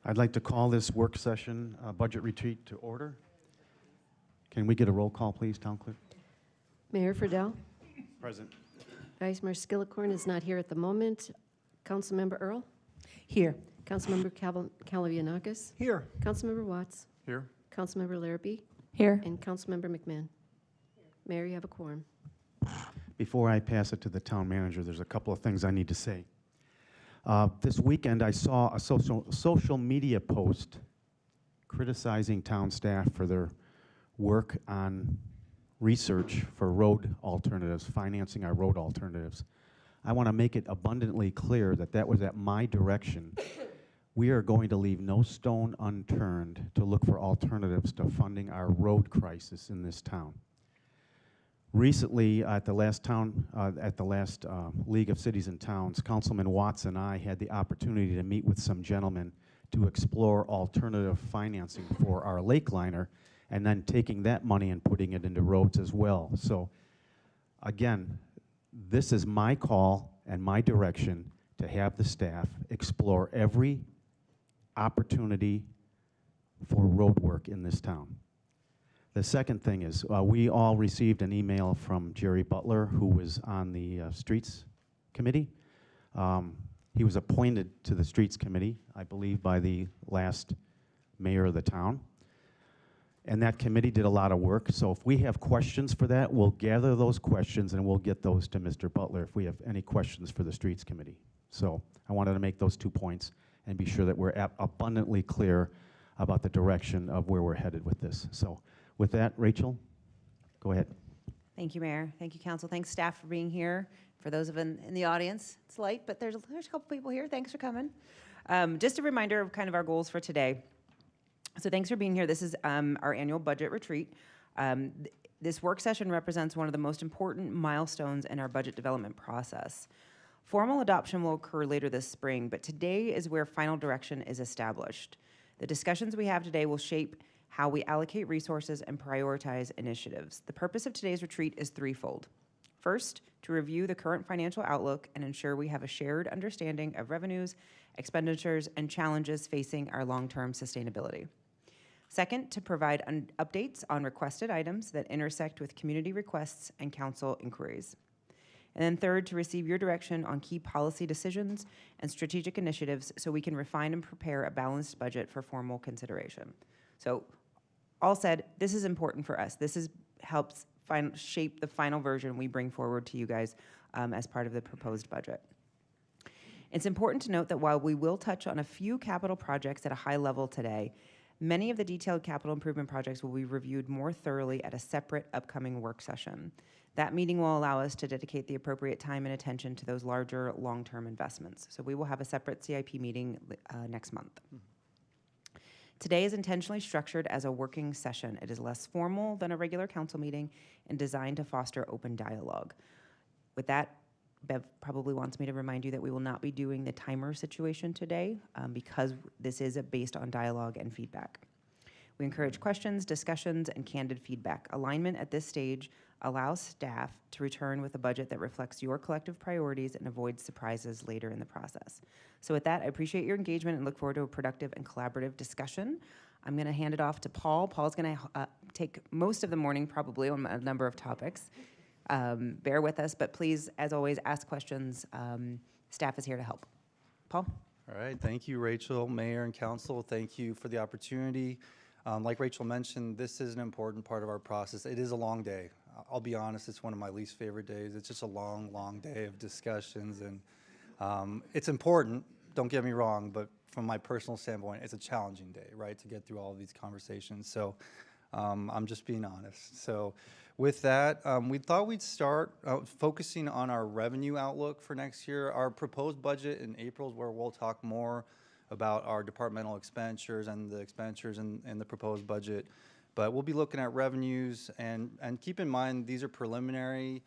I'd like to call this work session budget retreat to order. Can we get a roll call, please, Town Clerk? Mayor Friedel. Present. Vice Mayor Skillicorn is not here at the moment. Councilmember Earl. Here. Councilmember Kalavianakis. Here. Councilmember Watts. Here. Councilmember Larrabee. Here. And Councilmember McMahon. Mayor, you have a quorum. Before I pass it to the town manager, there's a couple of things I need to say. This weekend, I saw a social media post criticizing town staff for their work on research for road alternatives, financing our road alternatives. I want to make it abundantly clear that that was at my direction. We are going to leave no stone unturned to look for alternatives to funding our road crisis in this town. Recently, at the last League of Cities and Towns, Councilman Watts and I had the opportunity to meet with some gentlemen to explore alternative financing for our lake liner, and then taking that money and putting it into roads as well. So, again, this is my call and my direction to have the staff explore every opportunity for road work in this town. The second thing is, we all received an email from Jerry Butler, who was on the Streets Committee. He was appointed to the Streets Committee, I believe, by the last mayor of the town. And that committee did a lot of work. So if we have questions for that, we'll gather those questions and we'll get those to Mr. Butler if we have any questions for the Streets Committee. So I wanted to make those 2 points and be sure that we're abundantly clear about the direction of where we're headed with this. So with that, Rachel, go ahead. Thank you, Mayor. Thank you, Council. Thanks, staff, for being here. For those of in the audience, it's light, but there's a couple people here. Thanks for coming. Just a reminder of kind of our goals for today. So thanks for being here. This is our annual budget retreat. This work session represents one of the most important milestones in our budget development process. Formal adoption will occur later this spring, but today is where final direction is established. The discussions we have today will shape how we allocate resources and prioritize initiatives. The purpose of today's retreat is threefold. First, to review the current financial outlook and ensure we have a shared understanding of revenues, expenditures, and challenges facing our long-term sustainability. Second, to provide updates on requested items that intersect with community requests and council inquiries. And then third, to receive your direction on key policy decisions and strategic initiatives so we can refine and prepare a balanced budget for formal consideration. So, all said, this is important for us. This helps shape the final version we bring forward to you guys as part of the proposed budget. It's important to note that while we will touch on a few capital projects at a high level today, many of the detailed capital improvement projects will be reviewed more thoroughly at a separate upcoming work session. That meeting will allow us to dedicate the appropriate time and attention to those larger long-term investments. So we will have a separate CIP meeting next month. Today is intentionally structured as a working session. It is less formal than a regular council meeting and designed to foster open dialogue. With that, Bev probably wants me to remind you that we will not be doing the timer situation today because this is based on dialogue and feedback. We encourage questions, discussions, and candid feedback. Alignment at this stage allows staff to return with a budget that reflects your collective priorities and avoids surprises later in the process. So with that, I appreciate your engagement and look forward to a productive and collaborative discussion. I'm going to hand it off to Paul. Paul's going to take most of the morning probably on a number of topics. Bear with us, but please, as always, ask questions. Staff is here to help. Paul? All right, thank you, Rachel, Mayor, and Council. Thank you for the opportunity. Like Rachel mentioned, this is an important part of our process. It is a long day. I'll be honest, it's one of my least favorite days. It's just a long, long day of discussions, and it's important, don't get me wrong, but from my personal standpoint, it's a challenging day, right, to get through all of these conversations. So I'm just being honest. So with that, we thought we'd start focusing on our revenue outlook for next year. Our proposed budget in April is where we'll talk more about our departmental expenditures and the expenditures in the proposed budget. But we'll be looking at revenues, and keep in mind these are preliminary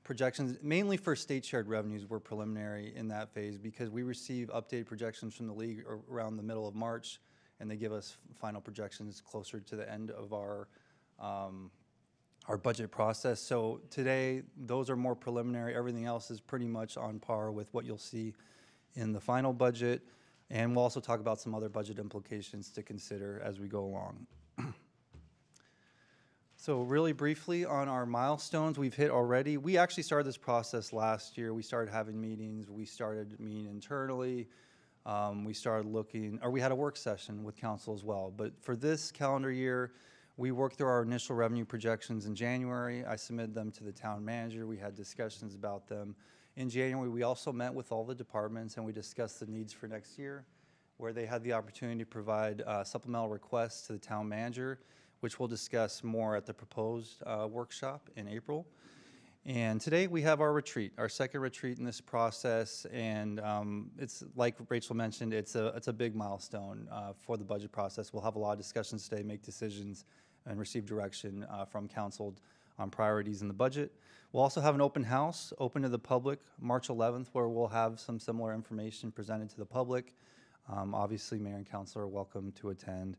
projections, mainly for state shared revenues. We're preliminary in that phase because we receive updated projections from the league around the middle of March, and they give us final projections closer to the end of our budget process. So today, those are more preliminary. Everything else is pretty much on par with what you'll see in the final budget. And we'll also talk about some other budget implications to consider as we go along. So really briefly on our milestones we've hit already. We actually started this process last year. We started having meetings. We started meeting internally. We started looking, or we had a work session with council as well. But for this calendar year, we worked through our initial revenue projections in January. I submitted them to the town manager. We had discussions about them. In January, we also met with all the departments and we discussed the needs for next year, where they had the opportunity to provide supplemental requests to the town manager, which we'll discuss more at the proposed workshop in April. And today we have our retreat, our second retreat in this process, and it's like Rachel mentioned, it's a big milestone for the budget process. We'll have a lot of discussions today, make decisions, and receive direction from council on priorities in the budget. We'll also have an open house, open to the public, March 11th, where we'll have some similar information presented to the public. Obviously, Mayor and Council are welcome to attend.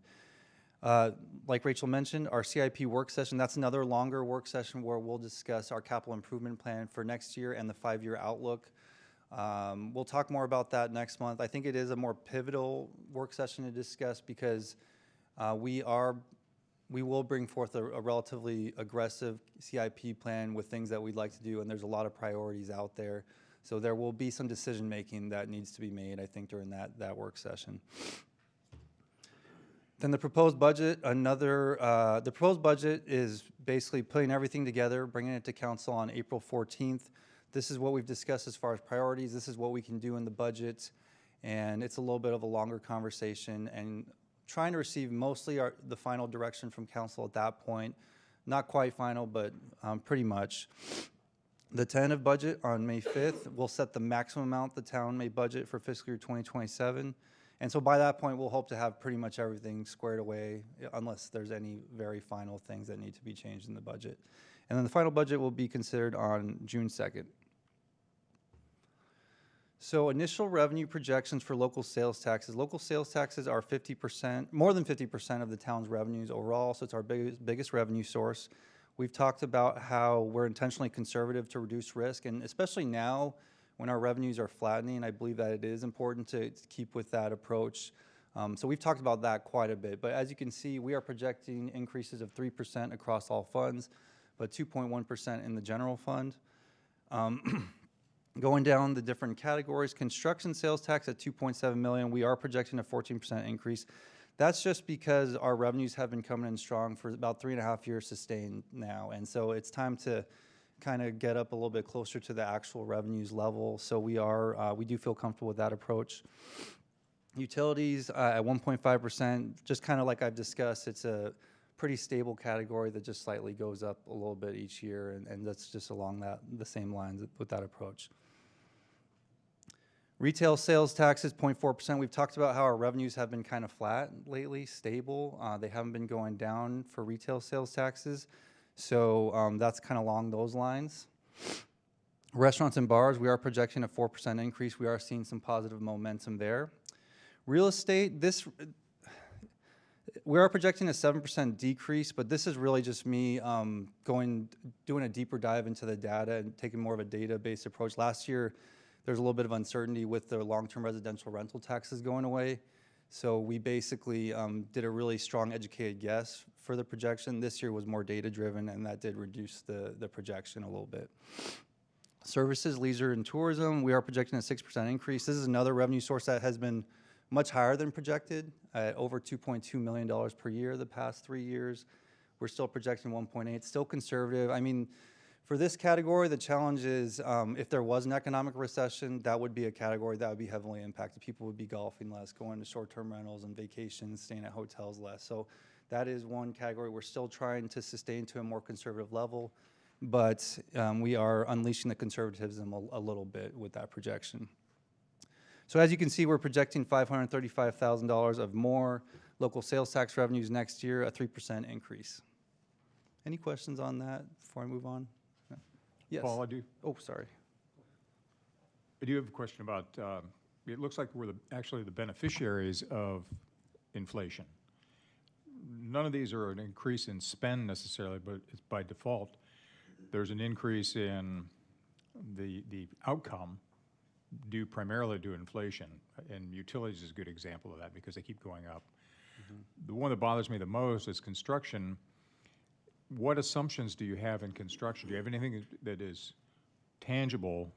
Like Rachel mentioned, our CIP work session, that's another longer work session where we'll discuss our capital improvement plan for next year and the 5-year outlook. We'll talk more about that next month. I think it is a more pivotal work session to discuss because we will bring forth a relatively aggressive CIP plan with things that we'd like to do, and there's a lot of priorities out there. So there will be some decision making that needs to be made, I think, during that work session. Then the proposed budget, the proposed budget is basically putting everything together, bringing it to council on April 14th. This is what we've discussed as far as priorities. This is what we can do in the budget. And it's a little bit of a longer conversation and trying to receive mostly the final direction from council at that point. Not quite final, but pretty much. The tentative budget on May 5th will set the maximum amount the town may budget for fiscal year 2027. And so by that point, we'll hope to have pretty much everything squared away, unless there's any very final things that need to be changed in the budget. And then the final budget will be considered on June 2nd. So initial revenue projections for local sales taxes. Local sales taxes are 50%, more than 50% of the town's revenues overall, so it's our biggest revenue source. We've talked about how we're intentionally conservative to reduce risk, and especially now, when our revenues are flattening, I believe that it is important to keep with that approach. So we've talked about that quite a bit, but as you can see, we are projecting increases of 3% across all funds, but 2.1% in the general fund. Going down the different categories, construction sales tax at $2.7 million, we are projecting a 14% increase. That's just because our revenues have been coming in strong for about 3.5 years sustained now, and so it's time to kind of get up a little bit closer to the actual revenues level. So we do feel comfortable with that approach. Utilities at 1.5%, just kind of like I've discussed, it's a pretty stable category that just slightly goes up a little bit each year, and that's just along the same lines with that approach. Retail sales taxes, 0.4%. We've talked about how our revenues have been kind of flat lately, stable. They haven't been going down for retail sales taxes. So that's kind of along those lines. Restaurants and bars, we are projecting a 4% increase. We are seeing some positive momentum there. Real estate, we are projecting a 7% decrease, but this is really just me doing a deeper dive into the data and taking more of a data-based approach. Last year, there's a little bit of uncertainty with the long-term residential rental taxes going away. So we basically did a really strong educated guess for the projection. This year was more data-driven, and that did reduce the projection a little bit. Services, leisure, and tourism, we are projecting a 6% increase. This is another revenue source that has been much higher than projected, at over $2.2 million per year the past 3 years. We're still projecting 1.8, still conservative. I mean, for this category, the challenge is if there was an economic recession, that would be a category that would be heavily impacted. People would be golfing less, going to short-term rentals and vacations, staying at hotels less. So that is one category we're still trying to sustain to a more conservative level, but we are unleashing the conservatism a little bit with that projection. So as you can see, we're projecting $535,000 of more local sales tax revenues next year, a 3% increase. Any questions on that before I move on? No? Yes. Paul, I do. Oh, sorry. I do have a question about, it looks like we're actually the beneficiaries of inflation. None of these are an increase in spend necessarily, but it's by default. There's an increase in the outcome due primarily to inflation, and utilities is a good example of that because they keep going up. The one that bothers me the most is construction. What assumptions do you have in construction? Do you have anything that is tangible,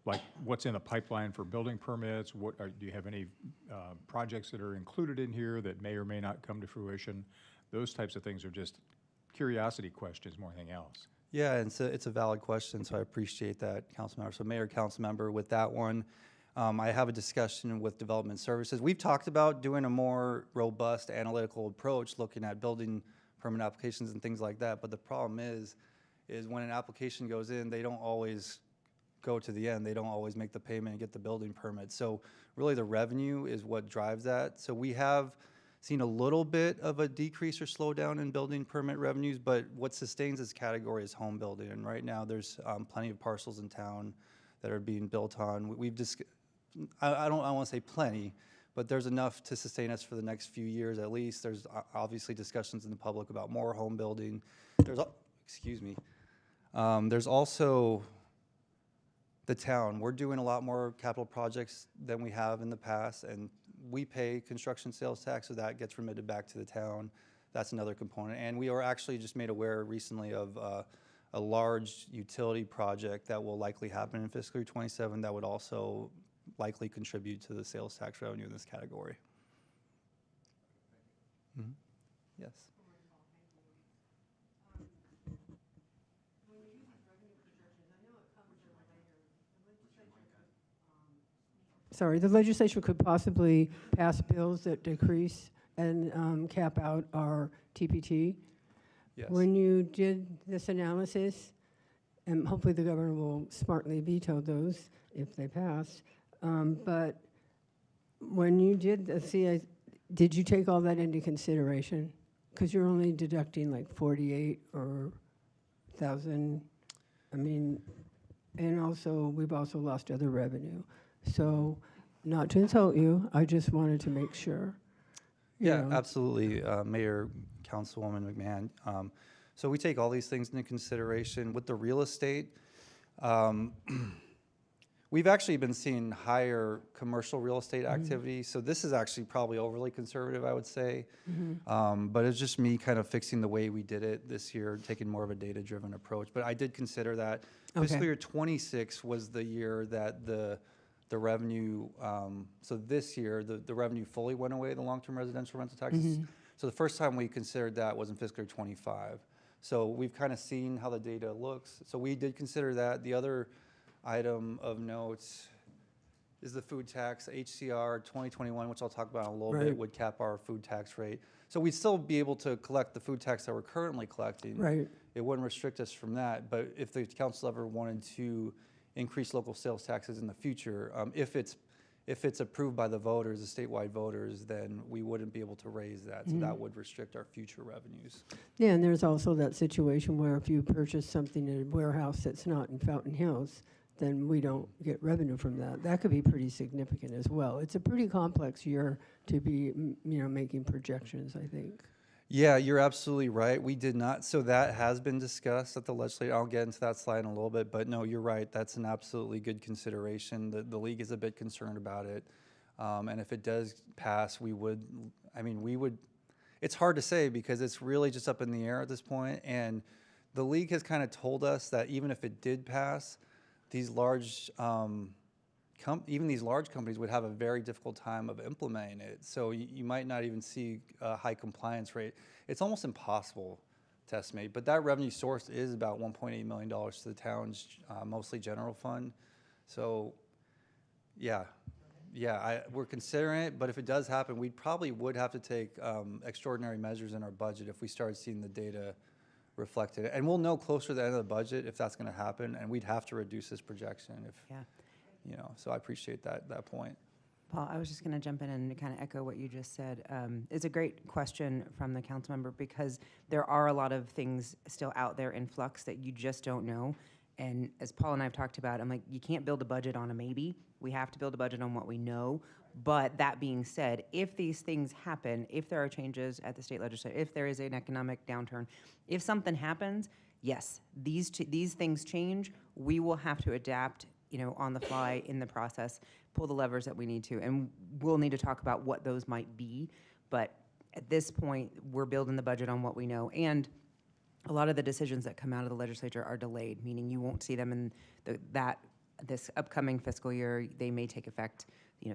like what's in the pipeline for building permits? Do you have any projects that are included in here that may or may not come to fruition? Those types of things are just curiosity questions more than anything else. Yeah, and it's a valid question, so I appreciate that, Councilmember. So Mayor, Councilmember, with that one, I have a discussion with Development Services. We've talked about doing a more robust analytical approach, looking at building permit applications and things like that, but the problem is when an application goes in, they don't always go to the end. They don't always make the payment and get the building permit. So really the revenue is what drives that. So we have seen a little bit of a decrease or slowdown in building permit revenues, but what sustains this category is home building. And right now there's plenty of parcels in town that are being built on. We've just, I don't want to say plenty, but there's enough to sustain us for the next few years at least. There's obviously discussions in the public about more home building. Excuse me. There's also the town. We're doing a lot more capital projects than we have in the past, and we pay construction sales tax, so that gets remitted back to the town. That's another component. And we were actually just made aware recently of a large utility project that will likely happen in fiscal year 27 that would also likely contribute to the sales tax revenue in this category. Mm-hmm. Yes. Sorry, the legislature could possibly pass bills that decrease and cap out our TPT. Yes. When you did this analysis, and hopefully the governor will smartly veto those if they pass, but when you did the CI, did you take all that into consideration? Because you're only deducting like 48 or 1,000. I mean, and also we've also lost other revenue. So, not to insult you, I just wanted to make sure. Yeah, absolutely, Mayor, Councilwoman McMahon. So we take all these things into consideration. With the real estate, we've actually been seeing higher commercial real estate activity. So this is actually probably overly conservative, I would say. But it's just me kind of fixing the way we did it this year, taking more of a data-driven approach. But I did consider that. Okay. Fiscal year 26 was the year that the revenue, so this year, the revenue fully went away, the long-term residential rental taxes. So the first time we considered that was in fiscal year 25. So we've kind of seen how the data looks. So we did consider that. The other item of note is the food tax. HCR 2021, which I'll talk about in a little bit, would cap our food tax rate. So we'd still be able to collect the food tax that we're currently collecting. Right. It wouldn't restrict us from that. But if the council ever wanted to increase local sales taxes in the future, if it's approved by the voters, the statewide voters, then we wouldn't be able to raise that. So that would restrict our future revenues. Yeah, and there's also that situation where if you purchase something in a warehouse that's not in Fountain Hills, then we don't get revenue from that. That could be pretty significant as well. It's a pretty complex year to be, making projections, I think. Yeah, you're absolutely right. We did not. So that has been discussed at the legislature. I'll get into that slide in a little bit, but no, you're right. That's an absolutely good consideration. The league is a bit concerned about it. And if it does pass, we would, it's hard to say because it's really just up in the air at this point. And the league has kind of told us that even if it did pass, these large, even these large companies would have a very difficult time of implementing it. So you might not even see a high compliance rate. It's almost impossible to estimate, but that revenue source is about $1.8 million to the town's mostly general fund. So yeah, we're considering it, but if it does happen, we probably would have to take extraordinary measures in our budget if we started seeing the data reflected. And we'll know closer to the end of the budget if that's gonna happen, and we'd have to reduce this projection if, so I appreciate that point. Paul, I was just going to jump in and kind of echo what you just said. It's a great question from the council member because there are a lot of things still out there in flux that you just don't know. And as Paul and I have talked about, I'm like, you can't build a budget on a maybe. We have to build a budget on what we know. But that being said, if these things happen, if there are changes at the state legislature, if there is an economic downturn, if something happens, yes, these things change. We will have to adapt on the fly in the process, pull the levers that we need to. And we'll need to talk about what those might be. But at this point, we're building the budget on what we know. And a lot of the decisions that come out of the legislature are delayed, meaning you won't see them in this upcoming fiscal year. They may take effect,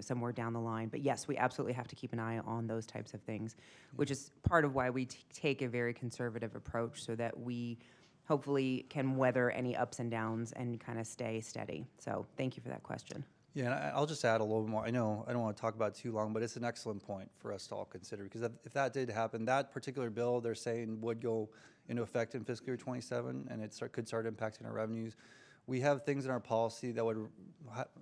somewhere down the line. But yes, we absolutely have to keep an eye on those types of things, which is part of why we take a very conservative approach so that we hopefully can weather any ups and downs and kind of stay steady. So thank you for that question. Yeah, and I'll just add a little bit more. I know I don't want to talk about it too long, but it's an excellent point for us to all consider, because if that did happen, that particular bill they're saying would go into effect in fiscal year 27, and it could start impacting our revenues. We have things in our policy that would,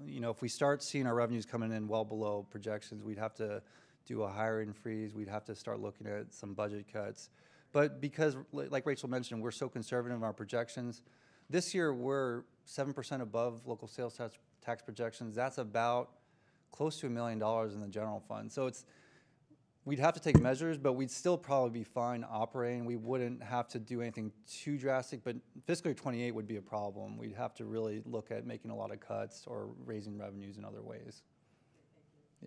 if we start seeing our revenues coming in well below projections, we'd have to do a hiring freeze. We'd have to start looking at some budget cuts. But because, like Rachel mentioned, we're so conservative in our projections, this year we're 7% above local sales tax projections. That's about close to $1 million in the general fund. So we'd have to take measures, but we'd still probably be fine operating. We wouldn't have to do anything too drastic, but fiscal year 28 would be a problem. We'd have to really look at making a lot of cuts or raising revenues in other ways.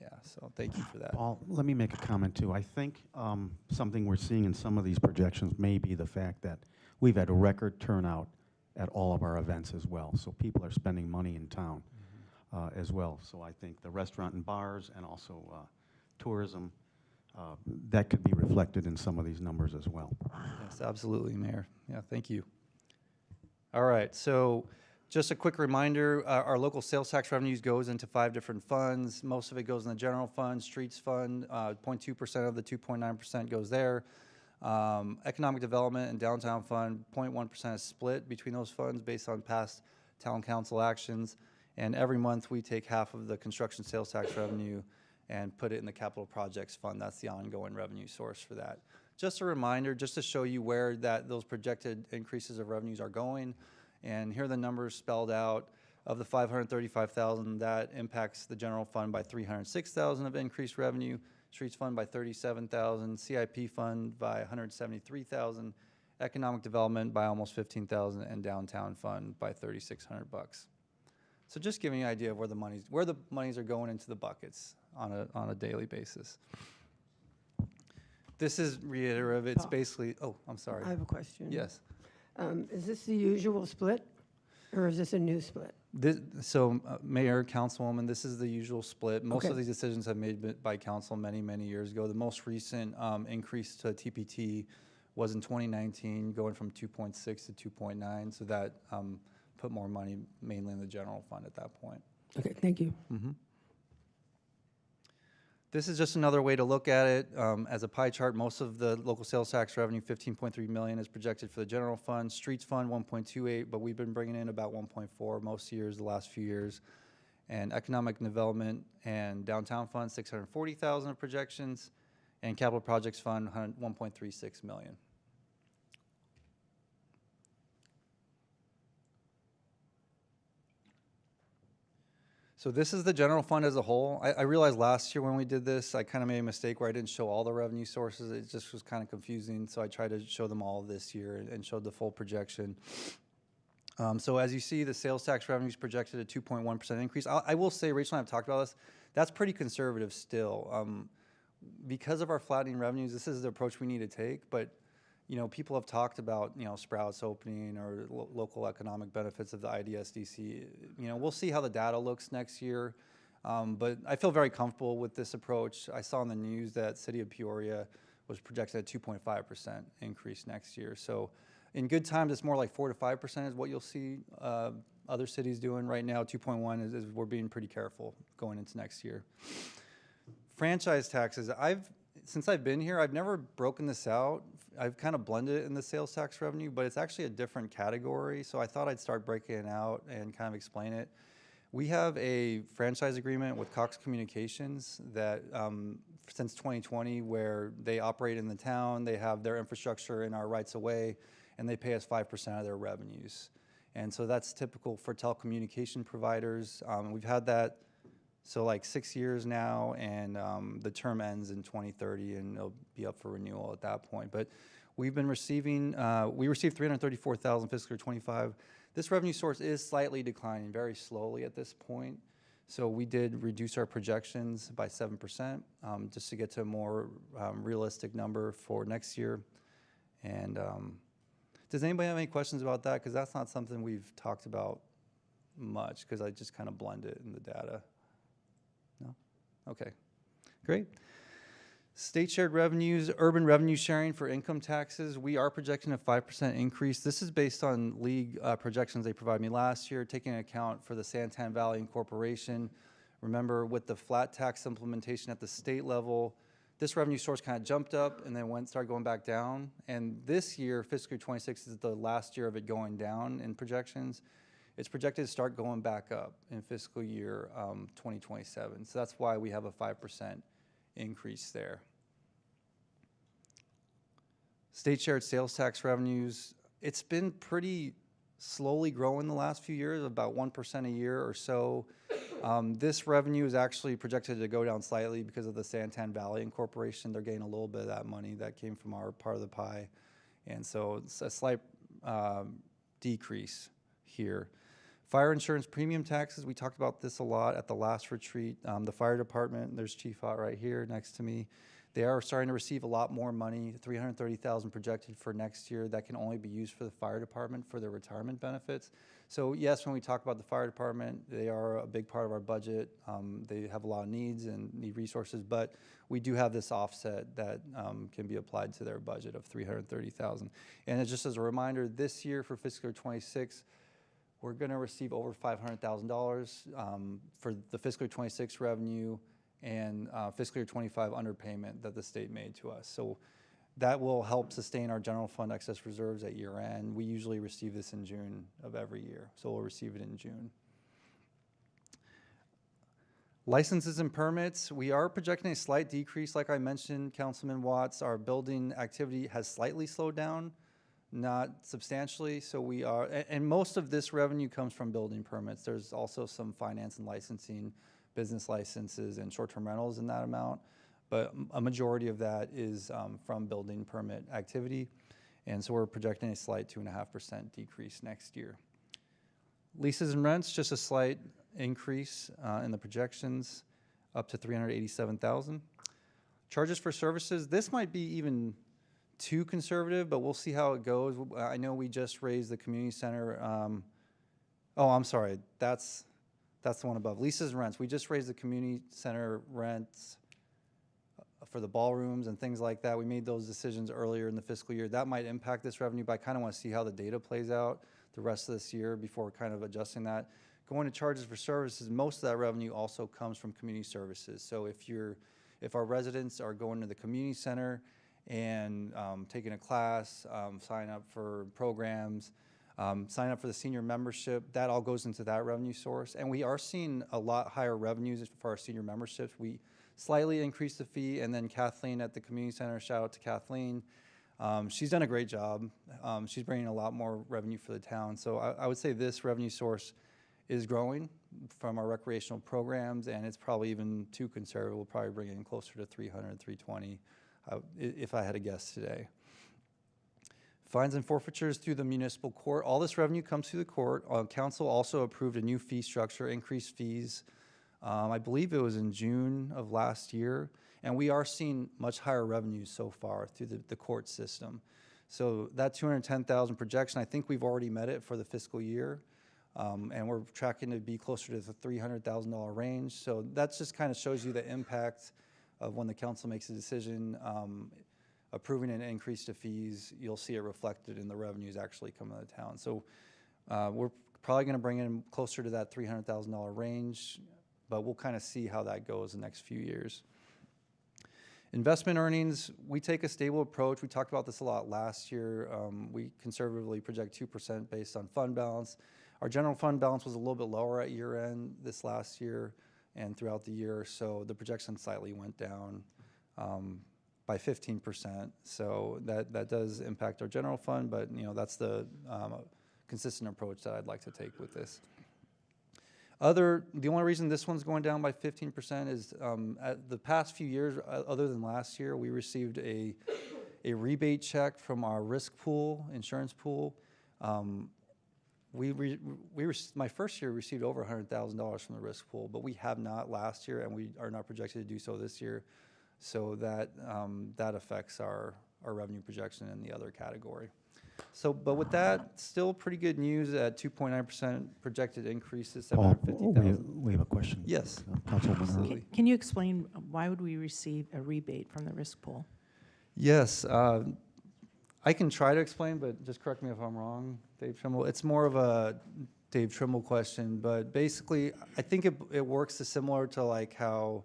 Yeah, so thank you for that. Paul, let me make a comment too. I think something we're seeing in some of these projections may be the fact that we've had a record turnout at all of our events as well. So people are spending money in town as well. So I think the restaurant and bars and also tourism, that could be reflected in some of these numbers as well. Yes, absolutely, Mayor. Yeah, thank you. All right, so just a quick reminder, our local sales tax revenues goes into 5 different funds. Most of it goes in the general fund, streets fund, 0.2% of the 2.9% goes there. Economic development and downtown fund, 0.1% is split between those funds based on past town council actions. And every month we take half of the construction sales tax revenue and put it in the capital projects fund. That's the ongoing revenue source for that. Just a reminder, just to show you where those projected increases of revenues are going. And here are the numbers spelled out. Of the $535,000, that impacts the general fund by $306,000 of increased revenue, streets fund by $37,000, CIP fund by $173,000, economic development by almost $15,000, and downtown fund by $3,600. So just giving you an idea of where the monies are going into the buckets on a daily basis. This is reiterative. It's basically. Oh, I'm sorry. I have a question. Yes. Is this the usual split, or is this a new split? Mayor, Councilwoman, this is the usual split. Most Okay. of these decisions have made by council many, many years ago. The most recent increase to TPT was in 2019, going from 2.6 to 2.9. So that put more money mainly in the general fund at that point. Okay, thank you. Mm-hmm. This is just another way to look at it. As a pie chart, most of the local sales tax revenue, $15.3 million, is projected for the general fund. Streets fund, $1.28, but we've been bringing in about $1.4 most years, the last few years. And economic development and downtown fund, $640,000 of projections, and capital projects fund, $1.36 million. So this is the general fund as a whole. I realized last year when we did this, I kind of made a mistake where I didn't show all the revenue sources. It just was kind of confusing, so I tried to show them all this year and showed the full projection. So as you see, the sales tax revenue is projected at 2.1% increase. I will say, Rachel and I have talked about this, that's pretty conservative still. Because of our flattening revenues, this is the approach we need to take, but people have talked about, Sprouts opening or local economic benefits of the IDSDC. We'll see how the data looks next year. But I feel very comfortable with this approach. I saw in the news that City of Peoria was projected at 2.5% increase next year. So in good times, it's more like 4 to 5% is what you'll see other cities doing. Right now, 2.1 is we're being pretty careful going into next year. Franchise taxes, since I've been here, I've never broken this out. I've kind of blended it in the sales tax revenue, but it's actually a different category. So I thought I'd start breaking it out and kind of explain it. We have a franchise agreement with Cox Communications that since 2020, where they operate in the town, they have their infrastructure in our rights of way, and they pay us 5% of their revenues. And so that's typical for telecommunication providers. We've had that like 6 years now, and the term ends in 2030, and it'll be up for renewal at that point. But We've been receiving, we received 334,000 fiscal year 25. This revenue source is slightly declining, very slowly at this point. So we did reduce our projections by 7%, just to get to a more realistic number for next year. And does anybody have any questions about that? Because that's not something we've talked about much, because I just kind of blend it in the data. No? Okay, great. State shared revenues, urban revenue sharing for income taxes, we are projecting a 5% increase. This is based on league projections they provided me last year, taking into account for the Santan Valley Incorporation. Remember, with the flat tax implementation at the state level, this revenue source kind of jumped up and then started going back down. And this year, fiscal year 26 is the last year of it going down in projections. It's projected to start going back up in fiscal year 2027. So that's why we have a 5% increase there. State shared sales tax revenues, it's been pretty slowly growing the last few years, about 1% a year or so. This revenue is actually projected to go down slightly because of the Santan Valley Incorporation. They're getting a little bit of that money that came from our part of the pie. And so it's a slight decrease here. Fire insurance premium taxes, we talked about this a lot at the last retreat. The fire department, there's Chief Ott right here next to me. They are starting to receive a lot more money, $330,000 projected for next year. That can only be used for the fire department for their retirement benefits. So yes, when we talk about the fire department, they are a big part of our budget. They have a lot of needs and need resources, but we do have this offset that can be applied to their budget of $330,000. And just as a reminder, this year for fiscal year 26, we're going to receive over $500,000 for the fiscal year 26 revenue and fiscal year 25 underpayment that the state made to us. So that will help sustain our general fund excess reserves at year end. We usually receive this in June of every year, so we'll receive it in June. Licenses and permits, we are projecting a slight decrease. Like I mentioned, Councilman Watts, our building activity has slightly slowed down, not substantially. So we are, and most of this revenue comes from building permits. There's also some finance and licensing, business licenses and short-term rentals in that amount, but a majority of that is from building permit activity. And so we're projecting a slight 2.5% decrease next year. Leases and rents, just a slight increase in the projections, up to $387,000. Charges for services, this might be even too conservative, but we'll see how it goes. I know we just raised the community center. Oh, I'm sorry, that's the one above. Leases and rents, we just raised the community center rents for the ballrooms and things like that. We made those decisions earlier in the fiscal year. That might impact this revenue, but I kind of want to see how the data plays out the rest of this year before kind of adjusting that. Going to charges for services, most of that revenue also comes from community services. So if our residents are going to the community center and taking a class, sign up for programs, sign up for the senior membership, that all goes into that revenue source. And we are seeing a lot higher revenues for our senior memberships. We slightly increased the fee, and then Kathleen at the community center, shout out to Kathleen. She's done a great job. She's bringing a lot more revenue for the town. So I would say this revenue source is growing from our recreational programs, and it's probably even too conservative. We'll probably bring it in closer to 300, 320 if I had to guess today. Fines and forfeitures through the municipal court. All this revenue comes through the court. Council also approved a new fee structure, increased fees. I believe it was in June of last year. And we are seeing much higher revenues so far through the court system. So that $210,000 projection, I think we've already met it for the fiscal year. And we're tracking to be closer to the $300,000 range. So that just kind of shows you the impact of when the council makes a decision, approving an increase to fees, you'll see it reflected in the revenues actually coming out of town. So we're probably going to bring in closer to that $300,000 range, but we'll kind of see how that goes the next few years. Investment earnings, we take a stable approach. We talked about this a lot last year. We conservatively project 2% based on fund balance. Our general fund balance was a little bit lower at year end this last year and throughout the year, so the projection slightly went down by 15%. So that does impact our general fund, but that's the consistent approach that I'd like to take with this. The only reason this one's going down by 15% is at the past few years, other than last year, we received a a rebate check from our risk pool, insurance pool. My first year received over $100,000 from the risk pool, but we have not last year, and we are not projected to do so this year. So that affects our revenue projection in the other category. So, but with that, still pretty good news at 2.9% projected increase to Paul, 750,000. we have a question. Yes. Councilwoman Absolutely. Early. Can you explain why would we receive a rebate from the risk pool? Yes, I can try to explain, but just correct me if I'm wrong, Dave Trimble. It's more of a Dave Trimble question, but basically, I think it works similar to like how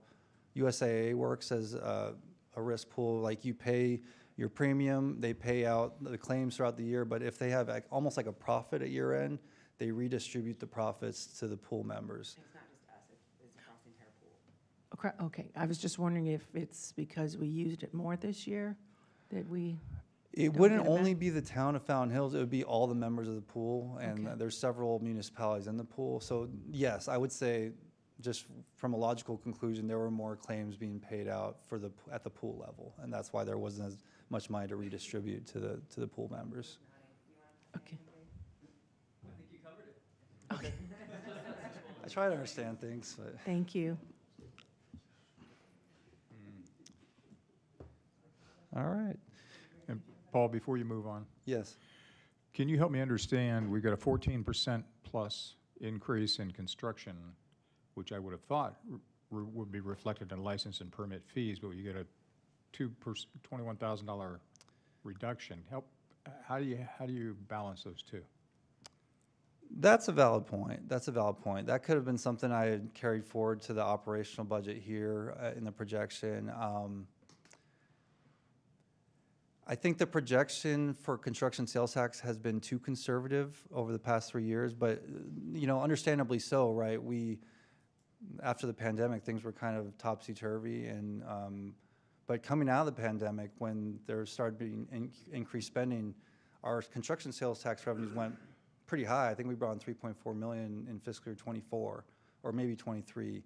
USAA works as a risk pool. Like you pay your premium, they pay out the claims throughout the year, but if they have almost like a profit at year end, they redistribute the profits to the pool members. It's not just us, it's across the entire pool. Okay, I was just wondering if it's because we used it more this year that we, It Don't wouldn't get it only back? be the town of Fountain Hills, it would be all the members of the pool, and Okay. there's several municipalities in the pool. So yes, I would say, just from a logical conclusion, there were more claims being paid out at the pool level, and that's why there wasn't as much money to redistribute to the pool members. okay. I try to understand things, but Thank you. all right. And Paul, before you move on, Yes. can you help me understand, we got a 14% plus increase in construction, which I would have thought would be reflected in license and permit fees, but you get a $21,000 reduction. How do you balance those two? That's a valid point. That could have been something I had carried forward to the operational budget here in the projection. I think the projection for construction sales tax has been too conservative over the past 3 years, but understandably so, right? After the pandemic, things were kind of topsy-turvy, and but coming out of the pandemic, when there started being increased spending, our construction sales tax revenues went pretty high. I think we brought in $3.4 million in fiscal year 24, or maybe 23.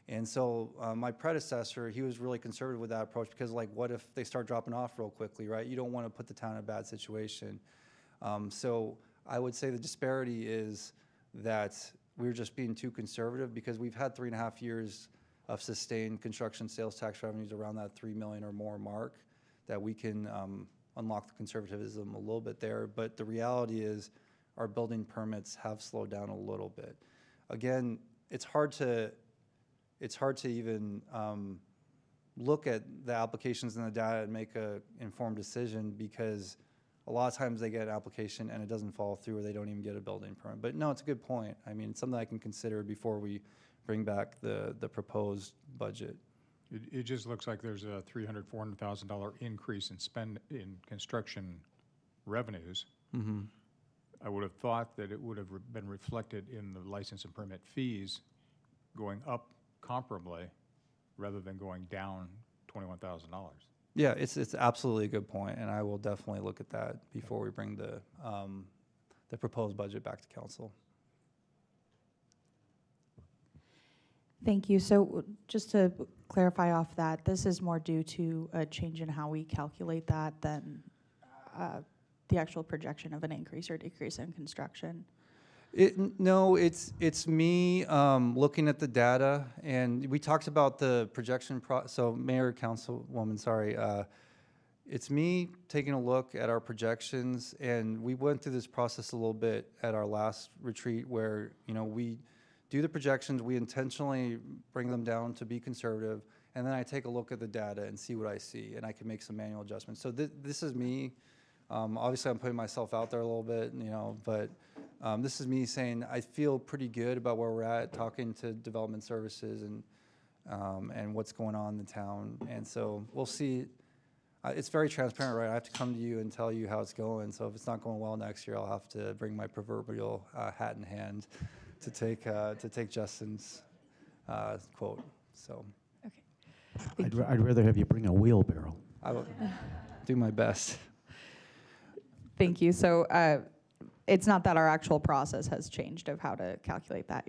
And so my predecessor, he was really conservative with that approach, because like, what if they start dropping off real quickly, right? You don't want to put the town in a bad situation. So I would say the disparity is that we're just being too conservative, because we've had 3.5 years of sustained construction sales tax revenues around that 3 million or more mark, that we can unlock the conservatism a little bit there. But the reality is our building permits have slowed down a little bit. Again, it's hard to even look at the applications and the data and make an informed decision, because a lot of times they get an application and it doesn't follow through, or they don't even get a building permit. But no, it's a good point. I mean, it's something I can consider before we bring back the proposed budget. It just looks like there's a $300,000, $400,000 increase in construction revenues. Mm-hmm. I would have thought that it would have been reflected in the license and permit fees going up comparably rather than going down $21,000. Yeah, it's absolutely a good point, and I will definitely look at that before we bring the proposed budget back to council. Thank you. So just to clarify off that, this is more due to a change in how we calculate that than the actual projection of an increase or decrease in construction. No, it's me looking at the data, and we talked about the projection. So Mayor, Councilwoman, sorry. It's me taking a look at our projections, and we went through this process a little bit at our last retreat, where we do the projections, we intentionally bring them down to be conservative, and then I take a look at the data and see what I see, and I can make some manual adjustments. So this is me. Obviously, I'm putting myself out there a little bit, but this is me saying I feel pretty good about where we're at, talking to development services and what's going on in the town. And so we'll see. It's very transparent, right? I have to come to you and tell you how it's going. So if it's not going well next year, I'll have to bring my proverbial hat in hand to take Justin's quote. So Okay. I'd rather have you bring a wheelbarrow. I will do my best. Thank you. So it's not that our actual process has changed of how to calculate that.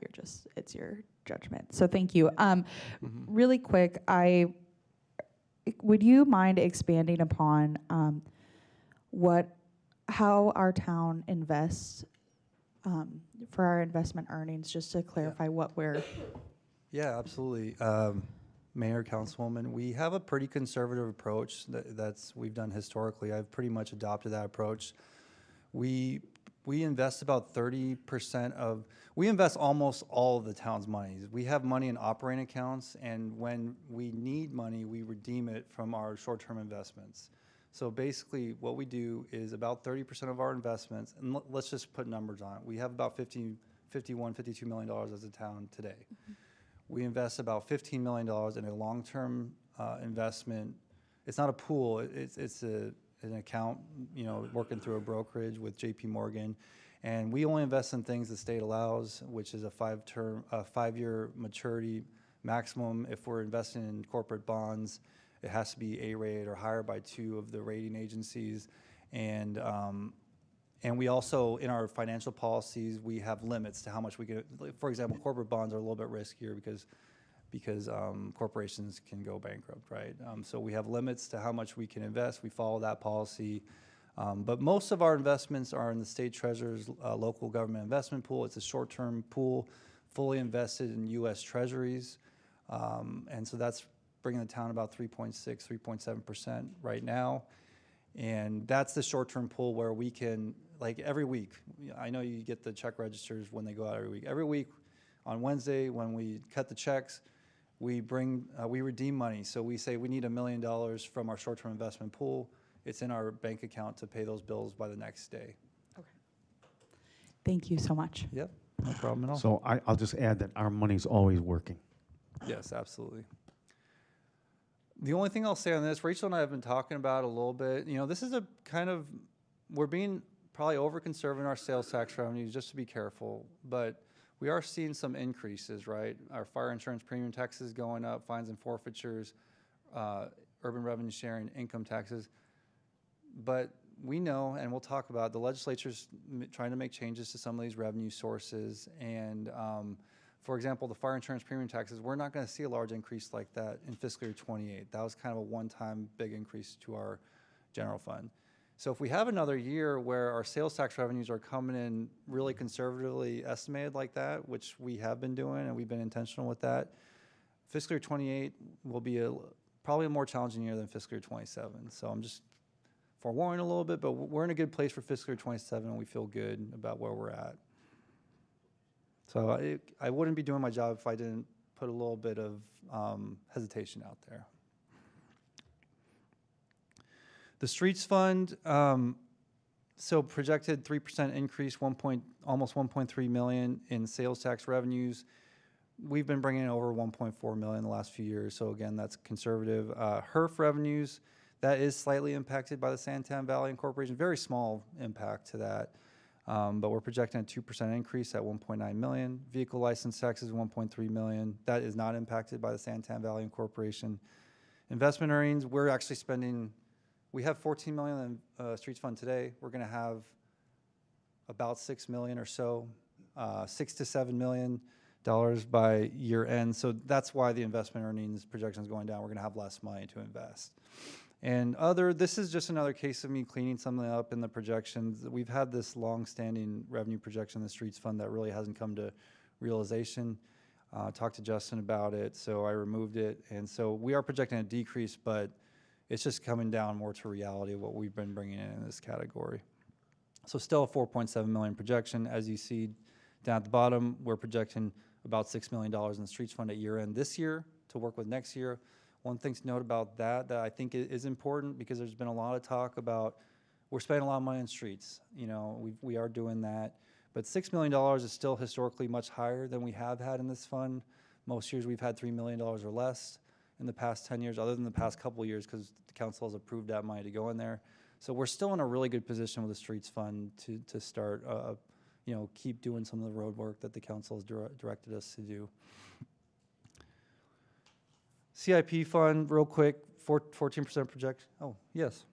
It's your judgment. So thank you. Really quick, would you mind expanding upon how our town invests for our investment earnings, just to clarify what we're, Yeah, absolutely. Mayor, Councilwoman, we have a pretty conservative approach that's we've done historically. I've pretty much adopted that approach. We invest about 30% of, we invest almost all of the town's monies. We have money in operating accounts, and when we need money, we redeem it from our short-term investments. So basically, what we do is about 30% of our investments, and let's just put numbers on it. We have about $52 million as a town today. Mm-hmm. We invest about $15 million in a long-term investment. It's not a pool, it's an account, you know, working through a brokerage with JP Morgan. And we only invest in things the state allows, which is a 5-year maturity maximum. If we're investing in corporate bonds, it has to be A-rated or higher by 2 of the rating agencies. And we also, in our financial policies, we have limits to how much we can, for example, corporate bonds are a little bit riskier because corporations can go bankrupt, right? So we have limits to how much we can invest. We follow that policy. But most of our investments are in the state treasurer's local government investment pool. It's a short-term pool, fully invested in U.S. treasuries. And so that's bringing the town about 3.6, 3.7% right now. And that's the short-term pool where we can, like every week, I know you get the check registers when they go out every week. Every week on Wednesday when we cut the checks, we redeem money. So we say we need $1 million from our short-term investment pool. It's in our bank account to pay those bills by the next day. okay. Thank you so much. Yep, no problem at all. So I'll just add that our money's always working. Yes, absolutely. The only thing I'll say on this, Rachel and I have been talking about a little bit, you know, this is a kind of, we're being probably over-conservative in our sales tax revenues, just to be careful, but we are seeing some increases, right? Our fire insurance premium taxes going up, fines and forfeitures, urban revenue sharing, income taxes. But we know, and we'll talk about, the legislature's trying to make changes to some of these revenue sources. And for example, the fire insurance premium taxes, we're not going to see a large increase like that in fiscal year 28. That was kind of a one-time big increase to our general fund. So if we have another year where our sales tax revenues are coming in really conservatively estimated like that, which we have been doing and we've been intentional with that, fiscal year 28 will be probably a more challenging year than fiscal year 27. So I'm just forewarning a little bit, but we're in a good place for fiscal year 27 and we feel good about where we're at. So I wouldn't be doing my job if I didn't put a little bit of hesitation out there. The streets fund, so projected 3% increase, almost 1.3 million in sales tax revenues. We've been bringing in over 1.4 million the last few years. So again, that's conservative. HERF revenues, that is slightly impacted by the Santan Valley Incorporation. Very small impact to that. But we're projecting a 2% increase at 1.9 million. Vehicle license taxes, 1.3 million. That is not impacted by the Santan Valley Incorporation. Investment earnings, we're actually spending, we have 14 million in streets fund today. We're going to have about 6 million or so, $6 to $7 million by year end. So that's why the investment earnings projection is going down. We're going to have less money to invest. And this is just another case of me cleaning something up in the projections. We've had this long-standing revenue projection in the streets fund that really hasn't come to realization. Talked to Justin about it, so I removed it. And so we are projecting a decrease, but it's just coming down more to reality of what we've been bringing in this category. So still a 4.7 million projection. As you see down at the bottom, we're projecting about $6 million in the streets fund at year end this year to work with next year. One thing to note about that I think is important, because there's been a lot of talk about we're spending a lot of money on streets. You know, we are doing that. But $6 million is still historically much higher than we have had in this fund. Most years we've had $3 million or less in the past 10 years, other than the past couple of years, because the council has approved that money to go in there. So we're still in a really good position with the streets fund to start, you know, keep doing some of the road work that the council has directed us to do. CIP fund, real quick, 14% projection. Oh, yes.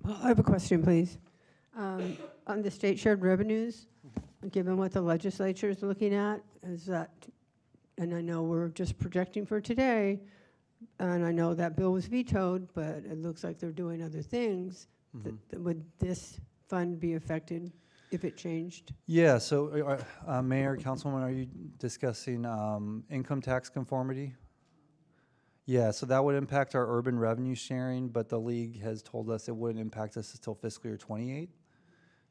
Well, I have a question, please. On the state shared revenues, given what the legislature is looking at, is that, and I know we're just projecting for today, And I know that bill was vetoed, but it looks like they're doing other things. Would this fund be affected if it changed? Yeah, so Mayor, Councilwoman, are you discussing income tax conformity? Yeah, so that would impact our urban revenue sharing, but the league has told us it wouldn't impact us until fiscal year 28.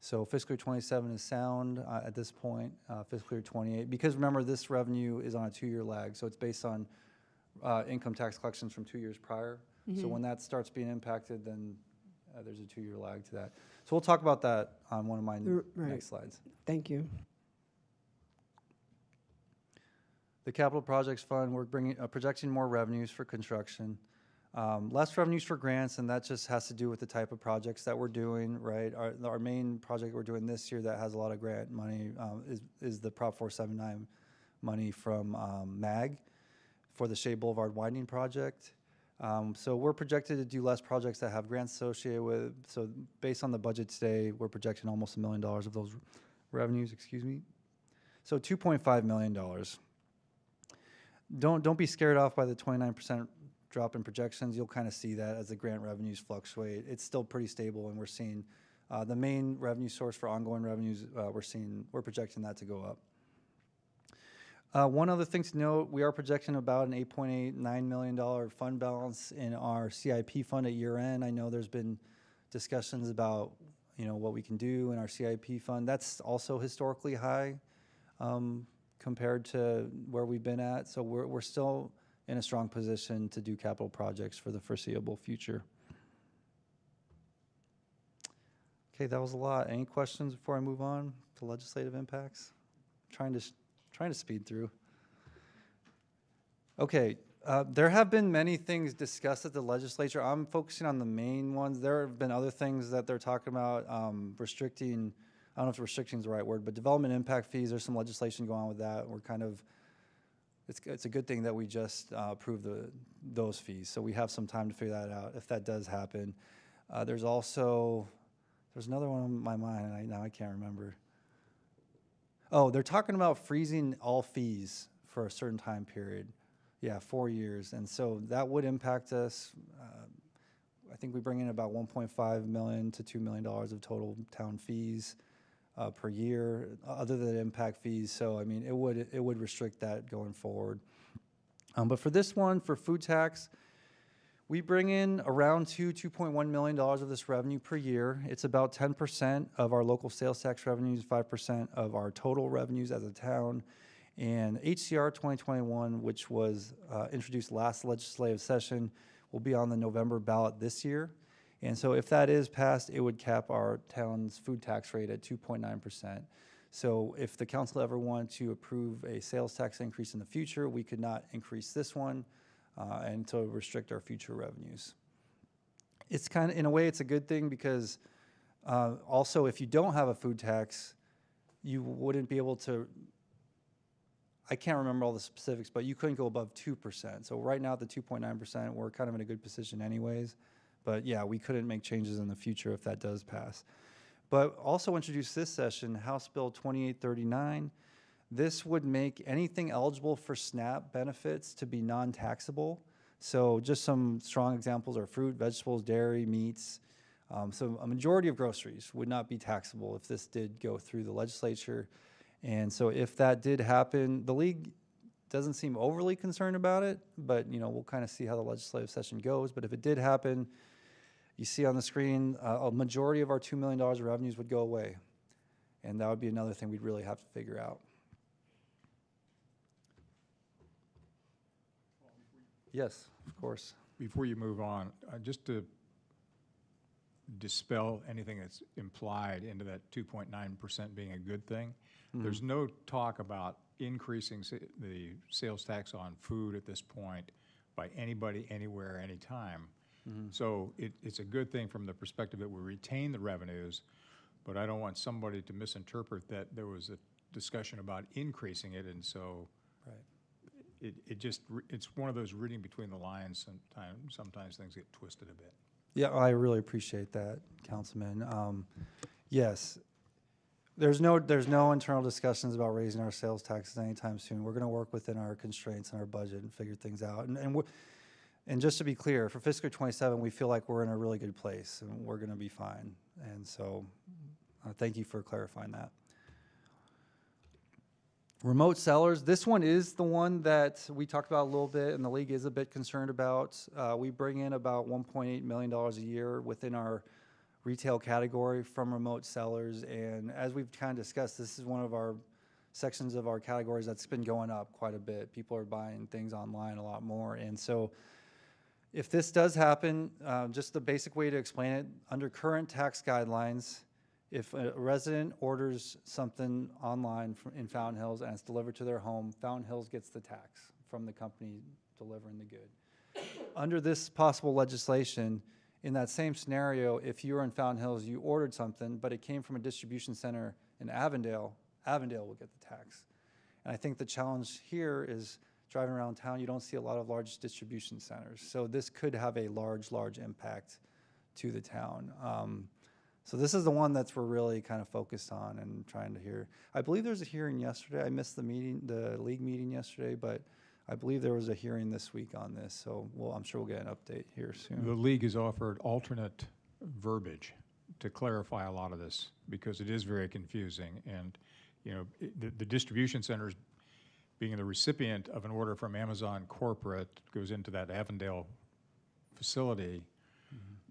So fiscal year 27 is sound at this point, fiscal year 28. Because remember, this revenue is on a 2-year lag, so it's based on income tax collections from 2 years prior. So when that starts being impacted, then there's a 2-year lag to that. So we'll talk about that on one of my next slides. Thank you. The Capital Projects Fund, we're projecting more revenues for construction, less revenues for grants, and that just has to do with the type of projects that we're doing, right? Our main project we're doing this year that has a lot of grant money is the Prop 479 money from MAG for the Shea Boulevard widening project. So we're projected to do less projects that have grants associated with. So based on the budget today, we're projecting almost $1 million of those revenues, excuse me. So $2.5 million. Don't be scared off by the 29% drop in projections. You'll kind of see that as the grant revenues fluctuate. It's still pretty stable, and we're seeing the main revenue source for ongoing revenues, we're projecting that to go up. One other thing to note, we are projecting about an $8.89 million fund balance in our CIP fund at year end. I know there's been discussions about what we can do in our CIP fund. That's also historically high compared to where we've been at. So we're still in a strong position to do capital projects for the foreseeable future. Okay, that was a lot. Any questions before I move on to legislative impacts? Trying to speed through. Okay, there have been many things discussed at the legislature. I'm focusing on the main ones. There have been other things that they're talking about, restricting, I don't know if restricting is the right word, but development impact fees. There's some legislation going on with that. We're kind of, it's a good thing that we just approved those fees. So we have some time to figure that out if that does happen. There's another one on my mind, and now I can't remember. Oh, they're talking about freezing all fees for a certain time period. Yeah, 4 years. And so that would impact us. I think we bring in about $1.5 million to $2 million of total town fees per year, other than impact fees. So, I mean, it would restrict that going forward. But for this one, for food tax, we bring in around $2.1 million of this revenue per year. It's about 10% of our local sales tax revenues, 5% of our total revenues as a town. And HCR 2021, which was introduced last legislative session, will be on the November ballot this year. And so if that is passed, it would cap our town's food tax rate at 2.9%. So if the council ever wanted to approve a sales tax increase in the future, we could not increase this one and to restrict our future revenues. It's kind of, in a way, it's a good thing because also if you don't have a food tax, you wouldn't be able to, I can't remember all the specifics, but you couldn't go above 2%. So right now at the 2.9%, we're kind of in a good position anyways. But yeah, we couldn't make changes in the future if that does pass. But also introduced this session, House Bill 2839. This would make anything eligible for SNAP benefits to be non-taxable. So just some strong examples are fruit, vegetables, dairy, meats. So a majority of groceries would not be taxable if this did go through the legislature. And so if that did happen, the league doesn't seem overly concerned about it, but we'll kind of see how the legislative session goes. But if it did happen, you see on the screen, a majority of our $2 million of revenues would go away. And that would be another thing we'd really have to figure out. Yes, of course. Before you move on, just to dispel anything that's implied into that 2.9% being a good thing, there's no talk about increasing the sales tax on food at this point by anybody, anywhere, anytime. So it's a good thing from the perspective that we retain the revenues, but I don't want somebody to misinterpret that there was a discussion about increasing it, and so it's one of those reading between the lines. Sometimes things get twisted a bit. Yeah, I really appreciate that, Councilman. Yes, there's no internal discussions about raising our sales taxes anytime soon. We're going to work within our constraints and our budget and figure things out. And And just to be clear, for fiscal year 27, we feel like we're in a really good place and we're going to be fine. And so thank you for clarifying that. Remote sellers, this one is the one that we talked about a little bit and the league is a bit concerned about. We bring in about $1.8 million a year within our retail category from remote sellers. And as we've kind of discussed, this is one of our sections of our categories that's been going up quite a bit. People are buying things online a lot more. And so if this does happen, just the basic way to explain it, under current tax guidelines, if a resident orders something online in Fountain Hills and it's delivered to their home, Fountain Hills gets the tax from the company delivering the good. Under this possible legislation, in that same scenario, if you were in Fountain Hills, you ordered something, but it came from a distribution center in Avondale, Avondale will get the tax. And I think the challenge here is driving around town, you don't see a lot of large distribution centers. So this could have a large impact to the town. So this is the one that's we're really kind of focused on and trying to hear. I believe there's a hearing yesterday. I missed the meeting, the league meeting yesterday, but I believe there was a hearing this week on this. So I'm sure we'll get an update here soon. The league has offered alternate verbiage to clarify a lot of this because it is very confusing. And you know, the distribution centers being the recipient of an order from Amazon corporate goes into that Avondale facility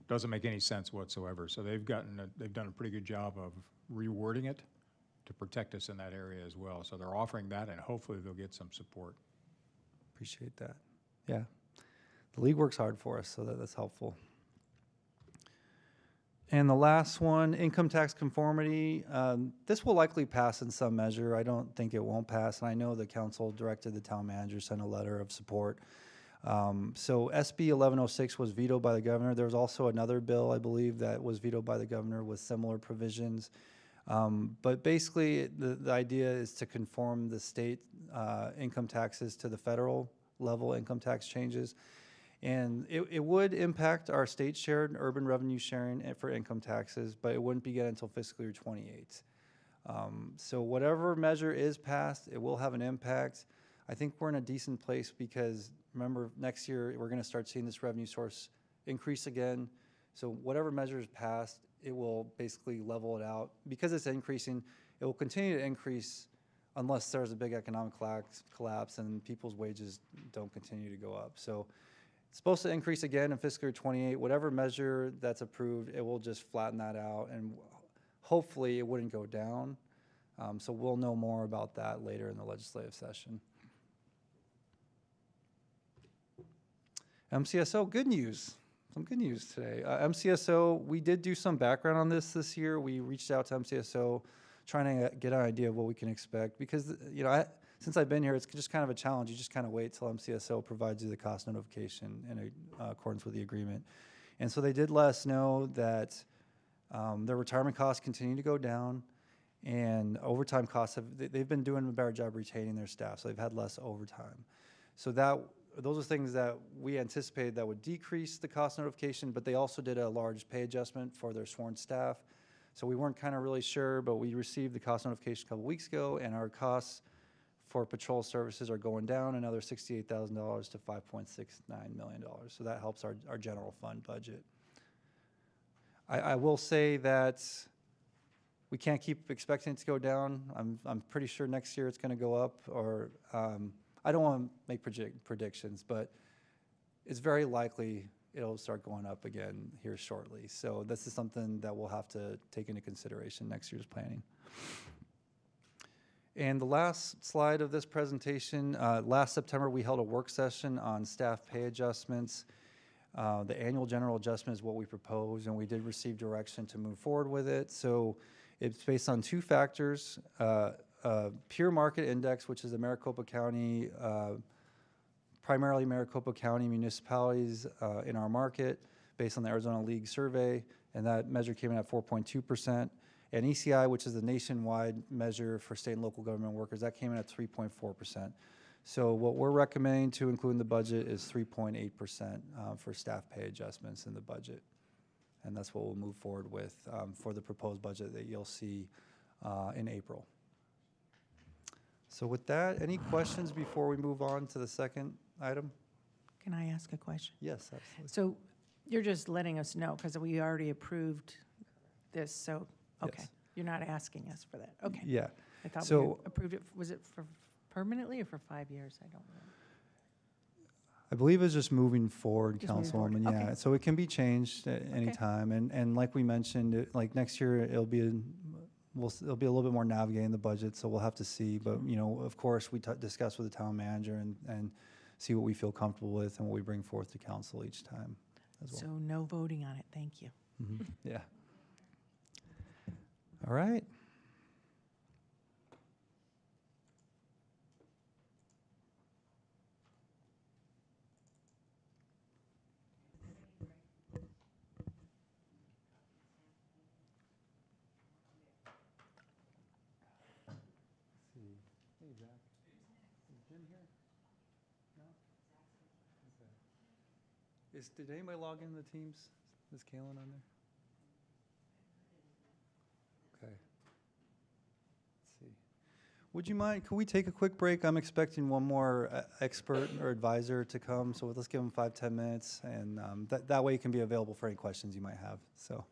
doesn't make any sense whatsoever. So they've done a pretty good job of rewording it to protect us in that area as well. So they're offering that, and hopefully they'll get some support. Appreciate that. Yeah, the league works hard for us, so that's helpful. And the last one, income tax conformity. This will likely pass in some measure. I don't think it won't pass, and I know the council directed the town manager sent a letter of support. So SB 1106 was vetoed by the governor. There was also another bill, I believe, that was vetoed by the governor with similar provisions. But basically, the idea is to conform the state income taxes to the federal level income tax changes. And it would impact our state shared urban revenue sharing for income taxes, but it wouldn't begin until fiscal year 28. So whatever measure is passed, it will have an impact. I think we're in a decent place because remember, next year we're going to start seeing this revenue source increase again. So whatever measure is passed, it will basically level it out. Because it's increasing, it will continue to increase unless there's a big economic collapse and people's wages don't continue to go up. So it's supposed to increase again in fiscal year 28. Whatever measure that's approved, it will just flatten that out, and hopefully it wouldn't go down. So we'll know more about that later in the legislative session. MCSO, good news. Some good news today. MCSO, we did do some background on this year. We reached out to MCSO trying to get an idea of what we can expect because, you know, since I've been here, it's just kind of a challenge. You just kind of wait till MCSO provides you the cost notification in accordance with the agreement. And so they did let us know that their retirement costs continue to go down and overtime costs they've been doing a better job retaining their staff, so they've had less overtime. So those are things that we anticipated that would decrease the cost notification, but they also did a large pay adjustment for their sworn staff. So we weren't kind of really sure, but we received the cost notification a couple weeks ago, and our costs for patrol services are going down another $68,000 to $5.69 million. So that helps our general fund budget. I will say that we can't keep expecting it to go down. I'm pretty sure next year it's going to go up, or I don't want to make predictions, but it's very likely it'll start going up again here shortly. So this is something that we'll have to take into consideration next year's planning. And the last slide of this presentation, last September we held a work session on staff pay adjustments. The annual general adjustment is what we proposed, and we did receive direction to move forward with it. So it's based on two factors. Pure market index, which is the Maricopa County, primarily Maricopa County municipalities in our market, based on the Arizona League survey, and that measure came in at 4.2%. And ECI, which is the nationwide measure for state and local government workers, that came in at 3.4%. So what we're recommending to include in the budget is 3.8% for staff pay adjustments in the budget. And that's what we'll move forward with for the proposed budget that you'll see in April. So with that, any questions before we move on to the second item? Can I ask a question? Yes, absolutely. So you're just letting us know, because we already approved this, so, okay. Yes. You're not asking us for that, okay. Yeah. I thought we So- had approved it, was it for permanently or for 5 years? I don't know. I believe it's just moving forward, Just moving forward, Councilwoman, yeah. okay. So it can be changed at any Okay. time, and like we mentioned, like next year, it'll be, it'll be a little bit more navigating the budget, so we'll have to see, but, you know, of course, we discuss with the town manager and see what we feel comfortable with and what we bring forth to council each time as well. So no voting on it, thank you. Mhm. Yeah. All right. Hey, Zach. Is Jim here? No? Okay. Did anybody log into the Teams? Is Kalen on there? Okay. Let's see. Would you mind, could we take a quick break? I'm expecting one more expert or advisor to come, so let's give them 5-10 minutes, and that way you can be available for any questions you might have, so.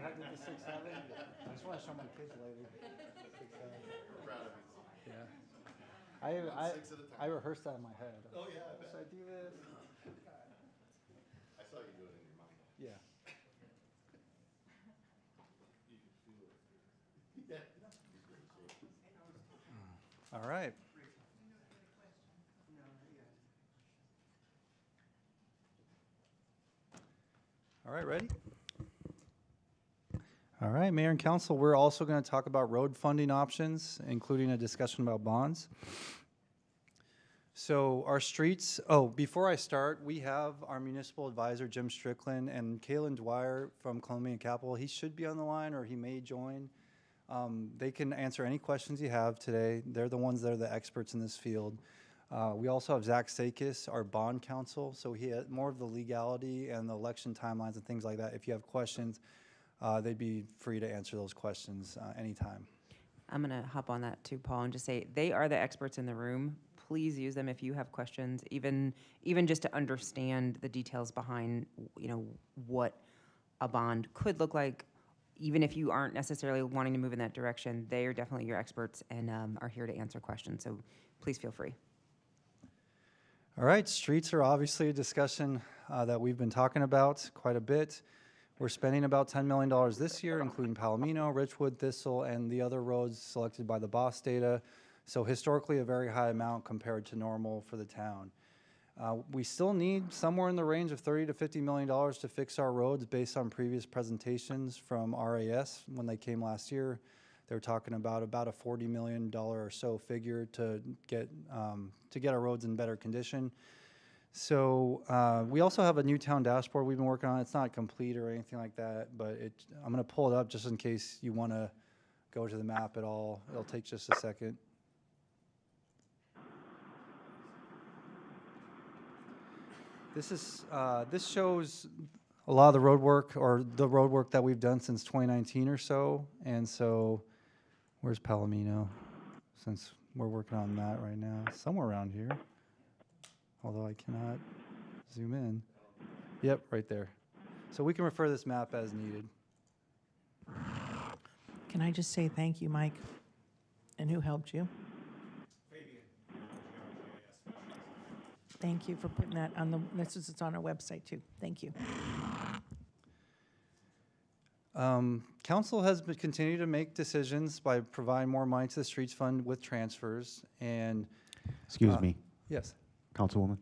back with the 6.7? I just want to show my kids later. 6.7. Proud of you. Yeah. I rehearsed that in my head. Oh yeah. Should I do this? I saw you do it in your mind. Yeah. All right. All right, ready? All right, Mayor and Council, we're also going to talk about road funding options, including a discussion about bonds. So our streets, before I start, we have our municipal advisor, Jim Strickland, and Kalen Dwyer from Columbia Capital. He should be on the line, or he may join. They can answer any questions you have today. They're the ones that are the experts in this field. We also have Zach Sakis, our bond counsel, so he has more of the legality and the election timelines and things like that. If you have questions, they'd be free to answer those questions anytime. I'm going to hop on that too, Paul, and just say they are the experts in the room. Please use them if you have questions, even just to understand the details behind, what a bond could look like. Even if you aren't necessarily wanting to move in that direction, they are definitely your experts and are here to answer questions. So please feel free. All right, streets are obviously a discussion that we've been talking about quite a bit. We're spending about $10 million this year, including Palomino, Richwood, Thistle, and the other roads selected by the BOSS data. So historically, a very high amount compared to normal for the town. We still need somewhere in the range of $30 to $50 million to fix our roads based on previous presentations from RAS when they came last year. They were talking about a $40 million or so figure to get our roads in better condition. So we also have a new town dashboard we've been working on. It's not complete or anything like that, but I'm going to pull it up just in case you want to go to the map at all. It'll take just a second. This shows a lot of the road work, or the road work that we've done since 2019 or so. And so, where's Palomino? Since we're working on that right now, somewhere around here. Although I cannot zoom in. Yep, right there. So we can refer this map as needed. Can I just say thank you, Mike? And who helped you? Thank you for putting that on it's on our website too. Thank you. Council has continued to make decisions by providing more money to the streets fund with transfers and. Excuse me, Yes. Councilwoman.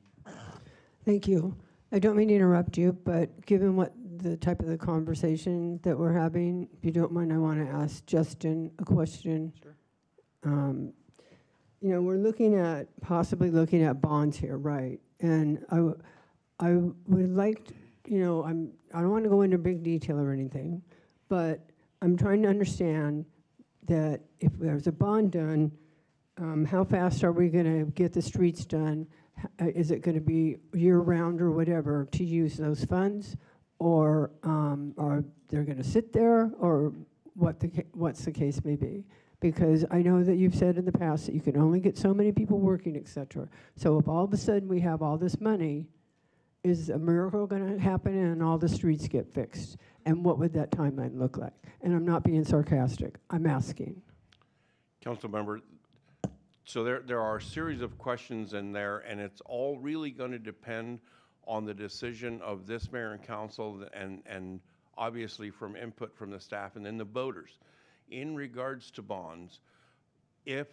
Thank you. I don't mean to interrupt you, but given what the type of the conversation that we're having, if you don't mind, I want to ask Justin a question. Sure. We're possibly looking at bonds here, right? And I would like to, I don't want to go into big detail or anything, but I'm trying to understand that if there's a bond done, how fast are we going to get the streets done? Is it going to be year-round or whatever to use those funds? Or are they going to sit there, or what's the case may be? Because I know that you've said in the past that you can only get so many people working, et cetera. So if all of a sudden we have all this money, is a miracle going to happen and all the streets get fixed? And what would that timeline look like? And I'm not being sarcastic. I'm asking. Council member, so there are a series of questions in there, and it's all really going to depend on the decision of this mayor and council and obviously from input from the staff and then the voters. In regards to bonds, if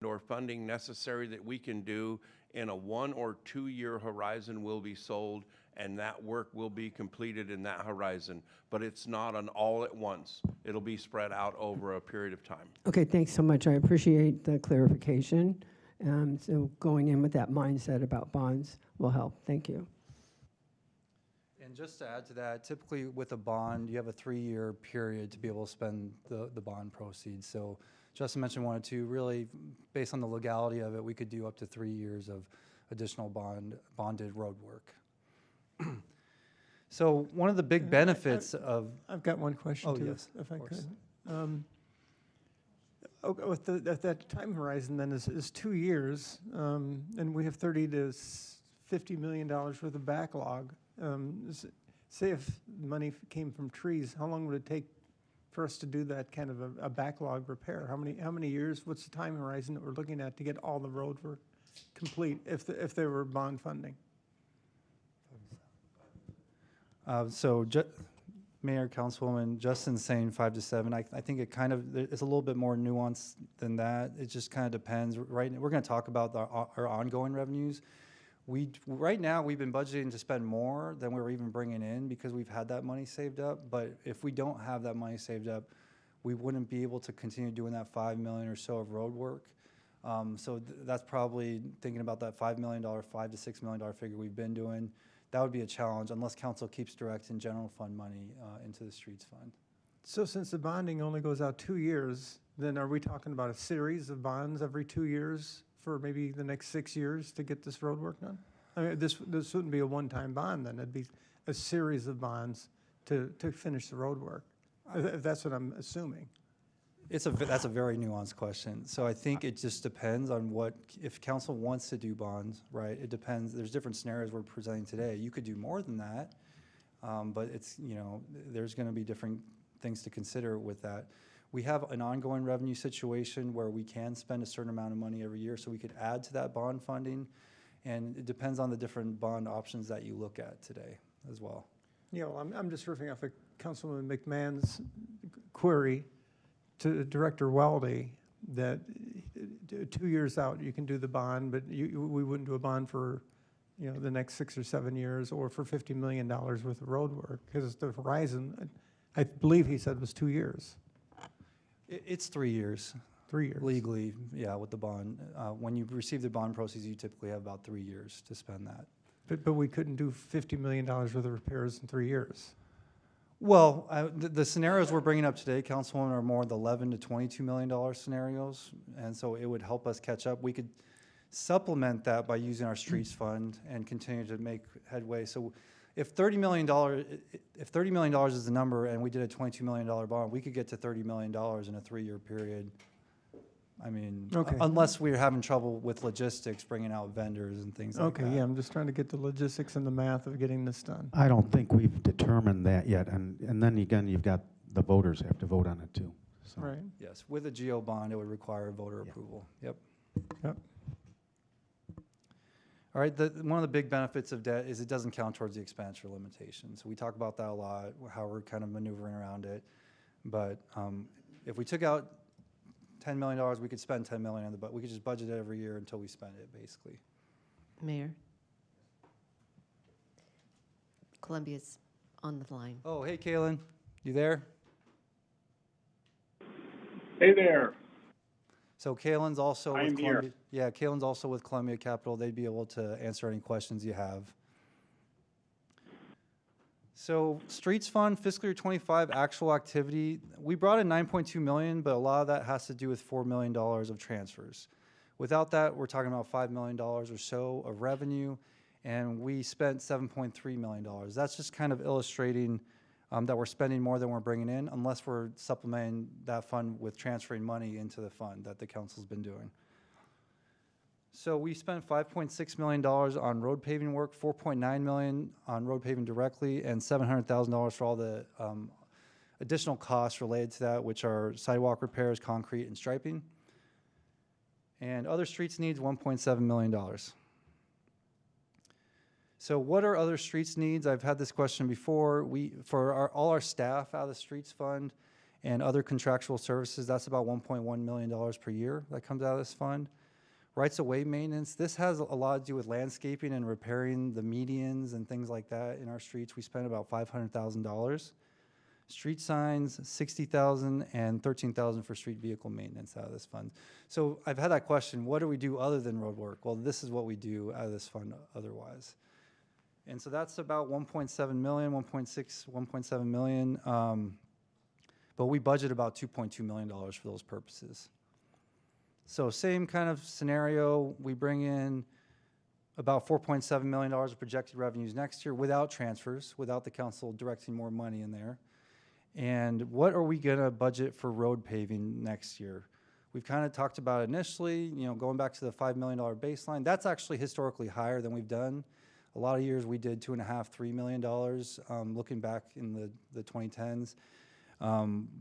or funding necessary that we can do in a 1 or 2 year horizon will be sold, and that work will be completed in that horizon. But it's not an all at once. It'll be spread out over a period of time. Okay, thanks so much. I appreciate the clarification. So going in with that mindset about bonds will help. Thank you. And just to add to that, typically with a bond, you have a 3-year period to be able to spend the bond proceeds. So Justin mentioned 1 or 2. Really, based on the legality of it, we could do up to 3 years of additional bonded road work. So one of the big benefits of... I've got one question too, yes, if I course. could. With that time horizon then is 2 years, and we have 30 to $50 million worth of backlog. Say if money came from trees, how long would it take for us to do that kind of a backlog repair? How many years? What's the time horizon that we're looking at to get all the road work complete if there were bond funding? Mayor, Councilwoman, Justin's saying 5 to 7. I think it's a little bit more nuanced than that. It just kind of depends. Right, we're going to talk about our ongoing revenues. Right now, we've been budgeting to spend more than we're even bringing in because we've had that money saved up. But if we don't have that money saved up, we wouldn't be able to continue doing that $5 million or so of road work. That's probably thinking about that $5 to $6 million figure we've been doing. That would be a challenge unless council keeps directing general fund money into the streets fund. So since the bonding only goes out 2 years, then are we talking about a series of bonds every 2 years for maybe the next 6 years to get this road work done? I mean, this wouldn't be a one-time bond then. It'd be a series of bonds to finish the road work, if that's what I'm assuming. That's a very nuanced question. So I think it just depends on if council wants to do bonds, right? It depends. There's different scenarios we're presenting today. You could do more than that, but there's going to be different things to consider with that. We have an ongoing revenue situation where we can spend a certain amount of money every year, so we could add to that bond funding, and it depends on the different bond options that you look at today as well. Yeah, well, I'm just riffing off of Councilman McMahon's query to Director Weldy that 2 years out you can do the bond, but we wouldn't do a bond for the next 6 or 7 years or for $50 million worth of road work because the horizon, I believe he said, was 2 years. It's 3 years. 3 years. Legally, yeah, with the bond. When you receive the bond proceeds, you typically have about 3 years to spend that. But we couldn't do $50 million worth of repairs in 3 years. Well, the scenarios we're bringing up today, Councilwoman, are more the $11 to $22 million scenarios, and so it would help us catch up. We could supplement that by using our streets fund and continue to make headway. So if $30 million is the number and we did a $22 million bond, we could get to $30 million in a 3-year period. I mean, okay. Unless we're having trouble with logistics, bringing out vendors and things like that. Okay, yeah, I'm just trying to get the logistics and the math of getting this done. I don't think we've determined that yet, and then again, you've got the voters have to vote on it too. So. Right. Yes, with a GO bond, it would require voter approval. Yep. Yep. All right, one of the big benefits of debt is it doesn't count towards the expenditure limitation. So we talk about that a lot, how we're kind of maneuvering around it. But if we took out $10 million, we could spend $10 million on the budget. We could just budget it every year until we spend it, basically. Mayor? Columbia's on the line. Oh, hey, Kaylin, you there? Hey there. So Kaylin's also with I'm Columbia. here. Yeah, Kaylin's also with Columbia Capital. They'd be able to answer any questions you have. So Streets Fund, fiscal year 25 actual activity, we brought in $9.2 million, but a lot of that has to do with $4 million of transfers. Without that, we're talking about $5 million or so of revenue, and we spent $7.3 million. That's just kind of illustrating that we're spending more than we're bringing in, unless we're supplementing that fund with transferring money into the fund that the council's been doing. So we spent $5.6 million on road paving work, $4.9 million on road paving directly, and $700,000 for all the additional costs related to that, which are sidewalk repairs, concrete, and striping. And other streets needs, $1.7 million. So what are other streets needs? I've had this question before. For all our staff out of the streets fund and other contractual services, that's about $1.1 million per year that comes out of this fund. Rights of way maintenance, this has a lot to do with landscaping and repairing the medians and things like that in our streets. We spend about $500,000. Street signs, $60,000, and $13,000 for street vehicle maintenance out of this fund. So I've had that question, what do we do other than road work? Well, this is what we do out of this fund otherwise. And so that's about 1.7 million, 1.6, 1.7 million. But we budget about $2.2 million for those purposes. So same kind of scenario, we bring in about $4.7 million of projected revenues next year without transfers, without the council directing more money in there. And what are we gonna budget for road paving next year? We've kind of talked about initially, going back to the $5 million baseline. That's actually historically higher than we've done. A lot of years we did $2.5, $3 million, looking back in the 2010s.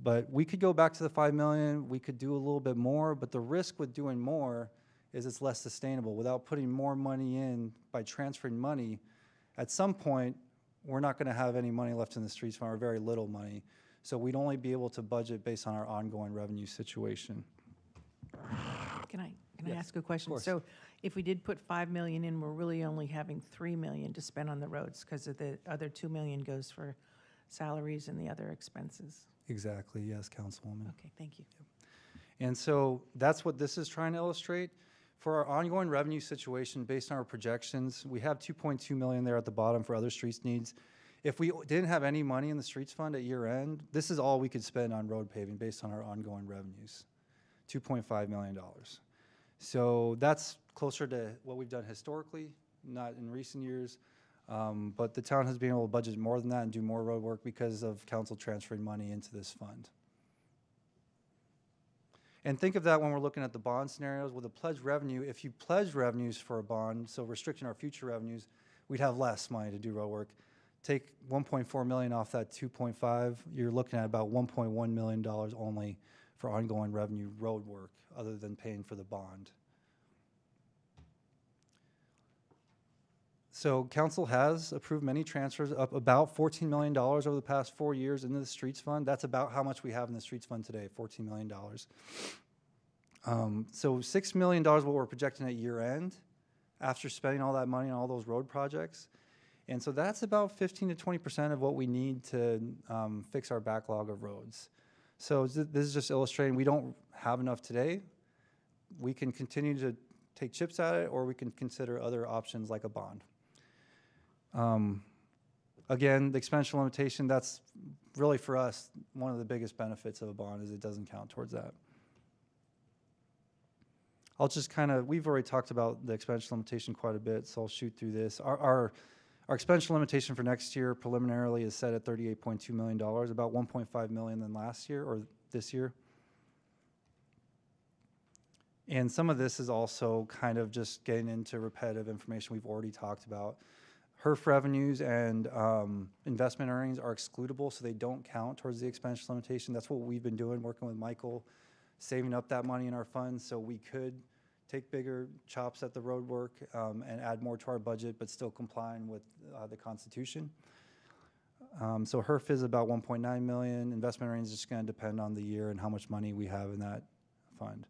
But we could go back to the 5 million. We could do a little bit more, but the risk with doing more is it's less sustainable. Without putting more money in by transferring money, at some point, we're not going to have any money left in the streets fund, or very little money. So we'd only be able to budget based on our ongoing revenue situation. Can I Yes, ask a question? course. So if we did put 5 million in, we're really only having 3 million to spend on the roads because of the other 2 million goes for salaries and the other expenses. Exactly, yes, Councilwoman. Okay, thank you. And so that's what this is trying to illustrate. For our ongoing revenue situation, based on our projections, we have 2.2 million there at the bottom for other streets needs. If we didn't have any money in the streets fund at year end, this is all we could spend on road paving based on our ongoing revenues, $2.5 million. So that's closer to what we've done historically, not in recent years. But the town has been able to budget more than that and do more road work because of council transferring money into this fund. And think of that when we're looking at the bond scenarios with a pledged revenue. If you pledge revenues for a bond, so restricting our future revenues, we'd have less money to do road work. Take 1.4 million off that 2.5, you're looking at about $1.1 million only for ongoing revenue road work, other than paying for the bond. So council has approved many transfers, up about $14 million over the past 4 years into the streets fund. That's about how much we have in the streets fund today, $14 million. So $6 million what we're projecting at year end after spending all that money on all those road projects. And so that's about 15 to 20% of what we need to fix our backlog of roads. So this is just illustrating we don't have enough today. We can continue to take chips at it, or we can consider other options like a bond. Again, the expenditure limitation, that's really for us, one of the biggest benefits of a bond is it doesn't count towards that. I'll just we've already talked about the expenditure limitation quite a bit, so I'll shoot through this. Our expenditure limitation for next year preliminarily is set at $38.2 million, about $1.5 million than last year or this year. And some of this is also kind of just getting into repetitive information we've already talked about. HERF revenues and investment earnings are excludable, so they don't count towards the expenditure limitation. That's what we've been doing, working with Michael, saving up that money in our funds so we could take bigger chops at the road work and add more to our budget, but still complying with the Constitution. So HERF is about 1.9 million. Investment earnings is just going to depend on the year and how much money we have in that fund.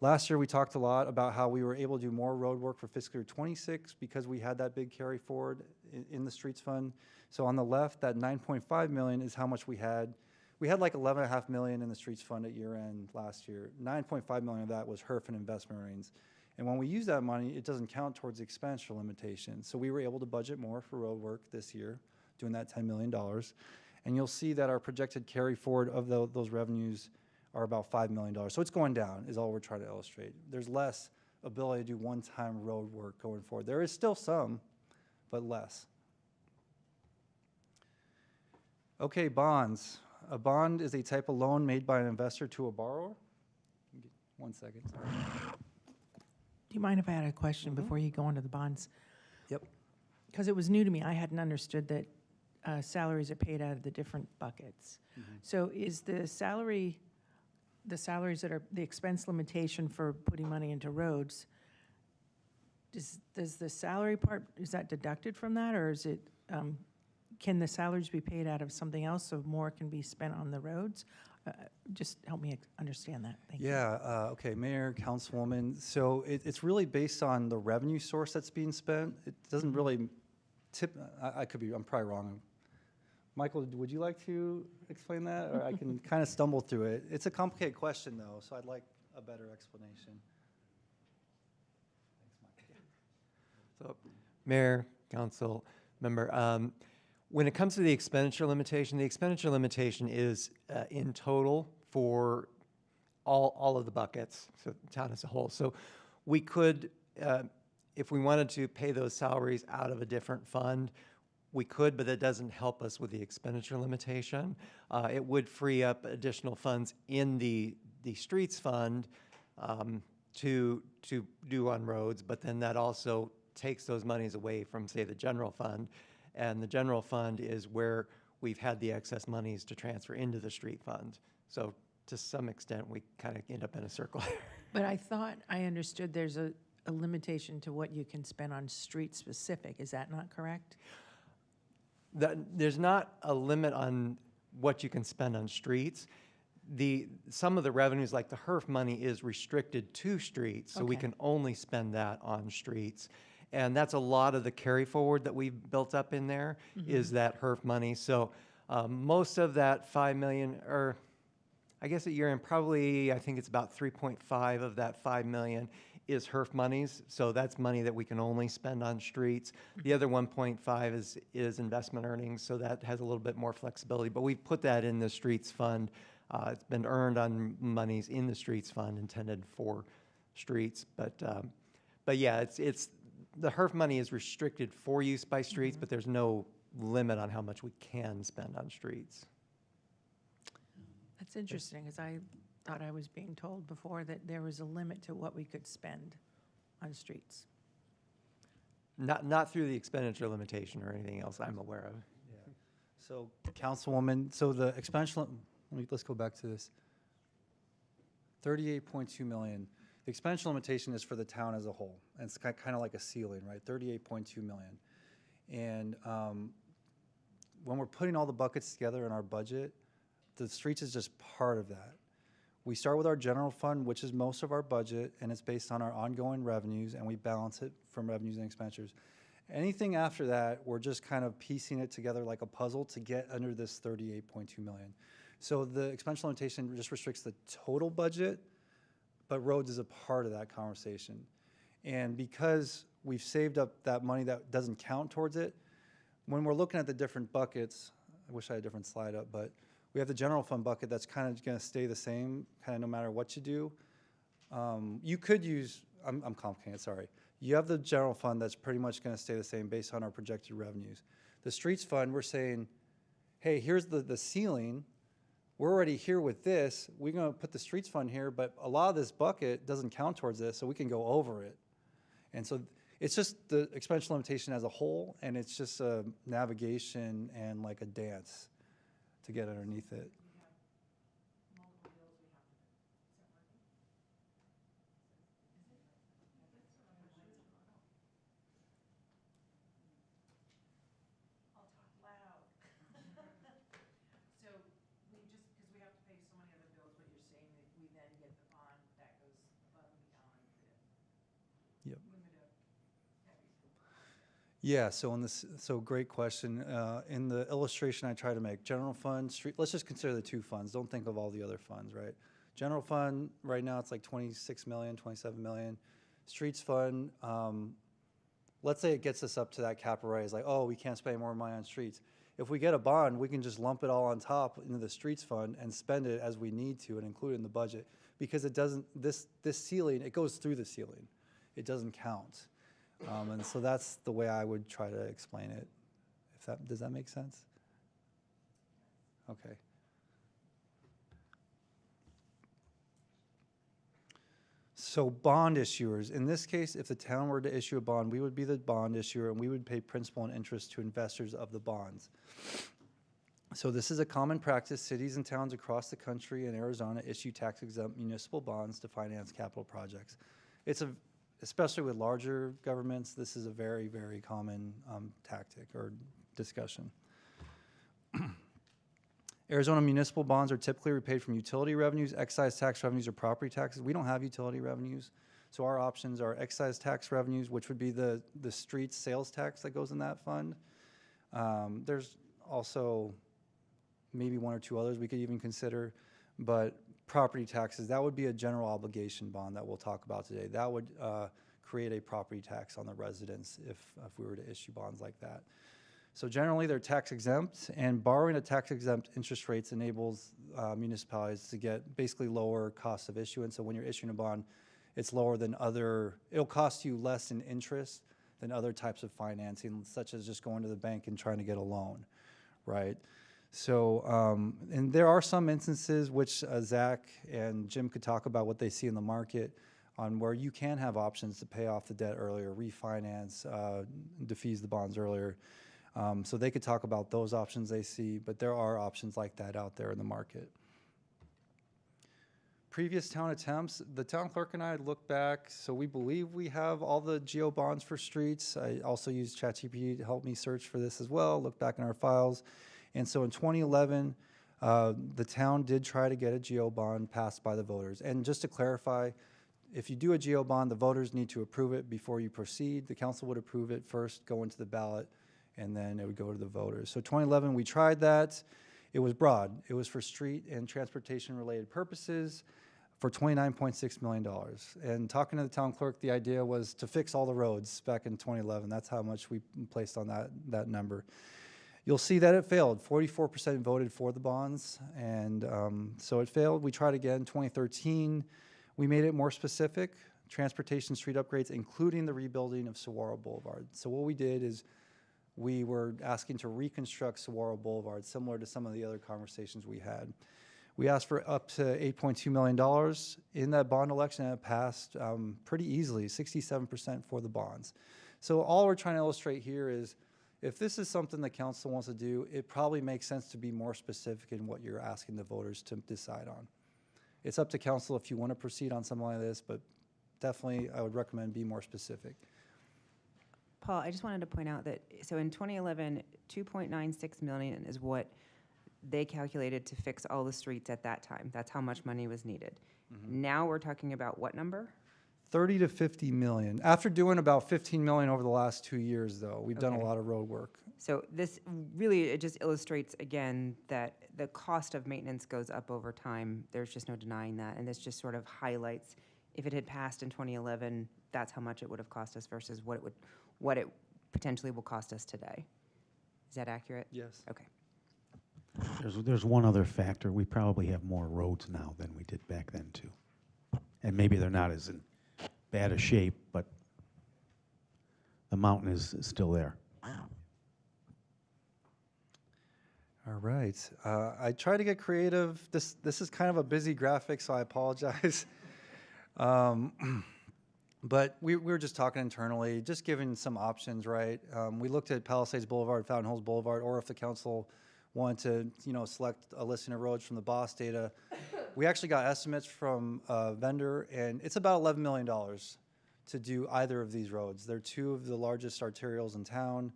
Last year, we talked a lot about how we were able to do more road work for fiscal year 26 because we had that big carry forward in the streets fund. So on the left, that 9.5 million is how much we had. We had like 11.5 million in the streets fund at year end last year. 9.5 million of that was HERF and investment earnings. And when we use that money, it doesn't count towards the expenditure limitation. So we were able to budget more for road work this year, doing that $10 million. And you'll see that our projected carry forward of those revenues are about $5 million. So it's going down is all we're trying to illustrate. There's less ability to do one-time road work going forward. There is still some, but less. Okay, bonds. A bond is a type of loan made by an investor to a borrower. 1 second, sorry. Do you mind if I had a question before you go on to the bonds? Yep. Because it was new to me. I hadn't understood that salaries are paid out of the different buckets. So is the salaries that are the expense limitation for putting money into roads, does the salary part, is that deducted from that, or is it, can the salaries be paid out of something else so more can be spent on the roads? Just help me understand that. Thank you. Yeah, okay, Mayor, Councilwoman. So it's really based on the revenue source that's being spent. It doesn't really I'm probably wrong. Michael, would you like to explain that? Or I can kind of stumble through it. It's a complicated question, though, so I'd like a better explanation. Thanks, Mike. So, Mayor, Council member, when it comes to the expenditure limitation is in total for all of the buckets, so the town as a whole. So we could, if we wanted to pay those salaries out of a different fund, we could, but that doesn't help us with the expenditure limitation. It would free up additional funds in the the streets fund to do on roads, but then that also takes those monies away from, say, the general fund. And the general fund is where we've had the excess monies to transfer into the street fund. So to some extent, we kind of end up in a circle. But I thought I understood there's a limitation to what you can spend on street specific. Is that not correct? There's not a limit on what you can spend on streets. Some of the revenues, like the HERF money, is restricted to streets, so we Okay. can only spend that on streets. And that's a lot of the carry forward that we've built up in there, is that HERF money. So most of that 5 million, or I guess at year-end, probably, I think it's about 3.5 of that 5 million is HERF monies. So that's money that we can only spend on streets. The other 1.5 is investment earnings, so that has a little bit more flexibility. But we've put that in the streets fund. It's been earned on monies in the streets fund intended for streets. But yeah, it's the HERF money is restricted for use by streets, but there's no limit on how much we can spend on streets. That's interesting, because I thought I was being told before that there was a limit to what we could spend on streets. Not through the expenditure limitation or anything else I'm aware of. So, Councilwoman, so the expenditure, let's go back to this. 38.2 million. The expenditure limitation is for the town as a whole. And it's kind of like a ceiling, right? 38.2 million. And when we're putting all the buckets together in our budget, the streets is just part of that. We start with our general fund, which is most of our budget, and it's based on our ongoing revenues, and we balance it from revenues and expenditures. Anything after that, we're just kind of piecing it together like a puzzle to get under this 38.2 million. So the expenditure limitation just restricts the total budget, but roads is a part of that conversation. And because we've saved up that money that doesn't count towards it, when we're looking at the different buckets, I wish I had a different slide up, but we have the general fund bucket that's kind of going to stay the same, kind of no matter what you do. You could use, I'm complicated, sorry. You have the general fund that's pretty much going to stay the same based on our projected revenues. The streets fund, we're saying, hey, here's the ceiling. We're already here with this. We're going to put the streets fund here, but a lot of this bucket doesn't count towards this, so we can go over it. And so it's just the expenditure limitation as a whole, and it's just a navigation and like a dance to get underneath it. So we just, because we have to pay so many other bills, what you're saying, that we then get the bond that goes above and beyond the Yep. limit of heavy. Yeah, so great question. In the illustration I try to make, general fund, street, let's just consider the two funds. Don't think of all the other funds, right? General fund, right now it's like 26 million, 27 million. Streets fund, let's say it gets us up to that cap array. It's like, oh, we can't spend more money on streets. If we get a bond, we can just lump it all on top into the streets fund and spend it as we need to and include it in the budget, because it doesn't, this ceiling, it goes through the ceiling. It doesn't count. And so that's the way I would try to explain it. Does that make sense? Okay. So bond issuers, in this case, if the town were to issue a bond, we would be the bond issuer and we would pay principal and interest to investors of the bonds. So this is a common practice. Cities and towns across the country and Arizona issue tax-exempt municipal bonds to finance capital projects. Especially with larger governments, this is a very, very common tactic or discussion. Arizona municipal bonds are typically repaid from utility revenues, excise tax revenues, or property taxes. We don't have utility revenues, so our options are excise tax revenues, which would be the street sales tax that goes in that fund. There's also maybe one or two others we could even consider, but property taxes, that would be a general obligation bond that we'll talk about today. That would create a property tax on the residents if we were to issue bonds like that. So generally, they're tax exempt, and borrowing at tax exempt interest rates enables municipalities to get basically lower costs of issuance. So when you're issuing a bond, it's lower than it'll cost you less in interest than other types of financing, such as just going to the bank and trying to get a loan, right? So, and there are some instances which Zach and Jim could talk about what they see in the market on where you can have options to pay off the debt earlier, refinance, defease the bonds earlier. So they could talk about those options they see, but there are options like that out there in the market. Previous town attempts, the town clerk and I looked back, so we believe we have all the geo bonds for streets. I also used ChatGPT to help me search for this as well, look back in our files. And so in 2011, the town did try to get a geo bond passed by the voters. And just to clarify, if you do a geo bond, the voters need to approve it before you proceed. The council would approve it first, go into the ballot, and then it would go to the voters. So 2011, we tried that. It was broad. It was for street and transportation related purposes for $29.6 million. And talking to the town clerk, the idea was to fix all the roads back in 2011. That's how much we placed on that number. You'll see that it failed. 44% voted for the bonds, and so it failed. We tried again in 2013. We made it more specific, transportation street upgrades, including the rebuilding of Saguaro Boulevard. So what we did is we were asking to reconstruct Saguaro Boulevard, similar to some of the other conversations we had. We asked for up to $8.2 million in that bond election, and it passed pretty easily, 67% for the bonds. So all we're trying to illustrate here is if this is something the council wants to do, it probably makes sense to be more specific in what you're asking the voters to decide on. It's up to council if you want to proceed on something like this, but definitely I would recommend be more specific. Paul, I just wanted to point out that, so in 2011, 2.96 million is what they calculated to fix all the streets at that time. That's how much money was needed. Now we're talking about what number? 30 to 50 million. After doing about 15 million over the last 2 years, though, we've done a Okay. lot of road work. So this really, it just illustrates again that the cost of maintenance goes up over time. There's just no denying that. And this just sort of highlights, if it had passed in 2011, that's how much it would have cost us versus what it potentially will cost us today. Is that accurate? Yes. Okay. There's one other factor. We probably have more roads now than we did back then, too. And maybe they're not as in bad a shape, but the mountain is still there. All right. I try to get creative. This is kind of a busy graphic, so I apologize. But we were just talking internally, just giving some options, right? We looked at Palisades Boulevard, Fountain Hills Boulevard, or if the council wanted to, select a listing of roads from the BOSS data. We actually got estimates from a vendor, and it's about $11 million to do either of these roads. They're two of the largest arterials in town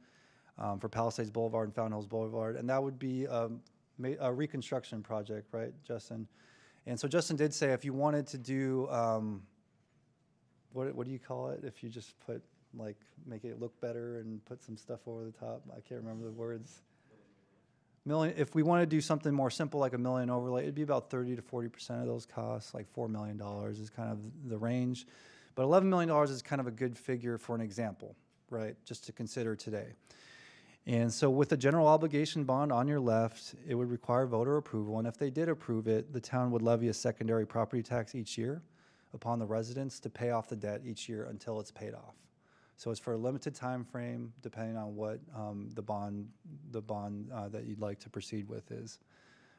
for Palisades Boulevard and Fountain Hills Boulevard, and that would be a reconstruction project, right, Justin? And so Justin did say if you wanted to do, what do you call it? If you just put, make it look better and put some stuff over the top. I can't remember the words. If we want to do something more simple, like a million overlay, it'd be about 30 to 40% of those costs, like $4 million is kind of the range. But $11 million is kind of a good figure for an example, right, just to consider today. And so with a general obligation bond on your left, it would require voter approval. And if they did approve it, the town would levy a secondary property tax each year upon the residents to pay off the debt each year until it's paid off. So it's for a limited time frame, depending on what the bond that you'd like to proceed with is.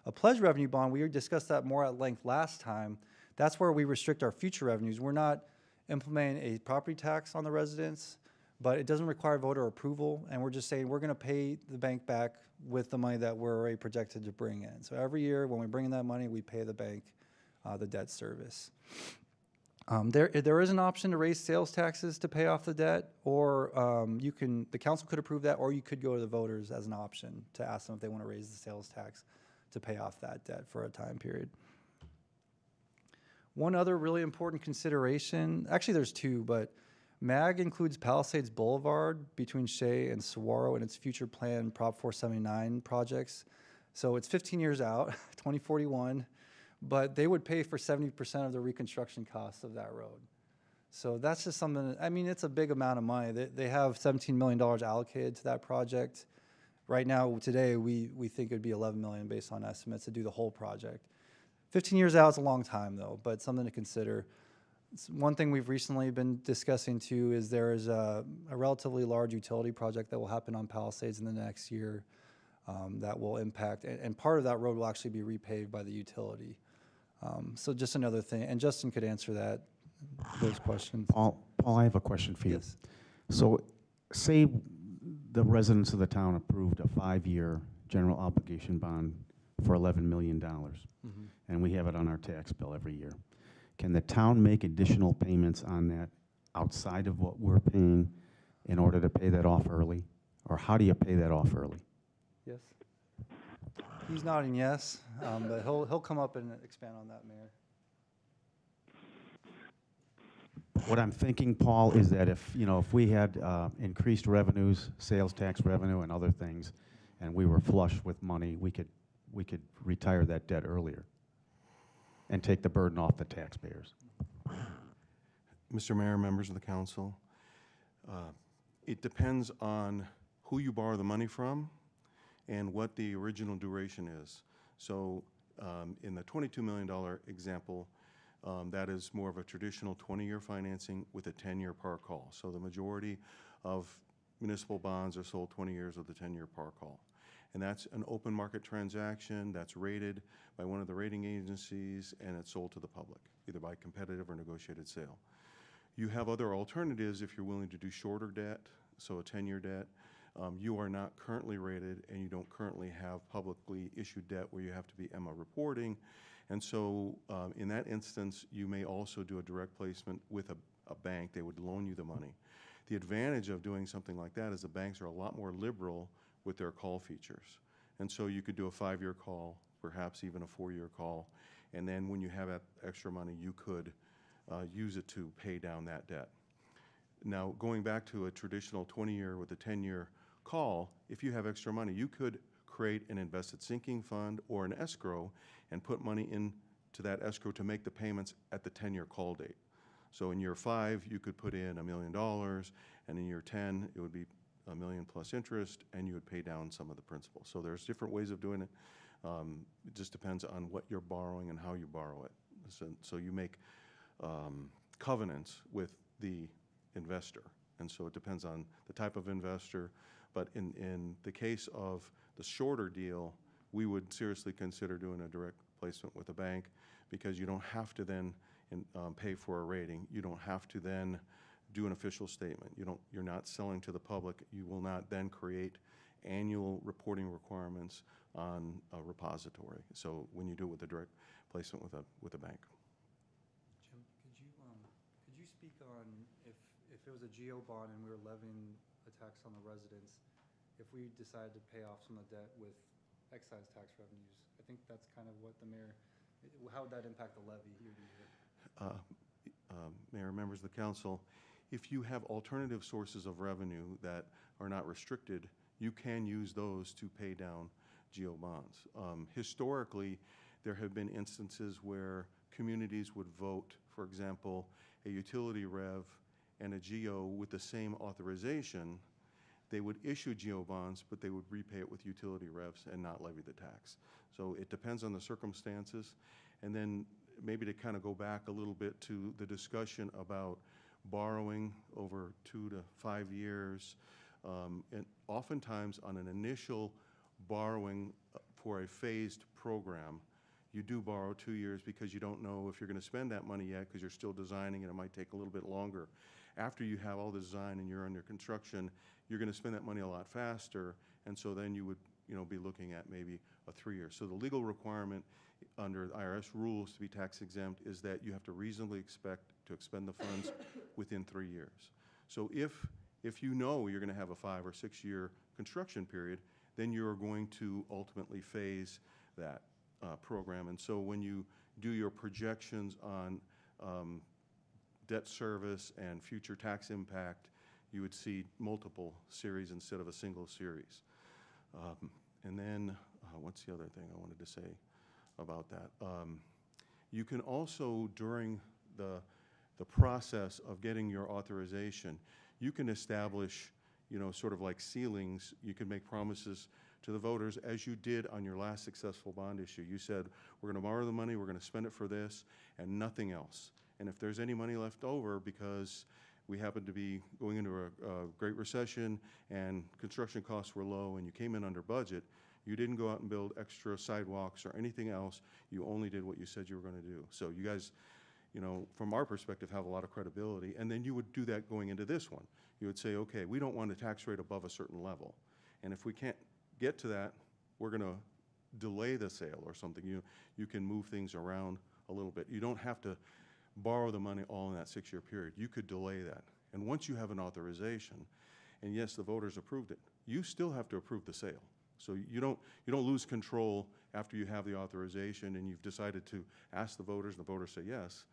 A pledge revenue bond, we discussed that more at length last time. That's where we restrict our future revenues. We're not implementing a property tax on the residents, but it doesn't require voter approval, and we're just saying we're going to pay the bank back with the money that we're already projected to bring in. So every year when we bring in that money, we pay the bank the debt service. There is an option to raise sales taxes to pay off the debt, or the council could approve that, or you could go to the voters as an option to ask them if they want to raise the sales tax to pay off that debt for a time period. One other really important consideration, actually there's two, but MAG includes Palisades Boulevard between Shea and Saguaro in its future plan Prop 479 projects. So it's 15 years out, 2041. But they would pay for 70% of the reconstruction costs of that road. So that's just something, it's a big amount of money. They have $17 million allocated to that project. Right now, today, we think it would be $11 million based on estimates to do the whole project. 15 years out is a long time, though, but something to consider. One thing we've recently been discussing, too, is there is a relatively large utility project that will happen on Palisades in the next year. that will impact, and part of that road will actually be repaved by the utility. So just another thing, and Justin could answer those questions. Paul, I have a question for you. Yes. So say the residents of the town approved a 5-year general obligation bond for $11 million, and we have it on our tax bill every year. Can the town make additional payments on that outside of what we're paying in order to pay that off early? Or how do you pay that off early? Yes. He's nodding yes, but he'll come up and expand on that, Mayor. What I'm thinking, Paul, is that if we had increased revenues, sales tax revenue and other things, and we were flush with money, we could retire that debt earlier and take the burden off the taxpayers. Mr. Mayor, members of the council, it depends on who you borrow the money from and what the original duration is. So in the $22 million example, that is more of a traditional 20-year financing with a 10-year par call. So the majority of municipal bonds are sold 20 years with a 10-year par call. And that's an open market transaction that's rated by one of the rating agencies, and it's sold to the public, either by competitive or negotiated sale. You have other alternatives if you're willing to do shorter debt, so a 10-year debt. You are not currently rated, and you don't currently have publicly issued debt where you have to be EMA reporting. And so in that instance, you may also do a direct placement with a bank. They would loan you the money. The advantage of doing something like that is the banks are a lot more liberal with their call features. And so you could do a 5-year call, perhaps even a 4-year call, and then when you have that extra money, you could use it to pay down that debt. Now, going back to a traditional 20-year with a 10-year call, if you have extra money, you could create an invested sinking fund or an escrow and put money into that escrow to make the payments at the 10-year call date. So in year 5, you could put in $1 million, and in year 10, it would be $1 million plus interest, and you would pay down some of the principal. So there's different ways of doing it. It just depends on what you're borrowing and how you borrow it. So you make covenants with the investor, and so it depends on the type of investor. But in the case of the shorter deal, we would seriously consider doing a direct placement with a bank, because you don't have to then pay for a rating. You don't have to then do an official statement. You're not selling to the public. You will not then create annual reporting requirements on a repository. So when you do it with a direct placement with a bank. Jim, could you speak on if it was a GO bond and we were levying a tax on the residents, if we decided to pay off some of the debt with excise tax revenues? I think that's kind of what the mayor, how would that impact the levy year to year? Mayor, members of the council, if you have alternative sources of revenue that are not restricted, you can use those to pay down GO bonds. Historically, there have been instances where communities would vote, for example, a utility rev and a GO with the same authorization. They would issue GO bonds, but they would repay it with utility revs and not levy the tax. So it depends on the circumstances. And then maybe to kind of go back a little bit to the discussion about borrowing over 2 to 5 years. And oftentimes on an initial borrowing for a phased program, you do borrow 2 years because you don't know if you're going to spend that money yet, because you're still designing and it might take a little bit longer. After you have all the design and you're under construction, you're going to spend that money a lot faster, and so then you would be looking at maybe a 3 year. So the legal requirement under IRS rules to be tax exempt is that you have to reasonably expect to expend the funds within 3 years. So if you know you're going to have a 5 or 6 year construction period, then you're going to ultimately phase that program. And so when you do your projections on debt service and future tax impact, you would see multiple series instead of a single series. And then what's the other thing I wanted to say about that? You can also, during the process of getting your authorization, you can establish, sort of like ceilings. You can make promises to the voters, as you did on your last successful bond issue. You said, we're going to borrow the money, we're going to spend it for this, and nothing else. And if there's any money left over because we happen to be going into a Great Recession and construction costs were low and you came in under budget, You didn't go out and build extra sidewalks or anything else. You only did what you said you were going to do. So you guys, you know, from our perspective, have a lot of credibility. And then you would do that going into this one. You would say, okay, we don't want a tax rate above a certain level. And if we can't get to that, we're going to delay the sale or something. You can move things around a little bit. You don't have to borrow the money all in that 6-year period. You could delay that. And once you have an authorization, and yes, the voters approved it, you still have to approve the sale. So you don't lose control after you have the authorization and you've decided to ask the voters and the voters say yes.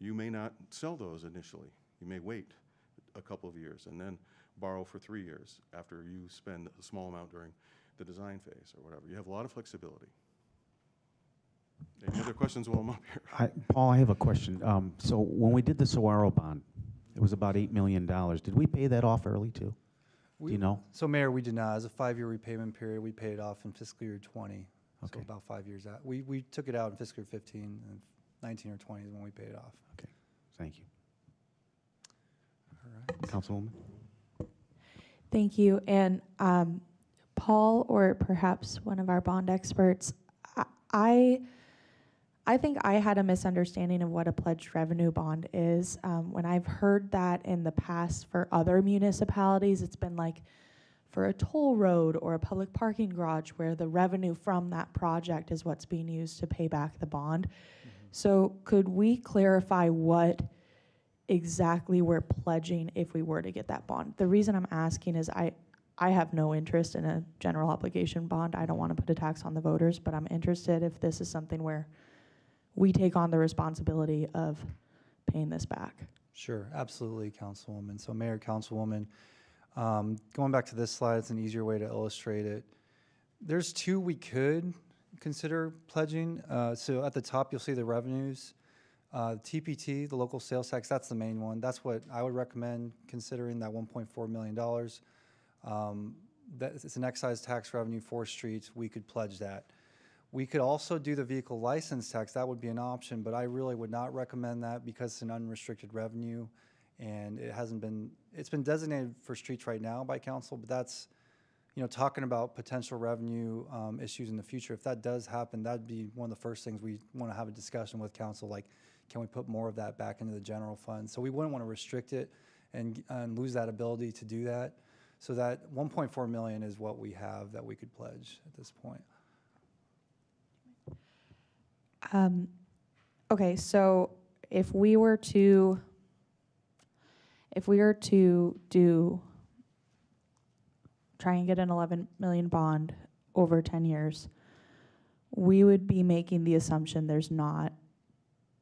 You may not sell those initially. You may wait a couple of years and then borrow for 3 years after you spend a small amount during the design phase or whatever. You have a lot of flexibility. Any other questions while I'm up here? Paul, I have a question. So when we did the Saguaro bond, it was about $8 million. Did we pay that off early too? Do you know? So Mayor, we did not. As a 5-year repayment period, we paid it off in fiscal year 20. Okay. So about 5 years out. We took it out in fiscal year 15, and 19 or 20 is when we paid it off. Okay, thank you. All right. Councilwoman? Thank you. And Paul, or perhaps one of our bond experts, I think I had a misunderstanding of what a pledged revenue bond is. When I've heard that in the past for other municipalities, it's been like for a toll road or a public parking garage where the revenue from that project is what's being used to pay back the bond. So could we clarify what exactly we're pledging if we were to get that bond? The reason I'm asking is I have no interest in a general obligation bond. I don't want to put a tax on the voters, but I'm interested if this is something where we take on the responsibility of paying this back. Sure, absolutely, Councilwoman. So Mayor, Councilwoman, going back to this slide, it's an easier way to illustrate it. There's two we could consider pledging. So at the top, you'll see the revenues. TPT, the local sales tax, that's the main one. That's what I would recommend considering, that $1.4 million. It's an excise tax revenue for streets. We could pledge that. We could also do the vehicle license tax. That would be an option, but I really would not recommend that because it's an unrestricted revenue, and it's been designated for streets right now by council, but that's, you know, talking about potential revenue issues in the future. If that does happen, that'd be one of the first things we want to have a discussion with council, like, can we put more of that back into the general fund? So we wouldn't want to restrict it and lose that ability to do that. So that 1.4 million is what we have that we could pledge at this point. Okay, so if we were to try and get an 11 million bond over 10 years, we would be making the assumption there's not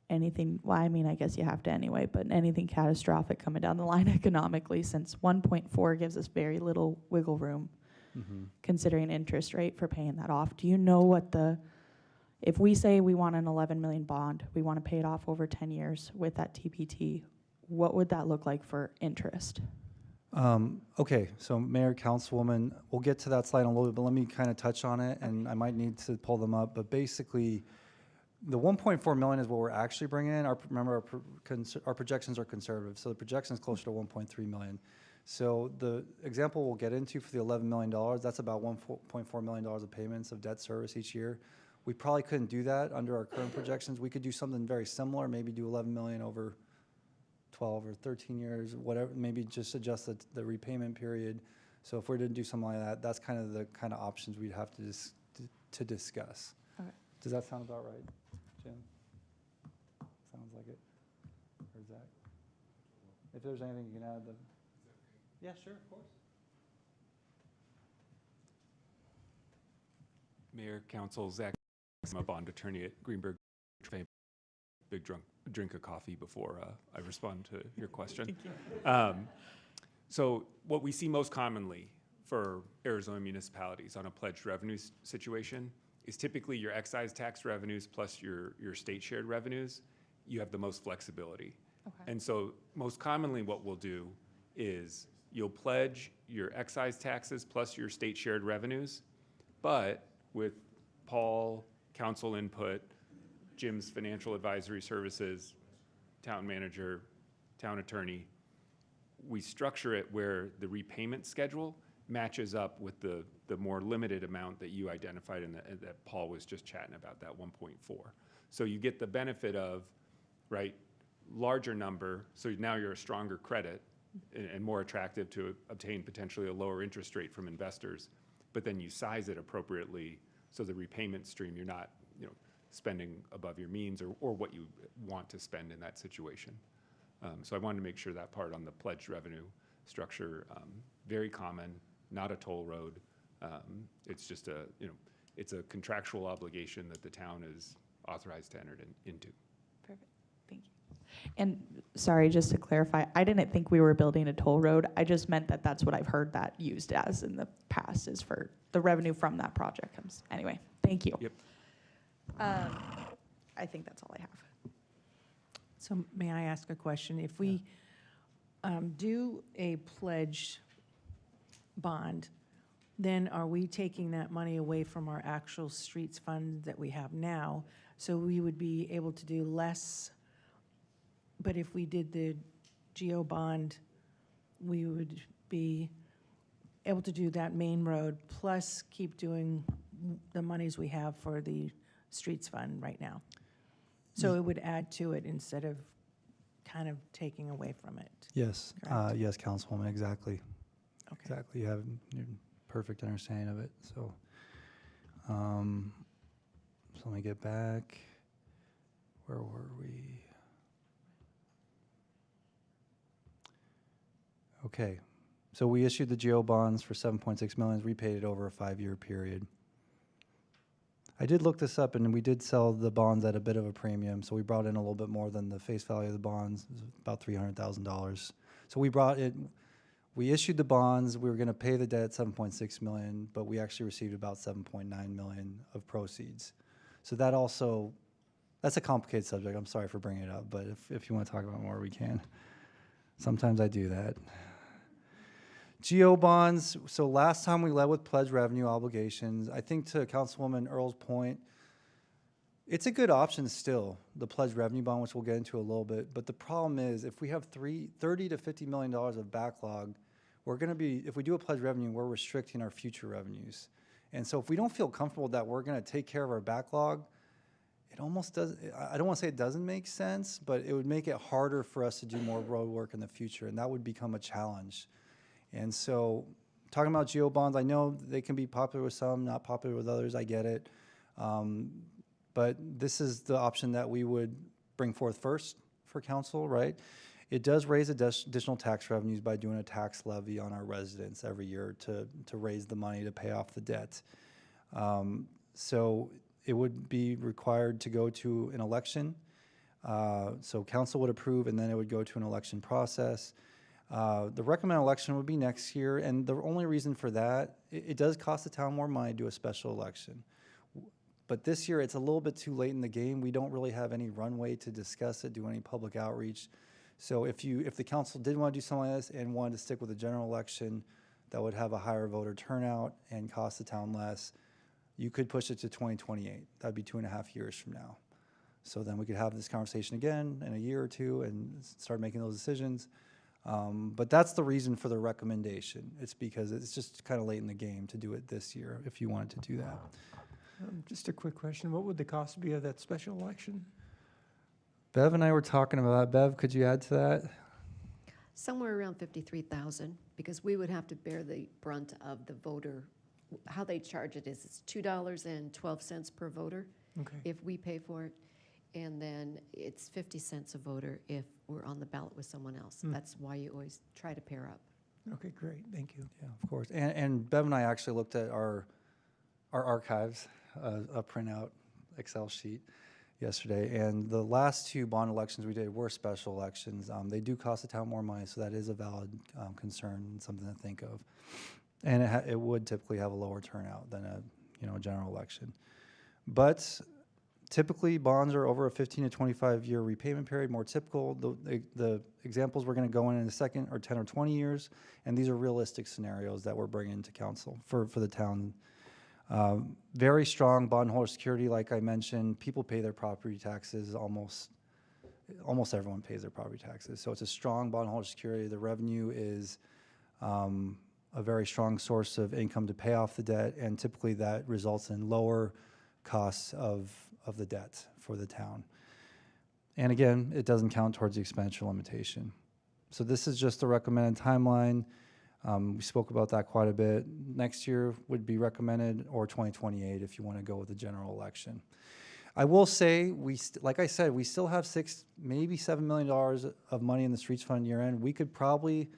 anything, well, I mean, I guess you have to anyway, but anything catastrophic coming down the line economically, since 1.4 gives us very little wiggle room considering interest rate for paying that off. Do you know what if we say we want an 11 million bond, we want to pay it off over 10 years with that TPT, what would that look like for interest? Okay, so Mayor, Councilwoman, we'll get to that slide in a little bit, but let me kind of touch on it, and I might need to pull them up. But basically, the 1.4 million is what we're actually bringing in. Remember, our projections are conservative, so the projection is closer to 1.3 million. So the example we'll get into for the $11 million, that's about $1.4 million of payments of debt service each year. We probably couldn't do that under our current projections. We could do something very similar, maybe do 11 million over 12 or 13 years, whatever, maybe just adjust the repayment period. So if we're to do something like that, that's kind of the kind of options we'd have to discuss. Okay. Does that sound about right, Jim? Sounds like it. Or is that? If there's anything you can add, then. Yeah, sure, of course. Mayor, Council, Zach, I'm a bond attorney at Greenberg. Big drink of coffee before I respond to your question. So what we see most commonly for Arizona municipalities on a pledged revenue situation is typically your excise tax revenues plus your state shared revenues. You have the most flexibility. Okay. And so most commonly what we'll do is you'll pledge your excise taxes plus your state shared revenues, but with Paul, council input, Jim's financial advisory services, town manager, town attorney, we structure it where the repayment schedule matches up with the more limited amount that you identified and that Paul was just chatting about, that 1.4. So you get the benefit of, right, larger number, so now you're a stronger credit and more attractive to obtain potentially a lower interest rate from investors, but then you size it appropriately so the repayment stream, you're not, spending above your means or what you want to spend in that situation. So I wanted to make sure that part on the pledged revenue structure, very common, not a toll road. It's just it's a contractual obligation that the town is authorized to enter into. Perfect, thank you. And sorry, just to clarify, I didn't think we were building a toll road. I just meant that that's what I've heard that used as in the past, is for the revenue from that project comes. Anyway, thank you. Yep. I think that's all I have. So may I ask a question? If we do a pledged bond, then are we taking that money away from our actual streets fund that we have now? So we would be able to do less, but if we did the geo bond, we would be able to do that main road plus keep doing the monies we have for the streets fund right now. So it would add to it instead of kind of taking away from it. Yes, Correct. yes, Councilwoman, exactly. Okay. Exactly, you have your perfect understanding of it, so. So let me get back. Where were we? Okay, so we issued the GO bonds for 7.6 million, repaid it over a 5-year period. I did look this up, and we did sell the bonds at a bit of a premium, so we brought in a little bit more than the face value of the bonds, it was about $300,000. So we issued the bonds, we were gonna pay the debt 7.6 million, but we actually received about 7.9 million of proceeds. So that also, that's a complicated subject, I'm sorry for bringing it up, but if you wanna talk about it more, we can. Sometimes I do that. GO bonds, so last time we led with pledged revenue obligations. I think to Councilwoman Earl's point, it's a good option still, the pledged revenue bond, which we'll get into a little bit. But the problem is if we have $30 to $50 million of backlog, we're gonna be, if we do a pledged revenue, we're restricting our future revenues. And so if we don't feel comfortable that we're gonna take care of our backlog, it almost does, I don't wanna say it doesn't make sense, but it would make it harder for us to do more road work in the future, and that would become a challenge. And so, talking about GO bonds, I know they can be popular with some, not popular with others, I get it. But this is the option that we would bring forth first for council, right? It does raise additional tax revenues by doing a tax levy on our residents every year to raise the money to pay off the debt. So it would be required to go to an election. So council would approve, and then it would go to an election process. The recommended election would be next year, and the only reason for that, it does cost the town more money to do a special election. But this year, it's a little bit too late in the game. We don't really have any runway to discuss it, do any public outreach. So if the council did want to do something like this and wanted to stick with a general election that would have a higher voter turnout and cost the town less, you could push it to 2028. That'd be 2.5 years from now. So then we could have this conversation again in a year or two and start making those decisions. But that's the reason for the recommendation. It's because it's just kind of late in the game to do it this year if you wanted to do that. Just a quick question. What would the cost be of that special election? Bev and I were talking about that. Bev, could you add to that? Somewhere around 53,000, because we would have to bear the brunt of the voter. How they charge it is it's $2.12 per voter Okay. if we pay for it, and then it's 50 cents a voter if we're on the ballot with someone else. That's why you always try to pair up. Okay, great. Thank you. Yeah, of course. And Bev and I actually looked at our archives, a printout Excel sheet yesterday, and the last 2 bond elections we did were special elections. They do cost the town more money, so that is a valid concern and something to think of. And it would typically have a lower turnout than a general election. But typically, bonds are over a 15 to 25-year repayment period. More typical, the examples we're going to go in a second are 10 or 20 years, and these are realistic scenarios that we're bringing to council for the town. Very strong bondholder security, like I mentioned. People pay their property taxes. Almost everyone pays their property taxes. So it's a strong bondholder security. The revenue is a very strong source of income to pay off the debt, and typically that results in lower costs of the debt for the town. And again, it doesn't count towards the expenditure limitation. So this is just the recommended timeline. We spoke about that quite a bit. Next year would be recommended, or 2028 if you want to go with the general election. I will say, like I said, we still have maybe $7 million of money in the streets fund year end. We could probably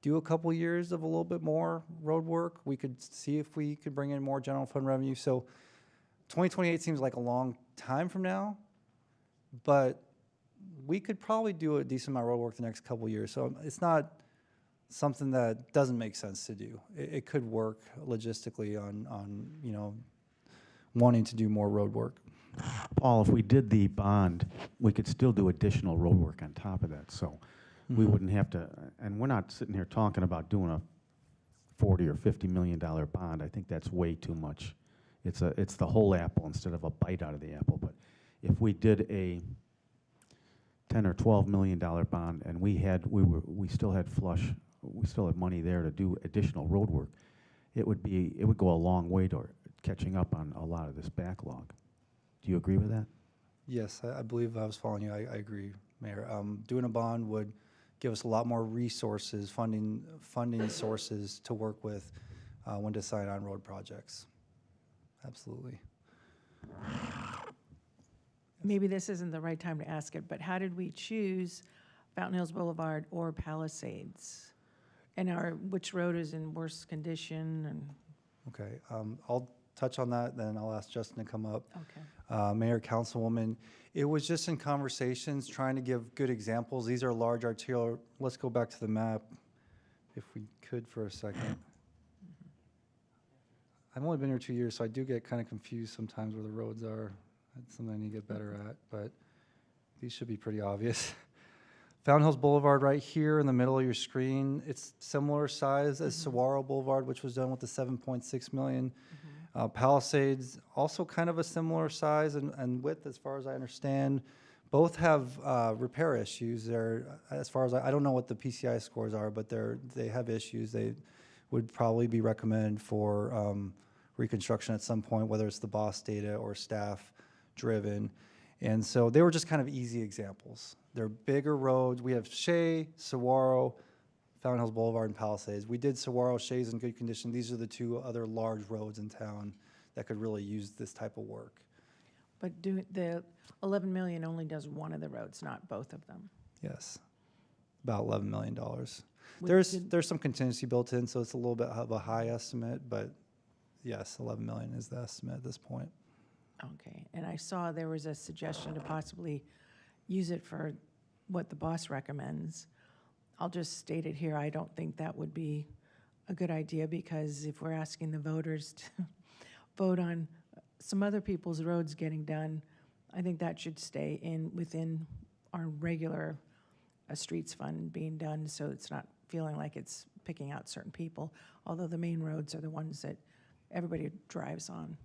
do a couple years of a little bit more road work. We could see if we could bring in more general fund revenue. So 2028 seems like a long time from now, but we could probably do a decent amount of road work the next couple years. So it's not something that doesn't make sense to do. It could work logistically on you know, wanting to do more road work. Paul, if we did the bond, we could still do additional road work on top of that, so we wouldn't have to, and we're not sitting here talking about doing a $40 or $50 million bond. I think that's way too much. It's the whole apple instead of a bite out of the apple. But if we did a $10 or $12 million bond and we still had money there to do additional road work, it would go a long way to catching up on a lot of this backlog. Do you agree with that? Yes, I believe I was following you. I agree, Mayor. Doing a bond would give us a lot more resources, funding sources to work with when deciding on road projects. Absolutely. Maybe this isn't the right time to ask it, but how did we choose Fountain Hills Boulevard or Palisades? And which road is in worse condition? And Okay, I'll touch on that, then I'll ask Justin to come up. okay. Mayor, Councilwoman, it was just in conversations trying to give good examples. These are large arterial. Let's go back to the map, if we could for a second. I've only been here 2 years, so I do get kind of confused sometimes where the roads are. That's something I need to get better at, but these should be pretty obvious. Fountain Hills Boulevard right here in the middle of your screen. It's similar size as Saguaro Boulevard, which was done with the $7.6 million. Palisades, also kind of a similar size and width as far as I understand. Both have repair issues. As far as I don't know what the PCI scores are, but they have issues. They would probably be recommended for reconstruction at some point, whether it's the boss data or staff driven. And so they were just kind of easy examples. They're bigger roads. We have Shea, Saguaro, Fountain Hills Boulevard, and Palisades. We did Saguaro. Shea's in good condition. These are the two other large roads in town that could really use this type of work. But the 11 million only does one of the roads, not both of them. Yes, about $11 million. Would- There's some contingency built in, so it's a little bit of a high estimate, but yes, 11 million is the estimate at this point. Okay, and I saw there was a suggestion to possibly use it for what the boss recommends. I'll just state it here, I don't think that would be a good idea, because if we're asking the voters to vote on some other people's roads getting done, I think that should stay within our regular streets fund being done, so it's not feeling like it's picking out certain people, although the main roads are the ones that everybody drives on.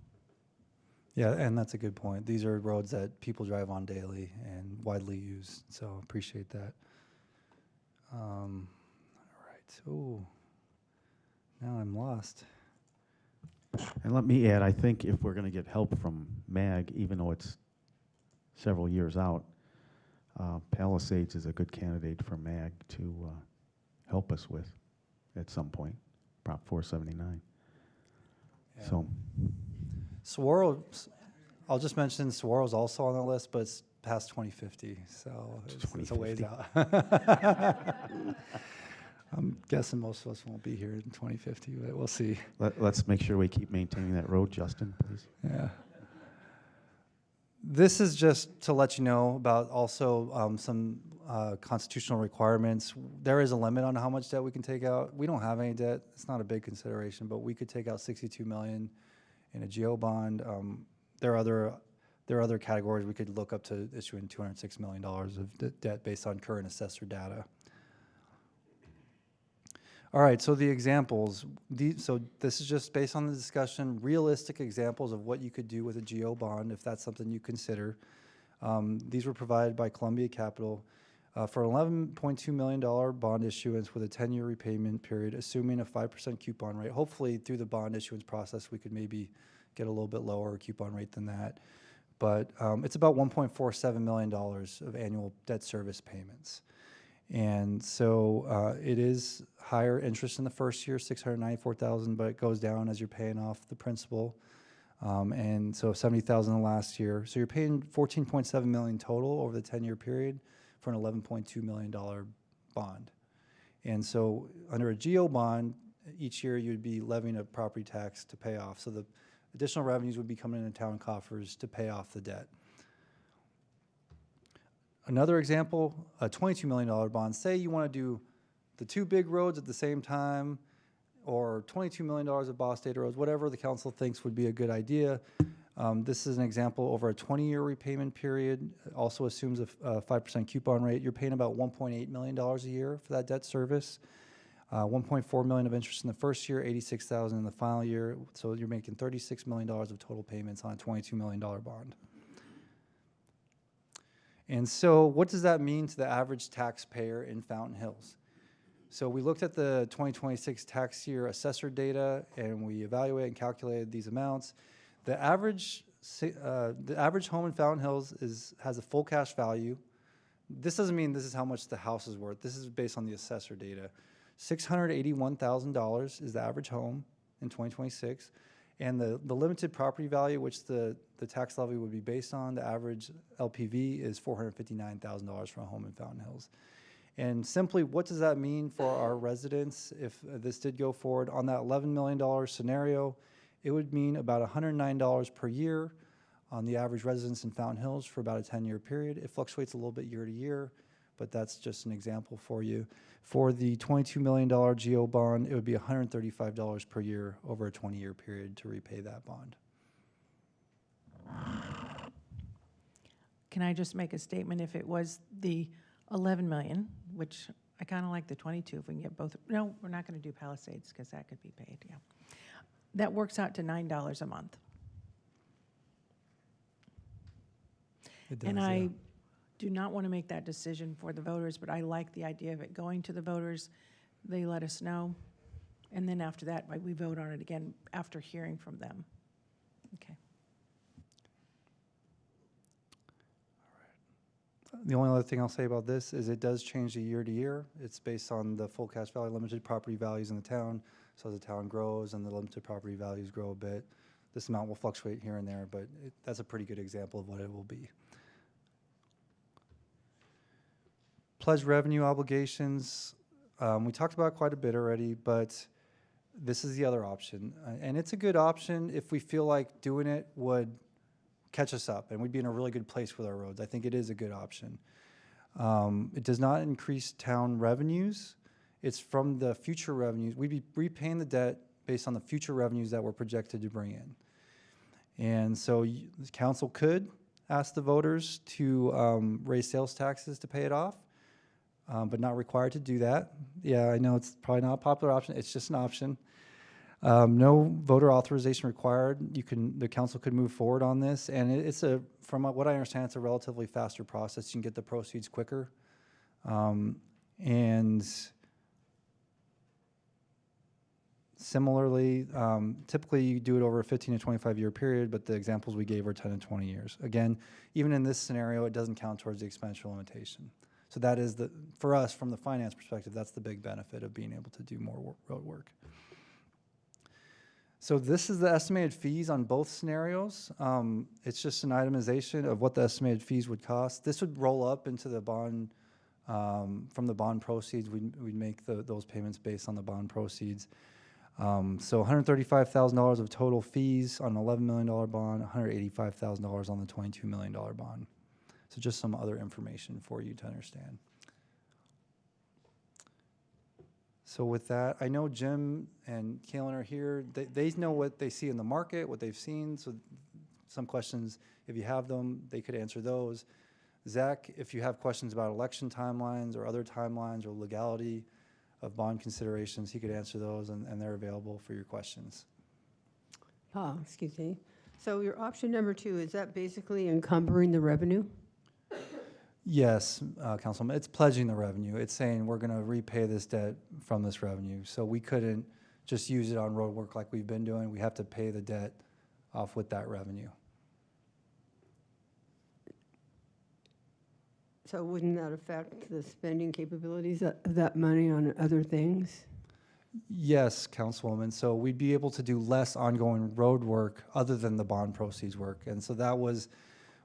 Yeah, and that's a good point. These are roads that people drive on daily and widely used, so appreciate that. All right, ooh, now I'm lost. And let me add, I think if we're going to get help from MAG, even though it's several years out, Palisades is a good candidate for MAG to help us with at some point, Prop 479. Yeah. So, Saguaro, I'll just mention Saguaro's also on the list, but it's past 2050, so it's a ways out. I'm guessing most of us won't be here in 2050, but we'll see. let's make sure we keep maintaining that road, Justin, please. Yeah. This is just to let you know about also some constitutional requirements. There is a limit on how much debt we can take out. We don't have any debt. It's not a big consideration, but we could take out $62 million in a GO bond. There are other categories we could look up to issuing $206 million of debt based on current assessor data. All right, so the examples. So this is just based on the discussion, realistic examples of what you could do with a GO bond if that's something you consider. These were provided by Columbia Capital. For an $11.2 million bond issuance with a 10-year repayment period, assuming a 5% coupon rate. Hopefully, through the bond issuance process, we could maybe get a little bit lower coupon rate than that. But it's about $1.47 million of annual debt service payments. And so it is higher interest in the first year, $694,000, but it goes down as you're paying off the principal. And so $70,000 the last year. So you're paying $14.7 million total over the 10-year period for an $11.2 million bond. And so under a GO bond, each year you'd be levying a property tax to pay off. So the additional revenues would be coming into town coffers to pay off the debt. Another example, a $22 million bond. Say you want to do the two big roads at the same time, or $22 million of Boss Data roads, whatever the council thinks would be a good idea. This is an example over a 20-year repayment period. It also assumes a 5% coupon rate. You're paying about $1.8 million a year for that debt service. $1.4 million of interest in the first year, $86,000 in the final year. So you're making $36 million of total payments on a $22 million bond. And so what does that mean to the average taxpayer in Fountain Hills? So we looked at the 2026 tax year assessor data, and we evaluated and calculated these amounts. The average home in Fountain Hills has a full cash value. This doesn't mean this is how much the house is worth. This is based on the assessor data. $681,000 is the average home in 2026. And the limited property value, which the tax levy would be based on, the average LPV is $459,000 for a home in Fountain Hills. And simply, what does that mean for our residents if this did go forward? On that $11 million scenario, it would mean about $109 per year on the average residence in Fountain Hills for about a 10-year period. It fluctuates a little bit year to year, but that's just an example for you. For the $22 million GO bond, it would be $135 per year over a 20-year period to repay that bond. Can I just make a statement? If it was the 11 million, which I kind of like the 22 if we can get both. No, we're not going to do Palisades because that could be paid, yeah. That works out to $9 a month. It does, And yeah. I do not want to make that decision for the voters, but I like the idea of it going to the voters. They let us know. And then after that, we vote on it again after hearing from them. Okay. The only other thing I'll say about this is it does change the year to year. It's based on the full cash value, limited property values in the town. So as the town grows and the limited property values grow a bit, this amount will fluctuate here and there, but that's a pretty good example of what it will be. Pledged revenue obligations, we talked about quite a bit already, but this is the other option. And it's a good option if we feel like doing it would catch us up and we'd be in a really good place with our roads. I think it is a good option. It does not increase town revenues. It's from the future revenues. We'd be repaying the debt based on the future revenues that we're projected to bring in. And so the council could ask the voters to raise sales taxes to pay it off, but not required to do that. Yeah, I know it's probably not a popular option. It's just an option. No voter authorization required. The council could move forward on this, and it's from what I understand, it's a relatively faster process. You can get the proceeds quicker, and similarly, typically you do it over a 15 to 25 year period, but the examples we gave are 10 to 20 years. Again, even in this scenario, it doesn't count towards the expenditure limitation. So that is for us, from the finance perspective, that's the big benefit of being able to do more road work. So this is the estimated fees on both scenarios. It's just an itemization of what the estimated fees would cost. This would roll up into the bond, from the bond proceeds. We'd make those payments based on the bond proceeds. So $135,000 of total fees on an $11 million bond, $185,000 on the $22 million bond. So just some other information for you to understand. So with that, I know Jim and Kalen are here. They know what they see in the market, what they've seen. So some questions, if you have them, they could answer those. Zach, if you have questions about election timelines or other timelines or legality of bond considerations, he could answer those, and they're available for your questions. Excuse me. So your option number 2, is that basically encumbering the revenue? Yes, Councilman, it's pledging the revenue. It's saying we're going to repay this debt from this revenue. So we couldn't just use it on road work like we've been doing. We have to pay the debt off with that revenue. So wouldn't that affect the spending capabilities of that money on other things? Yes, Councilwoman. So we'd be able to do less ongoing road work other than the bond proceeds work. And so that was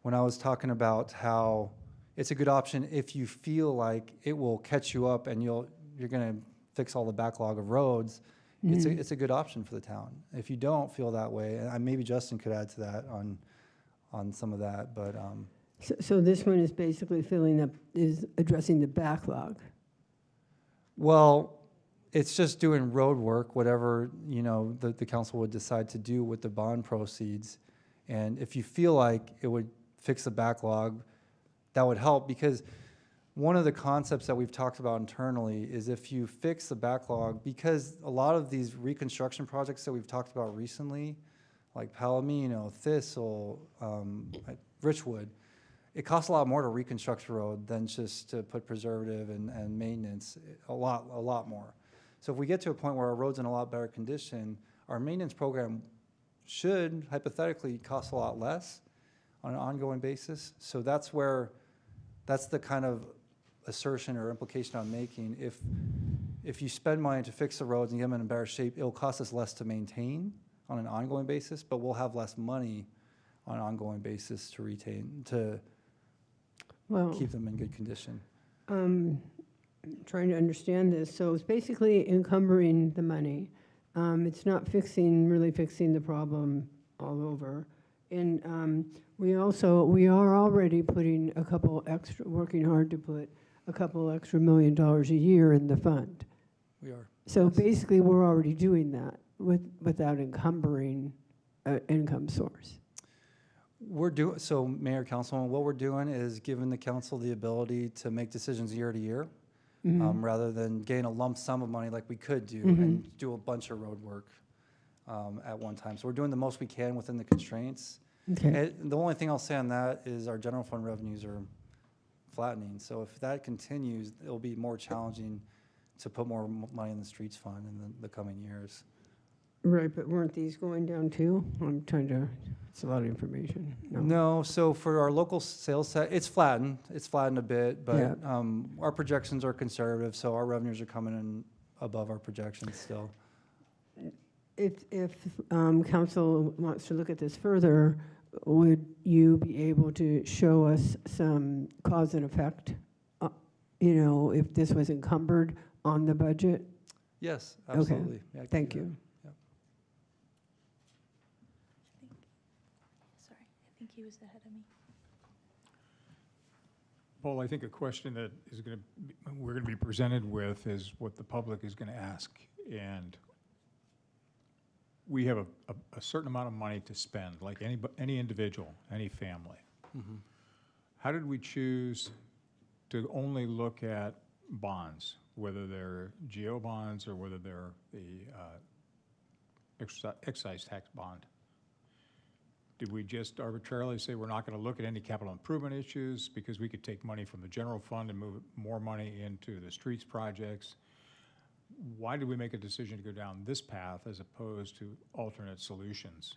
when I was talking about how it's a good option if you feel like it will catch you up and you're going to fix all the backlog of roads. It's a good option for the town. If you don't feel that way, and maybe Justin could add to that on some of that, but So this one is basically is addressing the backlog. well, it's just doing road work, whatever, you know, the council would decide to do with the bond proceeds. And if you feel like it would fix the backlog, that would help, because one of the concepts that we've talked about internally is if you fix the backlog, because a lot of these reconstruction projects that we've talked about recently, like Palomino, Thistle, Richwood, it costs a lot more to reconstruct a road than just to put preservative and maintenance, a lot more. So if we get to a point where our road's in a lot better condition, our maintenance program should hypothetically cost a lot less on an ongoing basis. So that's the kind of assertion or implication I'm making. If you spend money to fix the roads and get them in better shape, it'll cost us less to maintain on an ongoing basis, but we'll have less money on an ongoing basis to keep them in good condition. Trying to understand this. So it's basically encumbering the money. It's not really fixing the problem all over. And we are already putting working hard to put a couple extra $1 million a year in the fund. We are. So Yes. basically, we're already doing that without encumbering an income source. So Mayor, Councilman, what we're doing is giving the council the ability to make decisions year to year, rather than gain a lump sum of money like we could do and do a bunch of road work at one time. So we're doing the most we can within the constraints. Okay. And the only thing I'll say on that is our general fund revenues are flattening. So if that continues, it'll be more challenging to put more money in the streets fund in the coming years. Right, but weren't these going down too? It's a lot of information. No, so for our local sales set, it's flattened a bit, but Yeah. Our projections are conservative, so our revenues are coming in above our projections still. If council wants to look at this further, would you be able to show us some cause and effect? If this was encumbered on the budget? Yes, absolutely. Okay, Yeah, I can thank do that. you. Sorry, I think he was ahead of me. Paul, I think a question that we're going to be presented with is what the public is going to ask. And we have a certain amount of money to spend, like any individual, any family. How did we choose to only look at bonds, whether they're GO bonds or whether they're the excise tax bond? Did we just arbitrarily say we're not going to look at any capital improvement issues because we could take money from the general fund and move more money into the streets projects? Why did we make a decision to go down this path as opposed to alternate solutions?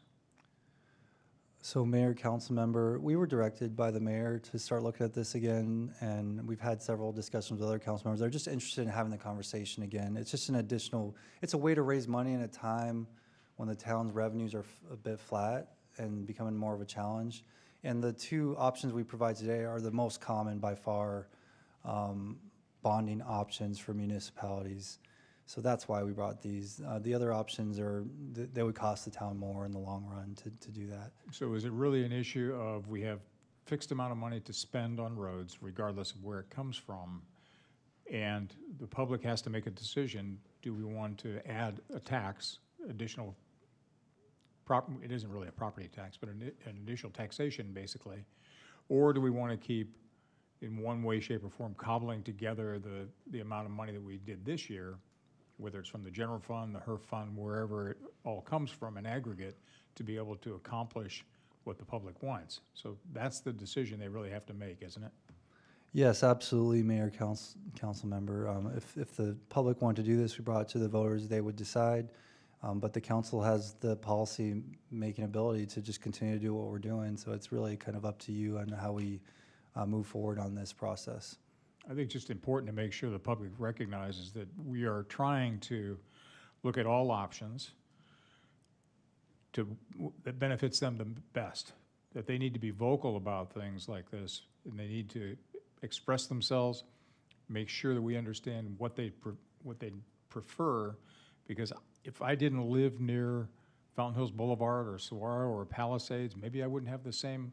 So Mayor, council member, we were directed by the mayor to start looking at this again, and we've had several discussions with other council members. They're just interested in having the conversation again. It's just it's a way to raise money in a time when the town's revenues are a bit flat and becoming more of a challenge. And the two options we provide today are the most common by far bonding options for municipalities. So that's why we brought these. The other options they would cost the town more in the long run to do that. So is it really an issue of we have fixed amount of money to spend on roads regardless of where it comes from, and the public has to make a decision, do we want to add a tax, additional, it isn't really a property tax, but an additional taxation basically, or do we want to keep in one way, shape, or form cobbling together the amount of money that we did this year, whether it's from the general fund, the HERF fund, wherever it all comes from in aggregate, to be able to accomplish what the public wants. So that's the decision they really have to make, isn't it? Yes, absolutely, Mayor, council member. If the public wanted to do this, we brought it to the voters, they would decide. But the council has the policy-making ability to just continue to do what we're doing, so it's really kind of up to you on how we move forward on this process. I think it's just important to make sure the public recognizes that we are trying to look at all options that benefits them the best, that they need to be vocal about things like this, and they need to express themselves, make sure that we understand what they prefer, because if I didn't live near Fountain Hills Boulevard or Saguaro or Palisades, maybe I wouldn't have the same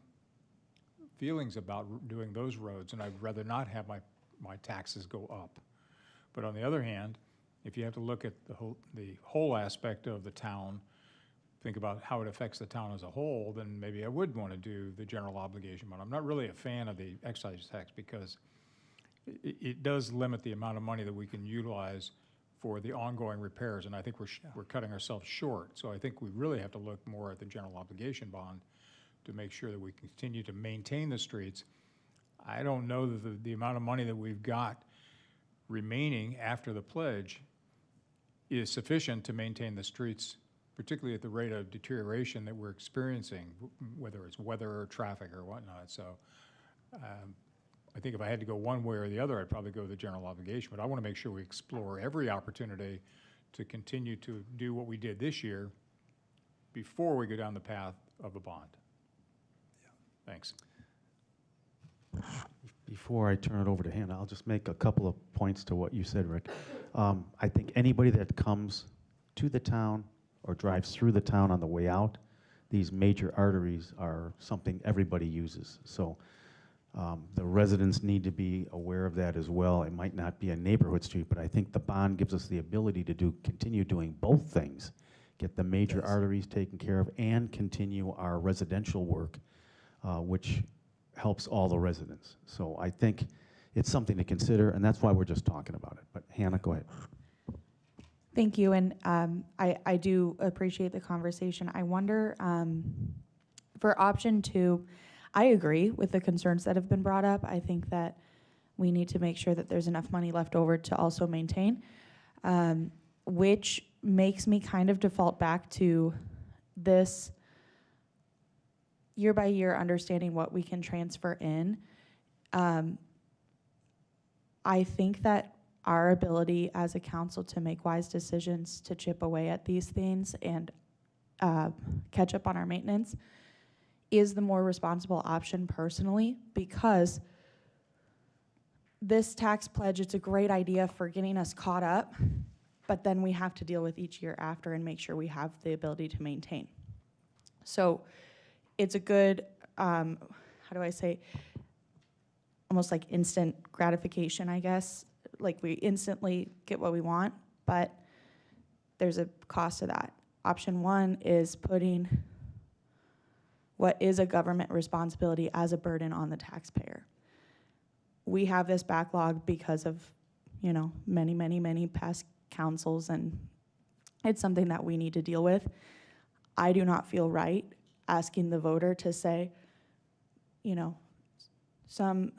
feelings about doing those roads, and I'd rather not have my taxes go up. But on the other hand, if you have to look at the whole aspect of the town, think about how it affects the town as a whole, then maybe I would want to do the general obligation. But I'm not really a fan of the excise tax because it does limit the amount of money that we can utilize for the ongoing repairs, and I think we're cutting ourselves short. So I think we really have to look more at the general obligation bond to make sure that we continue to maintain the streets. I don't know that the amount of money that we've got remaining after the pledge is sufficient to maintain the streets, particularly at the rate of deterioration that we're experiencing, whether it's weather or traffic or whatnot. So I think if I had to go one way or the other, I'd probably go the general obligation. But I want to make sure we explore every opportunity to continue to do what we did this year before we go down the path of a bond. Yeah. Thanks. Before I turn it over to Hannah, I'll just make a couple of points to what you said, Rick. I think anybody that comes to the town or drives through the town on the way out, these major arteries are something everybody uses. So the residents need to be aware of that as well. It might not be a neighborhood street, but I think the bond gives us the ability to continue doing both things, get the major arteries taken care of and continue our residential work, which helps all the residents. So I think it's something to consider, and that's why we're just talking about it. But Hannah, go ahead. Thank you, and I do appreciate the conversation. I wonder, for option 2, I agree with the concerns that have been brought up. I think that we need to make sure that there's enough money left over to also maintain, which makes me kind of default back to this year by year understanding what we can transfer in. I think that our ability as a council to make wise decisions to chip away at these things and catch up on our maintenance is the more responsible option personally, because this tax pledge, it's a great idea for getting us caught up, but then we have to deal with each year after and make sure we have the ability to maintain. So it's a good, how do I say, almost like instant gratification, I guess. Like we instantly get what we want, but there's a cost to that. Option 1 is putting what is a government responsibility as a burden on the taxpayer. We have this backlog because of, you know, many past councils, and it's something that we need to deal with. I do not feel right asking the voter to say, you know, some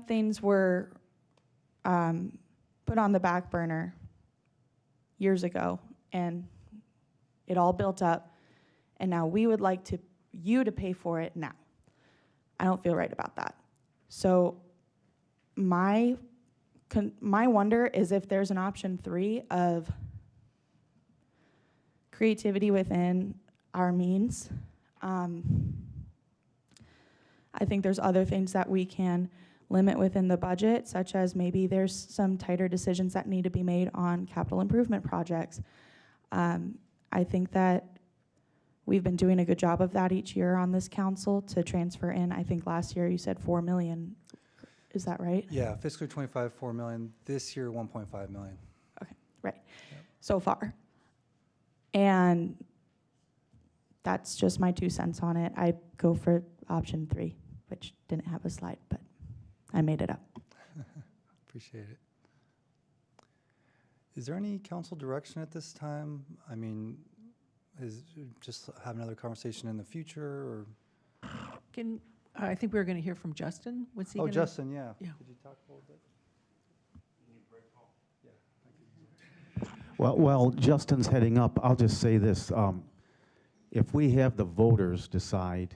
things were put on the back burner years ago, and it all built up, and now we would like you to pay for it now. I don't feel right about that. So my wonder is if there's an option 3 of creativity within our means. I think there's other things that we can limit within the budget, such as maybe there's some tighter decisions that need to be made on capital improvement projects. I think that we've been doing a good job of that each year on this council to transfer in. I think last year you said 4 million. Is that right? Yeah, fiscal 25, 4 million. This year, 1.5 million. Okay, right. Yep. So far. And that's just my 2 cents on it. I go for option 3, which didn't have a slide, but I made it up. Appreciate it. Is there any council direction at this time? I mean, is just have another conversation in the future, or? I think we were going to hear from Justin. What's he Oh, going to? Justin, yeah. Yeah. Could you talk a little bit? Well, Justin's heading up, I'll just say this. If we have the voters decide,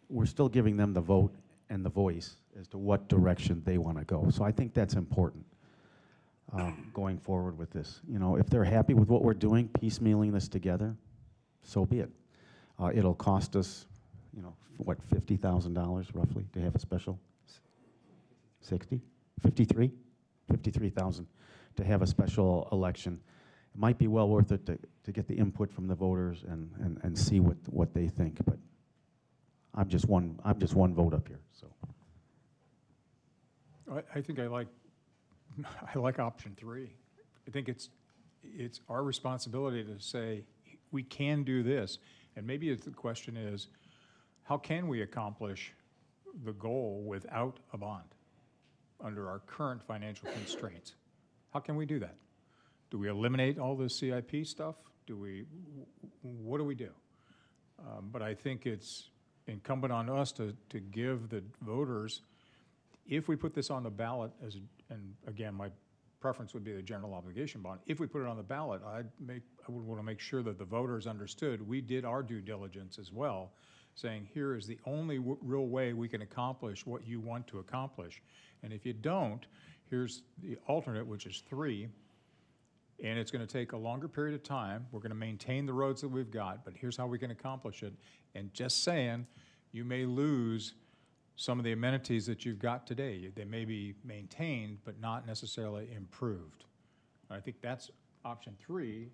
we're still giving them the vote and the voice as to what direction they want to go. So I think that's important going forward with this. You know, if they're happy with what we're doing, piecemealing this together, so be it. It'll cost us, you know, what, $50,000 roughly to have a special? 60? 53? 53,000 to have a special election. It might be well worth it to get the input from the voters and see what they think, but I'm just one vote up here, so. I think I like option 3. I think it's our responsibility to say, we can do this. And maybe the question is, how can we accomplish the goal without a bond under our current financial constraints? How can we do that? Do we eliminate all the CIP stuff? What do we do? But I think it's incumbent on us to give the voters, if we put this on the ballot, and again, my preference would be the general obligation bond. If we put it on the ballot, I would want to make sure that the voters understood we did our due diligence as well, saying here is the only real way we can accomplish what you want to accomplish. And if you don't, here's the alternate, which is 3, and it's going to take a longer period of time. We're going to maintain the roads that we've got, but here's how we can accomplish it. And just saying, you may lose some of the amenities that you've got today. They may be maintained, but not necessarily improved. I think that's option 3,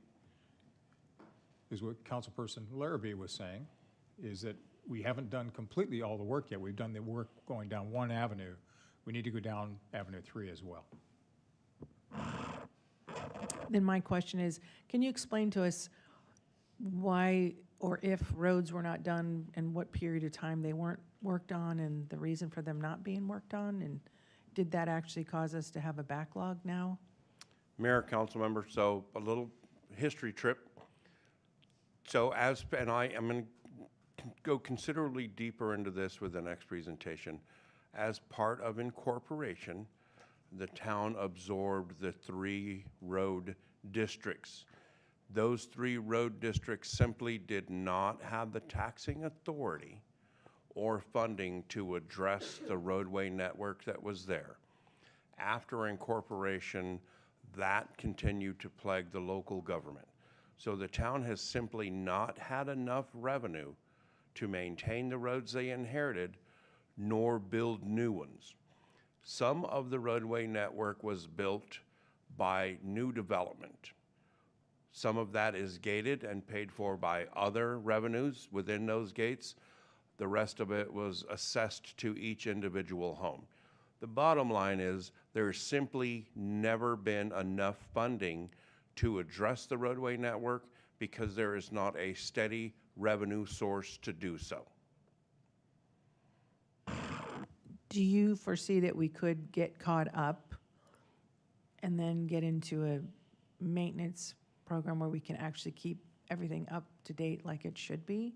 is what Councilperson Larrabee was saying, is that we haven't done completely all the work yet. We've done the work going down one avenue. We need to go down Avenue 3 as well. Then my question is, can you explain to us why or if roads were not done and what period of time they weren't worked on and the reason for them not being worked on? And did that actually cause us to have a backlog now? Mayor, council member, so a little history trip. So and I am going to go considerably deeper into this with the next presentation. As part of incorporation, the town absorbed the 3 road districts. Those 3 road districts simply did not have the taxing authority or funding to address the roadway network that was there. After incorporation, that continued to plague the local government. So the town has simply not had enough revenue to maintain the roads they inherited, nor build new ones. Some of the roadway network was built by new development. Some of that is gated and paid for by other revenues within those gates. The rest of it was assessed to each individual home. The bottom line is there's simply never been enough funding to address the roadway network because there is not a steady revenue source to do so. Do you foresee that we could get caught up and then get into a maintenance program where we can actually keep everything up to date like it should be,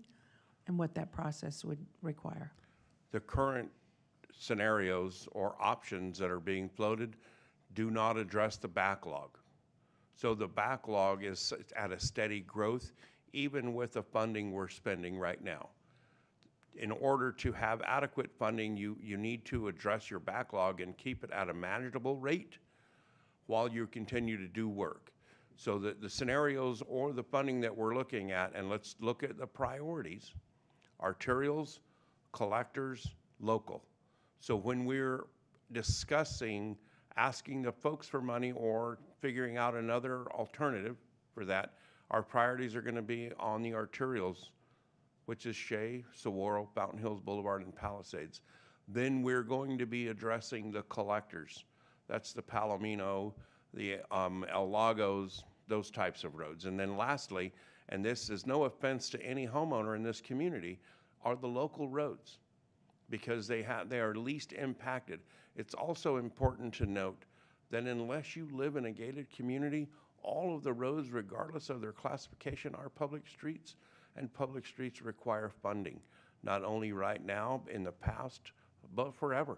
and what that process would require? The current scenarios or options that are being floated do not address the backlog. So the backlog is at a steady growth, even with the funding we're spending right now. In order to have adequate funding, you need to address your backlog and keep it at a manageable rate while you continue to do work. So that the scenarios or the funding that we're looking at, and let's look at the priorities: arterials, collectors, local. So when we're discussing asking the folks for money or figuring out another alternative for that, our priorities are going to be on the arterials, which is Shea, Saguaro, Fountain Hills Boulevard, and Palisades. Then we're going to be addressing the collectors. That's the Palomino, the El Lagos, those types of roads. And then lastly, and this is no offense to any homeowner in this community, are the local roads, because they are least impacted. It's also important to note that unless you live in a gated community, all of the roads, regardless of their classification, are public streets, and public streets require funding. not only right now, in the past, but forever,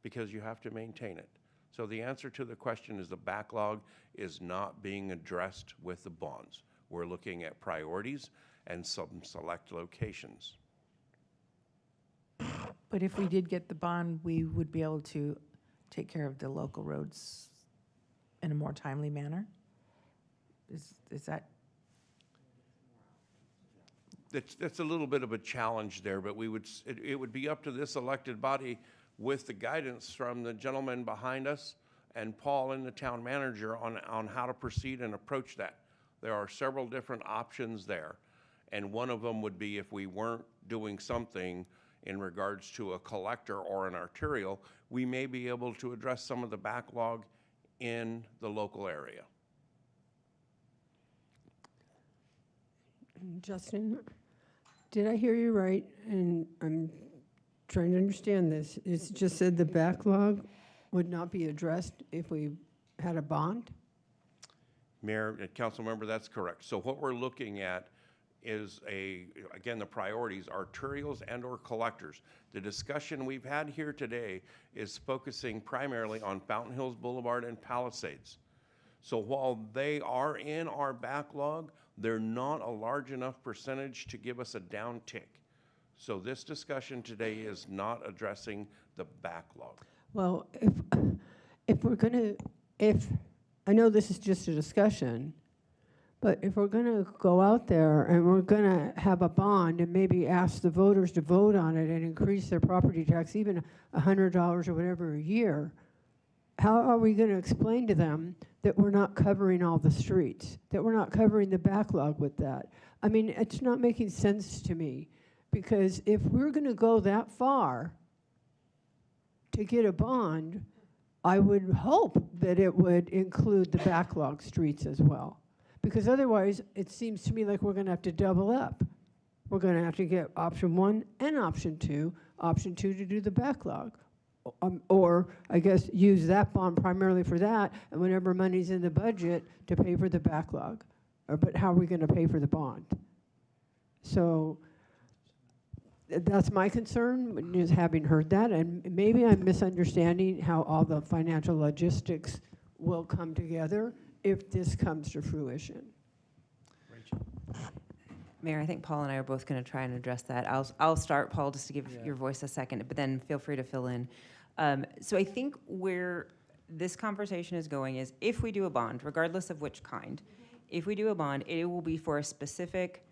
because you have to maintain it. So the answer to the question is the backlog is not being addressed with the bonds. We're looking at priorities and some select locations. But if we did get the bond, we would be able to take care of the local roads in a more timely manner? Is that? That's a little bit of a challenge there, but it would be up to this elected body with the guidance from the gentleman behind us and Paul and the town manager on how to proceed and approach that. There are several different options there, and one of them would be if we weren't doing something in regards to a collector or an arterial, we may be able to address some of the backlog in the local area. Justin, did I hear you right? And I'm trying to understand this. It's just said the backlog would not be addressed if we had a bond? Mayor and council member, that's correct. So what we're looking at is again, the priorities, arterials and or collectors. The discussion we've had here today is focusing primarily on Fountain Hills Boulevard and Palisades. So while they are in our backlog, they're not a large enough percentage to give us a down tick. So this discussion today is not addressing the backlog. Well, if I know this is just a discussion, but if we're going to go out there and we're going to have a bond and maybe ask the voters to vote on it and increase their property tax even $100 or whatever a year, how are we going to explain to them that we're not covering all the streets, that we're not covering the backlog with that? I mean, it's not making sense to me, because if we're going to go that far to get a bond, I would hope that it would include the backlog streets as well. Because otherwise, it seems to me like we're going to have to double up. We're going to have to get option 1 and option 2 to do the backlog. Or, I guess, use that bond primarily for that, and whenever money's in the budget to pay for the backlog. But how are we going to pay for the bond? So that's my concern, is having heard that, and maybe I'm misunderstanding how all the financial logistics will come together if this comes to fruition. Mayor, I think Paul and I are both going to try and address that. I'll start, Paul, just to give your voice a second, but then feel free to fill in. So I think where this conversation is going is, if we do a bond, regardless of which kind, if we do a bond, it will be for a specific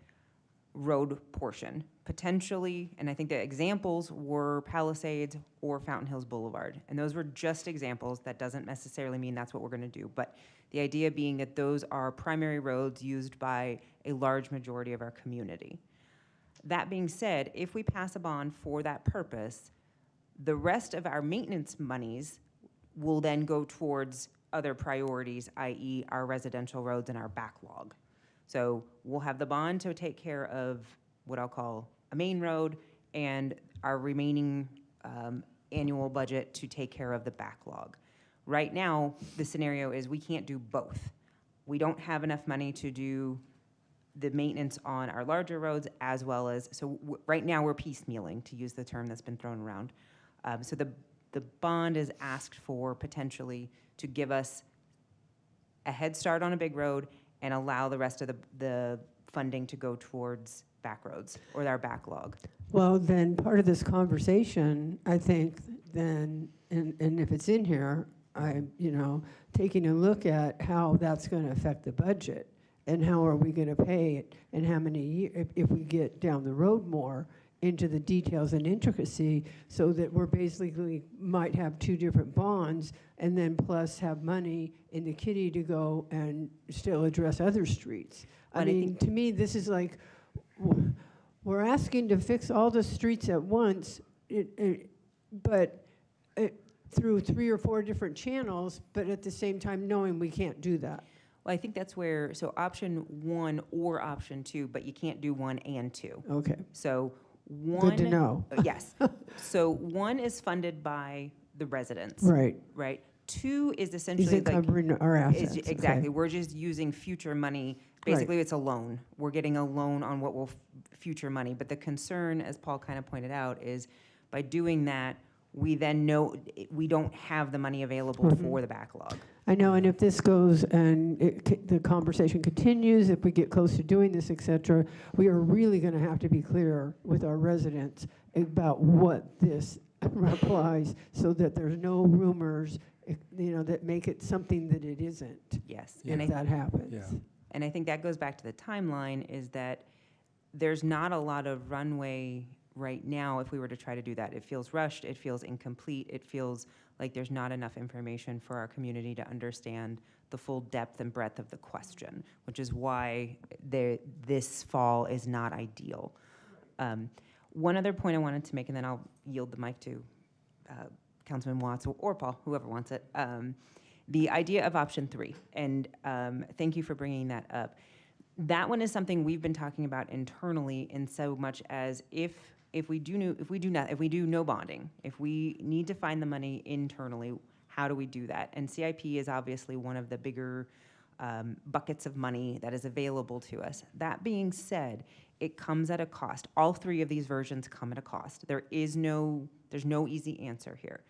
road portion, potentially, and I think the examples were Palisades or Fountain Hills Boulevard. And those were just examples. That doesn't necessarily mean that's what we're going to do. But the idea being that those are primary roads used by a large majority of our community. That being said, if we pass a bond for that purpose, the rest of our maintenance monies will then go towards other priorities, i.e. our residential roads and our backlog. So we'll have the bond to take care of what I'll call a main road, and our remaining annual budget to take care of the backlog. Right now, the scenario is we can't do both. We don't have enough money to do the maintenance on our larger roads as well as, so right now we're piecemealing, to use the term that's been thrown around. So the bond is asked for potentially to give us a head start on a big road and allow the rest of the funding to go towards back roads or our backlog. Well, then part of this conversation, I think, then, and if it's in here, taking a look at how that's going to affect the budget and how are we going to pay it and how many years, if we get down the road more into the details and intricacy, so that we're basically might have 2 different bonds and then plus have money in the kitty to go and still address other streets. I mean, to me, this is like, we're asking to fix all the streets at once, but through 3 or 4 different channels, but at the same time knowing we can't do that. Well, I think that's where, so option 1 or option 2, but you can't do 1 and 2. Okay. So one. Good to know. Yes. So 1 is funded by the residents. Right. Right. 2 is essentially Isn't like, covering our assets. okay. exactly, we're just using future money. Basically, it's a loan. We're getting a loan on what will future money. But the concern, as Paul kind of pointed out, is by doing that, we then know we don't have the money available for the backlog. I know, and if this goes and the conversation continues, if we get close to doing this, et cetera, we are really going to have to be clear with our residents about what this applies so that there's no rumors, that make it something that it isn't. Yes. If that happens. Yeah. And I think that goes back to the timeline, is that there's not a lot of runway right now if we were to try to do that. It feels rushed, it feels incomplete, it feels like there's not enough information for our community to understand the full depth and breadth of the question, which is why this fall is not ideal. One other point I wanted to make, and then I'll yield the mic to Councilman Watts or Paul, whoever wants it. The idea of option 3, and thank you for bringing that up. That one is something we've been talking about internally, in so much as if we do no bonding, if we need to find the money internally, how do we do that? And CIP is obviously one of the bigger buckets of money that is available to us. That being said, it comes at a cost. All 3 of these versions come at a cost. There's no easy answer here.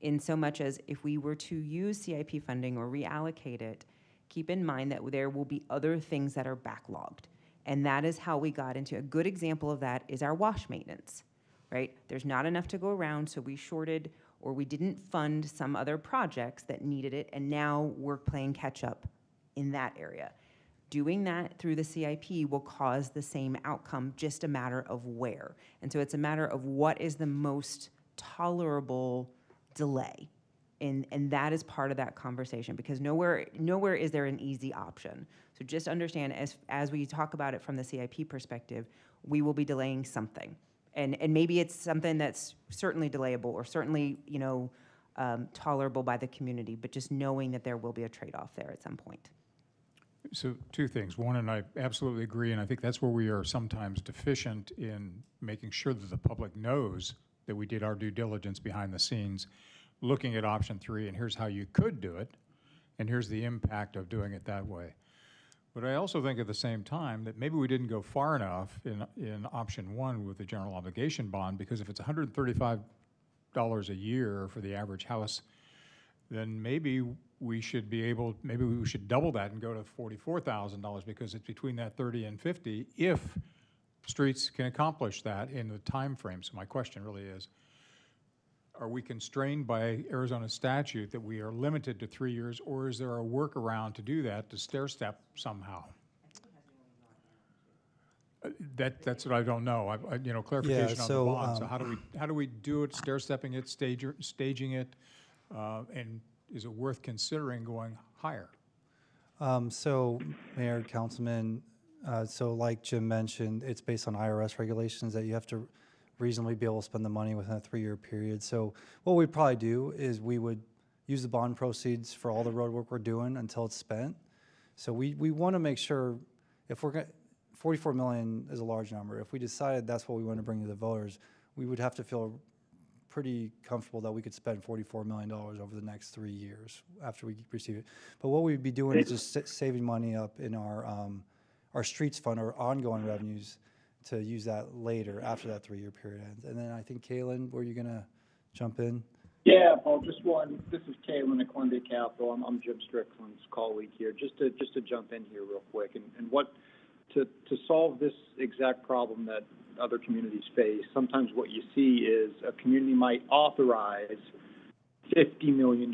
In so much as if we were to use CIP funding or reallocate it, keep in mind that there will be other things that are backlogged. And that is how we got into a good example of that is our wash maintenance, right? There's not enough to go around, so we shorted or we didn't fund some other projects that needed it, and now we're playing catch up in that area. Doing that through the CIP will cause the same outcome, just a matter of where. And so it's a matter of what is the most tolerable delay. And that is part of that conversation, because nowhere is there an easy option. So just understand, as we talk about it from the CIP perspective, we will be delaying something. And maybe it's something that's certainly delayable or certainly, tolerable by the community, but just knowing that there will be a trade-off there at some point. So 2 things. One, and I absolutely agree, and I think that's where we are sometimes deficient in making sure that the public knows that we did our due diligence behind the scenes, looking at option 3, and here's how you could do it, and here's the impact of doing it that way. But I also think at the same time that maybe we didn't go far enough in option 1 with the general obligation bond, because if it's $135 a year for the average house, then maybe we should double that and go to $44,000, because it's between that 30 and 50 if streets can accomplish that in the time frame. So my question really is, are we constrained by Arizona statute that we are limited to 3 years, or is there a workaround to do that, to stair step somehow? That's what I don't know. Clarification on the bond. So how do we do it? Stair stepping it, staging it, and is it worth considering going higher? So, Mayor, Councilman, so like Jim mentioned, it's based on IRS regulations that you have to reasonably be able to spend the money within a 3-year period. So what we'd probably do is we would use the bond proceeds for all the road work we're doing until it's spent. So we want to make sure, if we're going, 44 million is a large number. If we decided that's what we want to bring to the voters, we would have to feel pretty comfortable that we could spend $44 million over the next 3 years after we receive it. But what we'd be doing is just saving money up in our streets fund, our ongoing revenues, to use that later after that 3-year period ends. And then I think, Kalen, were you going to jump in? Yeah, Paul, just one. This is Kalen at Columbia Capital. I'm Jim Strickland's colleague here. Just to jump in here real quick. And what to solve this exact problem that other communities face, sometimes what you see is a community might authorize $50 million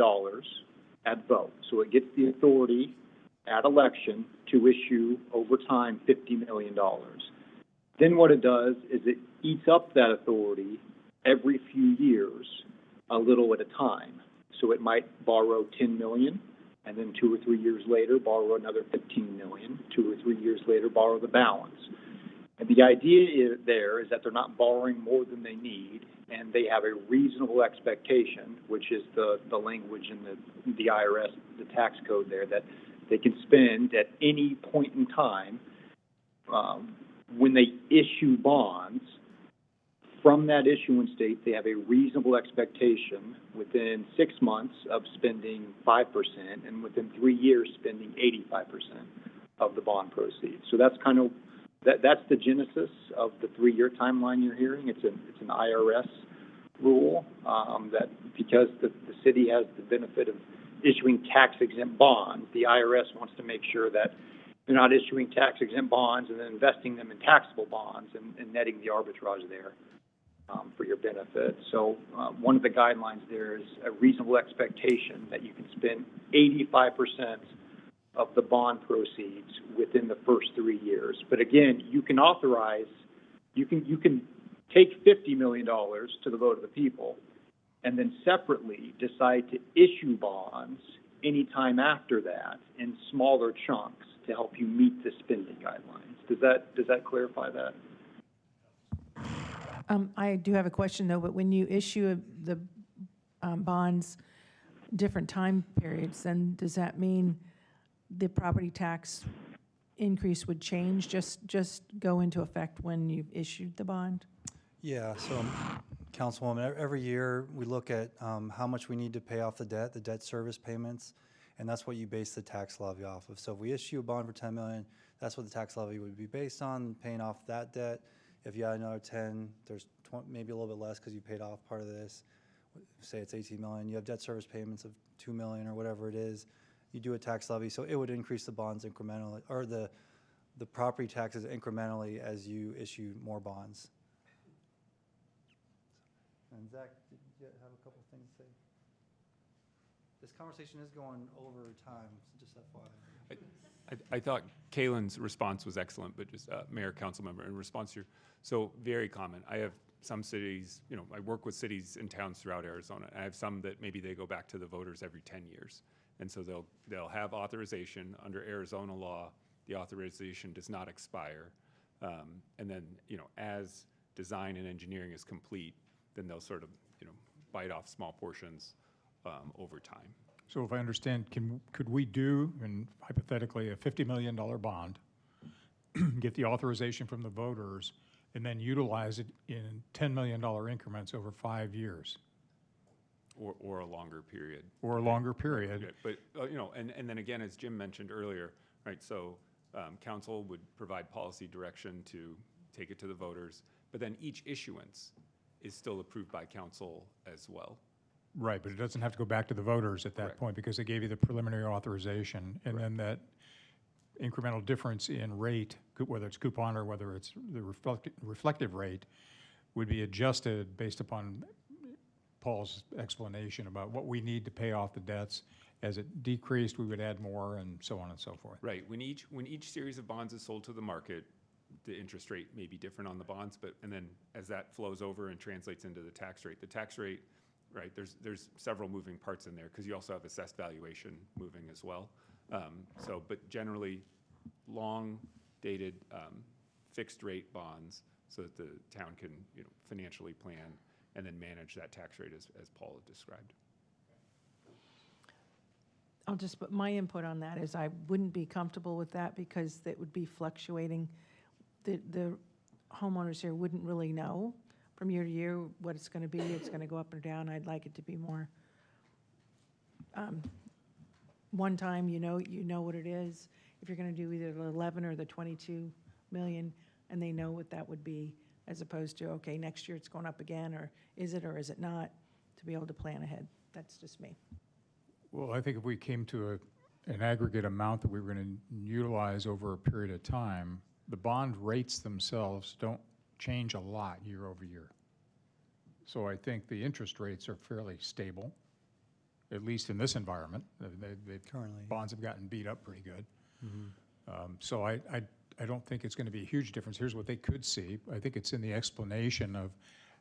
at vote. So it gets the authority at election to issue over time $50 million. Then what it does is it eats up that authority every few years, a little at a time. So it might borrow $10 million, and then 2 or 3 years later borrow another $15 million. 2 or 3 years later borrow the balance. And the idea there is that they're not borrowing more than they need, and they have a reasonable expectation, which is the language in the IRS, the tax code there, that they can spend at any point in time when they issue bonds From that issuance date, they have a reasonable expectation within 6 months of spending 5% and within 3 years spending 85% of the bond proceeds. So that's kind of, that's the genesis of the 3-year timeline you're hearing. It's an IRS rule that because the city has the benefit of issuing tax-exempt bonds, the IRS wants to make sure that they're not issuing tax-exempt bonds and then investing them in taxable bonds and netting the arbitrage there for your benefit. So one of the guidelines there is a reasonable expectation that you can spend 85% of the bond proceeds within the first 3 years. But again, you can authorize, you can take $50 million to the vote of the people and then separately decide to issue bonds anytime after that in smaller chunks to help you meet the spending guidelines. Does that clarify that? I do have a question though, but when you issue the bonds, different time periods, then does that mean the property tax increase would change, just go into effect when you've issued the bond? Yeah, so Councilwoman, every year we look at how much we need to pay off the debt service payments, and that's what you base the tax levy off of. So if we issue a bond for $10 million, that's what the tax levy would be based on, paying off that debt. If you add another 10, there's maybe a little bit less because you paid off part of this. Say it's 18 million, you have debt service payments of 2 million or whatever it is. You do a tax levy, so it would increase the bonds incrementally, or the property taxes incrementally as you issue more bonds. And Zach, did you have a couple things to say? This conversation is going over time, so just FYI. I thought Kaylin's response was excellent, but just Mayor, council member, in response to your, so very common. I have some cities, I work with cities and towns throughout Arizona. I have some that maybe they go back to the voters every 10 years. And so they'll have authorization under Arizona law. The authorization does not expire. And then, as design and engineering is complete, then they'll sort of, bite off small portions over time. So if I understand, could we do, and hypothetically, a $50 million bond, get the authorization from the voters, and then utilize it in $10 million increments over 5 years? Or a longer period. Or a longer period. But, and then again, as Jim mentioned earlier, right, so council would provide policy direction to take it to the voters, but then each issuance is still approved by council as well. Right, but it doesn't have to go back to the voters at that point because they gave you the preliminary authorization. And then that incremental difference in rate, whether it's coupon or whether it's the reflective rate, would be adjusted based upon Paul's explanation about what we need to pay off the debts. As it decreased, we would add more, and so on and so forth. Right. When each series of bonds is sold to the market, the interest rate may be different on the bonds, and then as that flows over and translates into the tax rate, right, there's several moving parts in there because you also have assessed valuation moving as well. But generally, long-dated fixed rate bonds so that the town can financially plan and then manage that tax rate as Paul had described. I'll just put my input on that is I wouldn't be comfortable with that because it would be fluctuating. The homeowners here wouldn't really know from year to year what it's going to be. It's going to go up or down. I'd like it to be more one time, you know what it is. If you're going to do either the 11 or the 22 million, and they know what that would be, as opposed to, okay, next year it's going up again, or is it not, to be able to plan ahead. That's just me. Well, I think if we came to an aggregate amount that we were going to utilize over a period of time, the bond rates themselves don't change a lot year over year. So I think the interest rates are fairly stable, at least in this environment. Currently. Bonds have gotten beat up pretty good. Mm-hmm. So I don't think it's going to be a huge difference. Here's what they could see. I think it's in the explanation of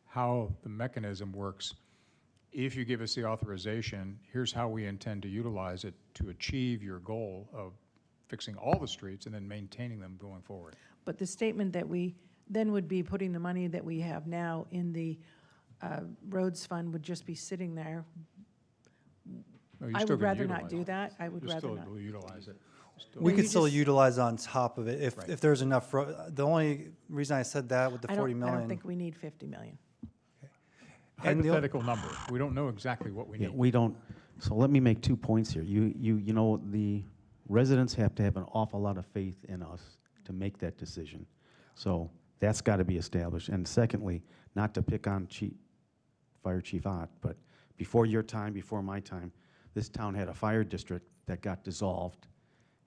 how the mechanism works. If you give us the authorization, here's how we intend to utilize it to achieve your goal of fixing all the streets and then maintaining them going forward. But the statement that we then would be putting the money that we have now in the roads fund would just be sitting there. No, I would rather not do that. I would You're rather still not. able to utilize it. We could still utilize on top of it if there's enough. The only reason I said that with the 40 million. I don't think we need 50 million. And the o- hypothetical number. We don't know exactly what we Yeah, need. we don't, so let me make 2 points here. You know, the residents have to have an awful lot of faith in us to make that decision. So that's got to be established. And secondly, not to pick on Fire Chief Ott, but before your time, before my time, this town had a fire district that got dissolved,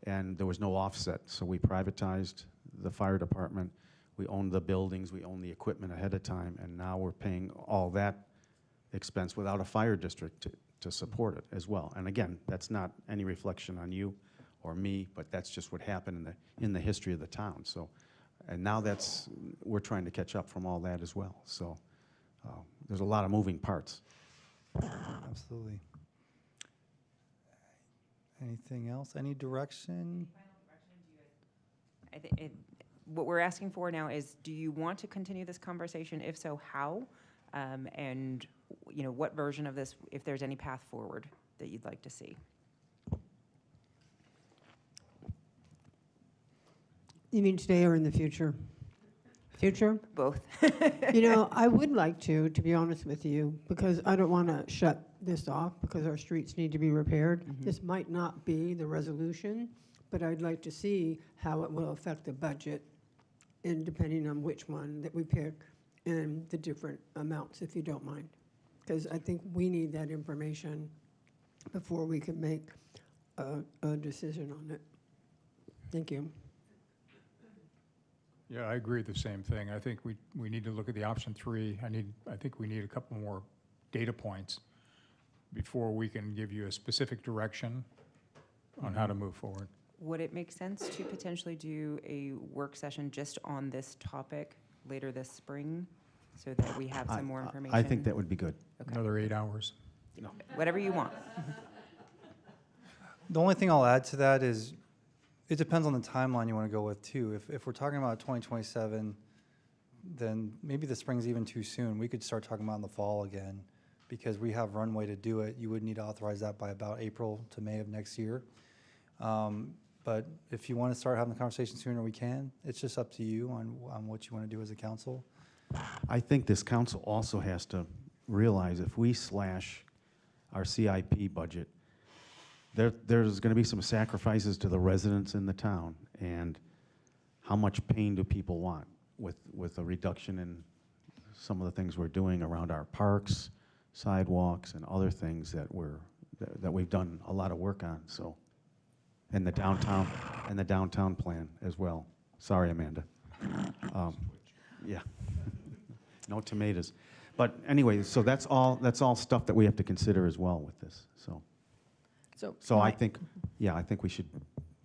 and there was no offset. So we privatized the fire department. We owned the buildings, we owned the equipment ahead of time, and now we're paying all that expense without a fire district to support it as well. And again, that's not any reflection on you or me, but that's just what happened in the history of the town. So, and now we're trying to catch up from all that as well. So there's a lot of moving parts. Absolutely. Anything else? Any direction? What we're asking for now is, do you want to continue this conversation? If so, how? And, you know, what version of this, if there's any path forward that you'd like to see? You mean today or in the future? Future? Both. You know, I would like to be honest with you, because I don't want to shut this off because our streets need to be repaired. This might not be the resolution, but I'd like to see how it will affect the budget, and depending on which one that we pick and the different amounts, if you don't mind. Because I think we need that information before we can make a decision on it. Thank you. Yeah, I agree the same thing. I think we need to look at the option 3. I think we need a couple more data points before we can give you a specific direction on how to move forward. Would it make sense to potentially do a work session just on this topic later this spring so that we have some more information? I think that would be good. Okay. Another 8 hours. Whatever you want. The only thing I'll add to that is, it depends on the timeline you want to go with too. If we're talking about 2027, then maybe the spring's even too soon. We could start talking about in the fall again, because we have runway to do it. You would need to authorize that by about April to May of next year. But if you want to start having the conversation sooner, we can. It's just up to you on what you want to do as a council. I think this council also has to realize if we slash our CIP budget, there's going to be some sacrifices to the residents in the town, and how much pain do people want with a reduction in some of the things we're doing around our parks, sidewalks, and other things that we've done a lot of work on. So, and the downtown plan as well. Sorry, Amanda. Yeah, no tomatoes. But anyway, so that's all stuff that we have to consider as well with this. So I think we should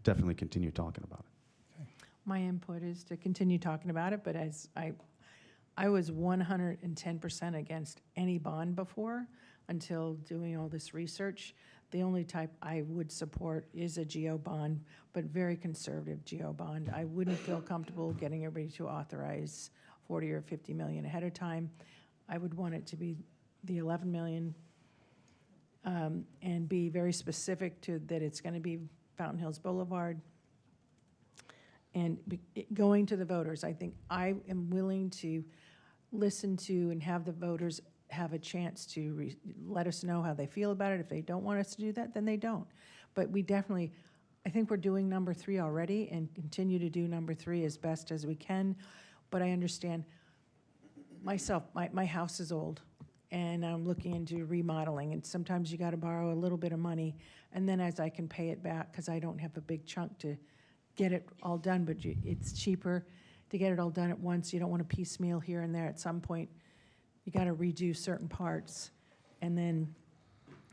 definitely continue talking about it. My input is to continue talking about it, but as I was 110% against any bond before until doing all this research. The only type I would support is a GO bond, but very conservative GO bond. I wouldn't feel comfortable getting everybody to authorize 40 or 50 million ahead of time. I would want it to be the 11 million and be very specific to that it's going to be Fountain Hills Boulevard. And going to the voters, I think I am willing to listen to and have the voters have a chance to let us know how they feel about it. If they don't want us to do that, then they don't. But we definitely, I think we're doing number 3 already and continue to do number 3 as best as we can. But I understand myself, my house is old, and I'm looking into remodeling, and sometimes you got to borrow a little bit of money, and then as I can pay it back, because I don't have a big chunk to get it all done, but it's cheaper to get it all done at once. You don't want to piecemeal here and there. At some point, you got to redo certain parts, and then,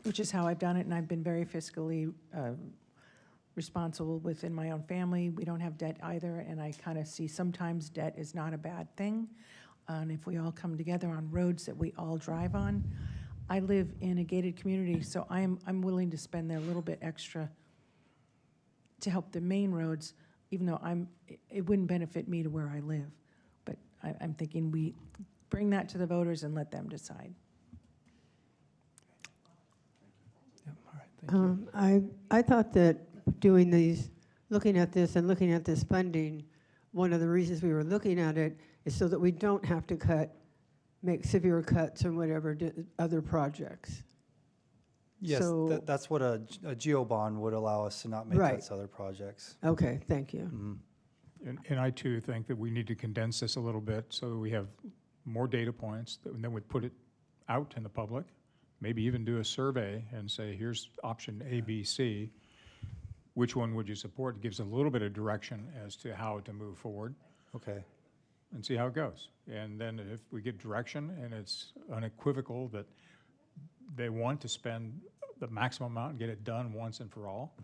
which is how I've done it, and I've been very fiscally responsible within my own family. We don't have debt either, and I kind of see sometimes debt is not a bad thing. And if we all come together on roads that we all drive on, I live in a gated community, so I'm willing to spend there a little bit extra to help the main roads, even though it wouldn't benefit me to where I live. But I'm thinking we bring that to the voters and let them decide. Yep, all right, thank you. I thought that doing these, looking at this and looking at this funding, one of the reasons we were looking at it is so that we don't have to cut make severe cuts or whatever to other projects. Yes, So- that's what a geo bond would allow us to not make Right. cuts to other projects. Okay, thank you. Mhm. And I too think that we need to condense this a little bit so that we have more data points, and then we put it out in the public, maybe even do a survey and say, here's option A, B, C. Which one would you support? It gives a little bit of direction as to how to move forward Okay. and see how it goes. And then if we get direction and it's unequivocal that they want to spend the maximum amount and get it done once and for all,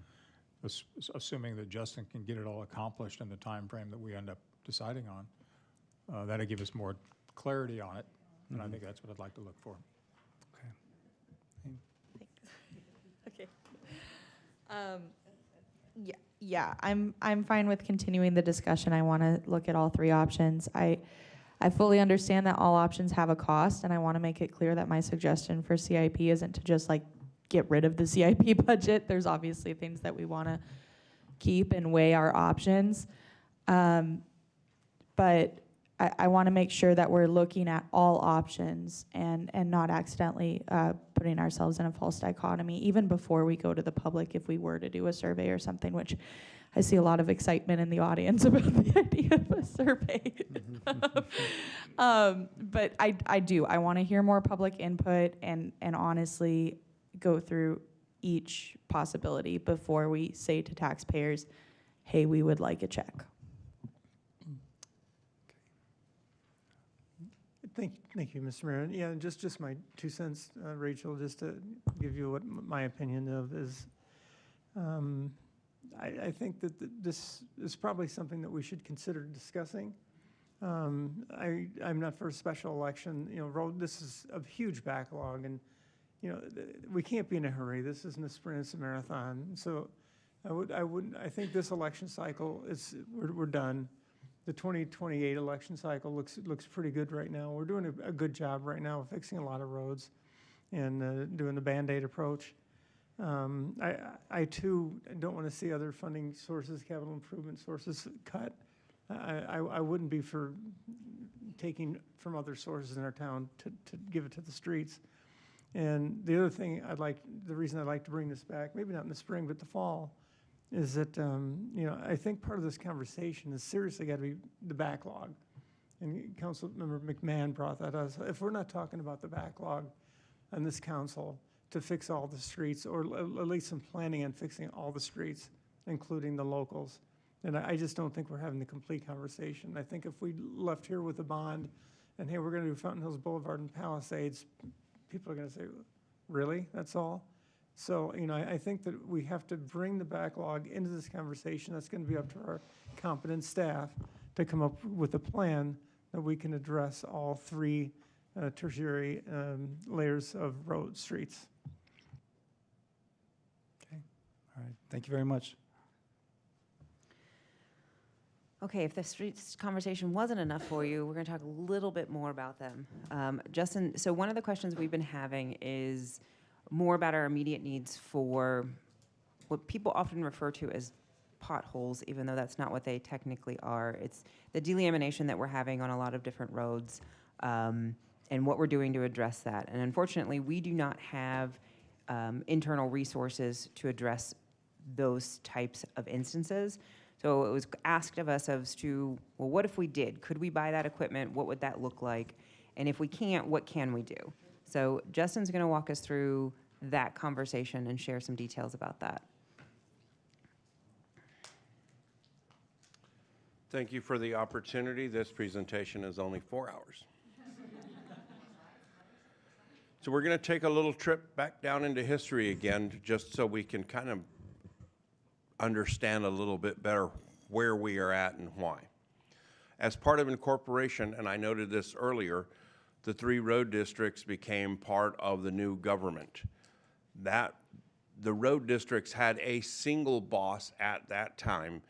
assuming that Justin can get it all accomplished in the time frame that we end up deciding on, that'll give us more clarity on it. And I think that's what I'd like to look for. Okay. Yeah, I'm fine with continuing the discussion. I want to look at all three options. I fully understand that all options have a cost, and I want to make it clear that my suggestion for CIP isn't to just like get rid of the CIP budget. There's obviously things that we want to keep and weigh our options. But I want to make sure that we're looking at all options and not accidentally putting ourselves in a false dichotomy, even before we go to the public if we were to do a survey or something, which I see a lot of excitement in the audience about the idea of a survey. But I want to hear more public input and honestly go through each possibility before we say to taxpayers, hey, we would like a check. Thank you, Mr. Mayor. Yeah, just my 2 cents, Rachel, just to give you what my opinion of is, I think that this is probably something that we should consider discussing. I'm not for a special election, this is a huge backlog, and, we can't be in a hurry. This isn't a sprint, it's a marathon. So I think this election cycle we're done. The 2028 election cycle looks pretty good right now. We're doing a good job right now of fixing a lot of roads and doing the Band-Aid approach. I too don't want to see other funding sources, capital improvement sources cut. I wouldn't be for taking from other sources in our town to give it to the streets. And the other thing the reason I'd like to bring this back, maybe not in the spring, but the fall, is that, I think part of this conversation is seriously got to be the backlog. And Councilmember McMahon brought that up. If we're not talking about the backlog on this council to fix all the streets, or at least some planning on fixing all the streets, including the locals, then I just don't think we're having the complete conversation. I think if we left here with a bond and, hey, we're going to do Fountain Hills Boulevard and Palisades, people are going to say, really? That's all? So, I think that we have to bring the backlog into this conversation. That's going to be up to our competent staff to come up with a plan that we can address all three tertiary layers of road, streets. Okay. All right. Thank you very much. Okay, if the streets conversation wasn't enough for you, we're going to talk a little bit more about them. Justin, so one of the questions we've been having is more about our immediate needs for what people often refer to as potholes, even though that's not what they technically are. It's the delamination that we're having on a lot of different roads, and what we're doing to address that. And unfortunately, we do not have internal resources to address those types of instances. So it was asked of us as to, well, what if we did? Could we buy that equipment? What would that look like? And if we can't, what can we do? So Justin's going to walk us through that conversation and share some details about that. Thank you for the opportunity. This presentation is only 4 hours. So we're going to take a little trip back down into history again, just so we can kind of understand a little bit better where we are at and why. As part of incorporation, and I noted this earlier, the 3 road districts became part of the new government. The road districts had a single boss at that time,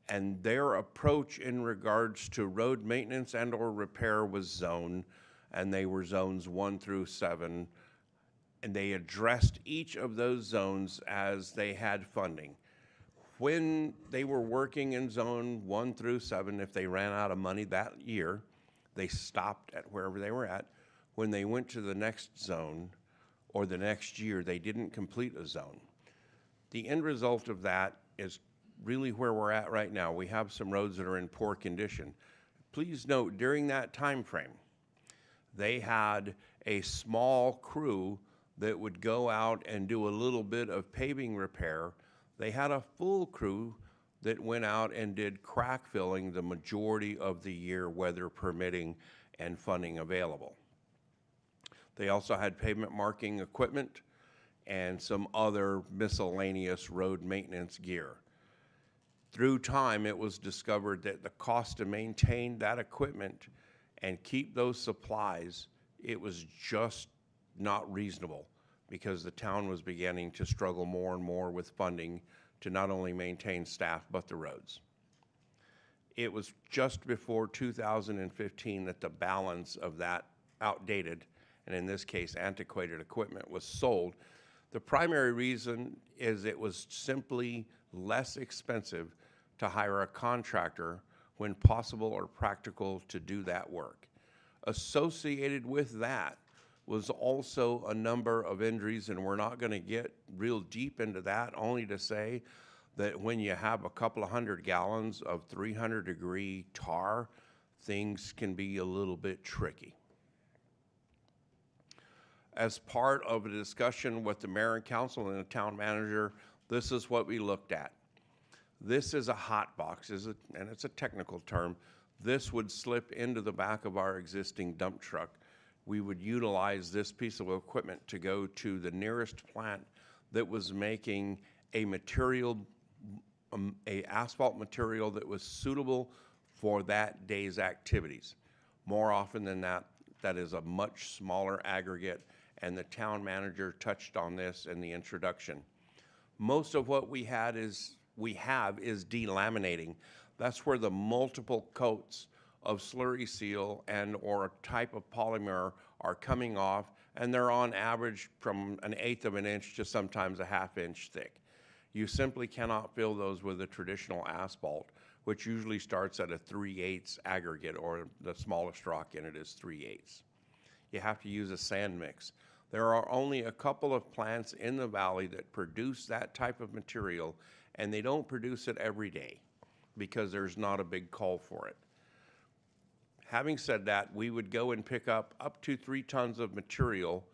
and their approach in regards to road maintenance and or repair was zone, and they were zones 1 through 7, and they addressed each of those zones as they had funding. When they were working in zone 1 through 7, if they ran out of money that year, they stopped at wherever they were at, when they went to the next zone or the next year, they didn't complete a zone. The end result of that is really where we're at right now. We have some roads that are in poor condition. Please note, during that time frame, they had a small crew that would go out and do a little bit of paving repair. They had a full crew that went out and did crack filling the majority of the year, weather permitting and funding available. They also had pavement marking equipment and some other miscellaneous road maintenance gear. Through time, it was discovered that the cost to maintain that equipment and keep those supplies, it was just not reasonable, because the town was beginning to struggle more and more with funding to not only maintain staff, but the roads. It was just before 2015 that the balance of that outdated, and in this case, antiquated equipment was sold. The primary reason is it was simply less expensive to hire a contractor when possible or practical to do that work. Associated with that was also a number of injuries, and we're not going to get real deep into that, only to say that when you have a couple of 100 gallons of 300-degree tar, things can be a little bit tricky. As part of a discussion with the mayor and council and the town manager, this is what we looked at. This is a hot box, and it's a technical term. This would slip into the back of our existing dump truck. We would utilize this piece of equipment to go to the nearest plant that was making a material, a asphalt material that was suitable for that day's activities. More often than that, that is a much smaller aggregate, and the town manager touched on this in the introduction. Most of what we have is delaminating. That's where the multiple coats of slurry seal and or a type of polymer are coming off, and they're on average from 1/8 of an inch to sometimes a 1/2 inch thick. You simply cannot fill those with a traditional asphalt, which usually starts at a 3/8 aggregate, or the smallest rock in it is 3/8. You have to use a sand mix. There are only a couple of plants in the valley that produce that type of material, and they don't produce it every day because there's not a big call for it. Having said that, we would go and pick up to 3 tons of material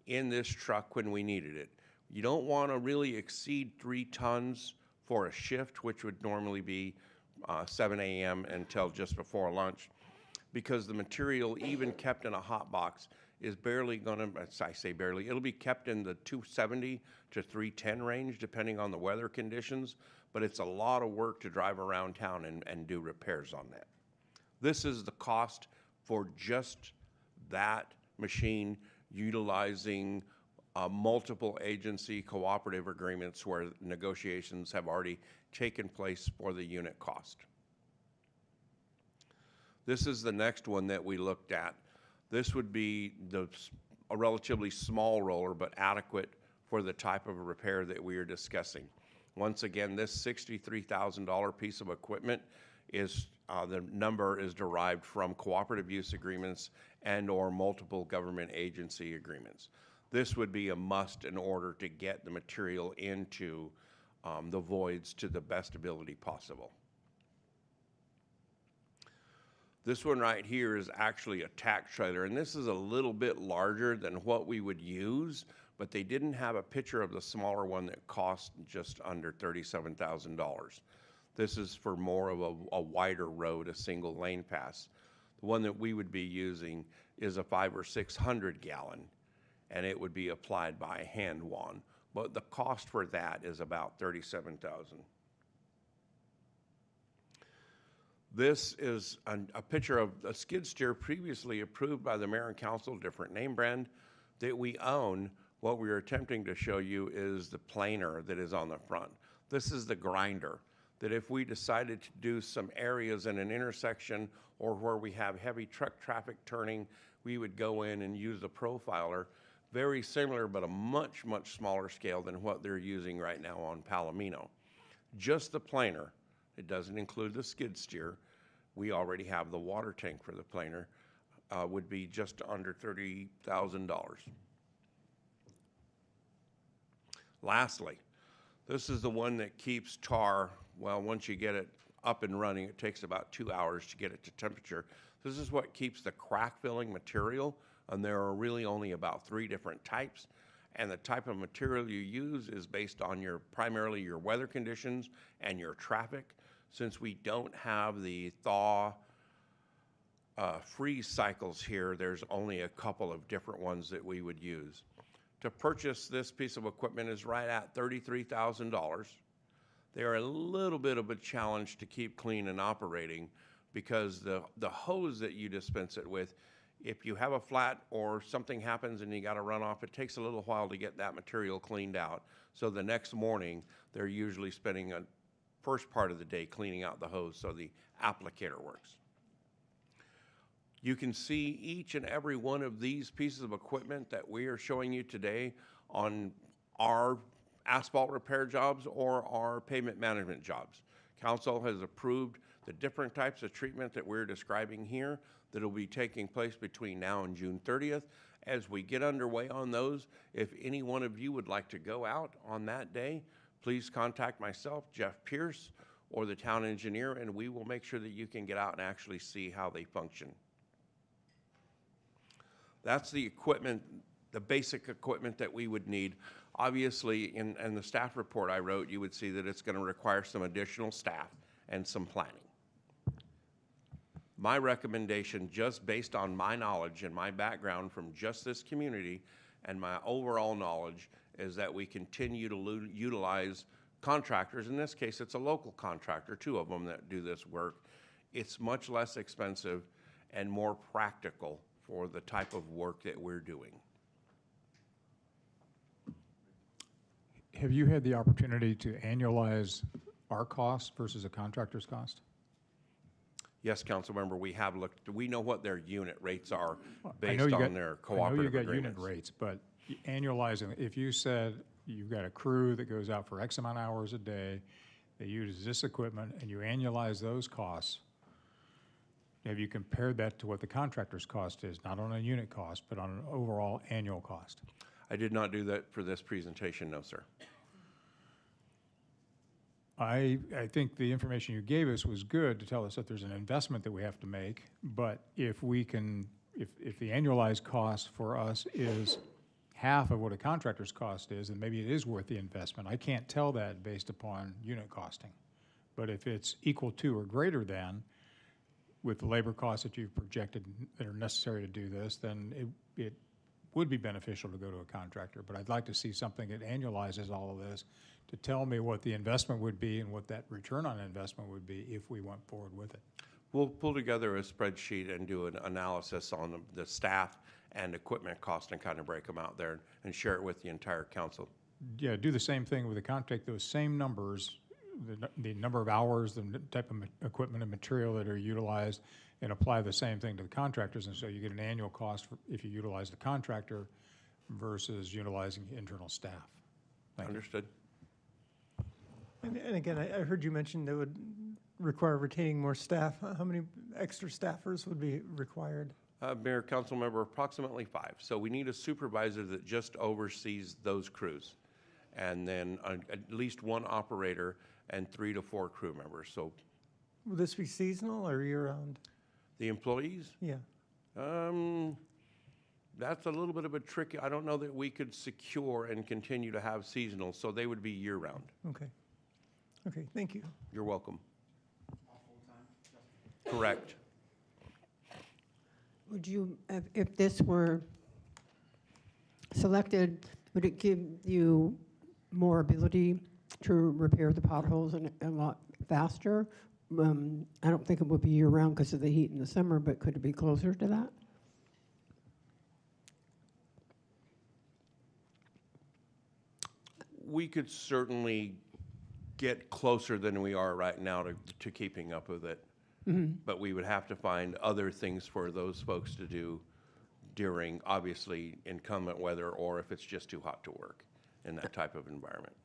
in this truck when we needed it. You don't want to really exceed 3 tons for a shift, which would normally be 7 a.m. until just before lunch, because the material, even kept in a hot box, is barely going to, I say barely, it'll be kept in the 270 to 310 range, depending on the weather conditions, but it's a lot of work to drive around town and do repairs on that. This is the cost for just that machine, utilizing multiple agency cooperative agreements where negotiations have already taken place for the unit cost. This is the next one that we looked at. This would be a relatively small roller, but adequate for the type of repair that we are discussing. Once again, this $63,000 piece of equipment is, the number is derived from cooperative use agreements and or multiple government agency agreements. This would be a must in order to get the material into the voids to the best ability possible. This one right here is actually a tack trailer, and this is a little bit larger than what we would use, but they didn't have a picture of the smaller one that cost just under $37,000. This is for more of a wider road, a single lane pass. The one that we would be using is a 500 or 600 gallon, and it would be applied by hand wand, but the cost for that is about $37,000. This is a picture of a skid steer previously approved by the mayor and council, different name brand, that we own. What we are attempting to show you is the planer that is on the front. This is the grinder, that if we decided to do some areas in an intersection or where we have heavy truck traffic turning, we would go in and use the profiler, very similar but a much, much smaller scale than what they're using right now on Palomino. Just the planer. It doesn't include the skid steer. We already have the water tank for the planer. would be just under $30,000. Lastly, this is the one that keeps tar, well, once you get it up and running, it takes about 2 hours to get it to temperature. This is what keeps the crack filling material, and there are really only about 3 different types. And the type of material you use is based on primarily your weather conditions and your traffic. Since we don't have the thaw freeze cycles here, there's only a couple of different ones that we would use. To purchase this piece of equipment is right at $33,000. They are a little bit of a challenge to keep clean and operating because the hose that you dispense it with, if you have a flat or something happens and you got to run off, it takes a little while to get that material cleaned out. So the next morning, they're usually spending a first part of the day cleaning out the hose so the applicator works. You can see each and every one of these pieces of equipment that we are showing you today on our asphalt repair jobs or our pavement management jobs. Council has approved the different types of treatment that we're describing here that will be taking place between now and June 30th. As we get underway on those, if any one of you would like to go out on that day, please contact myself, Jeff Pierce, or the town engineer, and we will make sure that you can get out and actually see how they function. That's the equipment, the basic equipment that we would need. Obviously, in the staff report I wrote, you would see that it's going to require some additional staff and some planning. My recommendation, just based on my knowledge and my background from just this community and my overall knowledge, is that we continue to utilize contractors. In this case, it's a local contractor, 2 of them that do this work. It's much less expensive and more practical for the type of work that we're doing. Have you had the opportunity to annualize our cost versus a contractor's cost? Yes, Councilmember, we have looked. We know what their unit rates are I based know you on got- their I know you cooperative got unit agreements. rates, but annualizing, if you said you've got a crew that goes out for X amount of hours a day, they use this equipment, and you annualize those costs, have you compared that to what the contractor's cost is, not on a unit cost, but on an overall annual cost? I did not do that for this presentation, no, sir. I think the information you gave us was good to tell us that there's an investment that we have to make, but if we can, if the annualized cost for us is half of what a contractor's cost is, then maybe it is worth the investment. I can't tell that based upon unit costing. But if it's equal to or greater than, with the labor costs that you've projected that are necessary to do this, then it would be beneficial to go to a contractor. But I'd like to see something that annualizes all of this to tell me what the investment would be and what that return on investment would be if we went forward with it. We'll pull together a spreadsheet and do an analysis on the staff and equipment cost and kind of break them out there and share it with the entire council. Yeah, do the same thing with the contract, those same numbers, the number of hours, the type of equipment and material that are utilized, and apply the same thing to the contractors, and so you get an annual cost if you utilize the contractor versus utilizing internal staff. Thank you. Understood. And again, I heard you mention that would require retaining more staff. How many extra staffers would be required? Mayor, council member, approximately 5. So we need a supervisor that just oversees those crews. And then at least 1 operator and 3 to 4 crew members. So Will this be seasonal or year-round? the employees, Yeah. that's a little bit of a tricky, I don't know that we could secure and continue to have seasonal, so they would be year-round. Okay. Okay, thank you. You're welcome. Correct. Would you, if this were selected, would it give you more ability to repair the potholes a lot faster? I don't think it would be year-round because of the heat in the summer, but could it be closer to that? We could certainly get closer than we are right now to keeping up with it. But we would have to find other things for those folks to do during, obviously, inclement weather, or if it's just too hot to work in that type of environment.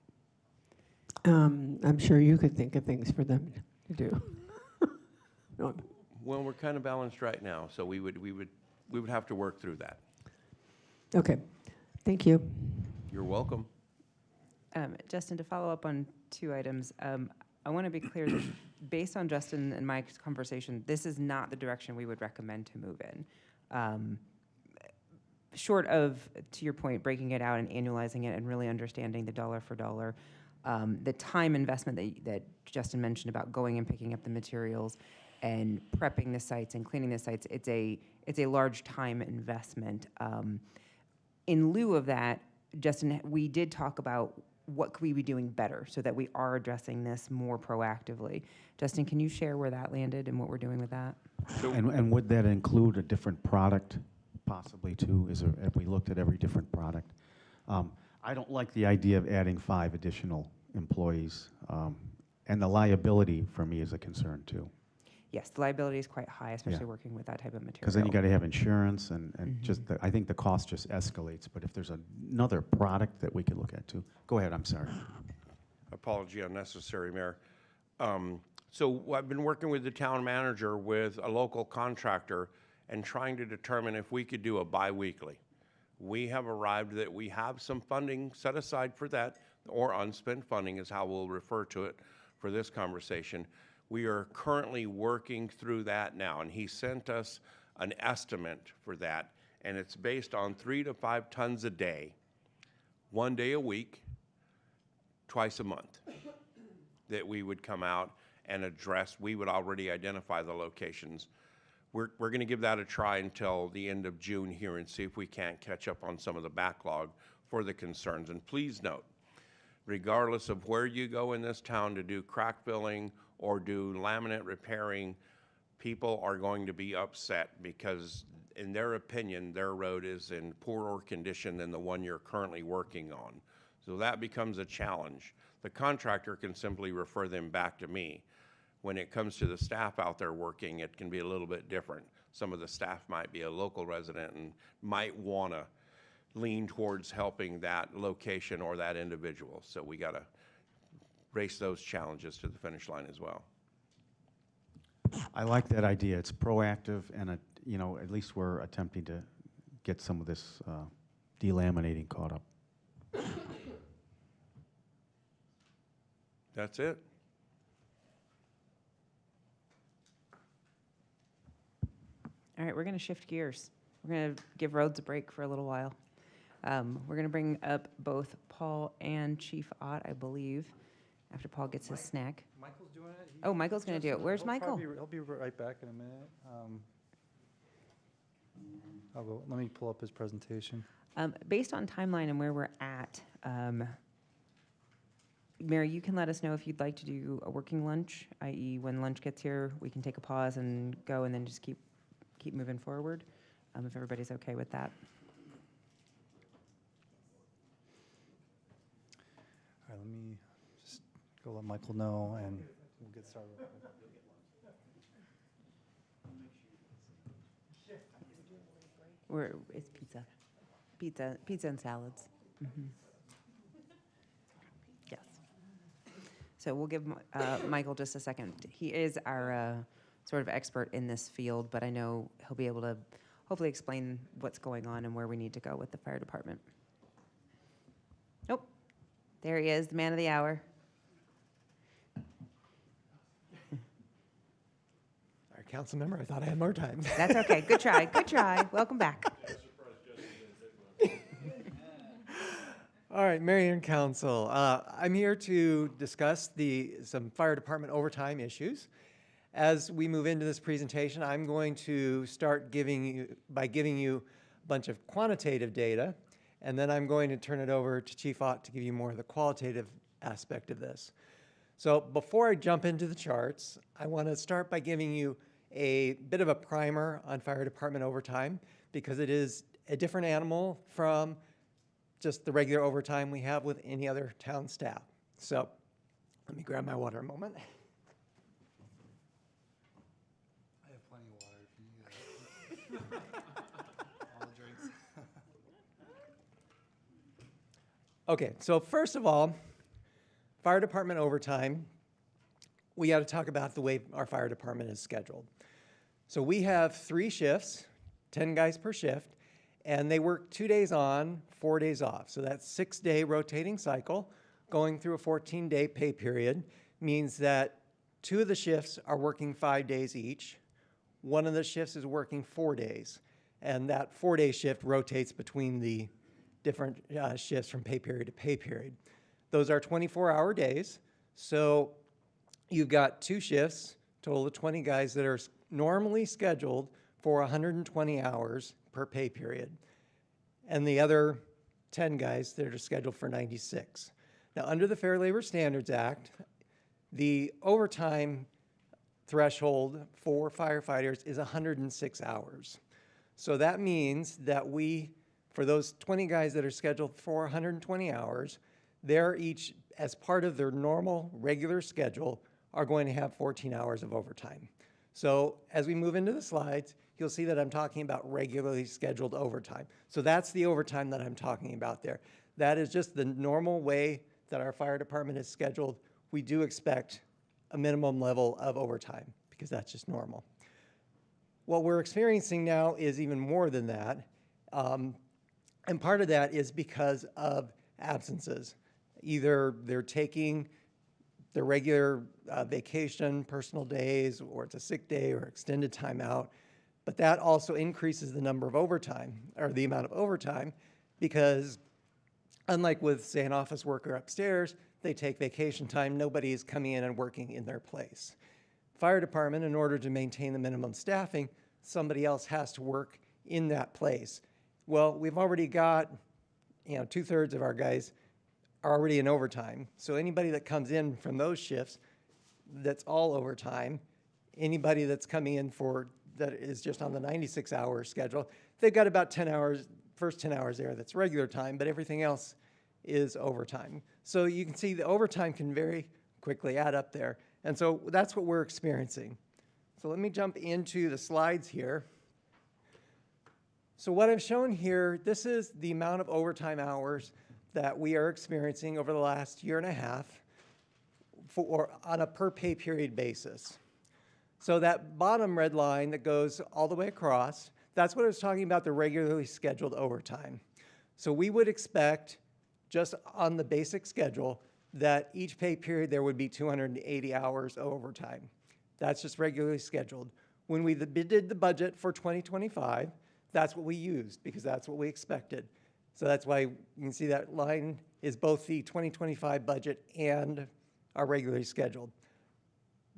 I'm sure you could think of things for them to do. No. Well, we're kind of balanced right now, so we would we would have to work through that. Okay, thank you. You're welcome. Justin, to follow up on 2 items, I want to be clear that based on Justin and Mike's conversation, this is not the direction we would recommend to move in. Short of, to your point, breaking it out and annualizing it and really understanding the dollar for dollar, the time investment that Justin mentioned about going and picking up the materials and prepping the sites and cleaning the sites, it's a large time investment. In lieu of that, Justin, we did talk about what could we be doing better so that we are addressing this more proactively. Justin, can you share where that landed and what we're doing with that? And would that include a different product possibly too? Have we looked at every different product? I don't like the idea of adding 5 additional employees. And the liability for me is a concern too. Yes, the liability is quite high, especially Yeah. working with that type of material. Because then you got to have insurance and just, I think the cost just escalates. But if there's another product that we could look at too. Go ahead, I'm sorry. Apology unnecessary, Mayor. So I've been working with the town manager with a local contractor and trying to determine if we could do a bi-weekly. We have arrived that we have some funding set aside for that, or unspent funding is how we'll refer to it for this conversation. We are currently working through that now, and he sent us an estimate for that, and it's based on 3 to 5 tons a day, 1 day a week, twice a month, that we would come out and address. We would already identify the locations. We're going to give that a try until the end of June here and see if we can't catch up on some of the backlog for the concerns. And please note, regardless of where you go in this town to do crack filling or do laminate repairing, people are going to be upset because, in their opinion, their road is in poorer condition than the one you're currently working on. So that becomes a challenge. The contractor can simply refer them back to me. When it comes to the staff out there working, it can be a little bit different. Some of the staff might be a local resident and might want to lean towards helping that location or that individual. So we got to race those challenges to the finish line as well. I like that idea. It's proactive, and at least we're attempting to get some of this delaminating caught up. That's it. All right, we're going to shift gears. We're going to give roads a break for a little while. We're going to bring up both Paul and Chief Ott, I believe, after Paul gets his snack. Michael's doing it? Oh, Michael's going to do it. Where's Michael? He'll be right back in a minute. Let me pull up his presentation. Based on timeline and where we're at, Mary, you can let us know if you'd like to do a working lunch, i.e. when lunch gets here, we can take a pause and go and then just keep moving forward, if everybody's okay with that. All right, let me just go let Michael know, and we'll get started. It's pizza and salads. Yes. So we'll give Michael just a second. He is our sort of expert in this field, but I know he'll be able to hopefully explain what's going on and where we need to go with the fire department. Nope. There he is, the man of the hour. Our council member, I thought I had more time. That's okay. Good try. Good try. Welcome back. All right, Mayor and Council, I'm here to discuss some fire department overtime issues. As we move into this presentation, I'm going to start giving you a bunch of quantitative data, and then I'm going to turn it over to Chief Ott to give you more of the qualitative aspect of this. So before I jump into the charts, I want to start by giving you a bit of a primer on fire department overtime, because it is a different animal from just the regular overtime we have with any other town staff. So let me grab my water a moment. I have plenty of water if you need it. All the drinks. Okay, so first of all, fire department overtime, we got to talk about the way our fire department is scheduled. So we have 3 shifts, 10 guys per shift, and they work 2 days on, 4 days off. So that 6-day rotating cycle going through a 14-day pay period means that 2 of the shifts are working 5 days each. 1 of the shifts is working 4 days. And that 4-day shift rotates between the different shifts from pay period to pay period. Those are 24-hour days. So you've got 2 shifts, total of 20 guys that are normally scheduled for 120 hours per pay period. And the other 10 guys that are scheduled for 96. Now, under the Fair Labor Standards Act, the overtime threshold for firefighters is 106 hours. So that means that for those 20 guys that are scheduled for 120 hours, they're each, as part of their normal, regular schedule, are going to have 14 hours of overtime. So as we move into the slides, you'll see that I'm talking about regularly scheduled overtime. So that's the overtime that I'm talking about there. That is just the normal way that our fire department is scheduled. We do expect a minimum level of overtime because that's just normal. What we're experiencing now is even more than that. And part of that is because of absences. Either they're taking their regular vacation, personal days, or it's a sick day or extended time out. But that also increases the number of overtime, or the amount of overtime, because unlike with, say, an office worker upstairs, they take vacation time, nobody is coming in and working in their place. Fire department, in order to maintain the minimum staffing, somebody else has to work in that place. Well, we've already got, 2/3 of our guys are already in overtime. So anybody that comes in from those shifts, that's all overtime. Anybody that's coming in that is just on the 96-hour schedule, they've got about 10 hours, first 10 hours there that's regular time, but everything else is overtime. So you can see the overtime can very quickly add up there. And so that's what we're experiencing. So let me jump into the slides here. So what I've shown here, this is the amount of overtime hours that we are experiencing over the last year and a half on a per pay period basis. So that bottom red line that goes all the way across, that's what I was talking about, the regularly scheduled overtime. So we would expect, just on the basic schedule, that each pay period there would be 280 hours of overtime. That's just regularly scheduled. When we did the budget for 2025, that's what we used because that's what we expected. So that's why you can see that line is both the 2025 budget and our regularly scheduled.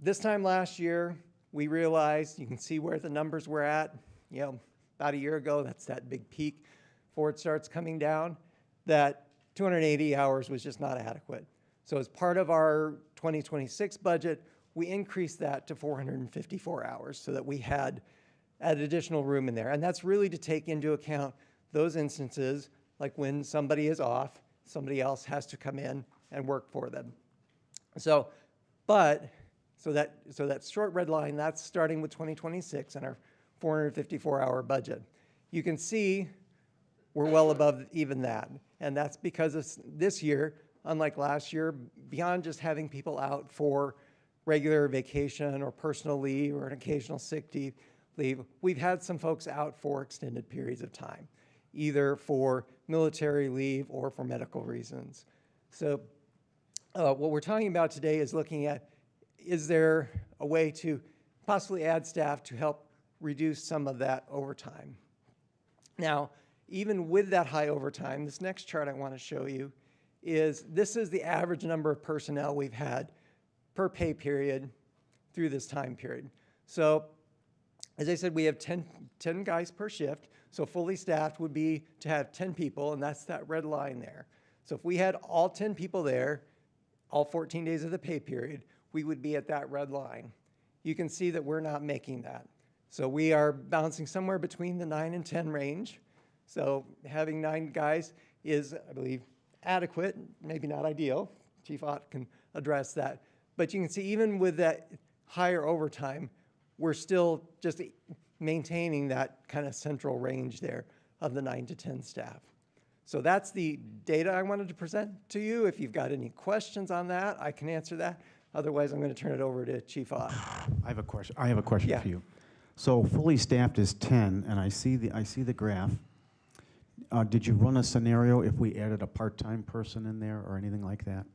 This time last year, we realized, you can see where the numbers were at, about a year ago, that's that big peak before it starts coming down, that 280 hours was just not adequate. So as part of our 2026 budget, we increased that to 454 hours so that we had additional room in there. And that's really to take into account those instances, like when somebody is off, somebody else has to come in and work for them. So that short red line, that's starting with 2026 and our 454-hour budget. You can see we're well above even that. And that's because of this year, unlike last year, beyond just having people out for regular vacation or personal leave or an occasional sick leave, we've had some folks out for extended periods of time, either for military leave or for medical reasons. So what we're talking about today is looking at, is there a way to possibly add staff to help reduce some of that overtime? Now, even with that high overtime, this next chart I want to show you this is the average number of personnel we've had per pay period through this time period. So as I said, we have 10 guys per shift. So fully staffed would be to have 10 people, and that's that red line there. So if we had all 10 people there, all 14 days of the pay period, we would be at that red line. You can see that we're not making that. So we are bouncing somewhere between the 9 and 10 range. So having 9 guys is, I believe, adequate, maybe not ideal. Chief Ott can address that. But you can see even with that higher overtime, we're still just maintaining that kind of central range there of the 9 to 10 staff. So that's the data I wanted to present to you. If you've got any questions on that, I can answer that. Otherwise, I'm going to turn it over to Chief Ott. I have a question. I have a question Yeah. for you. So fully staffed is 10, and I see the graph. Did you run a scenario if we added a part-time person in there or anything like that?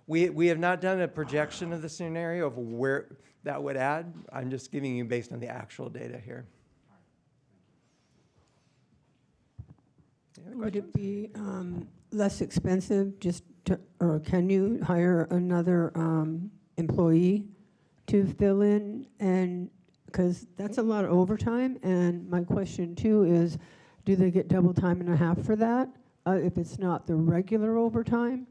We have not done a projection of the scenario of where that would add. I'm just giving you based on the actual data here. Any other Would it questions? be less expensive or can you hire another employee to fill in? And because that's a lot of overtime. And my question too is, do they get double time and a half for that if it's not the regular overtime?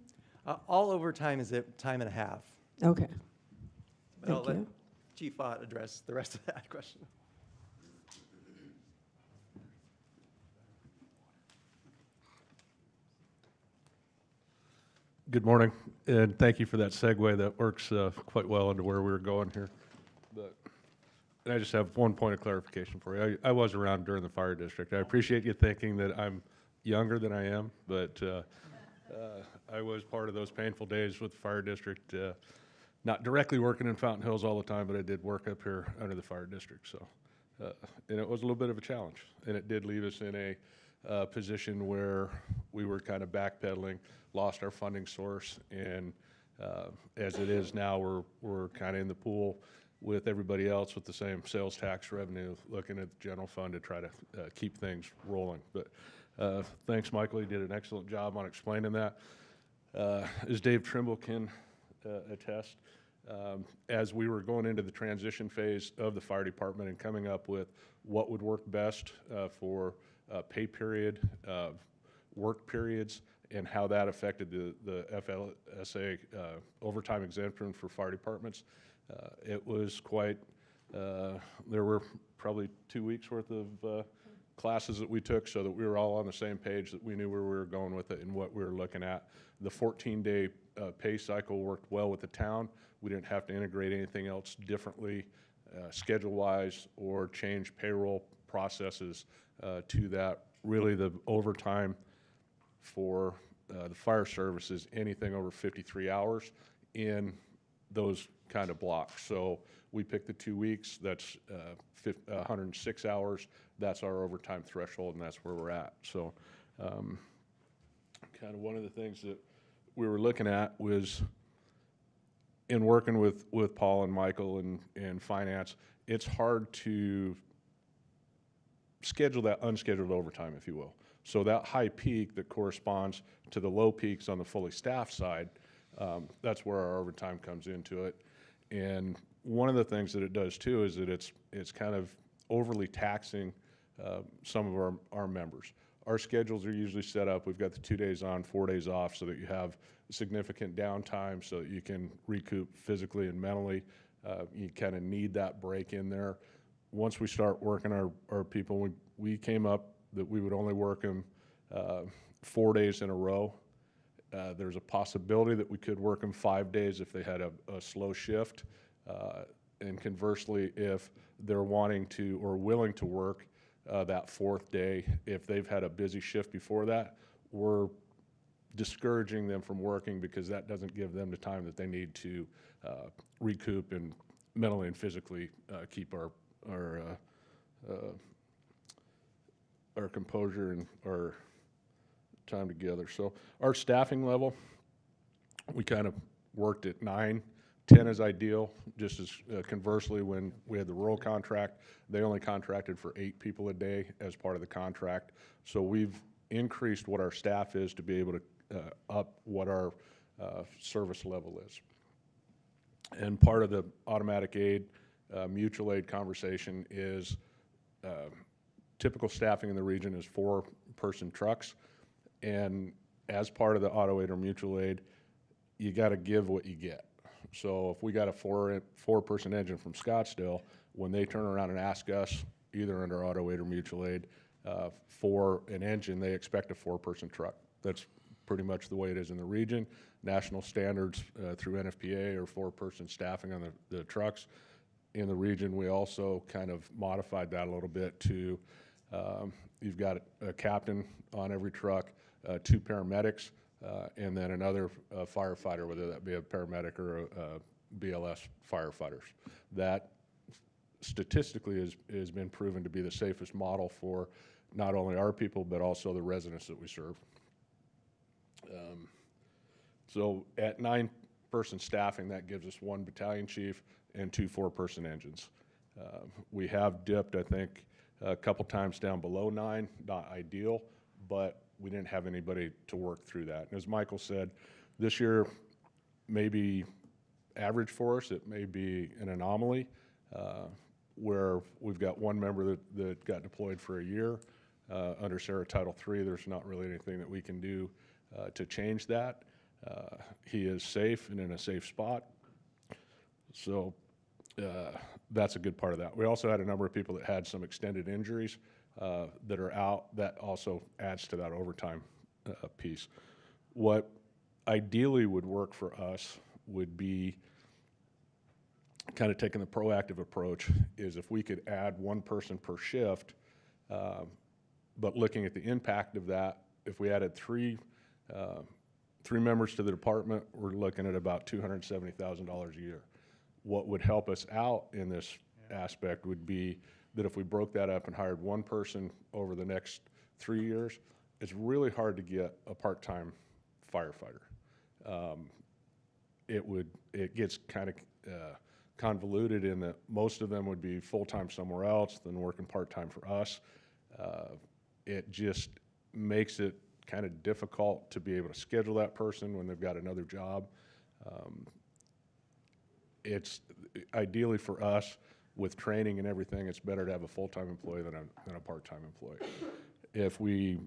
All overtime is at time and a half. Okay. But I'll Thank let you. Chief Ott address the rest of that question. Good morning, and thank you for that segue. That works quite well into where we were going here. And I just have one point of clarification for you. I was around during the fire district. I appreciate you thinking that I'm younger than I am, but I was part of those painful days with the fire district. Not directly working in Fountain Hills all the time, but I did work up here under the fire district. So, and it was a little bit of a challenge, and it did leave us in a position where we were kind of backpedaling, lost our funding source, and as it is now, we're kind of in the pool with everybody else with the same sales tax revenue, looking at the general fund to try to keep things rolling. But thanks, Michael. You did an excellent job on explaining that. As Dave Trimble can attest, as we were going into the transition phase of the fire department and coming up with what would work best for pay period, work periods, and how that affected the FLSA overtime exemption for fire departments, it was quite, there were probably 2 weeks worth of classes that we took so that we were all on the same page, that we knew where we were going with it and what we were looking at. The 14-day pay cycle worked well with the town. We didn't have to integrate anything else differently schedule-wise or change payroll processes to that. Really, the overtime for the fire service is anything over 53 hours in those kind of blocks. So we picked the 2 weeks, that's 106 hours. That's our overtime threshold, and that's where we're at. So kind of one of the things that we were looking at was, in working with Paul and Michael and finance, it's hard to schedule that unscheduled overtime, if you will. So that high peak that corresponds to the low peaks on the fully staffed side, that's where our overtime comes into it. And one of the things that it does too is that it's kind of overly taxing some of our members. Our schedules are usually set up, we've got the 2 days on, 4 days off, so that you have significant downtime so that you can recoup physically and mentally. You kind of need that break in there. Once we start working our people, we came up that we would only work them 4 days in a row. There's a possibility that we could work them 5 days if they had a slow shift. And conversely, if they're wanting to or willing to work that fourth day, if they've had a busy shift before that, we're discouraging them from working because that doesn't give them the time that they need to recoup and mentally and physically keep our composure and our time together. So our staffing level, we kind of worked at 9. 10 is ideal. Just as conversely, when we had the rural contract, they only contracted for 8 people a day as part of the contract. So we've increased what our staff is to be able to up what our service level is. And part of the automatic aid, mutual aid conversation is typical staffing in the region is 4-person trucks. And as part of the auto aid or mutual aid, you got to give what you get. So if we got a 4-person engine from Scottsdale, when they turn around and ask us, either under auto aid or mutual aid, for an engine, they expect a 4-person truck. That's pretty much the way it is in the region. National standards through NFPA are 4-person staffing on the trucks. In the region, we also kind of modified that a little bit to, you've got a captain on every truck, 2 paramedics, and then another firefighter, whether that be a paramedic or a BLS firefighters. That statistically has been proven to be the safest model for not only our people, but also the residents that we serve. So at 9-person staffing, that gives us 1 battalion chief and 2 4-person engines. We have dipped, I think, a couple times down below 9, not ideal, but we didn't have anybody to work through that. And as Michael said, this year may be average for us. It may be an anomaly where we've got 1 member that got deployed for a year. Under Sarah Title III, there's not really anything that we can do to change that. He is safe and in a safe spot. So that's a good part of that. We also had a number of people that had some extended injuries that are out. That also adds to that overtime piece. What ideally would work for us would be kind of taking the proactive approach is if we could add 1 person per shift, but looking at the impact of that, if we added 3 members to the department, we're looking at about $270,000 a year. What would help us out in this aspect would be that if we broke that up and hired 1 person over the next 3 years, it's really hard to get a part-time firefighter. It gets kind of convoluted in that most of them would be full-time somewhere else, then working part-time for us. It just makes it kind of difficult to be able to schedule that person when they've got another job. It's ideally for us, with training and everything, it's better to have a full-time employee than a part-time employee. If we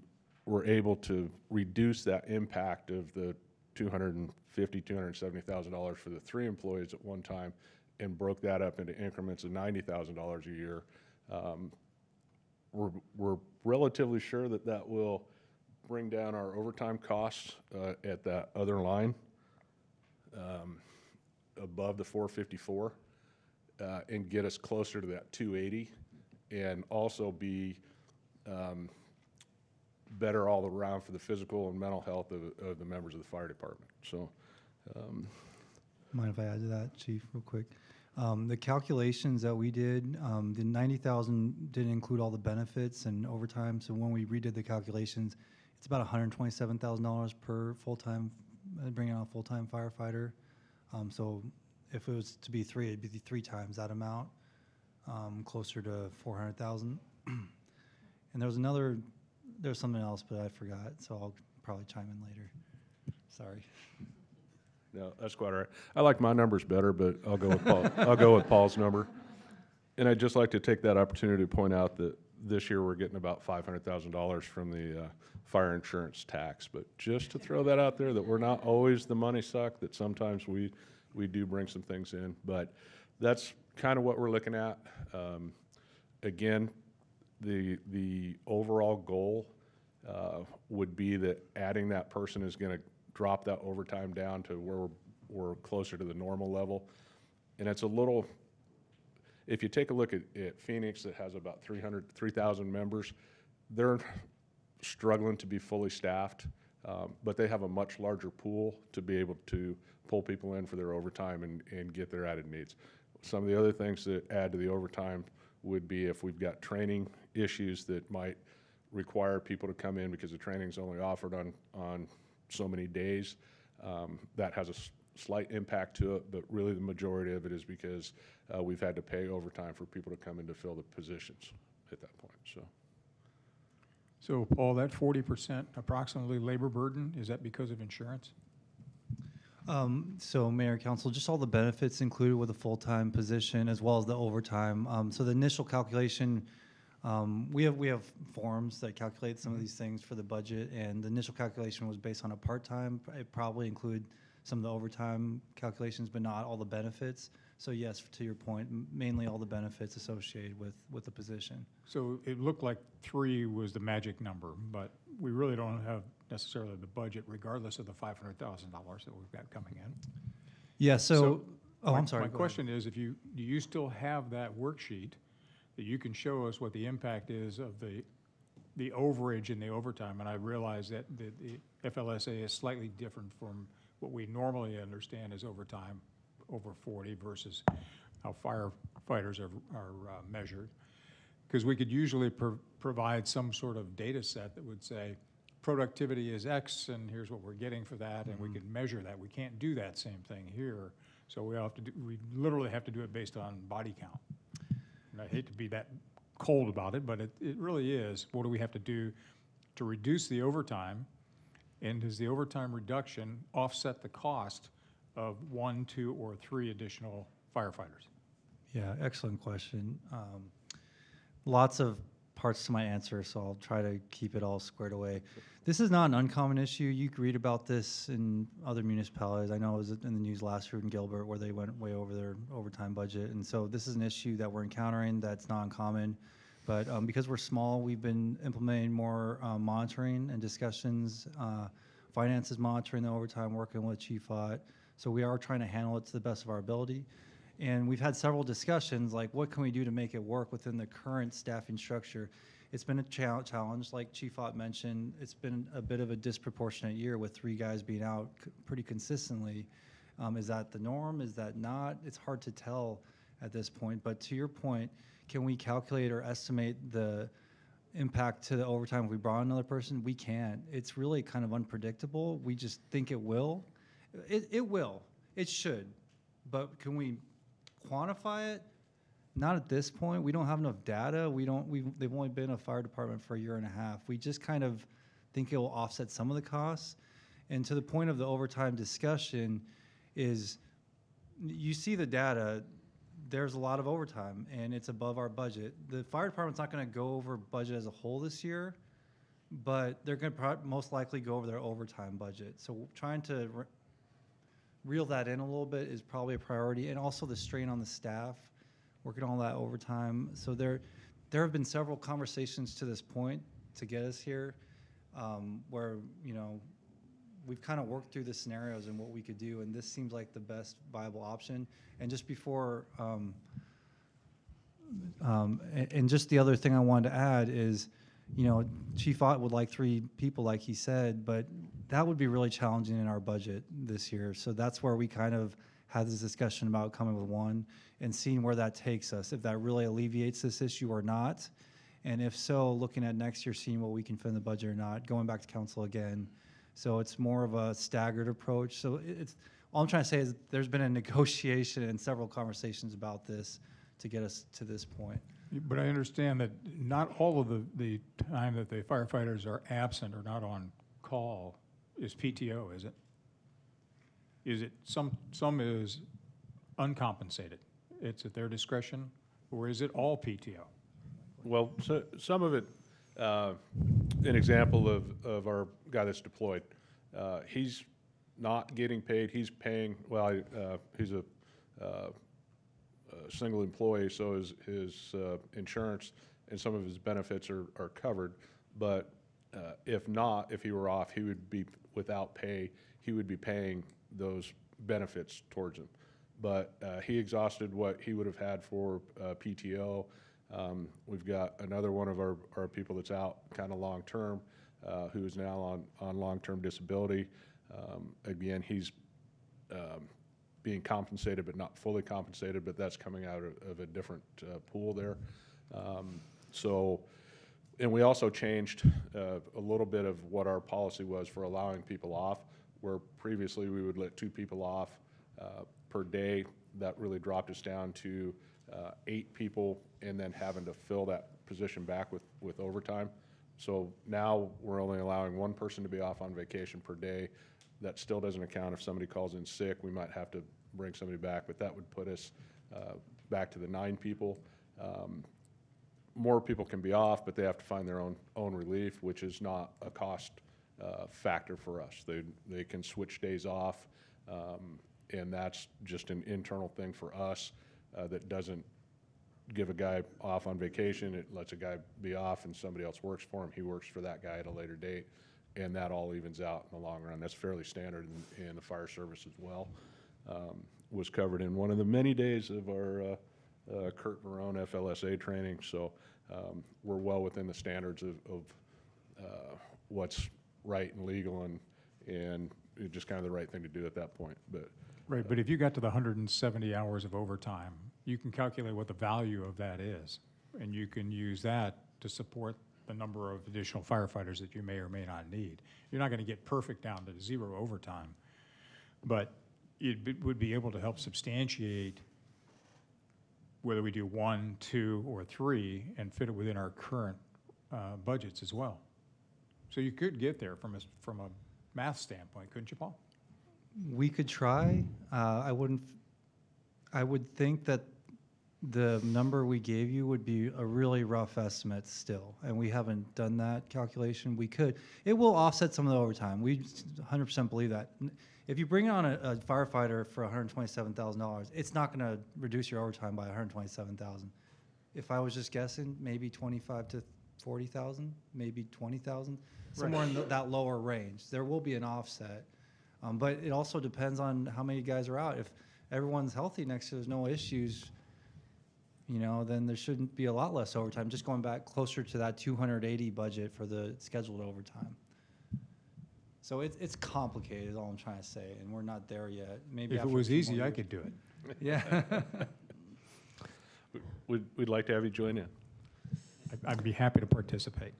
were able to reduce that impact of the $250,000, $270,000 for the 3 employees at one time and broke that up into increments of $90,000 a year, we're relatively sure that that will bring down our overtime costs at that other line above the 454 and get us closer to that 280 and also be better all around for the physical and mental health of the members of the fire department. So, mind if I add to that, Chief, real quick? The calculations that we did, the 90,000 didn't include all the benefits and overtime. So when we redid the calculations, it's about $127,000 per full-time, bringing on a full-time firefighter. So if it was to be 3, it'd be 3 times that amount, closer to 400,000. And there's something else, but I forgot. So I'll probably chime in later. Sorry. No, that's quite all right. I like my numbers better, but I'll go with Paul. I'll go with Paul's number. And I'd just like to take that opportunity to point out that this year we're getting about $500,000 from the fire insurance tax. But just to throw that out there, that we're not always the money suck, that sometimes we do bring some things in. But that's kind of what we're looking at. Again, the overall goal would be that adding that person is going to drop that overtime down to where we're closer to the normal level. And it's a little, if you take a look at Phoenix that has about 3,000 members, they're struggling to be fully staffed, but they have a much larger pool to be able to pull people in for their overtime and get their added needs. Some of the other things that add to the overtime would be if we've got training issues that might require people to come in because the training is only offered on so many days. That has a slight impact to it, but really the majority of it is because we've had to pay overtime for people to come in to fill the positions at that point. So Paul, that 40% approximately labor burden, is that because of insurance? So Mayor, Council, just all the benefits included with a full-time position as well as the overtime. So the initial calculation, we have forms that calculate some of these things for the budget, and the initial calculation was based on a part-time. It probably include some of the overtime calculations, but not all the benefits. So yes, to your point, mainly all the benefits associated with the position. So it looked like 3 was the magic number, but we really don't have necessarily the budget regardless of the $500,000 that we've got coming in. Yeah, so I'm sorry. My question is, do you still have that worksheet that you can show us what the impact is of the overage and the overtime? And I realize that the FLSA is slightly different from what we normally understand as overtime over 40 versus how firefighters are measured. Because we could usually provide some sort of data set that would say, productivity is X, and here's what we're getting for that, and we could measure that. We can't do that same thing here, so we literally have to do it based on body count. And I hate to be that cold about it, but it really is. What do we have to do to reduce the overtime, and does the overtime reduction offset the cost of 1, 2, or 3 additional firefighters? Yeah, excellent question. Lots of parts to my answer, so I'll try to keep it all squared away. This is not an uncommon issue. You can read about this in other municipalities. I know it was in the news last year in Gilbert where they went way over their overtime budget. And so this is an issue that we're encountering that's not uncommon. But because we're small, we've been implementing more monitoring and discussions, finances monitoring the overtime, working with Chief Ott. So we are trying to handle it to the best of our ability. And we've had several discussions, like what can we do to make it work within the current staffing structure? It's been a challenge, like Chief Ott mentioned. It's been a bit of a disproportionate year with 3 guys being out pretty consistently. Is that the norm? Is that not? It's hard to tell at this point. But to your point, can we calculate or estimate the impact to the overtime if we brought another person? We can't. It's really kind of unpredictable. We just think it will. It will. It should. But can we quantify it? Not at this point. We don't have enough data. They've only been a fire department for a year and a half. We just kind of think it will offset some of the costs. And to the point of the overtime discussion is, you see the data, there's a lot of overtime and it's above our budget. The fire department's not going to go over budget as a whole this year, but they're going to most likely go over their overtime budget. So trying to reel that in a little bit is probably a priority, and also the strain on the staff, working all that overtime. So there have been several conversations to this point to get us here, where we've kind of worked through the scenarios and what we could do, and this seems like the best viable option. And just before, and just the other thing I wanted to add is, Chief Ott would like 3 people, like he said, but that would be really challenging in our budget this year. So that's where we kind of had this discussion about coming with 1 and seeing where that takes us, if that really alleviates this issue or not. And if so, looking at next year, seeing what we can fit in the budget or not, going back to council again. So it's more of a staggered approach. So all I'm trying to say is there's been a negotiation and several conversations about this to get us to this point. But I understand that not all of the time that the firefighters are absent or not on call is PTO, is it? Is it some is uncompensated? It's at their discretion, or is it all PTO? Well, so some of it, an example of our guy that's deployed, he's not getting paid. He's paying, well, he's a single employee, so his insurance and some of his benefits are covered. But if he were off, he would be without pay. He would be paying those benefits towards him. But he exhausted what he would have had for PTO. We've got another one of our people that's out kind of long-term, who is now on long-term disability. Again, he's being compensated but not fully compensated, but that's coming out of a different pool there. And we also changed a little bit of what our policy was for allowing people off, where previously we would let 2 people off per day. That really dropped us down to 8 people, and then having to fill that position back with overtime. So now we're only allowing 1 person to be off on vacation per day. That still doesn't account if somebody calls in sick. We might have to bring somebody back, but that would put us back to the 9 people. More people can be off, but they have to find their own relief, which is not a cost factor for us. They can switch days off, and that's just an internal thing for us that doesn't give a guy off on vacation. It lets a guy be off and somebody else works for him. He works for that guy at a later date, and that all evens out in the long run. That's fairly standard in the fire service as well. Was covered in one of the many days of our Kurt Marone FLSA training, so we're well within the standards of what's right and legal, and just kind of the right thing to do at that point. But right, but if you got to the 170 hours of overtime you can calculate what the value of that is, and you can use that to support the number of additional firefighters that you may or may not need. You're not going to get perfect down to 0 overtime, but would be able to help substantiate whether we do 1, 2, or 3 and fit it within our current budgets as well. So you could get there from a math standpoint, couldn't you, Paul? We could try. I would think that the number we gave you would be a really rough estimate still, and we haven't done that calculation. We could. It will offset some of the overtime. We 100% believe that. If you bring on a firefighter for $127,000, it's not going to reduce your overtime by $127,000. If I was just guessing, maybe 25 to 40,000, maybe 20,000, somewhere in that lower range. There will be an offset, but it also depends on how many guys are out. If everyone's healthy next year, there's no issues, you know, then there shouldn't be a lot less overtime. Just going back closer to that 280 budget for the scheduled overtime. So it's complicated, is all I'm trying to say, and we're not there yet. Maybe if it was easy, I could do it. Yeah. We'd like to have you join in. I'd be happy to participate.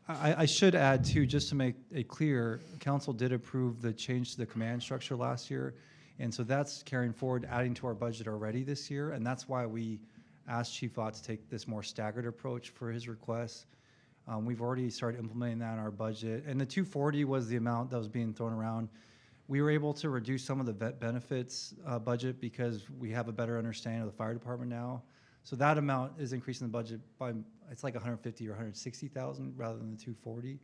I should add too, just to make it clear, council did approve the change to the command structure last year, and so that's carrying forward, adding to our budget already this year, and that's why we asked Chief Ott to take this more staggered approach for his request. We've already started implementing that in our budget, and the 240 was the amount that was being thrown around. We were able to reduce some of the vet benefits budget because we have a better understanding of the fire department now. So that amount is increasing the budget by, it's like 150 or 160,000 rather than the 240.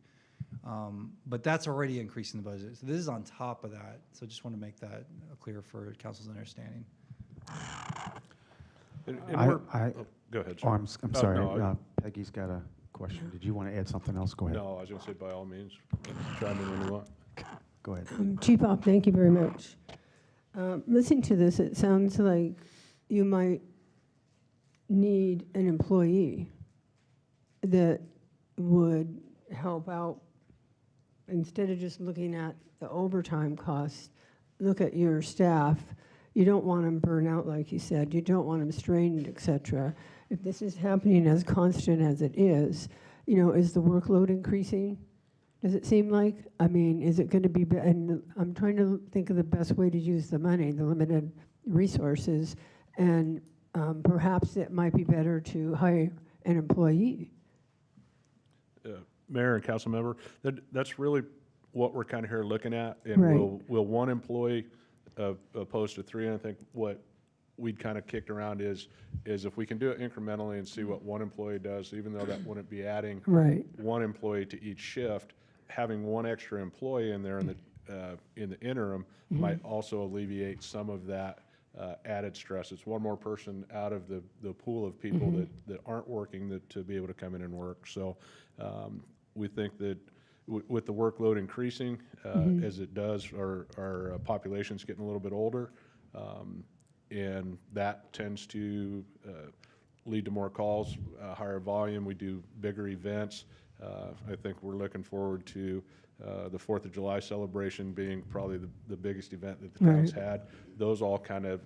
But that's already increasing the budget. So this is on top of that. So just want to make that clear for council's understanding. Go ahead, sir. Oh, I'm sorry. No, Peggy's got a question. Did you want to add something else? Go ahead. no, I was going to say, by all means, chime in when you want. Go ahead. Chief Op, thank you very much. Listening to this, it sounds like you might need an employee that would help out. Instead of just looking at the overtime costs, look at your staff. You don't want them burn out, like you said. You don't want them strained, et cetera. If this is happening as constant as it is, you know, is the workload increasing? Does it seem like? I mean, is it going to be, and I'm trying to think of the best way to use the money, the limited resources, and perhaps it might be better to hire an employee. Mayor and council member, that's really what we're kind of here looking at. And Right. will one employee opposed to 3? And I think what we'd kind of kicked around is if we can do it incrementally and see what one employee does, even though that wouldn't be adding Right. one employee to each shift, having one extra employee in there in the interim might also alleviate some of that added stress. It's one more person out of the pool of people that aren't working to be able to come in and work. So we think that with the workload increasing as it does, our population's getting a little bit older, and that tends to lead to more calls, higher volume. We do bigger events. I think we're looking forward to the 4th of July celebration being probably the biggest event that the town's had. Those all kind of,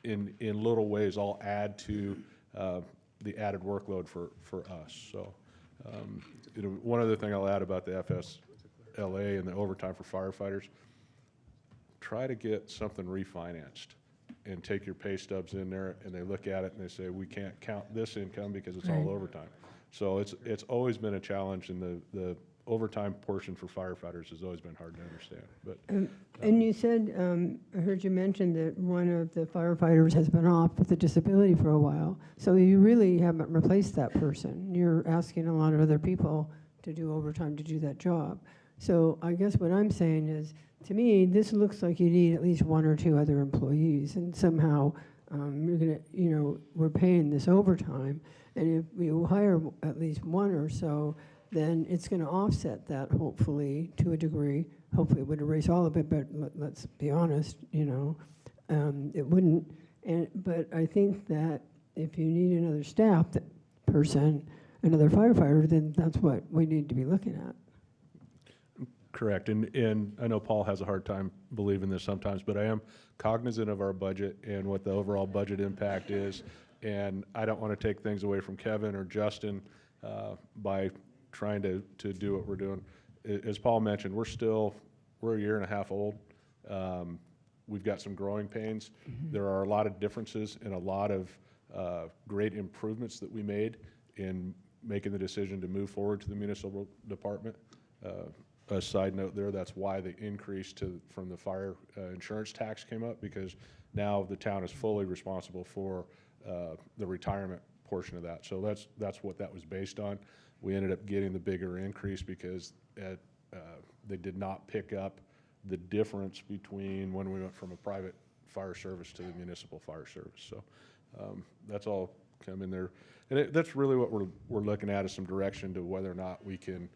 in little ways, all add to the added workload for us. So one other thing I'll add about the FSLA and the overtime for firefighters, try to get something refinanced and take your pay stubs in there, and they look at it and they say, we can't count this income because it's all overtime. So it's always been a challenge, and the overtime portion for firefighters has always been hard to understand. But And you said, I heard you mention that one of the firefighters has been off with a disability for a while. So you really haven't replaced that person. You're asking a lot of other people to do overtime to do that job. So I guess what I'm saying is, to me, this looks like you need at least 1 or 2 other employees, and somehow you're gonna, you know, we're paying this overtime, and if you hire at least 1 or so, then it's going to offset that, hopefully, to a degree. Hopefully, it would erase all of it, but let's be honest, you know, it wouldn't. But I think that if you need another staff another firefighter, then that's what we need to be looking at. Correct, and I know Paul has a hard time believing this sometimes, but I am cognizant of our budget and what the overall budget impact is, and I don't want to take things away from Kevin or Justin by trying to do what we're doing. As Paul mentioned, we're a year and a half old. We've got some growing pains. There are a lot of differences and a lot of great improvements that we made in making the decision to move forward to the municipal department. A side note there, that's why the increase from the fire insurance tax came up, because now the town is fully responsible for the retirement portion of that. So that's what that was based on. We ended up getting the bigger increase because they did not pick up the difference between when we went from a private fire service to the municipal fire service. So that's all come in there. And that's really what we're looking at, is some direction to whether or not we can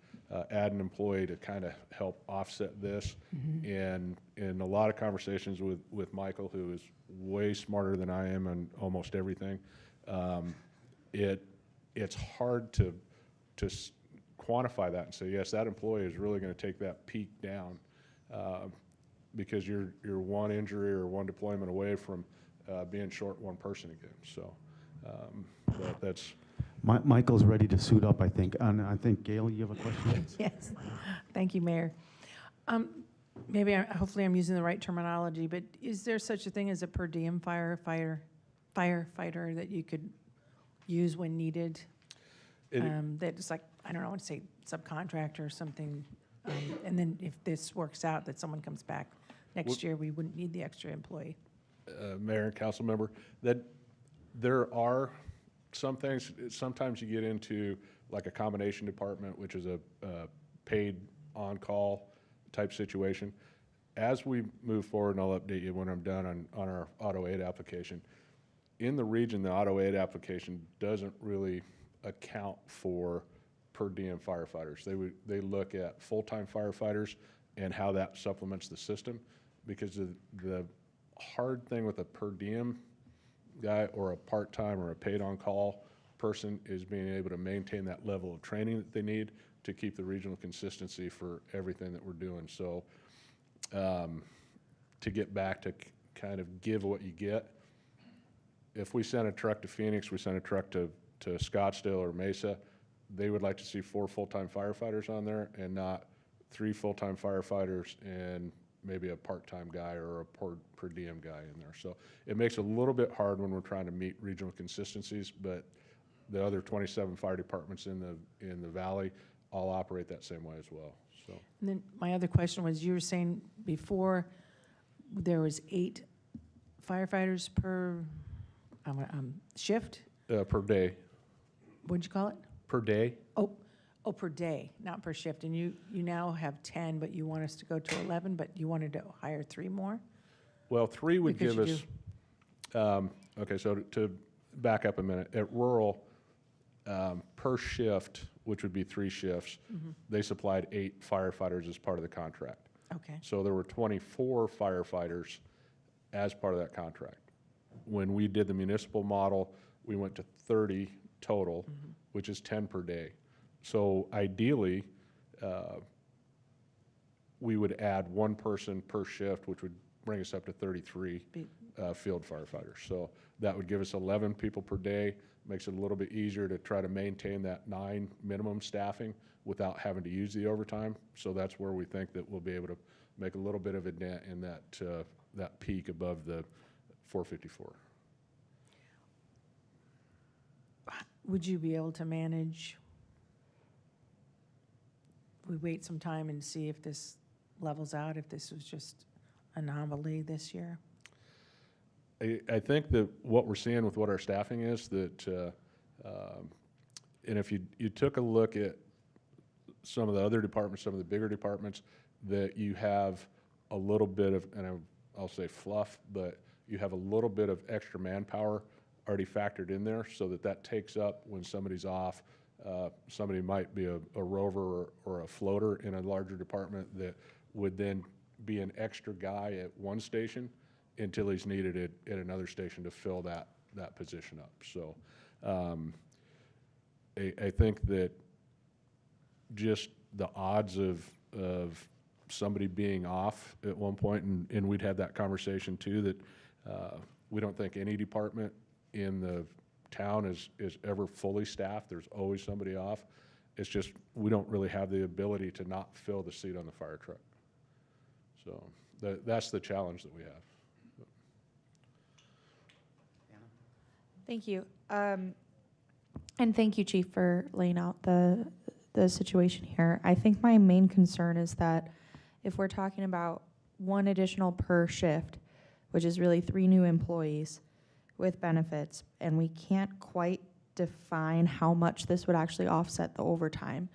add an employee to kind of help offset this. And in a lot of conversations with Michael, who is way smarter than I am on almost everything, it's hard to quantify that and say, yes, that employee is really going to take that peak down, because you're one injury or one deployment away from being short one person again. So that's. Michael's ready to suit up, I think. And I think, Gail, you have a question? Yes. Thank you, Mayor. Hopefully I'm using the right terminology, but is there such a thing as a per diem firefighter that you could use when needed? That's like, I don't know, I would say subcontractor or something. And then if this works out, that someone comes back next year, we wouldn't need the extra employee. Mayor and council member, that there are some things, sometimes you get into like a combination department, which is a paid on-call type situation. As we move forward, and I'll update you when I'm done on our auto aid application, in the region, the auto aid application doesn't really account for per diem firefighters. They look at full-time firefighters and how that supplements the system, because the hard thing with a per diem guy or a part-time or a paid on-call person is being able to maintain that level of training that they need to keep the regional consistency for everything that we're doing. So to get back to kind of give what you get, if we send a truck to Phoenix, we send a truck to Scottsdale or Mesa, they would like to see 4 full-time firefighters on there and not 3 full-time firefighters and maybe a part-time guy or a per diem guy in there. So it makes it a little bit hard when we're trying to meet regional consistencies, but the other 27 fire departments in the valley all operate that same way as well. So. And then my other question was, you were saying before there was 8 firefighters per shift? Per day. What'd you call it? Per day. Oh, per day, not per shift. And you now have 10, but you want us to go to 11, but you wanted to hire 3 more? Well, 3 would Because give us, okay, so to back up a minute, at rural, per shift, which would be 3 shifts, they supplied 8 firefighters as part of the contract. Okay. So there were 24 firefighters as part of that contract. When we did the municipal model, we went to 30 total, which is 10 per day. So ideally, we would add 1 person per shift, which would bring us up to 33 field firefighters. So that would give us 11 people per day, makes it a little bit easier to try to maintain that 9 minimum staffing without having to use the overtime. So that's where we think that we'll be able to make a little bit of a dent in that peak above the 454. Would you be able to manage, we wait some time and see if this levels out, if this was just anomaly this year? I think that what we're seeing with what our staffing is that, and if you took a look at some of the other departments, some of the bigger departments, that you have a little bit of, and I'll say fluff, but you have a little bit of extra manpower already factored in there, so that takes up when somebody's off. Somebody might be a rover or a floater in a larger department that would then be an extra guy at one station until he's needed at another station to fill that position up. So I think that just the odds of somebody being off at one point, and we'd had that conversation too, that we don't think any department in the town is ever fully staffed. There's always somebody off. It's just, we don't really have the ability to not fill the seat on the fire truck. So that's the challenge that we have. Thank you. And thank you, Chief, for laying out the situation here. I think my main concern is that if we're talking about one additional per shift, which is really 3 new employees with benefits, and we can't quite define how much this would actually offset the overtime,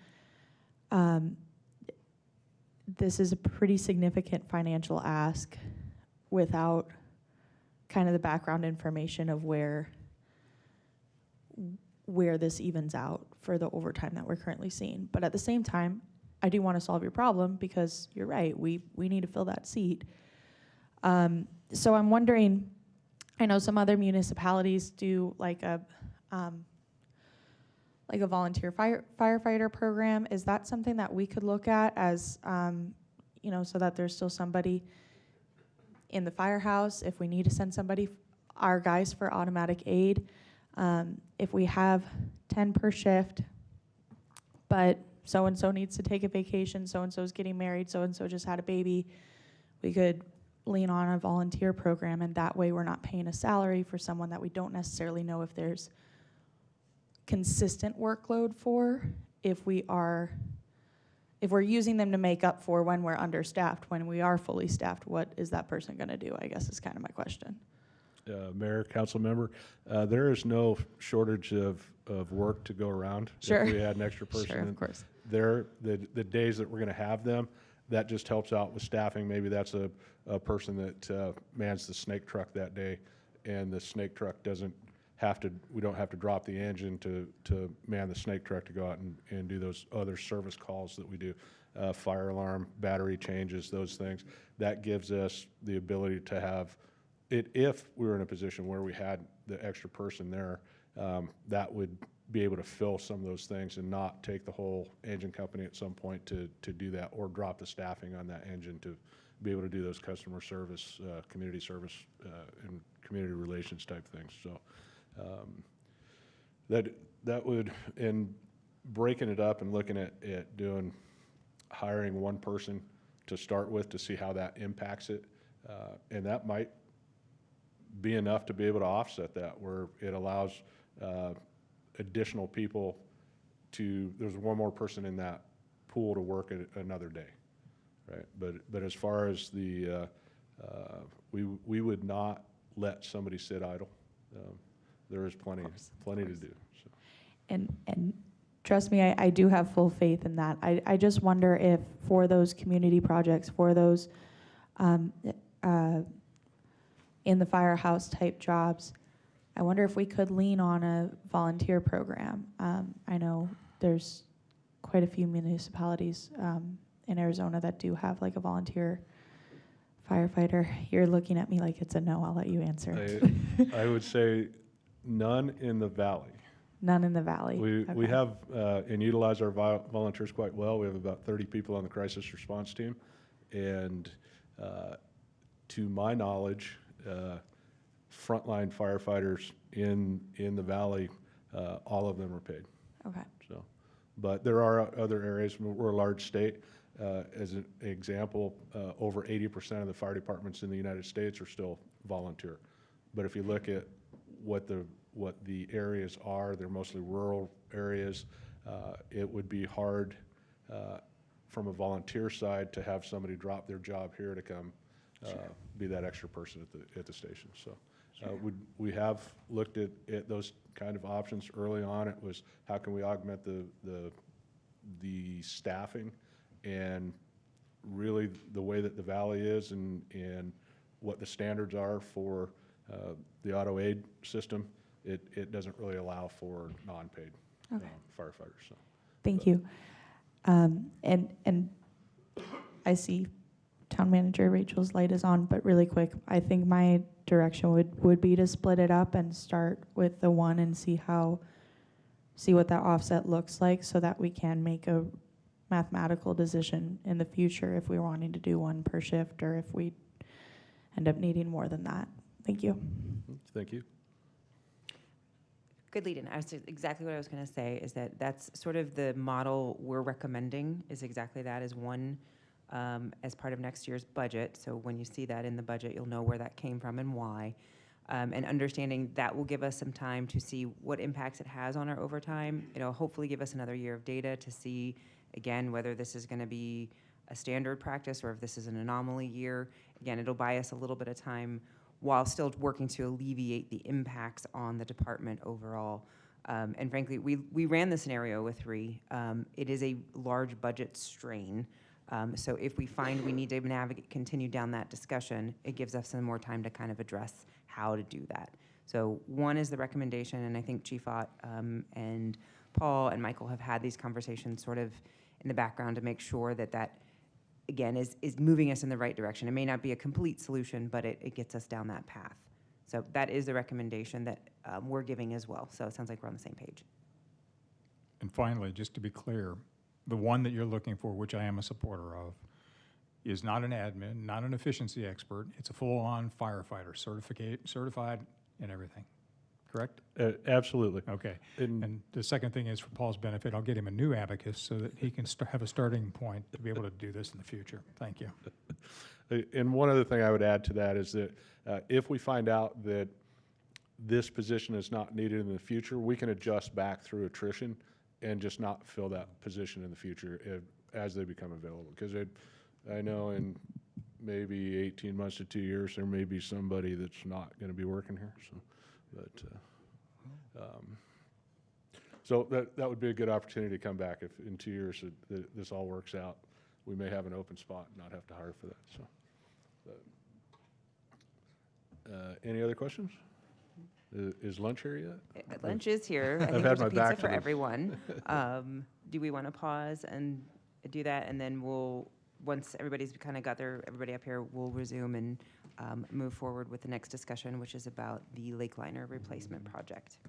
this is a pretty significant financial ask without kind of the background information of where this evens out for the overtime that we're currently seeing. But at the same time, I do want to solve your problem because you're right, we need to fill that seat. So I'm wondering, I know some other municipalities do like a volunteer firefighter program. Is that something that we could look at as, you know, so that there's still somebody in the firehouse if we need to send somebody, our guys for automatic aid? If we have 10 per shift, but so-and-so needs to take a vacation, so-and-so's getting married, so-and-so just had a baby, we could lean on a volunteer program, and that way we're not paying a salary for someone that we don't necessarily know if there's consistent workload for, if we're using them to make up for when we're understaffed. When we are fully staffed, what is that person going to do, I guess is kind of my question. Mayor, council member, there is no shortage of work to go around. Sure. If we had an extra person. Sure, of course. The days that we're going to have them, that just helps out with staffing. Maybe that's a person that mans the snake truck that day, and the snake truck doesn't have to, we don't have to drop the engine to man the snake truck to go out and do those other service calls that we do. Fire alarm, battery changes, those things. That gives us the ability to have it, if we were in a position where we had the extra person there, that would be able to fill some of those things and not take the whole engine company at some point to do that, or drop the staffing on that engine to be able to do those customer service, community service, and community relations type things. So that would, and breaking it up and looking at doing, hiring one person to start with to see how that impacts it, and that might be enough to be able to offset that, where it allows additional people to, there's one more person in that pool to work another day, right? But as far as the, we would not let somebody sit idle. There is plenty to do. So. And trust me, I do have full faith in that. I just wonder if for those community projects, for those in the firehouse type jobs, I wonder if we could lean on a volunteer program. I know there's quite a few municipalities in Arizona that do have like a volunteer firefighter. You're looking at me like it's a no. I'll let you answer. I would say none in the valley. None in the valley. We have and utilize our volunteers quite well. We have about 30 people on the crisis response team, and to my knowledge, frontline firefighters in the valley, all of them are paid. Okay. So, but there are other areas. We're a large state. As an example, over 80% of the fire departments in the United States are still volunteer. But if you look at what the areas are, they're mostly rural areas. It would be hard from a volunteer side to have somebody drop their job here to come be that extra person at the station. So we have looked at those kind of options early on. It was, how can we augment the staffing, and really the way that the valley is and what the standards are for the auto aid system, it doesn't really allow for non-paid firefighters. So. Thank you. And I see Town Manager Rachel's light is on, but really quick, I think my direction would be to split it up and start with the one and see what that offset looks like, so that we can make a mathematical decision in the future if we were wanting to do one per shift or if we end up needing more than that. Thank you. Thank you. Good lead-in. Exactly what I was going to say is that that's sort of the model we're recommending is exactly that as one as part of next year's budget. So when you see that in the budget, you'll know where that came from and why. And understanding that will give us some time to see what impacts it has on our overtime. It'll hopefully give us another year of data to see, again, whether this is going to be a standard practice or if this is an anomaly year. Again, it'll buy us a little bit of time while still working to alleviate the impacts on the department overall. And frankly, we ran the scenario with 3. It is a large budget strain. So if we find we need to continue down that discussion, it gives us some more time to kind of address how to do that. So one is the recommendation, and I think Chief Ott and Paul and Michael have had these conversations sort of in the background to make sure that that, again, is moving us in the right direction. It may not be a complete solution, but it gets us down that path. So that is the recommendation that we're giving as well. So it sounds like we're on the same page. And finally, just to be clear, the one that you're looking for, which I am a supporter of, is not an admin, not an efficiency expert. It's a full-on firefighter, certified and everything, correct? Absolutely. Okay. And the second thing is, for Paul's benefit, I'll get him a new abacus so that he can have a starting point to be able to do this in the future. Thank you. And one other thing I would add to that is that if we find out that this position is not needed in the future, we can adjust back through attrition and just not fill that position in the future as they become available. Because I know in maybe 18 months to 2 years, there may be somebody that's not going to be working here. So that would be a good opportunity to come back if in 2 years this all works out. We may have an open spot and not have to hire for that. So, any other questions? Is lunch here yet? Lunch is here. I I've think had there's a my pizza back to for the- everyone. Do we want to pause and do that? And then once everybody's kind of got everybody up here, we'll resume and move forward with the next discussion, which is about the lake liner replacement project.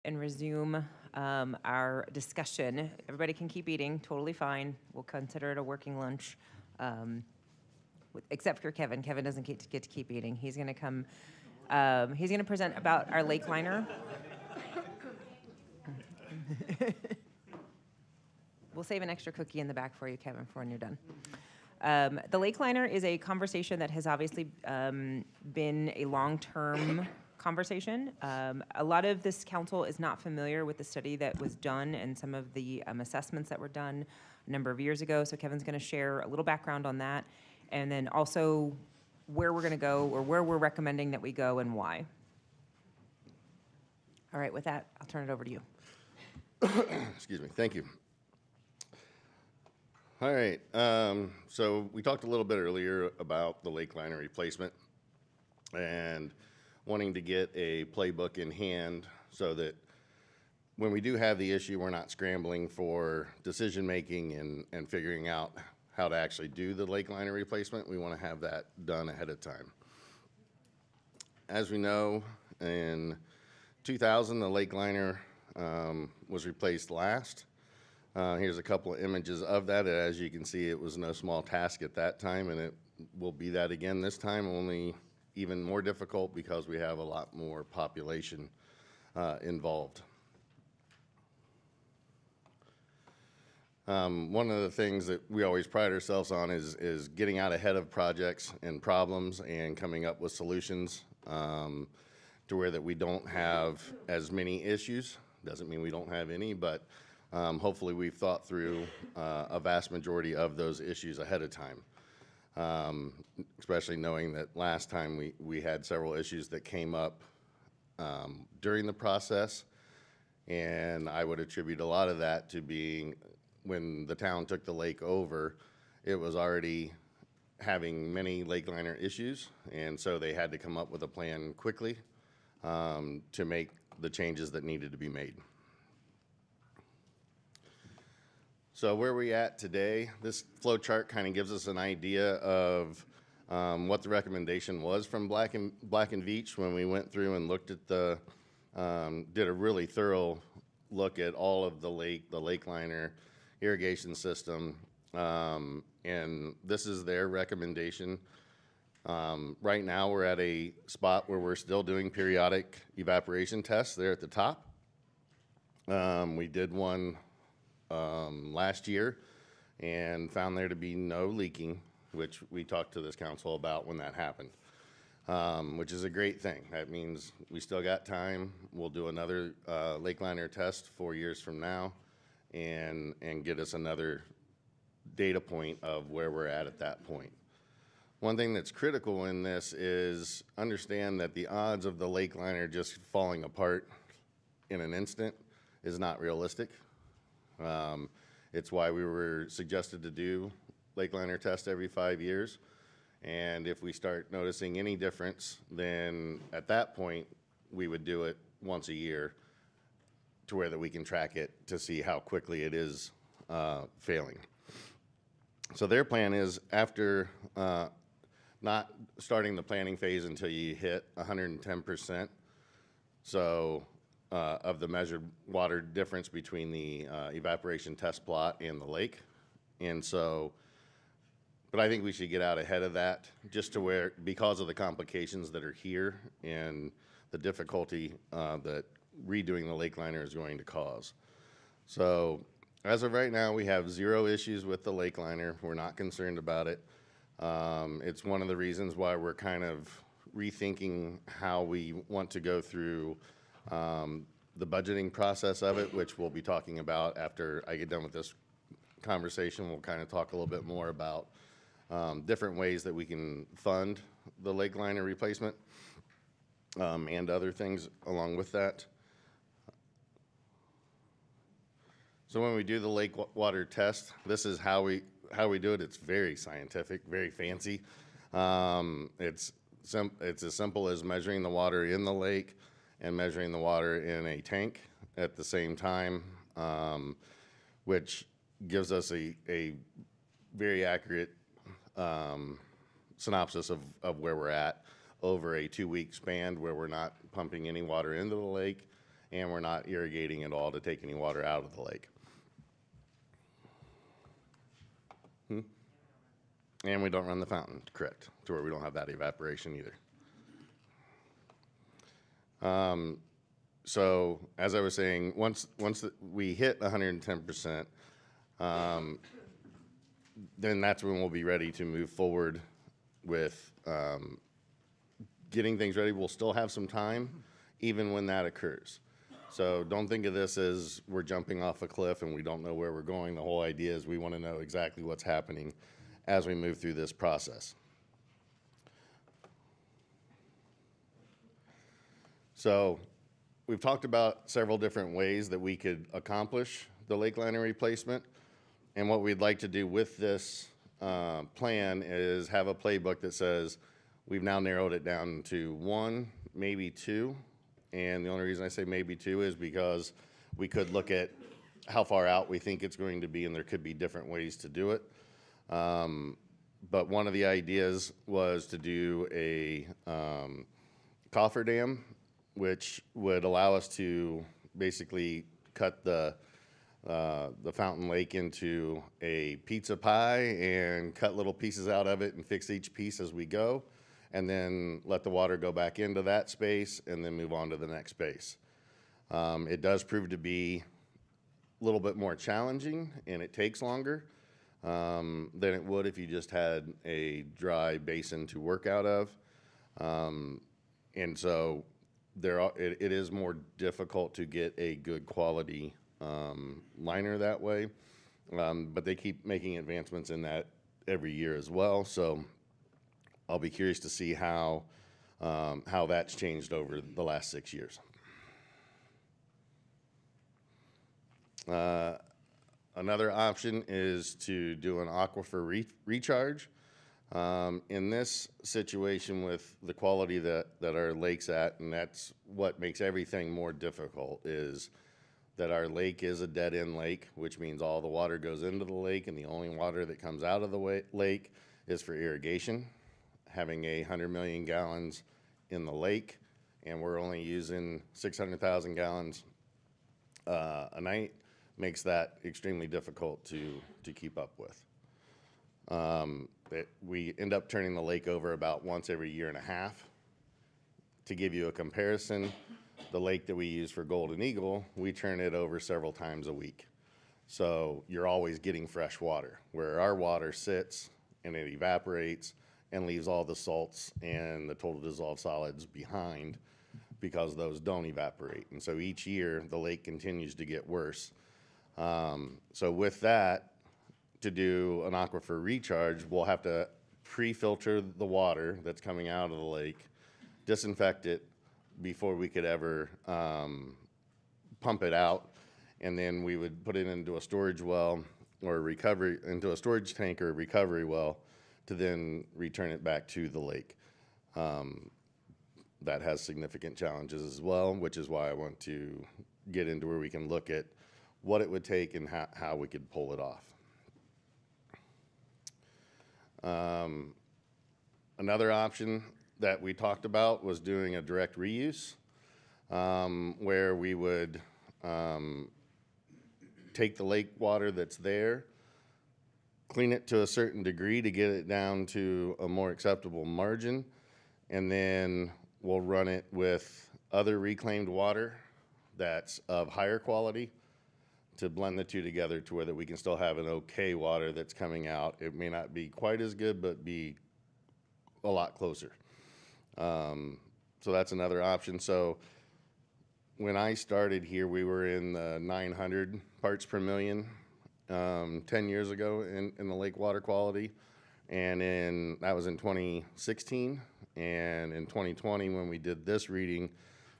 and resume our discussion. Everybody can keep eating, totally fine. We'll consider it a working lunch, except for Kevin. Kevin doesn't get to keep eating. He's going to come, he's going to present about our lake liner. We'll save an extra cookie in the back for you, Kevin, for when you're done. The lake liner is a conversation that has obviously been a long-term conversation. A lot of this council is not familiar with the study that was done and some of the assessments that were done a number of years ago. So Kevin's going to share a little background on that, and then also where we're going to go or where we're recommending that we go and why. All right, with that, I'll turn it over to you. Excuse me. Thank you. All right. So we talked a little bit earlier about the lake liner replacement and wanting to get a playbook in hand so that when we do have the issue, we're not scrambling for decision making and figuring out how to actually do the lake liner replacement. We want to have that done ahead of time. As we know, in 2000, the lake liner was replaced last. Here's a couple of images of that. As you can see, it was no small task at that time, and it will be that again this time, only even more difficult because we have a lot more population involved. One of the things that we always pride ourselves on is getting out ahead of projects and problems and coming up with solutions to where that we don't have as many issues. Doesn't mean we don't have any, but hopefully we've thought through a vast majority of those issues ahead of time, especially knowing that last time we had several issues that came up during the process, and I would attribute a lot of that to being when the town took the lake over, it was already having many lake liner issues, and so they had to come up with a plan quickly to make the changes that needed to be made. So where we at today, this flow chart kind of gives us an idea of what the recommendation was from Black and Veatch when we went through and looked at the, did a really thorough look at all of the lake liner irrigation system, and this is their recommendation. Right now we're at a spot where we're still doing periodic evaporation tests there at the top. We did one last year and found there to be no leaking, which we talked to this council about when that happened, which is a great thing. That means we still got time. We'll do another lake liner test 4 years from now and get us another data point of where we're at that point. One thing that's critical in this is understand that the odds of the lake liner just falling apart in an instant is not realistic. It's why we were suggested to do lake liner tests every 5 years. And if we start noticing any difference, then at that point, we would do it once a year to where that we can track it to see how quickly it is failing. So their plan is after not starting the planning phase until you hit 110%. So of the measured water difference between the evaporation test plot and the lake. And so, but I think we should get out ahead of that just to where, because of the complications that are here and the difficulty that redoing the lake liner is going to cause. So as of right now, we have 0 issues with the lake liner. We're not concerned about it. It's one of the reasons why we're kind of rethinking how we want to go through the budgeting process of it, which we'll be talking about after I get done with this conversation. We'll kind of talk a little bit more about different ways that we can fund the lake liner replacement and other things along with that. So when we do the lake water test, this is how we do it. It's very scientific, very fancy. It's as simple as measuring the water in the lake and measuring the water in a tank at the same time, which gives us a very accurate synopsis of where we're at over a 2-week span where we're not pumping any water into the lake and we're not irrigating at all to take any water out of the lake. And we don't run the fountain, correct, to where we don't have that evaporation either. So as I was saying, once we hit 110%, then that's when we'll be ready to move forward with getting things ready. We'll still have some time even when that occurs. So don't think of this as we're jumping off a cliff and we don't know where we're going. The whole idea is we want to know exactly what's happening as we move through this process. So we've talked about several different ways that we could accomplish the lake liner replacement. And what we'd like to do with this plan is have a playbook that says we've now narrowed it down to 1, maybe 2. And the only reason I say maybe 2 is because we could look at how far out we think it's going to be, and there could be different ways to do it. But one of the ideas was to do a cofferdam, which would allow us to basically cut the fountain lake into a pizza pie and cut little pieces out of it and fix each piece as we go, and then let the water go back into that space and then move on to the next space. It does prove to be a little bit more challenging, and it takes longer than it would if you just had a dry basin to work out of. And so it is more difficult to get a good quality liner that way, but they keep making advancements in that every year as well. So I'll be curious to see how that's changed over the last 6 years. Another option is to do an aquifer recharge. In this situation with the quality that our lake's at, and that's what makes everything more difficult, is that our lake is a dead-end lake, which means all the water goes into the lake, and the only water that comes out of the lake is for irrigation. Having 100 million gallons in the lake, and we're only using 600,000 gallons a night, makes that extremely difficult to keep up with. We end up turning the lake over about once every 1.5 years. To give you a comparison, the lake that we use for Golden Eagle, we turn it over several times a week. So you're always getting fresh water, where our water sits and it evaporates and leaves all the salts and the total dissolved solids behind because those don't evaporate. And so each year, the lake continues to get worse. So with that, to do an aquifer recharge, we'll have to pre-filter the water that's coming out of the lake, disinfect it before we could ever pump it out, and then we would put it into a storage well or into a storage tank or a recovery well to then return it back to the lake. That has significant challenges as well, which is why I want to get into where we can look at what it would take and how we could pull it off. Another option that we talked about was doing a direct reuse, where we would take the lake water that's there, clean it to a certain degree to get it down to a more acceptable margin, and then we'll run it with other reclaimed water that's of higher quality to blend the two together to where that we can still have an okay water that's coming out. It may not be quite as good, but be a lot closer. So that's another option. So when I started here, we were in the 900 parts per million 10 years ago in the lake water quality. And that was in 2016. And in 2020, when we did this reading,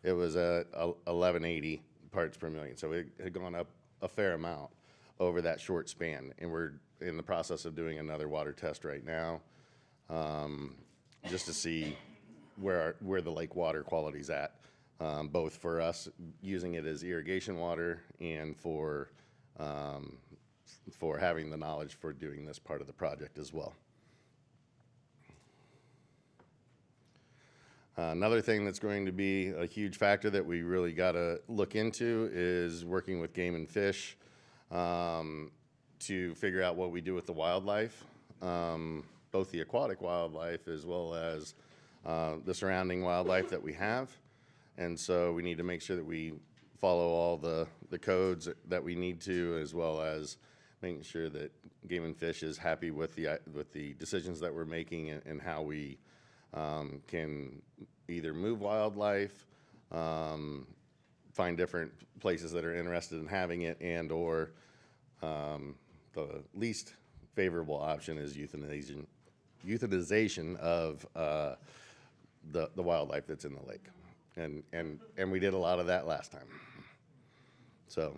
it was at 1180 parts per million. So it had gone up a fair amount over that short span. And we're in the process of doing another water test right now, just to see where the lake water quality's at, both for us using it as irrigation water and for having the knowledge for doing this part of the project as well. Another thing that's going to be a huge factor that we really got to look into is working with Game and Fish to figure out what we do with the wildlife, both the aquatic wildlife as well as the surrounding wildlife that we have. And so we need to make sure that we follow all the codes that we need to, as well as making sure that Game and Fish is happy with the decisions that we're making and how we can either move wildlife, find different places that are interested in having it, and or the least favorable option is euthanization of the wildlife that's in the lake. And we did a lot of that last time. So,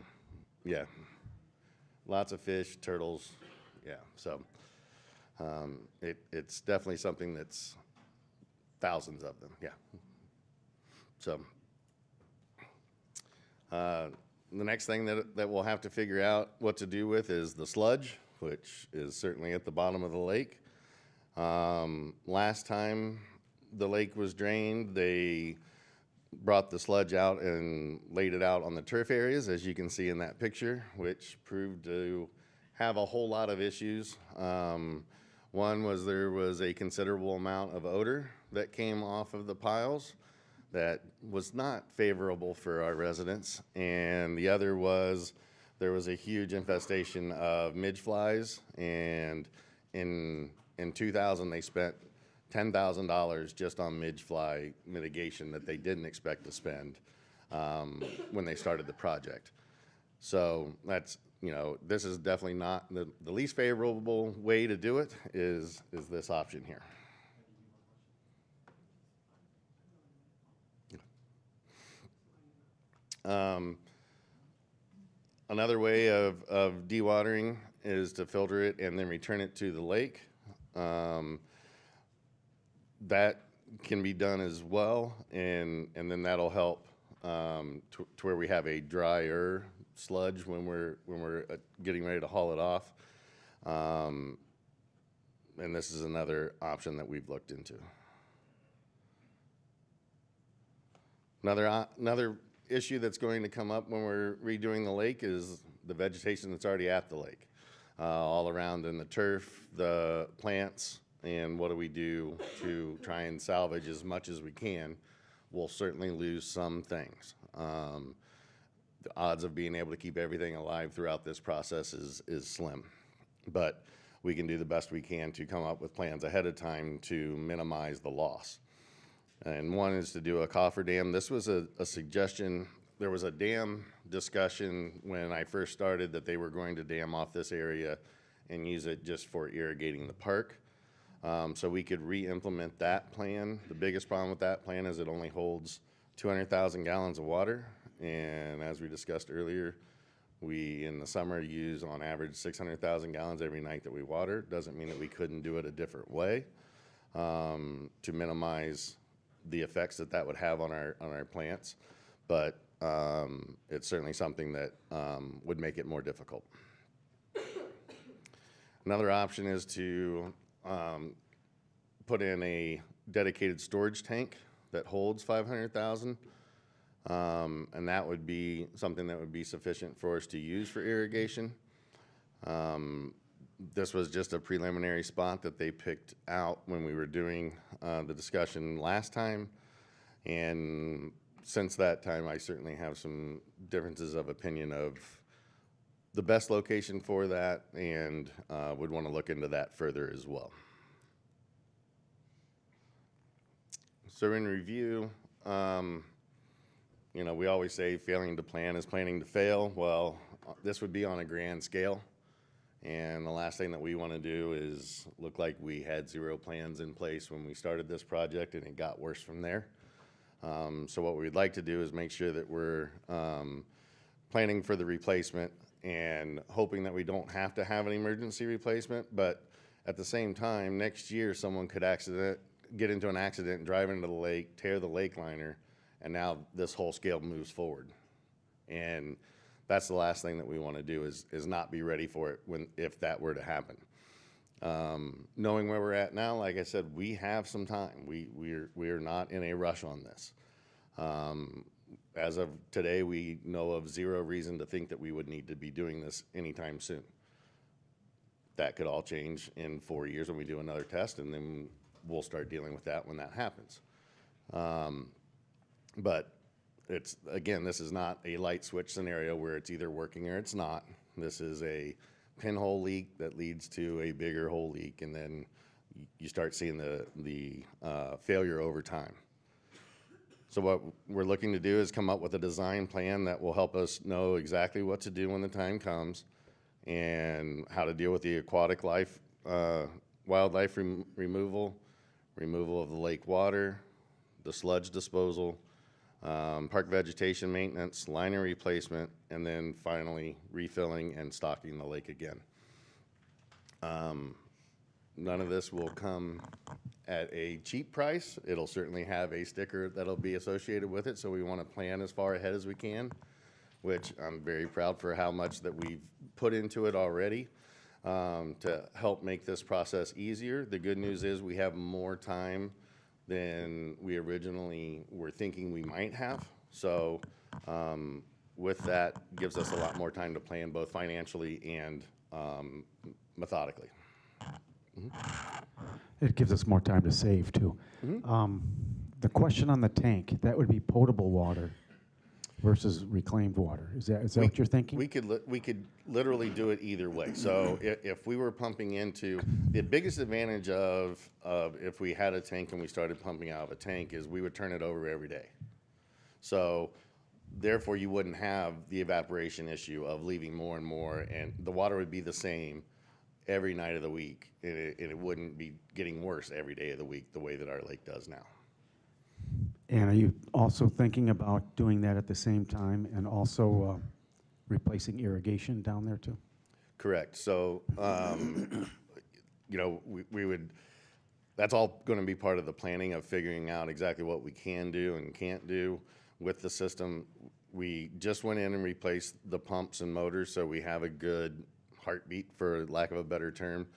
yeah, lots of fish, turtles, yeah. So it's definitely something that's thousands of them, yeah. So the next thing that we'll have to figure out what to do with is the sludge, which is certainly at the bottom of the lake. Last time the lake was drained, they brought the sludge out and laid it out on the turf areas, as you can see in that picture, which proved to have a whole lot of issues. One was there was a considerable amount of odor that came off of the piles that was not favorable for our residents. And the other was there was a huge infestation of midge flies, and in 2000 they spent $10,000 just on midge fly mitigation that they didn't expect to spend when they started the project. So that's, you know, this is definitely not the least favorable way to do it is this option here. Another way of dewatering is to filter it and then return it to the lake. That can be done as well, and then that'll help to where we have a drier sludge when we're getting ready to haul it off. And this is another option that we've looked into. Another issue that's going to come up when we're redoing the lake is the vegetation that's already at the lake, all around in the turf, the plants. And what do we do to try and salvage as much as we can? We'll certainly lose some things. The odds of being able to keep everything alive throughout this process is slim. But we can do the best we can to come up with plans ahead of time to minimize the loss. And one is to do a coffer dam. This was a suggestion. There was a dam discussion when I first started that they were going to dam off this area and use it just for irrigating the park. So we could re-implement that plan. The biggest problem with that plan is it only holds 200,000 gallons of water. And as we discussed earlier, we in the summer use on average 600,000 gallons every night that we water. Doesn't mean that we couldn't do it a different way to minimize the effects that would have on our plants. But it's certainly something that would make it more difficult. Another option is to put in a dedicated storage tank that holds 500,000. And that would be something that would be sufficient for us to use for irrigation. This was just a preliminary spot that they picked out when we were doing the discussion last time. And since that time, I certainly have some differences of opinion of the best location for that, and would want to look into that further as well. So in review, you know, we always say failing to plan is planning to fail. Well, this would be on a grand scale. And the last thing that we want to do is look like we had zero plans in place when we started this project and it got worse from there. So what we'd like to do is make sure that we're planning for the replacement and hoping that we don't have to have an emergency replacement. But at the same time, next year someone could get into an accident, drive into the lake, tear the lake liner, and now this whole scale moves forward. And that's the last thing that we want to do is not be ready for it if that were to happen. Knowing where we're at now, like I said, we have some time. We are not in a rush on this. As of today, we know of zero reason to think that we would need to be doing this anytime soon. That could all change in 4 years when we do another test, and then we'll start dealing with that when that happens. But it's, again, this is not a light switch scenario where it's either working or it's not. This is a pinhole leak that leads to a bigger hole leak, and then you start seeing the failure over time. So what we're looking to do is come up with a design plan that will help us know exactly what to do when the time comes and how to deal with the aquatic life, wildlife removal of the lake water, the sludge disposal, park vegetation maintenance, liner replacement, and then finally refilling and stocking the lake again. None of this will come at a cheap price. It'll certainly have a sticker that'll be associated with it, so we want to plan as far ahead as we can, which I'm very proud for how much that we've put into it already to help make this process easier. The good news is we have more time than we originally were thinking we might have. So with that, gives us a lot more time to plan both financially and methodically. It gives us more time to save, too. The question on the tank, that would be potable water versus reclaimed water. Is that what you're thinking? We could literally do it either way. So if we were pumping into, the biggest advantage of if we had a tank and we started pumping out of a tank is we would turn it over every day. So therefore you wouldn't have the evaporation issue of leaving more and more, and the water would be the same every night of the week, and it wouldn't be getting worse every day of the week the way that our lake does now. And are you also thinking about doing that at the same time and also replacing irrigation down there too? Correct. So, you know, we would, that's all going to be part of the planning of figuring out exactly what we can do and can't do with the system. We just went in and replaced the pumps and motors, so we have a good heartbeat, for lack of a better term.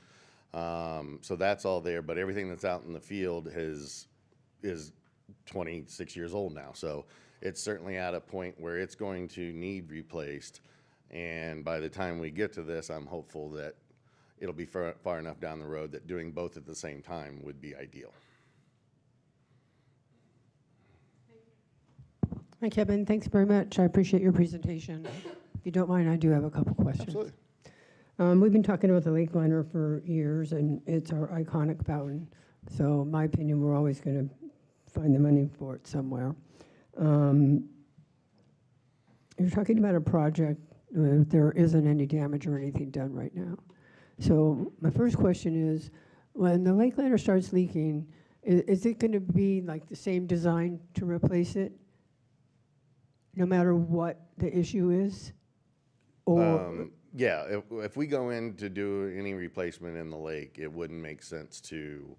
So that's all there, but everything that's out in the field is 26 years old now. So it's certainly at a point where it's going to need replaced. And by the time we get to this, I'm hopeful that it'll be far enough down the road that doing both at the same time would be ideal. Hi, Kevin. Thanks very much. I appreciate your presentation. If you don't mind, I do have a couple questions. Absolutely. We've been talking about the lake liner for years, and it's our iconic fountain. So in my opinion, we're always going to find the money for it somewhere. You're talking about a project where there isn't any damage or anything done right now. So my first question is, when the lake liner starts leaking, is it going to be like the same design to replace it, no matter what the issue is? Or yeah, if we go in to do any replacement in the lake, it wouldn't make sense to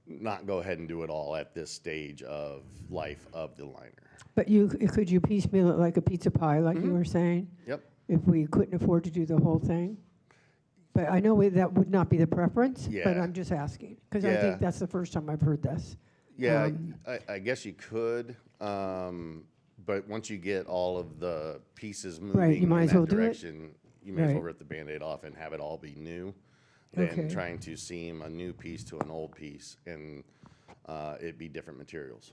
not go ahead and do it all at this stage of life of the liner. But could you piecemeal it like a pizza pie, like you were saying? Yep. If we couldn't afford to do the whole thing? But I know that would not be the preference, but Yeah. I'm just asking, because I Yeah. think that's the first time I've heard this. Yeah, I guess you could, but once you get all of the pieces moving Right, you might in as well that do it. direction, you may as well Right. rip the Band-Aid off and have it all be new than Okay. trying to seam a new piece to an old piece and it be different materials.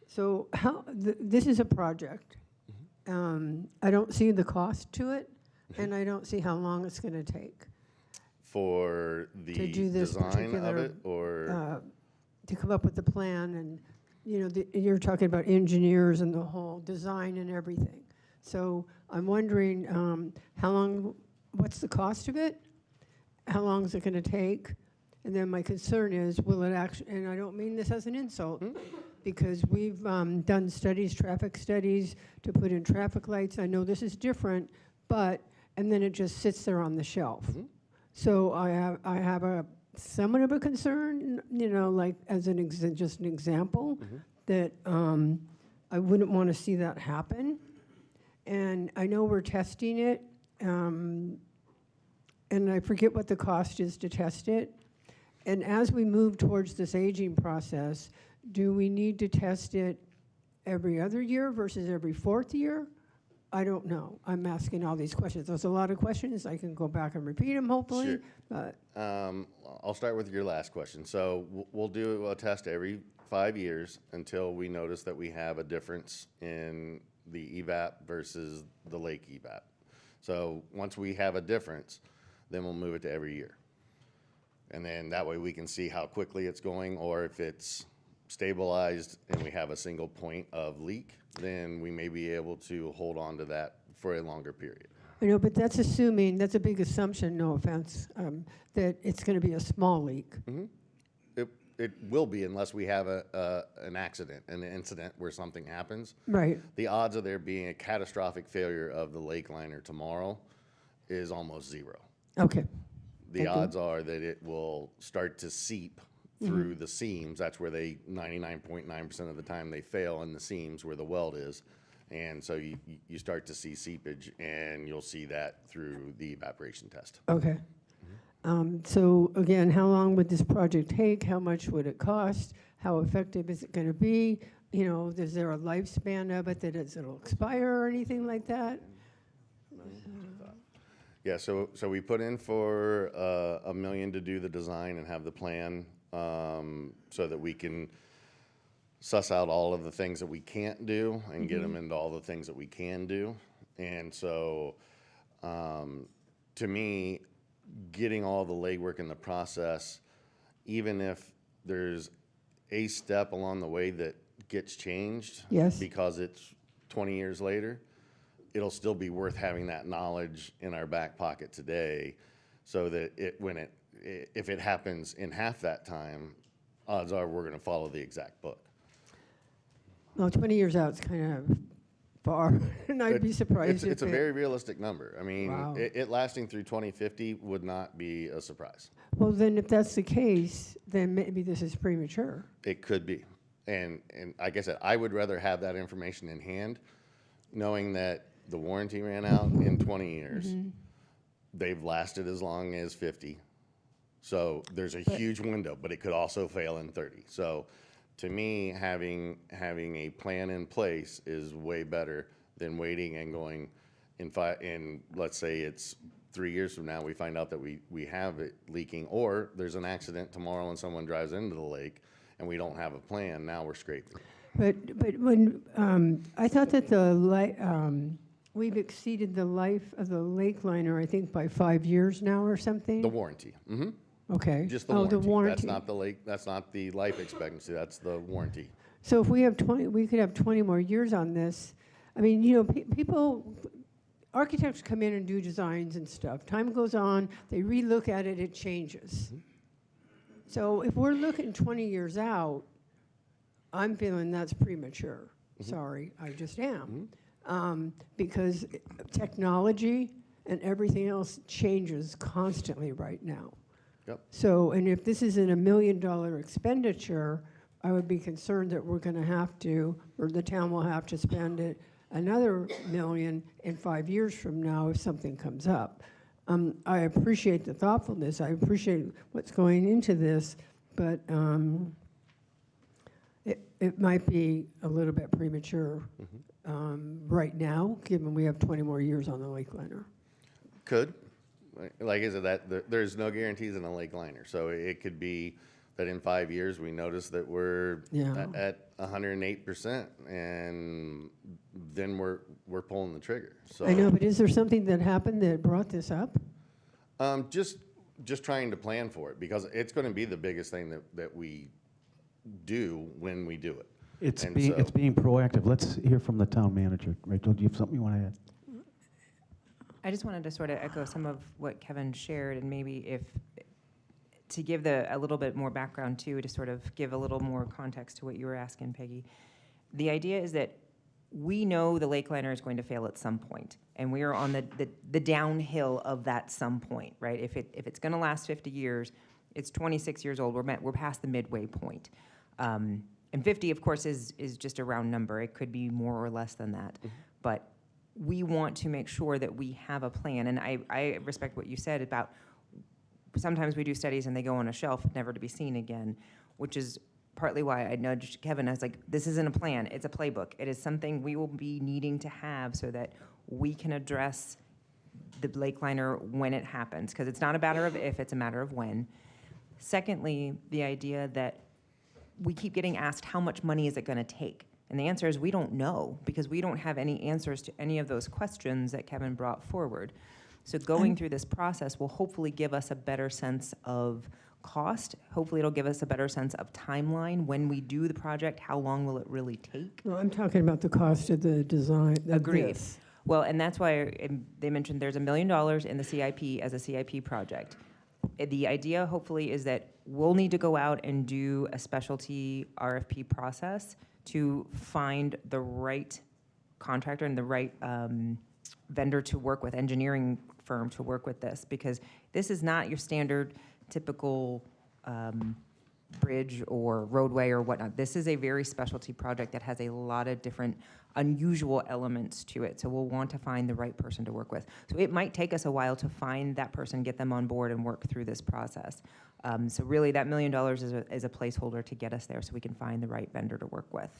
So this is a project. I don't see the cost to it, and I don't see how long it's going to take For the to do this design of particular, it, or? to come up with the plan, and you're talking about engineers and the whole design and everything. So I'm wondering how long, what's the cost of it? How long is it going to take? And then my concern is, will it actually, and I don't mean this as an insult, because we've done studies, traffic studies, to put in traffic lights. I know this is different, and then it just sits there on the shelf. So I have a somewhat of a concern, like as just an example, that I wouldn't want to see that happen. And I know we're testing it, and I forget what the cost is to test it. And as we move towards this aging process, do we need to test it every other year versus every fourth year? I don't know. I'm asking all these questions. There's a lot of questions. I can go back and repeat them, hopefully. Sure. But I'll start with your last question. So we'll do a test every 5 years until we notice that we have a difference in the evap versus the lake evap. So once we have a difference, then we'll move it to every year. And then that way we can see how quickly it's going, or if it's stabilized and we have a single point of leak, then we may be able to hold on to that for a longer period. I know, but that's assuming, that's a big assumption, no offense, that it's going to be a small leak. Mm-hmm. It will be unless we have an accident, an incident where something happens. Right. The odds of there being a catastrophic failure of the lake liner tomorrow is almost zero. Okay. The odds are that it will start to seep through the seams. That's where they 99.9% of the time they fail in the seams where the weld is. And so you start to see seepage, and you'll see that through the evaporation test. Okay. So again, how long would this project take? How much would it cost? How effective is it going to be? You know, is there a lifespan of it that it'll expire or anything like that? Yeah, so we put in for $1 million to do the design and have the plan, so that we can suss out all of the things that we can't do and get them into all the things that we can do. And so, to me, getting all the legwork in the process, even if there's a step along the way that gets changed, Yes. because it's 20 years later, it'll still be worth having that knowledge in our back pocket today, so that if it happens in half that time, odds are we're going to follow the exact book. Well, 20 years out is kind of far, and I'd be surprised if It's a very realistic number. I mean, Wow. it lasting through 2050 would not be a surprise. Well, then if that's the case, then maybe this is premature. It could be. And like I said, I would rather have that information in hand, knowing that the warranty ran out in 20 years. They've lasted as long as 50. So there's a huge window, but it could also fail in 30. So to me, having a plan in place is way better than waiting and going in let's say it's 3 years from now, we find out that we have it leaking, or there's an accident tomorrow and someone drives into the lake and we don't have a plan. Now we're scraping. But when, I thought that we've exceeded the life of the lake liner, I think, by 5 years now or something? The warranty. Mm-hmm. Okay. Just the Oh, warranty. the warranty. That's not the lake. That's not the life expectancy. That's the warranty. So if we have 20, we could have 20 more years on this. I mean, you know, architects come in and do designs and stuff. Time goes on, they relook at it, it changes. So if we're looking 20 years out, I'm feeling that's premature. Sorry, I just am. Because technology and everything else changes constantly right now. Yep. So, and if this isn't $1 million expenditure, I would be concerned that we're going to have to, or the town will have to spend it another $1 million in 5 years from now if something comes up. I appreciate the thoughtfulness. I appreciate what's going into this, but it might be a little bit premature right now, given we have 20 more years on the lake liner. Could. Like I said, there's no guarantees in a lake liner. So it could be that in 5 years we notice that we're at 108%, and then we're pulling the trigger. So I know, but is there something that happened that brought this up? Just trying to plan for it, because it's going to be the biggest thing that we do when we do it. It's being proactive. Let's hear from the town manager. Rachel, do you have something you want to add? I just wanted to sort of echo some of what Kevin shared, and maybe to give a little bit more background too, to sort of give a little more context to what you were asking, Peggy. The idea is that we know the lake liner is going to fail at some point, and we are on the downhill of that some point, right? If it's going to last 50 years, it's 26 years old. We're past the midway point. And 50, of course, is just a round number. It could be more or less than that. But we want to make sure that we have a plan. And I respect what you said about sometimes we do studies and they go on a shelf, never to be seen again, which is partly why I nudged Kevin. I was like, this isn't a plan, it's a playbook. It is something we will be needing to have so that we can address the lake liner when it happens, because it's not a matter of if, it's a matter of when. Secondly, the idea that we keep getting asked, how much money is it going to take? And the answer is we don't know, because we don't have any answers to any of those questions that Kevin brought forward. So going through this process will hopefully give us a better sense of cost. Hopefully it'll give us a better sense of timeline. When we do the project, how long will it really take? No, I'm talking about the cost of the design. Agreed. Well, and that's why they mentioned there's $1 million in the CIP as a CIP project. The idea, hopefully, is that we'll need to go out and do a specialty RFP process to find the right contractor and the right vendor to work with, engineering firm to work with this, because this is not your standard typical bridge or roadway or whatnot. This is a very specialty project that has a lot of different unusual elements to it. So we'll want to find the right person to work with. So it might take us a while to find that person, get them on board and work through this process. So really that $1 million is a placeholder to get us there so we can find the right vendor to work with.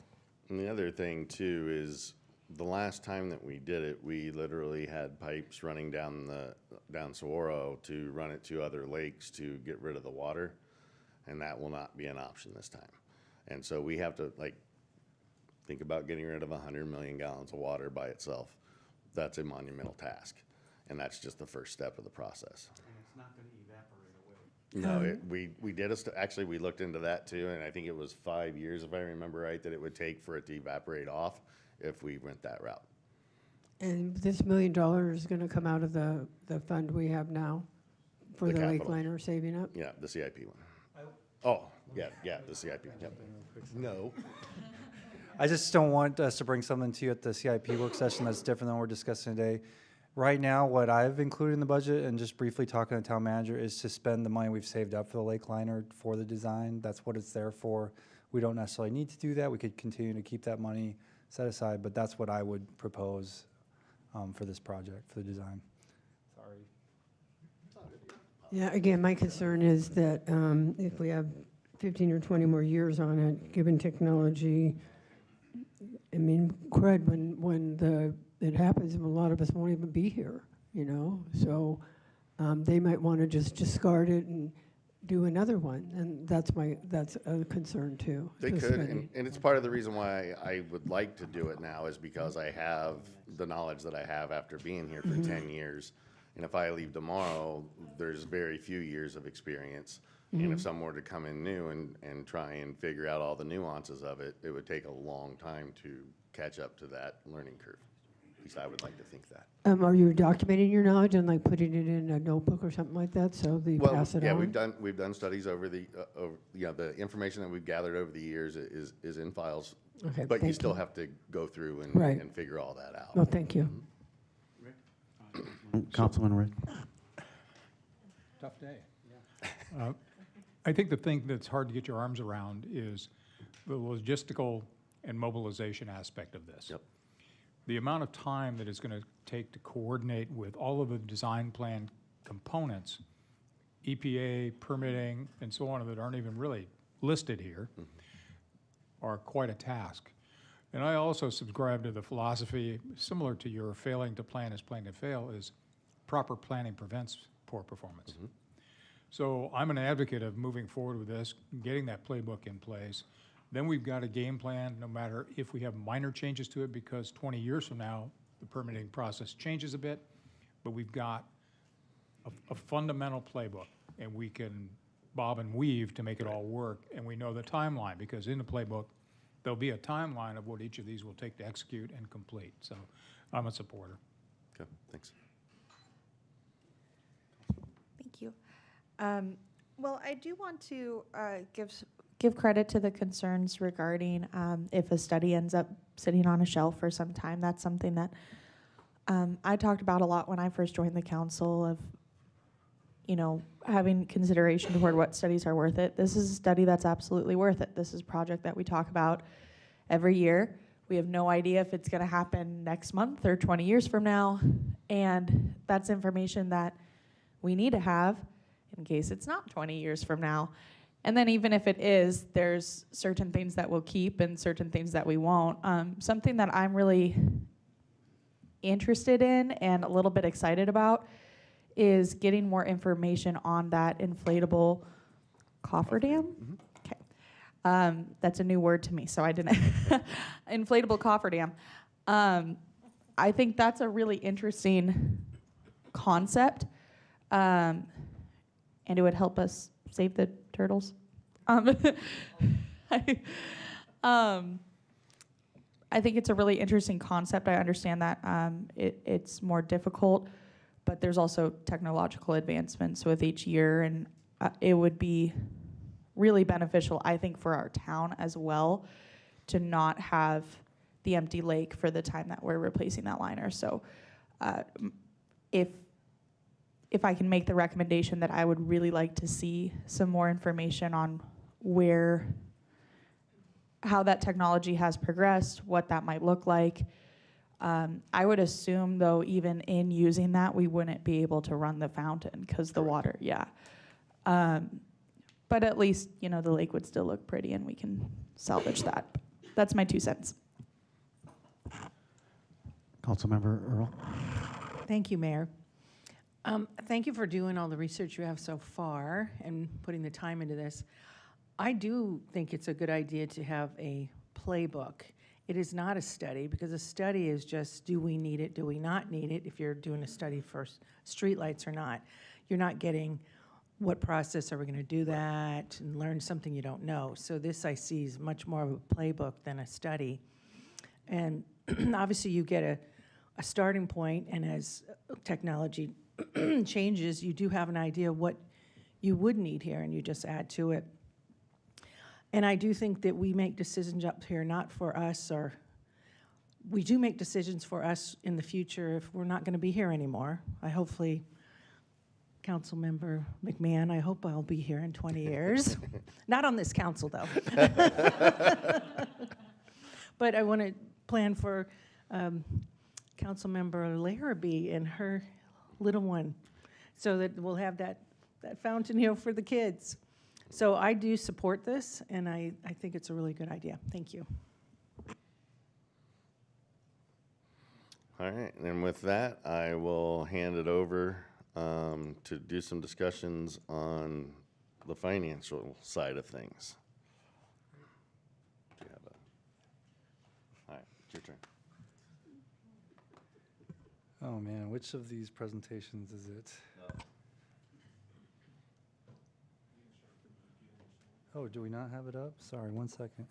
And the other thing too is the last time that we did it, we literally had pipes running down Saguaro to run it to other lakes to get rid of the water. And that will not be an option this time. And so we have to think about getting rid of 100 million gallons of water by itself. That's a monumental task. And that's just the first step of the process. And it's not going to evaporate away. No, we did actually, we looked into that too, and I think it was 5 years, if I remember right, that it would take for it to evaporate off if we went that route. And this $1 million is going to come out of the fund we have now for The the lake capital. liner saving up? Yeah, the CIP one. Oh, yeah, the CIP, yep. No. I just don't want us to bring something to you at the CIP work session that's different than what we're discussing today. Right now, what I've included in the budget, and just briefly talking to the town manager, is to spend the money we've saved up for the lake liner for the design. That's what it's there for. We don't necessarily need to do that. We could continue to keep that money set aside, but that's what I would propose for this project, for the design. Sorry. Yeah, again, my concern is that if we have 15 or 20 more years on it, given technology, I mean, crud, when it happens, a lot of us won't even be here, you know? So they might want to just discard it and do another one, and that's a concern too. They could, and it's part of the reason why I would like to do it now is because I have the knowledge that I have after being here for 10 years. And if I leave tomorrow, there's very few years of experience. And if someone were to come in new and try and figure out all the nuances of it, it would take a long time to catch up to that learning curve. At least I would like to think that. Are you documenting your knowledge and like putting it in a notebook or something like that so that you pass it on? Yeah, we've done studies over the the information that we've gathered over the years is in files. Okay, but you thank still you. have to go through Right. and figure all that out. Well, thank you. Councilman Rick. Tough day. I think the thing that's hard to get your arms around is the logistical and mobilization aspect of this. Yep. The amount of time that it's going to take to coordinate with all of the design plan components, EPA, permitting, and so on, that aren't even really listed here, are quite a task. And I also subscribe to the philosophy, similar to your failing to plan is planning to fail, is proper planning prevents poor performance. So I'm an advocate of moving forward with this, getting that playbook in place. Then we've got a game plan, no matter if we have minor changes to it, because 20 years from now, the permitting process changes a bit, but we've got a fundamental playbook, and we can bob and weave to make it all work, and we know the timeline, because in the playbook, there'll be a timeline of what each of these will take to execute and complete. So I'm a supporter. Okay, thanks. Thank you. Well, I do want to give credit to the concerns regarding if a study ends up sitting on a shelf for some time. That's something that I talked about a lot when I first joined the council of, you know, having consideration toward what studies are worth it. This is a study that's absolutely worth it. This is a project that we talk about every year. We have no idea if it's going to happen next month or 20 years from now. And that's information that we need to have in case it's not 20 years from now. And then even if it is, there's certain things that we'll keep and certain things that we won't. Something that I'm really interested in and a little bit excited about is getting more information on that inflatable cofferdam. Okay. That's a new word to me, so I didn't. Inflatable cofferdam. I think that's a really interesting concept, and it would help us save the turtles. I think it's a really interesting concept. I understand that it's more difficult, but there's also technological advancements with each year, and it would be really beneficial, I think, for our town as well to not have the empty lake for the time that we're replacing that liner. So if I can make the recommendation that I would really like to see some more information on how that technology has progressed, what that might look like. I would assume, though, even in using that, we wouldn't be able to run the fountain because the water, but at least, the lake would still look pretty and we can salvage that. That's my 2 cents. Councilmember Earl. Thank you, Mayor. Thank you for doing all the research you have so far and putting the time into this. I do think it's a good idea to have a playbook. It is not a study, because a study is just, do we need it, do we not need it, if you're doing a study for streetlights or not. You're not getting what process are we going to do that and learn something you don't know. So this I see is much more of a playbook than a study. And obviously you get a starting point, and as technology changes, you do have an idea what you would need here, and you just add to it. And I do think that we make decisions up here not for us, or we do make decisions for us in the future if we're not going to be here anymore. Hopefully, Councilmember McMahon, I hope I'll be here in 20 years. Not on this council, though. But I want to plan for Councilmember Larrabee and her little one, so that we'll have that fountain here for the kids. So I do support this, and I think it's a really good idea. Thank you. All right, and with that, I will hand it over to do some discussions on the financial side of things. Do you have all right, it's your turn. Oh man, which of these presentations is it? Oh, do we not have it up? Sorry, 1 second.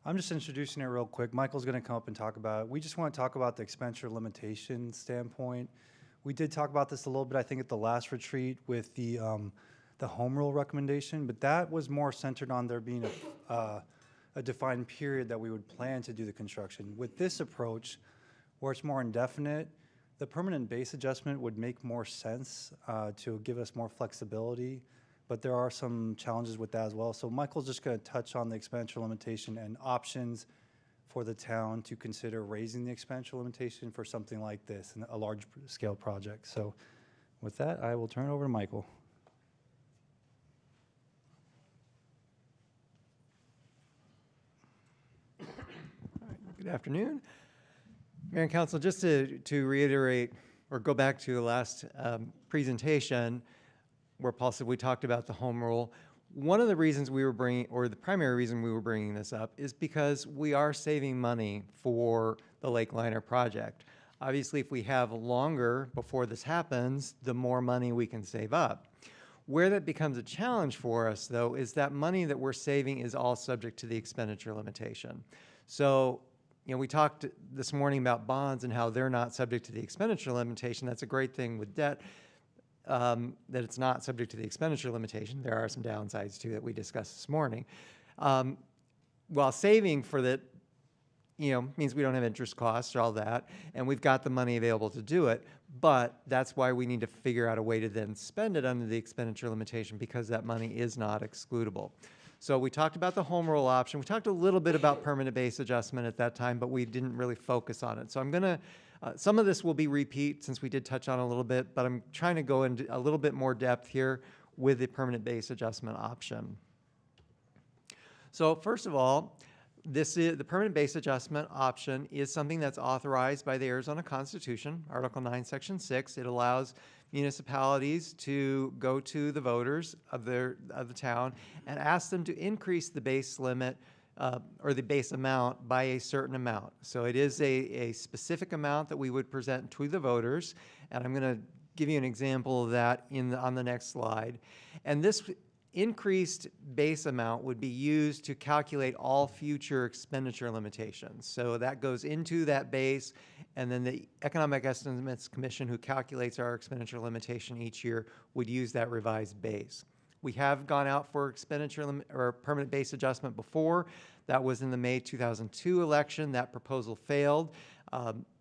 I'm just introducing it real quick. Michael's going to come up and talk about it. We just want to talk about the expenditure limitation standpoint. We did talk about this a little bit, I think, at the last retreat with the home rule recommendation, but that was more centered on there being a defined period that we would plan to do the construction. With this approach, where it's more indefinite, the permanent base adjustment would make more sense to give us more flexibility, but there are some challenges with that as well. So Michael's just going to touch on the expenditure limitation and options for the town to consider raising the expenditure limitation for something like this, a large scale project. So with that, I will turn it over to Michael. Good afternoon. Mayor and Council, just to reiterate or go back to the last presentation where Paul said we talked about the home rule. One of the reasons we were bringing, or the primary reason we were bringing this up, is because we are saving money for the Lake Liner project. Obviously, if we have longer before this happens, the more money we can save up. Where that becomes a challenge for us, though, is that money that we're saving is all subject to the expenditure limitation. So, we talked this morning about bonds and how they're not subject to the expenditure limitation. That's a great thing with debt, that it's not subject to the expenditure limitation. There are some downsides, too, that we discussed this morning. While saving for means we don't have interest costs or all that, and we've got the money available to do it, but that's why we need to figure out a way to then spend it under the expenditure limitation, because that money is not excludable. So we talked about the home rule option. We talked a little bit about permanent base adjustment at that time, but we didn't really focus on it. So I'm gonna, some of this will be repeat since we did touch on it a little bit, but I'm trying to go into a little bit more depth here with the permanent base adjustment option. So first of all, the permanent base adjustment option is something that's authorized by the Arizona Constitution, Article 9, Section 6. It allows municipalities to go to the voters of the town and ask them to increase the base limit or the base amount by a certain amount. So it is a specific amount that we would present to the voters, and I'm going to give you an example of that on the next slide. And this increased base amount would be used to calculate all future expenditure limitations. So that goes into that base, and then the Economic Estimates Commission, who calculates our expenditure limitation each year, would use that revised base. We have gone out for expenditure or permanent base adjustment before. That was in the May 2002 election. That proposal failed.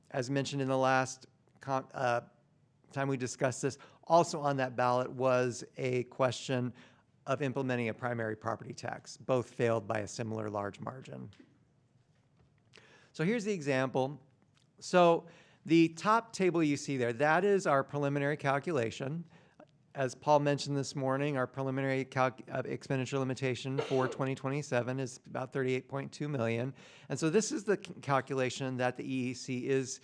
As mentioned in the last time we discussed this, also on that ballot was a question of implementing a primary property tax. Both failed by a similar large margin. So here's the example. So the top table you see there, that is our preliminary calculation. As Paul mentioned this morning, our preliminary expenditure limitation for 2027 is about $38.2 million. And so this is the calculation that the EEC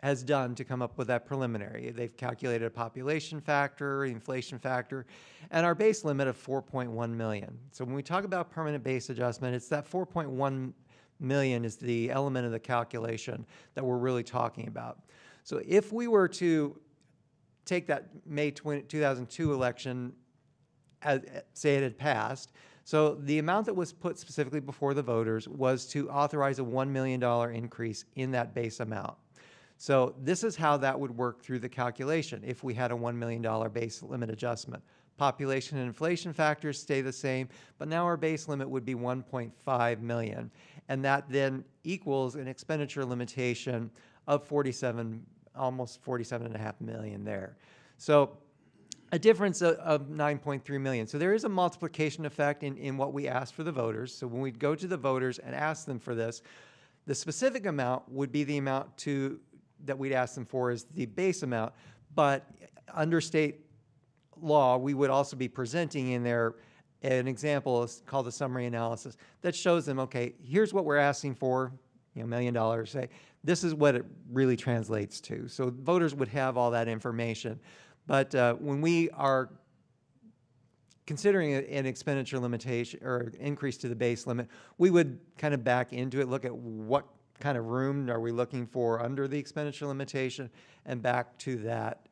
has done to come up with that preliminary. They've calculated a population factor, inflation factor, and our base limit of 4.1 million. So when we talk about permanent base adjustment, it's that 4.1 million is the element of the calculation that we're really talking about. So if we were to take that May 2002 election, as, say it had passed, so the amount that was put specifically before the voters was to authorize a $1 million increase in that base amount. So this is how that would work through the calculation if we had a $1 million base limit adjustment. Population and inflation factors stay the same, but now our base limit would be 1.5 million. And that then equals an expenditure limitation of almost 47.5 million there. So a difference of 9.3 million. So there is a multiplication effect in what we ask for the voters. So when we go to the voters and ask them for this, the specific amount would be the amount that we'd ask them for is the base amount, but under state law, we would also be presenting in there an example called the summary analysis that shows them, okay, here's what we're asking for, $1 million, say, this is what it really translates to. So voters would have all that information. But when we are considering an expenditure limitation or increase to the base limit, we would kind of back into it, look at what kind of room are we looking for under the expenditure limitation, and back to that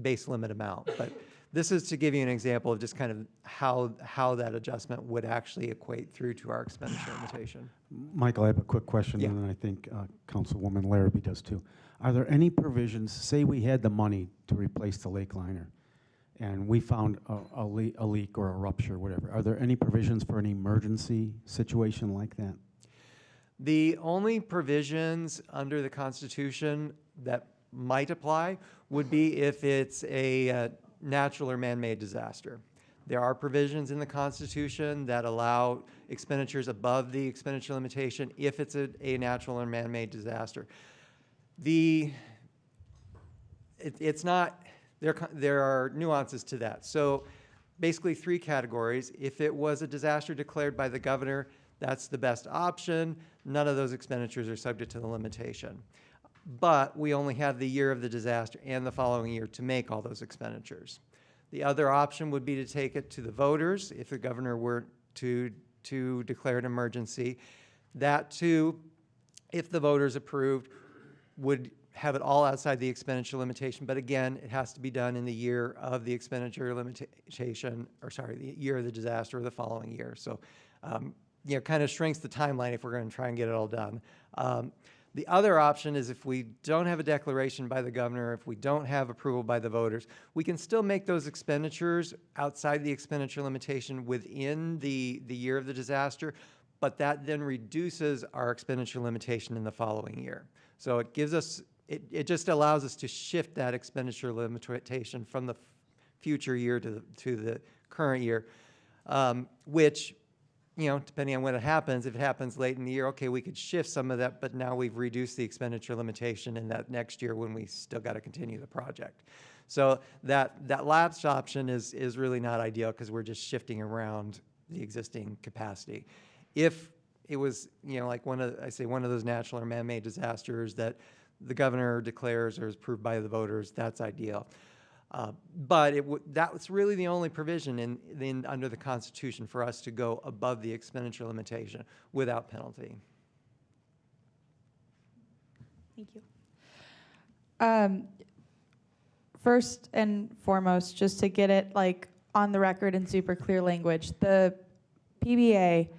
base limit amount. But this is to give you an example of just kind of how that adjustment would actually equate through to our expenditure limitation. Michael, I have a quick question, Yeah. and then I think Councilwoman Larrabee does too. Are there any provisions, say we had the money to replace the lake liner, and we found a leak or a rupture, whatever, are there any provisions for an emergency situation like that? The only provisions under the Constitution that might apply would be if it's a natural or man-made disaster. There are provisions in the Constitution that allow expenditures above the expenditure limitation if it's a natural or man-made disaster. It's not, there are nuances to that. So basically 3 categories. If it was a disaster declared by the governor, that's the best option. None of those expenditures are subject to the limitation. But we only have the year of the disaster and the following year to make all those expenditures. The other option would be to take it to the voters if the governor were to declare an emergency. That too, if the voters approved, would have it all outside the expenditure limitation. But again, it has to be done in the year of the expenditure limitation, or sorry, the year of the disaster or the following year. So kind of shrinks the timeline if we're going to try and get it all done. The other option is if we don't have a declaration by the governor, if we don't have approval by the voters, we can still make those expenditures outside the expenditure limitation within the year of the disaster, but that then reduces our expenditure limitation in the following year. So it gives us, it just allows us to shift that expenditure limitation from the future year to the current year, which, you know, depending on when it happens, if it happens late in the year, okay, we could shift some of that, but now we've reduced the expenditure limitation in that next year when we still got to continue the project. So that lapse option is really not ideal because we're just shifting around the existing capacity. If it was, you know, like one of those natural or man-made disasters that the governor declares or is approved by the voters, that's ideal. But that's really the only provision under the Constitution for us to go above the expenditure limitation without penalty. Thank you. First and foremost, just to get it like on the record in super clear language, the PBA,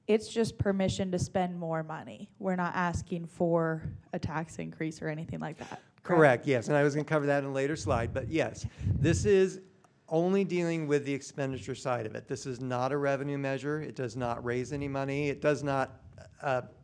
it's just permission to spend more money. We're not asking for a tax increase or anything like that. Correct, yes, and I was going to cover that in a later slide, but yes, this is only dealing with the expenditure side of it. This is not a revenue measure. It does not raise any money. It does not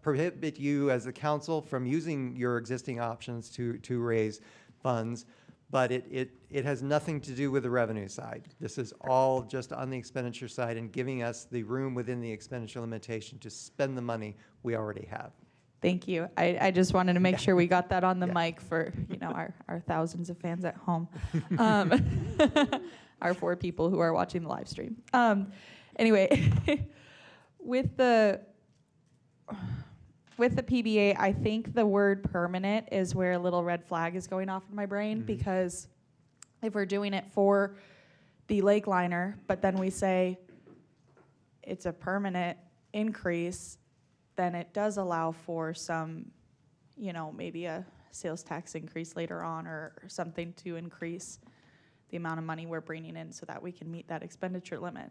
prohibit you as the council from using your existing options to raise funds, but it has nothing to do with the revenue side. This is all just on the expenditure side and giving us the room within the expenditure limitation to spend the money we already have. Thank you. I just wanted to make sure we got that on the mic for, you know, our thousands of fans at home. Our 4 people who are watching the live stream. Anyway, with the PBA, I think the word permanent is where a little red flag is going off in my brain, because if we're doing it for the lake liner, but then we say it's a permanent increase, then it does allow for some, you know, maybe a sales tax increase later on or something to increase the amount of money we're bringing in so that we can meet that expenditure limit.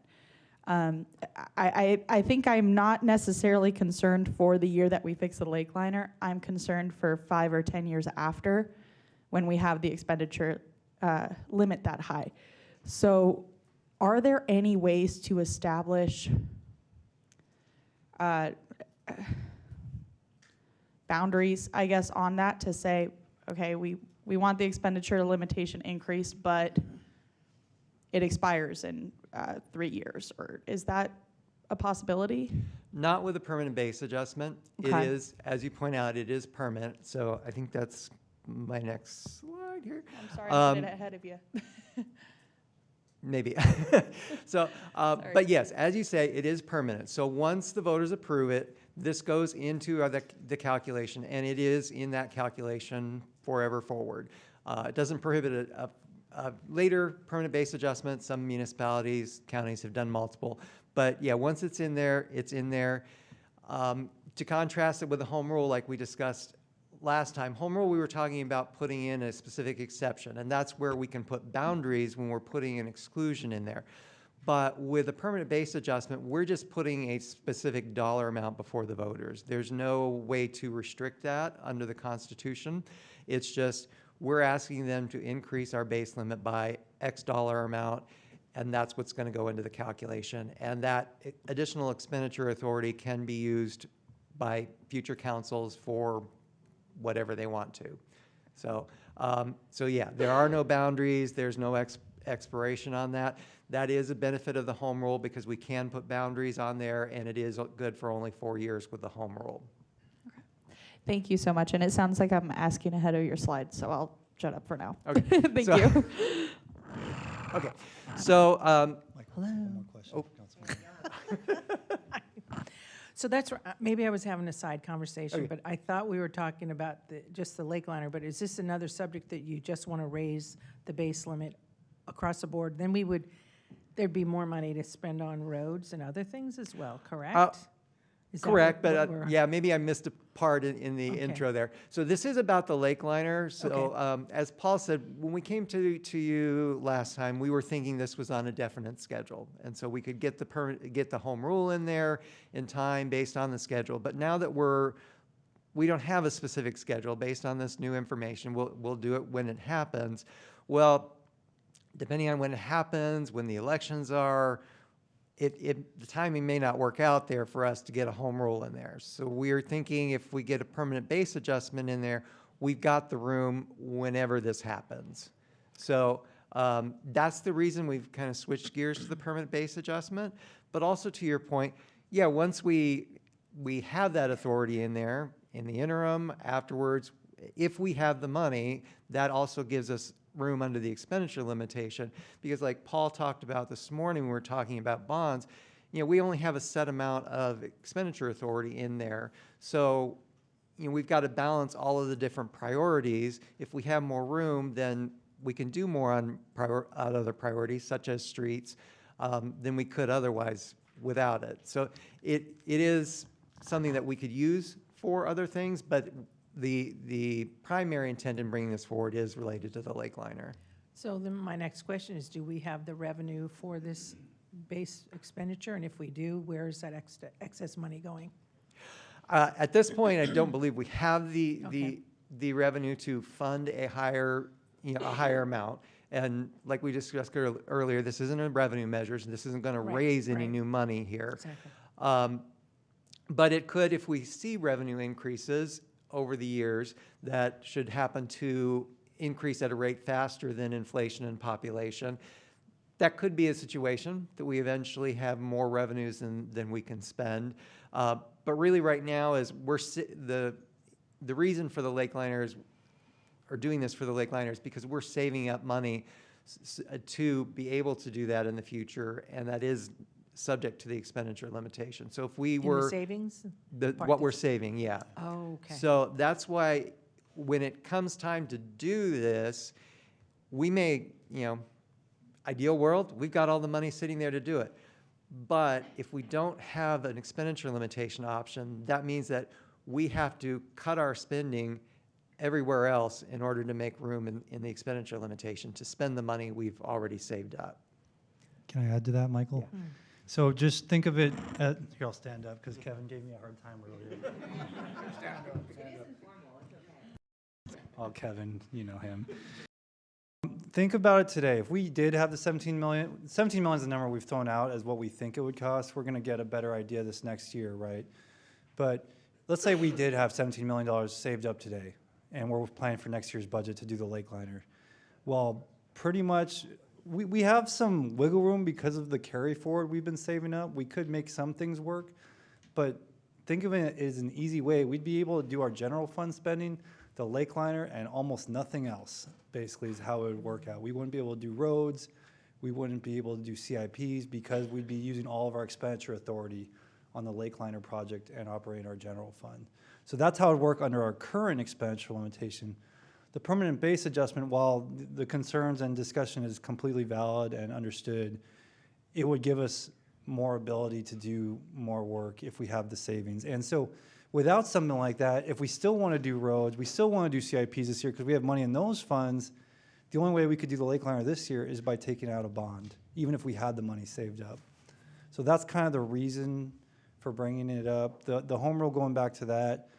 I think I'm not necessarily concerned for the year that we fix the lake liner. I'm concerned for 5 or 10 years after when we have the expenditure limit that high. So are there any ways to establish boundaries, I guess, on that to say, okay, we want the expenditure limitation increase, but it expires in 3 years, or is that a possibility? Not with a permanent base adjustment. Okay. It is, as you point out, it is permanent. So I think that's my next slide here. I'm sorry, I put it ahead of you. Maybe. So, but yes, as you say, it is permanent. So once the voters approve it, this goes into the calculation, and it is in that calculation forever forward. It doesn't prohibit a later permanent base adjustment. Some municipalities, counties have done multiple. But yeah, once it's in there, it's in there. To contrast it with the home rule, like we discussed last time, home rule, we were talking about putting in a specific exception, and that's where we can put boundaries when we're putting an exclusion in there. But with a permanent base adjustment, we're just putting a specific dollar amount before the voters. There's no way to restrict that under the Constitution. It's just we're asking them to increase our base limit by X dollar amount, and that's what's going to go into the calculation. And that additional expenditure authority can be used by future councils for whatever they want to. So, so yeah, there are no boundaries. There's no expiration on that. That is a benefit of the home rule because we can put boundaries on there, and it is good for only 4 years with the home rule. Okay. Thank you so much. And it sounds like I'm asking ahead of your slides, so I'll shut up for now. Okay. Thank you. Okay. So, Hello. One more question, So that's, maybe I was having a side conversation, Okay. but I thought we were talking about just the lake liner, but is this another subject that you just want to raise the base limit across the board? Then there'd be more money to spend on roads and other things as well, correct? Is that correct, what but we're- yeah, maybe I missed a part in the Okay. intro there. So this is about the lake liner. So Okay. as Paul said, when we came to you last time, we were thinking this was on a definite schedule. And so we could get the home rule in there in time based on the schedule. But now that we don't have a specific schedule based on this new information, we'll do it when it happens. Well, depending on when it happens, when the elections are, the timing may not work out there for us to get a home rule in there. So we're thinking if we get a permanent base adjustment in there, we've got the room whenever this happens. So that's the reason we've kind of switched gears to the permanent base adjustment. But also to your point, yeah, once we have that authority in there, in the interim, afterwards, if we have the money, that also gives us room under the expenditure limitation. Because like Paul talked about this morning when we were talking about bonds, you know, we only have a set amount of expenditure authority in there. So, you know, we've got to balance all of the different priorities. If we have more room, then we can do more on other priorities, such as streets, than we could otherwise without it. So it is something that we could use for other things, but the primary intent in bringing this forward is related to the lake liner. So then my next question is, do we have the revenue for this base expenditure? And if we do, where is that excess money going? At this point, I don't believe we have Okay. the revenue to fund a higher, you know, a higher amount. And like we discussed earlier, this isn't a revenue measure, so this isn't going to raise any new money here. Exactly. But it could, if we see revenue increases over the years, that should happen to increase at a rate faster than inflation and population. That could be a situation that we eventually have more revenues than we can spend. But really right now is the reason for the lake liners, or doing this for the lake liners, because we're saving up money to be able to do that in the future, and that is subject to the expenditure limitation. So if we were... In the savings? what we're saving, yeah. Oh, okay. So that's why when it comes time to do this, we may, you know, ideal world, we've got all the money sitting there to do it. But if we don't have an expenditure limitation option, that means that we have to cut our spending everywhere else in order to make room in the expenditure limitation to spend the money we've already saved up. Can I add to that, Michael? Yeah. So just think of it at, here, I'll stand up because Kevin gave me a hard time earlier. Oh, Kevin, you know him. Think about it today. If we did have the 17 million is the number we've thrown out as what we think it would cost. We're going to get a better idea this next year, right? But let's say we did have $17 million saved up today, and we're planning for next year's budget to do the lake liner. Well, pretty much, we have some wiggle room because of the carry forward we've been saving up. We could make some things work, but think of it as an easy way. We'd be able to do our general fund spending, the lake liner, and almost nothing else, basically, is how it would work out. We wouldn't be able to do roads. We wouldn't be able to do CIPs because we'd be using all of our expenditure authority on the lake liner project and operating our general fund. So that's how it would work under our current expenditure limitation. The permanent base adjustment, while the concerns and discussion is completely valid and understood, it would give us more ability to do more work if we have the savings. And so without something like that, if we still want to do roads, we still want to do CIPs this year because we have money in those funds, the only way we could do the lake liner this year is by taking out a bond, even if we had the money saved up. So that's kind of the reason for bringing it up. The home rule, going back to that,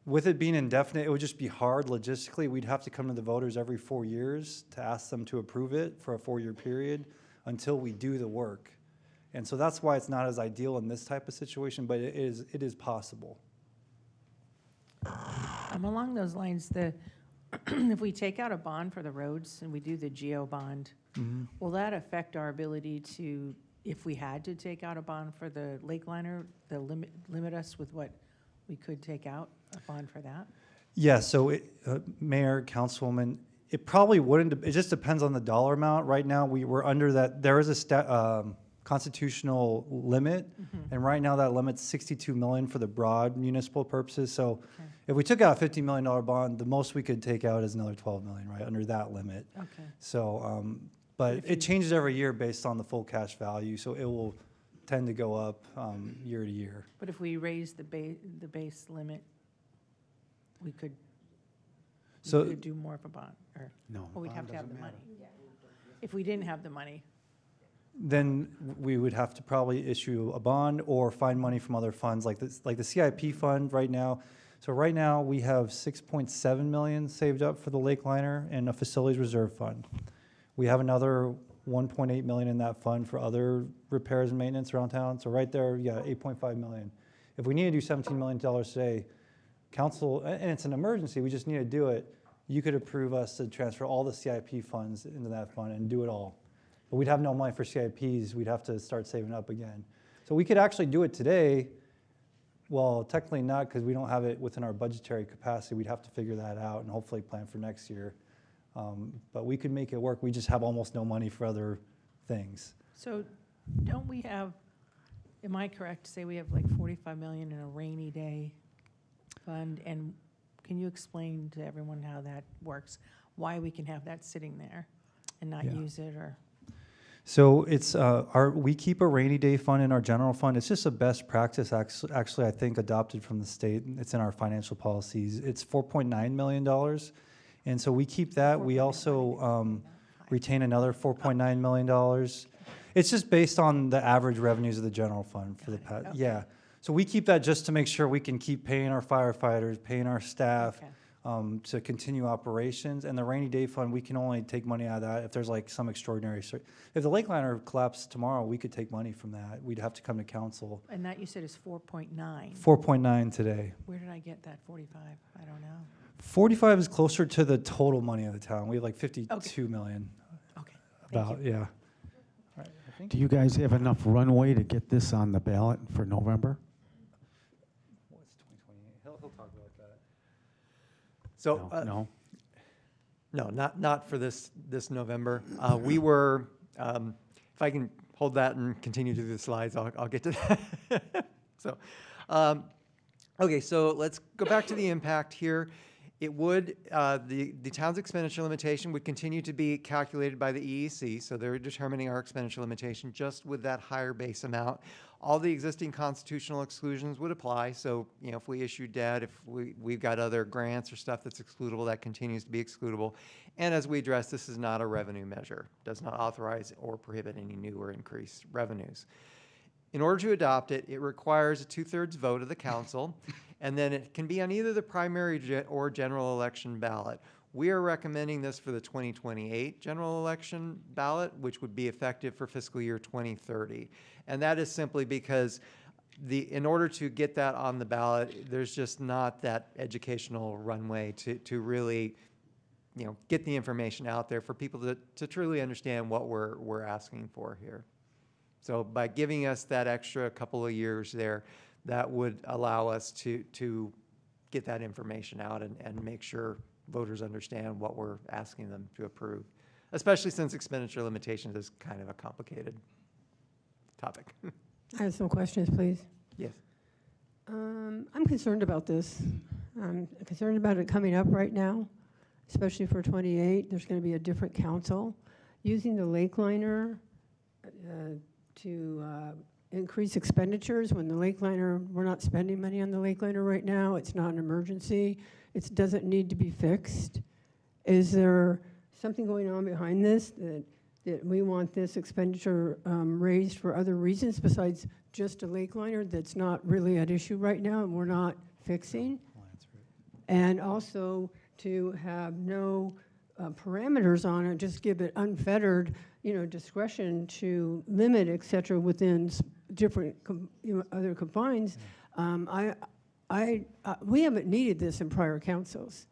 with it being indefinite, it would just be hard logistically. We'd have to come to the voters every 4 years to ask them to approve it for a 4-year period until we do the work. And so that's why it's not as ideal in this type of situation, but it is possible. Along those lines, if we take out a bond for the roads and we do the geo bond, will that affect our ability to, if we had to take out a bond for the lake liner, limit us with what we could take out, a bond for that? Yeah, so Mayor, Councilwoman, it probably wouldn't, it just depends on the dollar amount. Right now, we're under that, there is a constitutional limit, and right now that limit's $62 million for the broad municipal purposes. So if we took out a $50 million bond, the most we could take out is another $12 million, right, under that limit. Okay. So, but it changes every year based on the full cash value, so it will tend to go up year to year. But if we raise the base limit, we could do more of a bond, or? No, Or we'd have bond to have the doesn't money. If we didn't have the money. Then we would have to probably issue a bond or find money from other funds like this, like the CIP fund right now. So right now we have $6.7 million saved up for the lake liner and a facilities reserve fund. We have another 1.8 million in that fund for other repairs and maintenance around town. So right there, you got 8.5 million. If we need to do $17 million today, council, and it's an emergency, we just need to do it, you could approve us to transfer all the CIP funds into that fund and do it all. But we'd have no money for CIPs, we'd have to start saving up again. So we could actually do it today. Well, technically not, because we don't have it within our budgetary capacity. We'd have to figure that out and hopefully plan for next year. But we could make it work. We just have almost no money for other things. So don't we have, am I correct to say we have like 45 million in a rainy day fund? And can you explain to everyone how that works? Why we can have that sitting there and not use it, or? So it's we keep a rainy day fund in our general fund. It's just a best practice, actually, I think, adopted from the state. It's in our financial policies. It's $4.9 million. And so we keep that. We also retain another $4.9 million. It's just based on the average revenues of the general fund for the past. Okay. Yeah. So we keep that just to make sure we can keep paying our firefighters, paying our staff, to continue operations. And the rainy day fund, we can only take money out of that if there's like some extraordinary. If the lake liner collapsed tomorrow, we could take money from that. We'd have to come to council. And that you said is 4.9. 4.9 today. Where did I get that 45? I don't know. 45 is closer to the total money of the town. We have like 52 million. Okay. About, yeah. All right, I think Do you guys have enough runway to get this on the ballot for November? what's 2028? He'll talk about that. So, No? no, not for this November. We were, if I can hold that and continue to do the slides, I'll get to that. So, okay, so let's go back to the impact here. It would, the town's expenditure limitation would continue to be calculated by the EEC, so they're determining our expenditure limitation just with that higher base amount. All the existing constitutional exclusions would apply, so, you know, if we issue debt, if we've got other grants or stuff that's excludable, that continues to be excludable. And as we address, this is not a revenue measure, does not authorize or prohibit any new or increased revenues. In order to adopt it, it requires a 2/3 vote of the council, and then it can be on either the primary or general election ballot. We are recommending this for the 2028 general election ballot, which would be effective for fiscal year 2030. And that is simply because in order to get that on the ballot, there's just not that educational runway to really, you know, get the information out there for people to truly understand what we're asking for here. So by giving us that extra couple of years there, that would allow us to get that information out and make sure voters understand what we're asking them to approve, especially since expenditure limitations is kind of a complicated topic. I have some questions, please. Yes. I'm concerned about this. I'm concerned about it coming up right now, especially for 28. There's going to be a different council. Using the lake liner to increase expenditures when the lake liner, we're not spending money on the lake liner right now. It's not an emergency. It doesn't need to be fixed. Is there something going on behind this that we want this expenditure raised for other reasons besides just a lake liner that's not really at issue right now and we're not fixing? And also to have no parameters on it, just give it unfettered, you know, discretion to limit, et cetera, within different other confines. We haven't needed this in prior councils.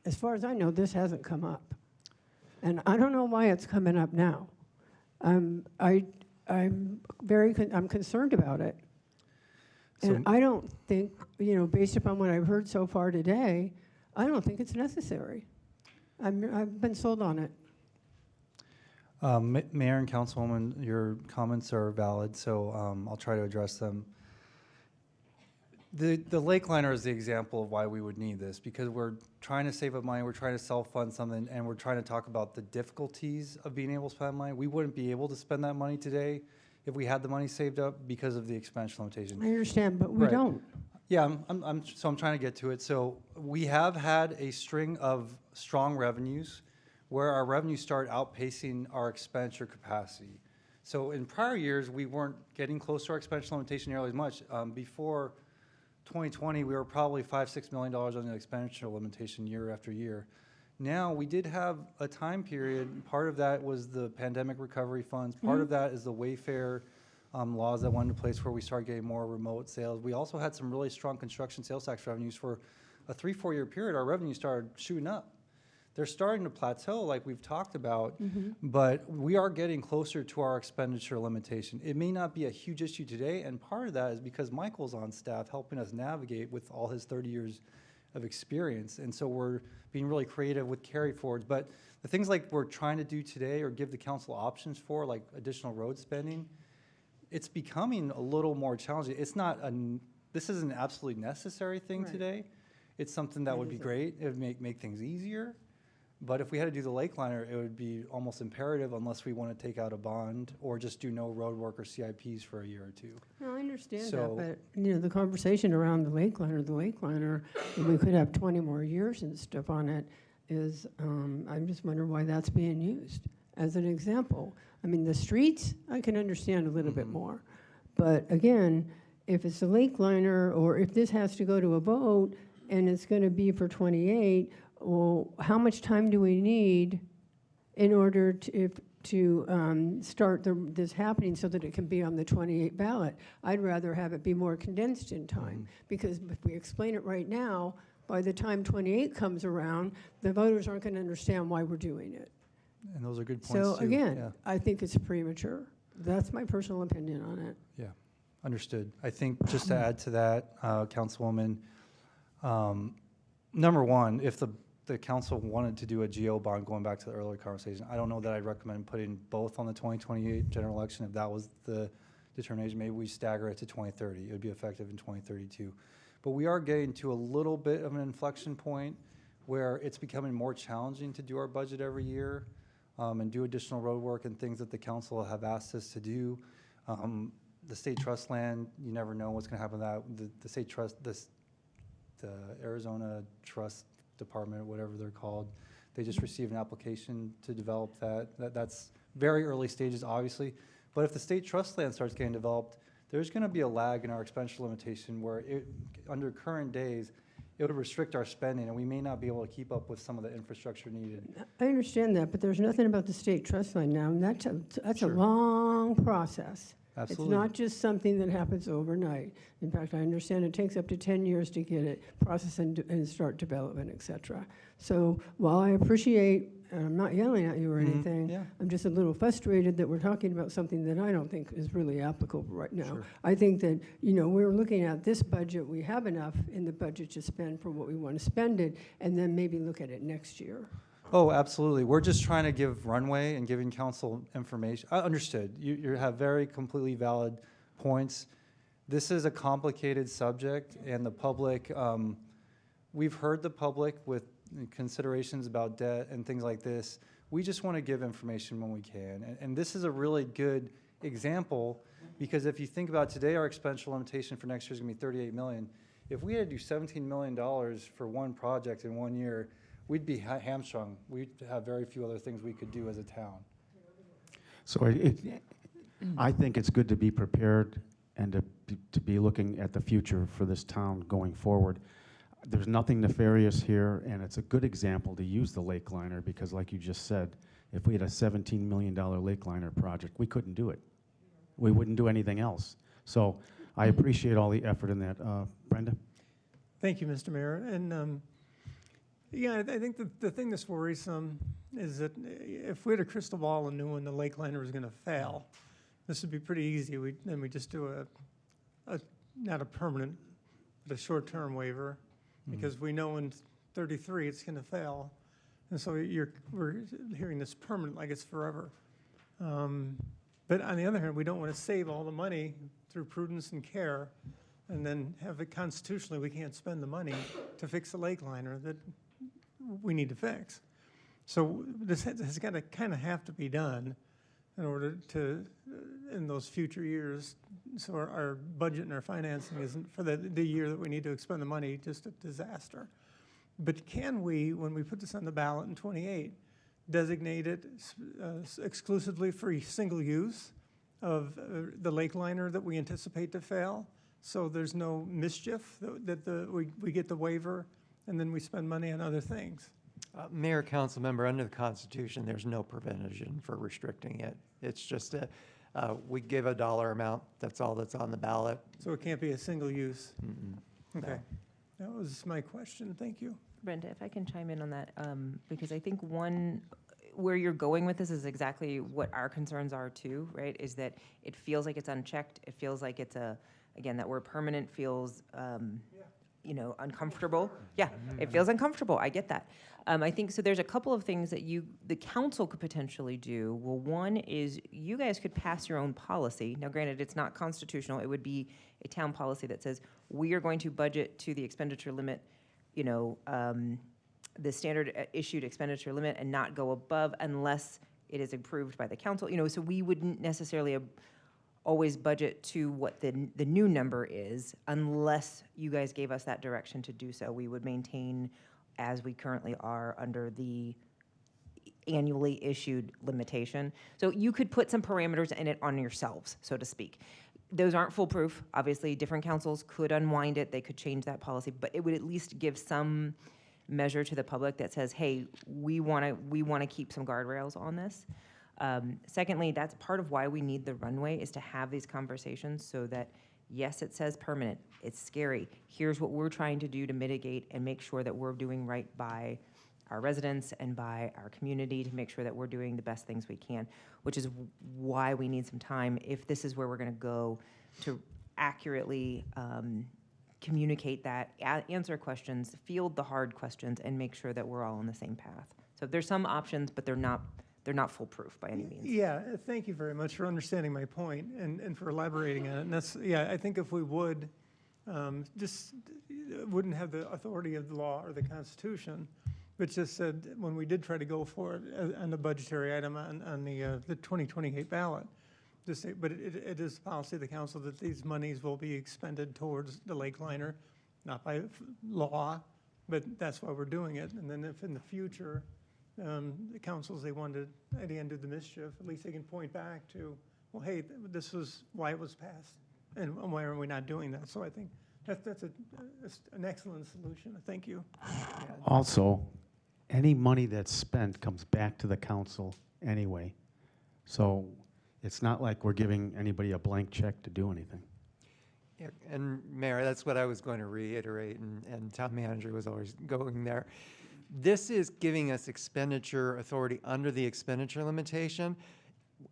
As far as I know, this hasn't come up. And I don't know why it's coming up now. I'm concerned about it. And I don't think, you know, based upon what I've heard so far today, I don't think it's necessary. I've been sold on it. Mayor and Councilwoman, your comments are valid, so I'll try to address them. The lake liner is the example of why we would need this, because we're trying to save up money, we're trying to self-fund something, and we're trying to talk about the difficulties of being able to spend money. We wouldn't be able to spend that money today if we had the money saved up because of the expenditure limitation. I understand, but we don't. Yeah, I'm trying to get to it. So we have had a string of strong revenues where our revenues start outpacing our expenditure capacity. So in prior years, we weren't getting close to our expenditure limitation nearly as much. Before 2020, we were probably $5-6 million on the expenditure limitation year after year. Now, we did have a time period, part of that was the pandemic recovery funds, part of that is the Wayfair laws that went into place where we started getting more remote sales. We also had some really strong construction sales tax revenues for a 3-4 year period. Our revenue started shooting up. They're starting to plateau like we've talked about, but we are getting closer to our expenditure limitation. It may not be a huge issue today, and part of that is because Michael's on staff helping us navigate with all his 30 years of experience. And so we're being really creative with carry forwards. But the things like we're trying to do today or give the council options for, like additional road spending, it's becoming a little more challenging. It's not this is an absolutely necessary thing today. It's something that would be great. It would make things easier. But if we had to do the lake liner, it would be almost imperative unless we want to take out a bond or just do no road work or CIPs for a year or two. No, I understand that, but, you know, the conversation around the lake liner, and we could have 20 more years and stuff on it, is, I'm just wondering why that's being used as an example. I mean, the streets, I can understand a little bit more. But again, if it's a lake liner, or if this has to go to a vote, and it's going to be for 28, well, how much time do we need in order to start this happening so that it can be on the 28 ballot? I'd rather have it be more condensed in time, because if we explain it right now, by the time 28 comes around, the voters aren't going to understand why we're doing it. And those are good points, So too. again, I think it's premature. That's my personal opinion on it. Yeah, understood. I think just to add to that, Councilwoman, number one, if the council wanted to do a GO bond, going back to the earlier conversation, I don't know that I'd recommend putting both on the 2028 general election. If that was the determination, maybe we stagger it to 2030. It would be effective in 2032. But we are getting to a little bit of an inflection point where it's becoming more challenging to do our budget every year and do additional road work and things that the council have asked us to do. The state trust land, you never know what's going to happen with that. The state trust, the Arizona Trust Department, whatever they're called, they just received an application to develop that. That's very early stages, obviously. But if the state trust land starts getting developed, there's going to be a lag in our expenditure limitation where under current days, it would restrict our spending, and we may not be able to keep up with some of the infrastructure needed. I understand that, but there's nothing about the state trust fund now, and that's a long process. Absolutely. It's not just something that happens overnight. In fact, I understand it takes up to 10 years to get it processed and start development, et cetera. So while I appreciate, and I'm not yelling at you or anything, I'm just a little frustrated that we're talking about something that I don't think is really applicable right now. Sure. I think that, you know, we're looking at this budget, we have enough in the budget to spend for what we want to spend it, and then maybe look at it next year. Oh, absolutely. We're just trying to give runway and giving council information. I understood. You have very completely valid points. This is a complicated subject, and the public, we've heard the public with considerations about debt and things like this. We just want to give information when we can. And this is a really good example, because if you think about today, our expenditure limitation for next year is going to be $38 million. If we had to do $17 million for one project in 1 year, we'd be hamstrung. We'd have very few other things we could do as a town. So I think it's good to be prepared and to be looking at the future for this town going forward. There's nothing nefarious here, and it's a good example to use the lake liner, because like you just said, if we had a $17 million lake liner project, we couldn't do it. We wouldn't do anything else. So I appreciate all the effort in that. Brenda? Thank you, Mr. Mayor. And yeah, I think the thing that's worrisome is that if we had a crystal ball and knew when the lake liner was going to fail, this would be pretty easy. Then we just do not a permanent, but a short-term waiver, because we know in 33 it's going to fail. And so we're hearing this permanent like it's forever. But on the other hand, we don't want to save all the money through prudence and care and then have it constitutionally, we can't spend the money to fix the lake liner that we need to fix. So this has got to kind of have to be done in order to, in those future years, so our budget and our financing isn't, for the year that we need to expend the money, just a disaster. But can we, when we put this on the ballot in 28, designate it exclusively for single use of the lake liner that we anticipate to fail, so there's no mischief, that we get the waiver and then we spend money on other things? Mayor, council member, under the Constitution, there's no provision for restricting it. It's just we give a dollar amount, that's all that's on the ballot. So it can't be a single use? Mm-mm. Okay. That was my question. Thank you. Brenda, if I can chime in on that, because I think where you're going with this is exactly what our concerns are too, right? Is that it feels like it's unchecked. It feels like it's again, that word permanent feels, uncomfortable. Yeah, it feels uncomfortable. I get that. I think, so there's a couple of things that the council could potentially do. Well, one is you guys could pass your own policy. Now, granted, it's not constitutional. It would be a town policy that says, we are going to budget to the expenditure limit, the standard issued expenditure limit and not go above unless it is approved by the council. So we wouldn't necessarily always budget to what the new number is unless you guys gave us that direction to do so. We would maintain as we currently are under the annually issued limitation. So you could put some parameters in it on yourselves, so to speak. Those aren't foolproof. Obviously, different councils could unwind it. They could change that policy, but it would at least give some measure to the public that says, hey, we want to keep some guardrails on this. Secondly, that's part of why we need the runway, is to have these conversations so that, yes, it says permanent. It's scary. Here's what we're trying to do to mitigate and make sure that we're doing right by our residents and by our community to make sure that we're doing the best things we can, which is why we need some time, if this is where we're going to go, to accurately communicate that, answer questions, field the hard questions, and make sure that we're all on the same path. So there's some options, but they're not foolproof by any means. Yeah, thank you very much for understanding my point and for elaborating on it. And that's, I think if we would, just wouldn't have the authority of the law or the Constitution, but just said, when we did try to go for it on the budgetary item on the 2028 ballot, just say, but it is the policy of the council that these monies will be expended towards the lake liner, not by law, but that's why we're doing it. And then if in the future, the councils, they wanted to, at the end, do the mischief, at least they can point back to, well, hey, this was why it was passed, and why are we not doing that? So I think that's an excellent solution. Thank you. Also, any money that's spent comes back to the council anyway. So it's not like we're giving anybody a blank check to do anything. Yeah, and Mayor, that's what I was going to reiterate, and town manager was always going there. This is giving us expenditure authority under the expenditure limitation.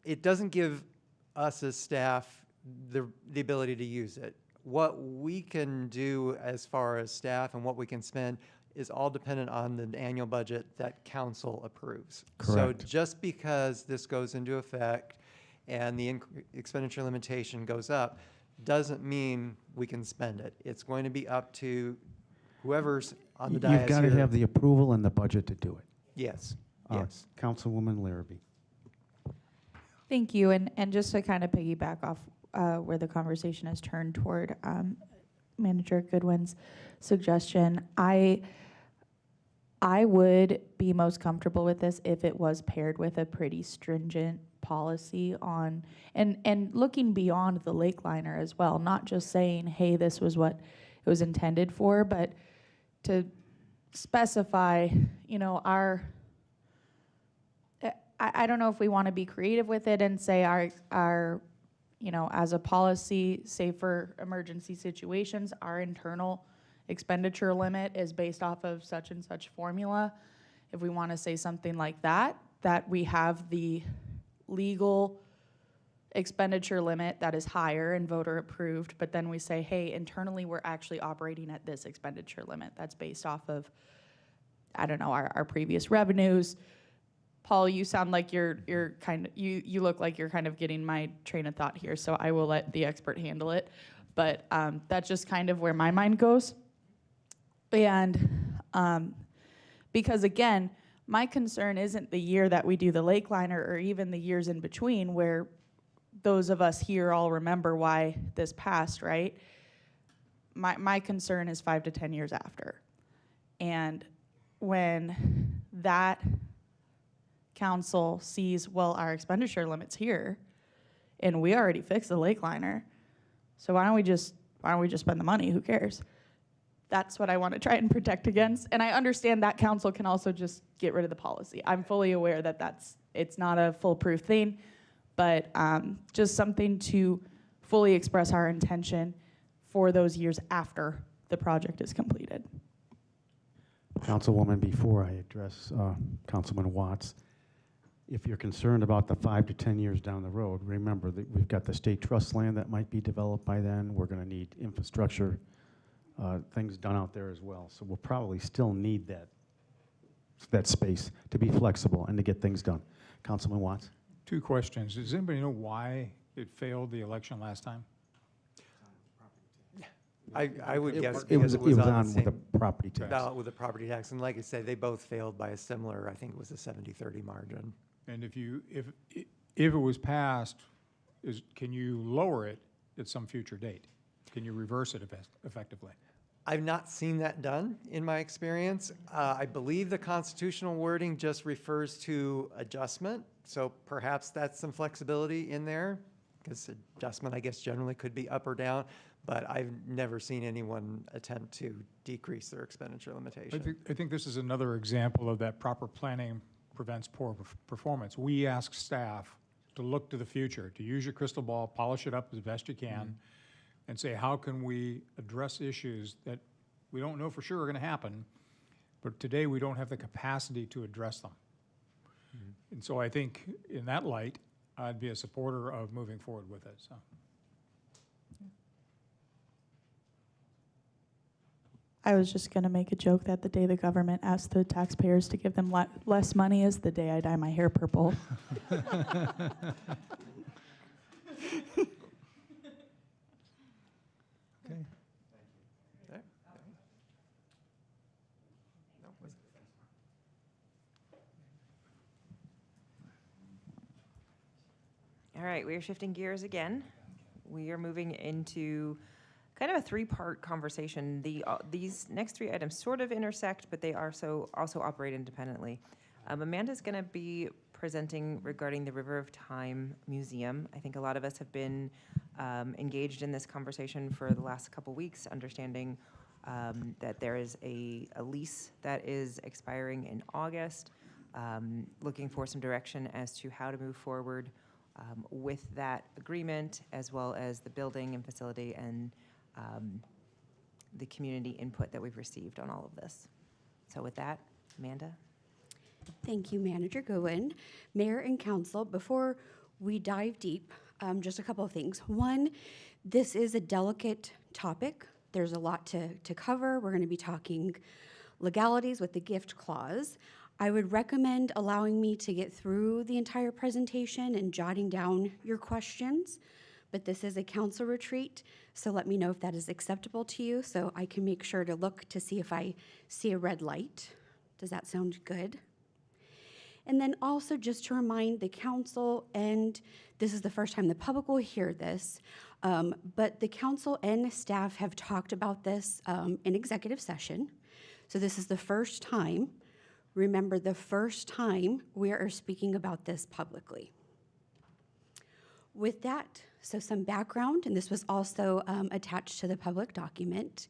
It doesn't give us as staff the ability to use it. What we can do as far as staff and what we can spend is all dependent on the annual budget that council approves. Correct. So just because this goes into effect and the expenditure limitation goes up, doesn't mean we can spend it. It's going to be up to whoever's on the dais You've got to here. have the approval and the budget to do it. Yes, yes. Councilwoman Larrabee. Thank you, and just to kind of piggyback off where the conversation has turned toward Manager Goodwin's suggestion, I would be most comfortable with this if it was paired with a pretty stringent policy on, and looking beyond the lake liner as well, not just saying, hey, this was what it was intended for, but to specify, I don't know if we want to be creative with it and say our as a policy, say for emergency situations, our internal expenditure limit is based off of such and such formula. If we want to say something like that we have the legal expenditure limit that is higher and voter approved, but then we say, hey, internally we're actually operating at this expenditure limit that's based off of, I don't know, our previous revenues. Paul, you sound like you're kind of, you look like you're kind of getting my train of thought here, so I will let the expert handle it. But that's just kind of where my mind goes. And because again, my concern isn't the year that we do the lake liner or even the years in between where those of us here all remember why this passed, right? My concern is 5 to 10 years after. And when that council sees, well, our expenditure limit's here and we already fixed the lake liner, so why don't we just spend the money? Who cares? That's what I want to try and protect against. And I understand that council can also just get rid of the policy. I'm fully aware that it's not a foolproof thing, but just something to fully express our intention for those years after the project is completed. Councilwoman, before I address Councilman Watts, if you're concerned about the 5 to 10 years down the road, remember that we've got the state trust land that might be developed by then. We're going to need infrastructure, things done out there as well. So we'll probably still need that space to be flexible and to get things done. Councilman Watts? 2 questions. Does anybody know why it failed the election last time? I would guess It because was on on the with same a property tax. ballot with a property tax, and like I say, they both failed by a similar, I think it was a 70-30 margin. And if it was passed, can you lower it at some future date? Can you reverse it effectively? I've not seen that done in my experience. I believe the constitutional wording just refers to adjustment, so perhaps that's some flexibility in there, because adjustment, I guess, generally could be up or down, but I've never seen anyone attempt to decrease their expenditure limitation. I think this is another example of that proper planning prevents poor performance. We ask staff to look to the future, to use your crystal ball, polish it up as best you can, and say, how can we address issues that we don't know for sure are going to happen, but today we don't have the capacity to address them. And so I think in that light, I'd be a supporter of moving forward with it. So. I was just going to make a joke that the day the government asked the taxpayers to give them less money is the day I dye my hair purple. Okay. All right, we are shifting gears again. We are moving into kind of a 3-part conversation. These next 3 items sort of intersect, but they also operate independently. Amanda's going to be presenting regarding the River of Time Museum. I think a lot of us have been engaged in this conversation for the last couple weeks, understanding that there is a lease that is expiring in August, looking for some direction as to how to move forward with that agreement, as well as the building and facility and the community input that we've received on all of this. So with that, Amanda. Thank you, Manager Goen. Mayor and Council, before we dive deep, just a couple of things. One, this is a delicate topic. There's a lot to cover. We're going to be talking legalities with the gift clause. I would recommend allowing me to get through the entire presentation and jotting down your questions, but this is a council retreat, so let me know if that is acceptable to you so I can make sure to look to see if I see a red light. Does that sound good? And then also just to remind the council, and this is the first time the public will hear this, but the council and staff have talked about this in executive session. So this is the first time, remember, the first time we are speaking about this publicly. With that, so some background, and this was also attached to the public document.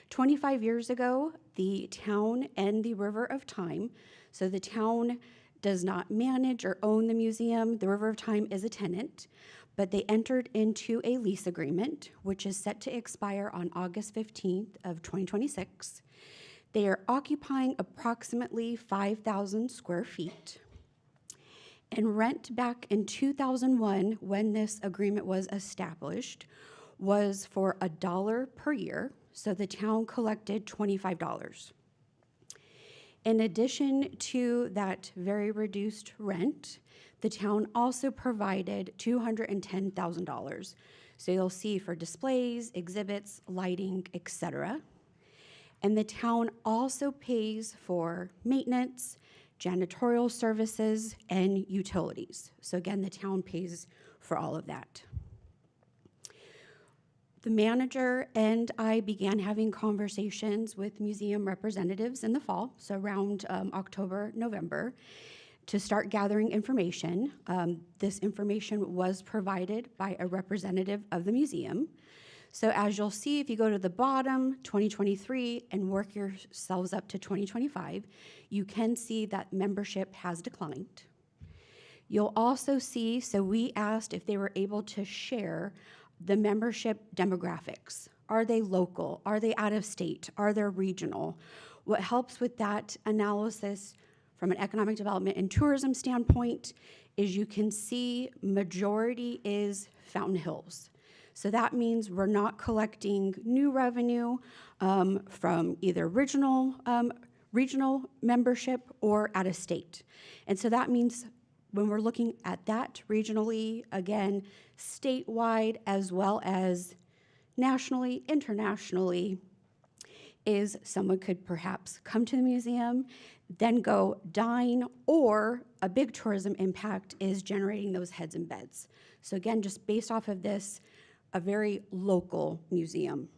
25 years ago, the town and the River of Time, so the town does not manage or own the museum. The River of Time is a tenant, but they entered into a lease agreement, which is set to expire on August 15th of 2026. They are occupying approximately 5,000 square feet. And rent back in 2001, when this agreement was established, was for $1 per year, so the town collected $25. In addition to that very reduced rent, the town also provided $210,000. So you'll see for displays, exhibits, lighting, etc. And the town also pays for maintenance, janitorial services, and utilities. So again, the town pays for all of that. The manager and I began having conversations with museum representatives in the fall, so around October, November, to start gathering information. This information was provided by a representative of the museum. So as you'll see, if you go to the bottom, 2023, and work yourselves up to 2025, you can see that membership has declined. You'll also see, so we asked if they were able to share the membership demographics. Are they local? Are they out of state? Are they regional? What helps with that analysis from an economic development and tourism standpoint is you can see majority is Fountain Hills. So that means we're not collecting new revenue from either regional membership or out of state. And so that means when we're looking at that regionally, again, statewide as well as nationally, internationally, is someone could perhaps come to the museum, then go dine, or a big tourism impact is generating those heads and beds. So again, just based off of this, a very local museum.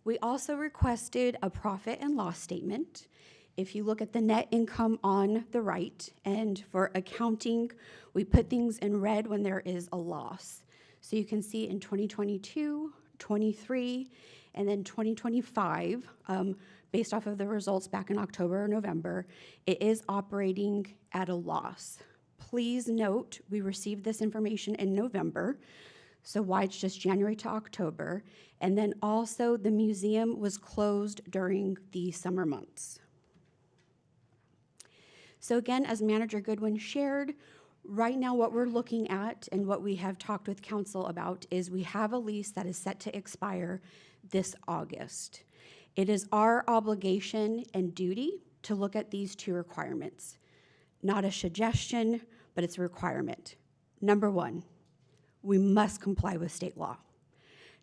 We also requested a profit and loss statement. If you look at the net income on the right, and for accounting, we put things in red when there is a loss. So you can see in 2022, 23, and then 2025, based off of the results back in October or November, it is operating at a loss. Please note, we received this information in November, so why it's just January to October, and then also the museum was closed during the summer months. So again, as Manager Goodwin shared, right now what we're looking at and what we have talked with council about is we have a lease that is set to expire this August. It is our obligation and duty to look at these two requirements. Not a suggestion, but it's a requirement. Number one, we must comply with state law.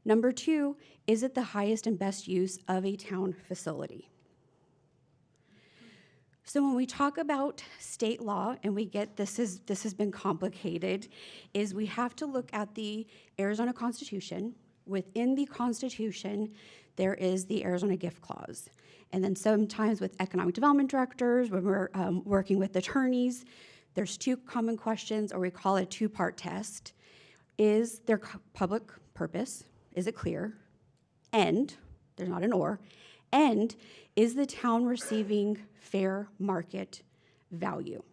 Number two, is it the highest and best use of a town facility? So when we talk about state law, and we get this has been complicated, is we have to look at the Arizona Constitution. Within the Constitution, there is the Arizona gift clause. And then sometimes with economic development directors, when we're working with attorneys, there's two common questions, or we call it a two-part test. Is there public purpose? Is it clear? And, there's not an or, and is the town receiving fair market value?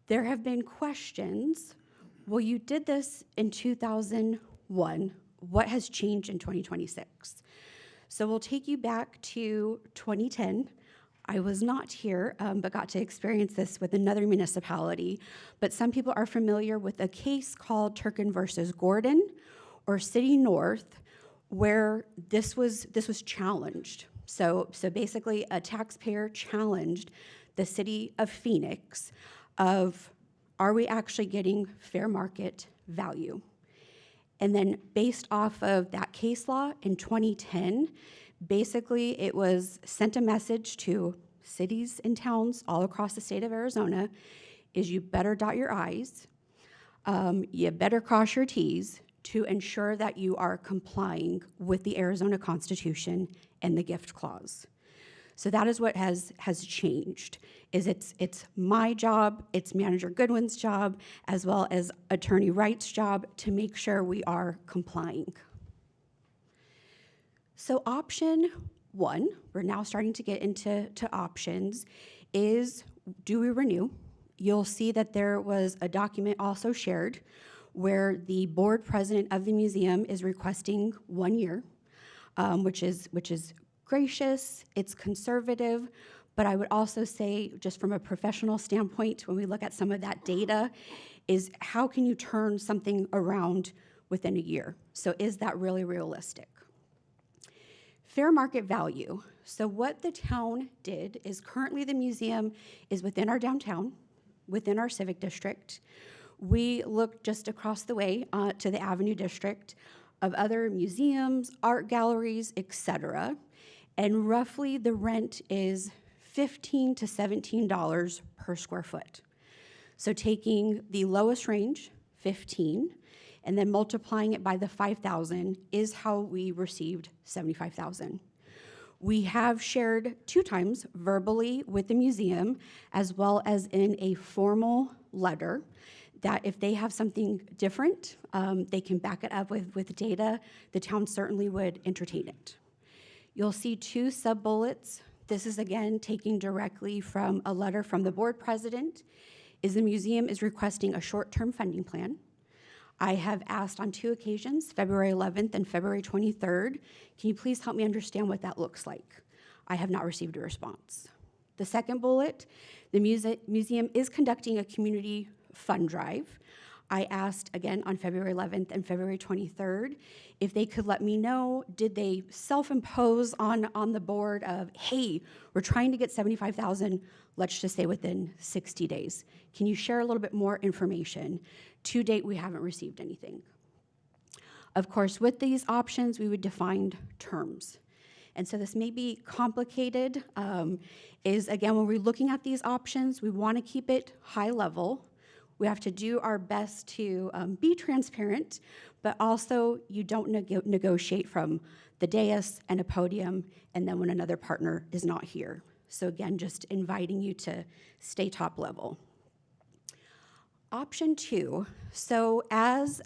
There have been questions, well, you did this in 2001, what has changed in 2026? So we'll take you back to 2010. I was not here, but got to experience this with another municipality. But some people are familiar with a case called Turkin versus Gordon, or City North, where this was challenged. So basically, a taxpayer challenged the city of Phoenix of, are we actually getting fair market value? And then based off of that case law in 2010, basically it was sent a message to cities and towns all across the state of Arizona, is you better dot your I's, you better cross your T's to ensure that you are complying with the Arizona Constitution and the gift clause. So that is what has changed, is it's my job, it's Manager Goodwin's job, as well as Attorney Wright's job to make sure we are complying. So option one, we're now starting to get into options, is do we renew? You'll see that there was a document also shared where the board president of the museum is requesting 1 year, which is gracious, it's conservative, but I would also say, just from a professional standpoint, when we look at some of that data, is how can you turn something around within a year? So is that really realistic? Fair market value. So what the town did is currently the museum is within our downtown, within our civic district. We looked just across the way to the Avenue District of other museums, art galleries, etc. And roughly the rent is $15 to $17 per square foot. So taking the lowest range, 15, and then multiplying it by the 5,000 is how we received 75,000. We have shared 2 times verbally with the museum, as well as in a formal letter, that if they have something different, they can back it up with data, the town certainly would entertain it. You'll see 2 sub-bullets. This is again taking directly from a letter from the board president, is the museum is requesting a short-term funding plan. I have asked on 2 occasions, February 11th and February 23rd, can you please help me understand what that looks like? I have not received a response. The second bullet, the museum is conducting a community fund drive. I asked again on February 11th and February 23rd if they could let me know, did they self-impose on the board of, hey, we're trying to get 75,000, let's just say within 60 days. Can you share a little bit more information? To date, we haven't received anything. Of course, with these options, we would define terms. And so this may be complicated, is again, when we're looking at these options, we want to keep it high level. We have to do our best to be transparent, but also you don't negotiate from the dais and a podium, and then when another partner is not here. So again, just inviting you to stay top level. Option 2, so as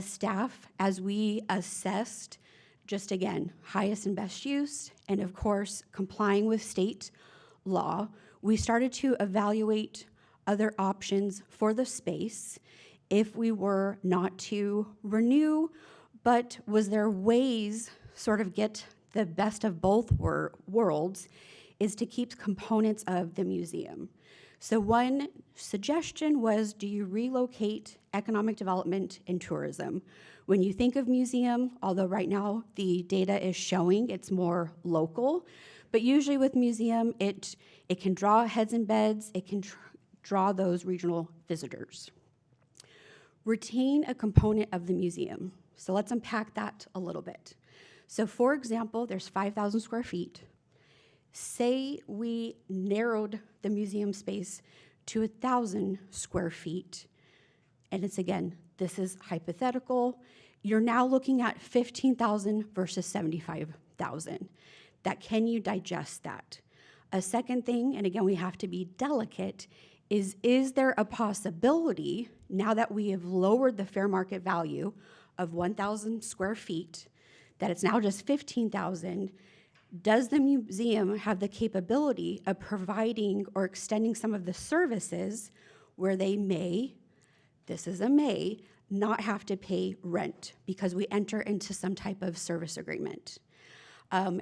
staff, as we assessed, just again, highest and best use, and of course, complying with state law, we started to evaluate other options for the space if we were not to renew, but was there ways sort of get the best of both worlds is to keep components of the museum. So one suggestion was, do you relocate economic development and tourism? When you think of museum, although right now the data is showing it's more local, but usually with museum, it can draw heads and beds, it can draw those regional visitors. Retain a component of the museum. So let's unpack that a little bit. So for example, there's 5,000 square feet. Say we narrowed the museum space to 1,000 square feet. And it's again, this is hypothetical. You're now looking at 15,000 versus 75,000. That, can you digest that? A second thing, and again, we have to be delicate, is there a possibility, now that we have lowered the fair market value of 1,000 square feet, that it's now just 15,000, does the museum have the capability of providing or extending some of the services where they may, this is a may, not have to pay rent because we enter into some type of service agreement?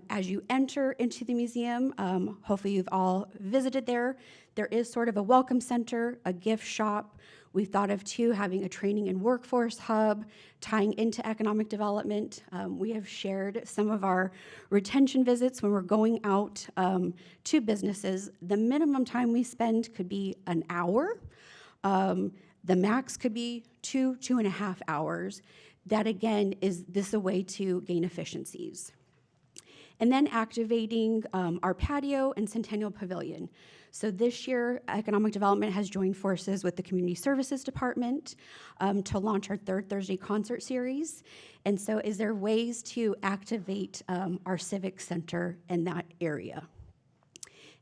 As you enter into the museum, hopefully you've all visited there. There is sort of a welcome center, a gift shop. We've thought of too having a training and workforce hub, tying into economic development. We have shared some of our retention visits when we're going out to businesses. The minimum time we spend could be an hour. The max could be 2.5 hours. That again, is this a way to gain efficiencies? And then activating our patio and Centennial Pavilion. So this year, Economic Development has joined forces with the Community Services Department to launch our third Thursday concert series. And so is there ways to activate our Civic Center in that area?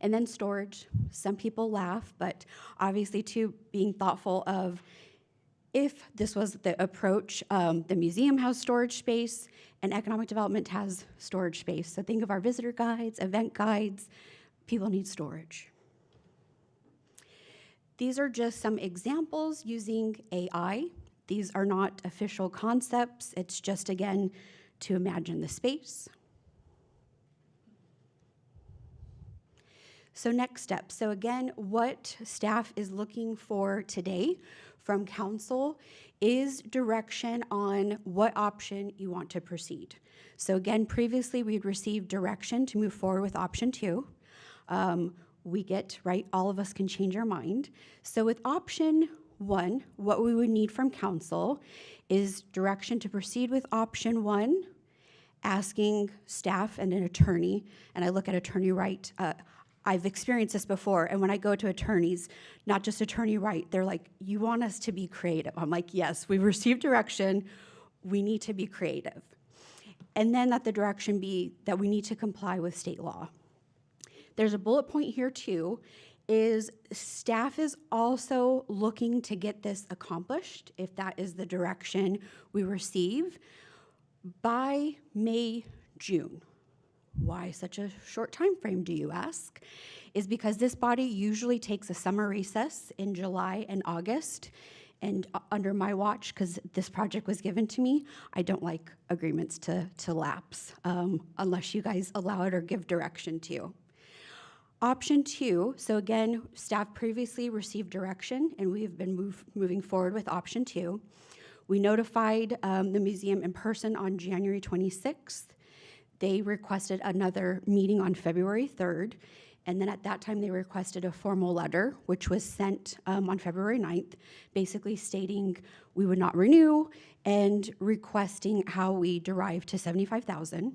And then storage. Some people laugh, but obviously too, being thoughtful of if this was the approach, the museum has storage space and economic development has storage space. So think of our visitor guides, event guides, people need storage. These are just some examples using AI. These are not official concepts. It's just, again, to imagine the space. So next step. So again, what staff is looking for today from council is direction on what option you want to proceed. So again, previously we'd received direction to move forward with option 2. We get, right, all of us can change our mind. So with option 1, what we would need from council is direction to proceed with option 1, asking staff and an attorney, and I look at Attorney Wright, I've experienced this before, and when I go to attorneys, not just Attorney Wright, they're like, you want us to be creative. I'm like, yes, we've received direction, we need to be creative. And then that the direction be that we need to comply with state law. There's a bullet point here too, is staff is also looking to get this accomplished, if that is the direction we receive, by May, June. Why such a short time frame, do you ask? Is because this body usually takes a summer recess in July and August, and under my watch, because this project was given to me, I don't like agreements to lapse unless you guys allow it or give direction to. Option 2, so again, staff previously received direction, and we have been moving forward with option 2. We notified the museum in person on January 26th. They requested another meeting on February 3rd, and then at that time they requested a formal letter, which was sent on February 9th, basically stating we would not renew and requesting how we derive to $75,000.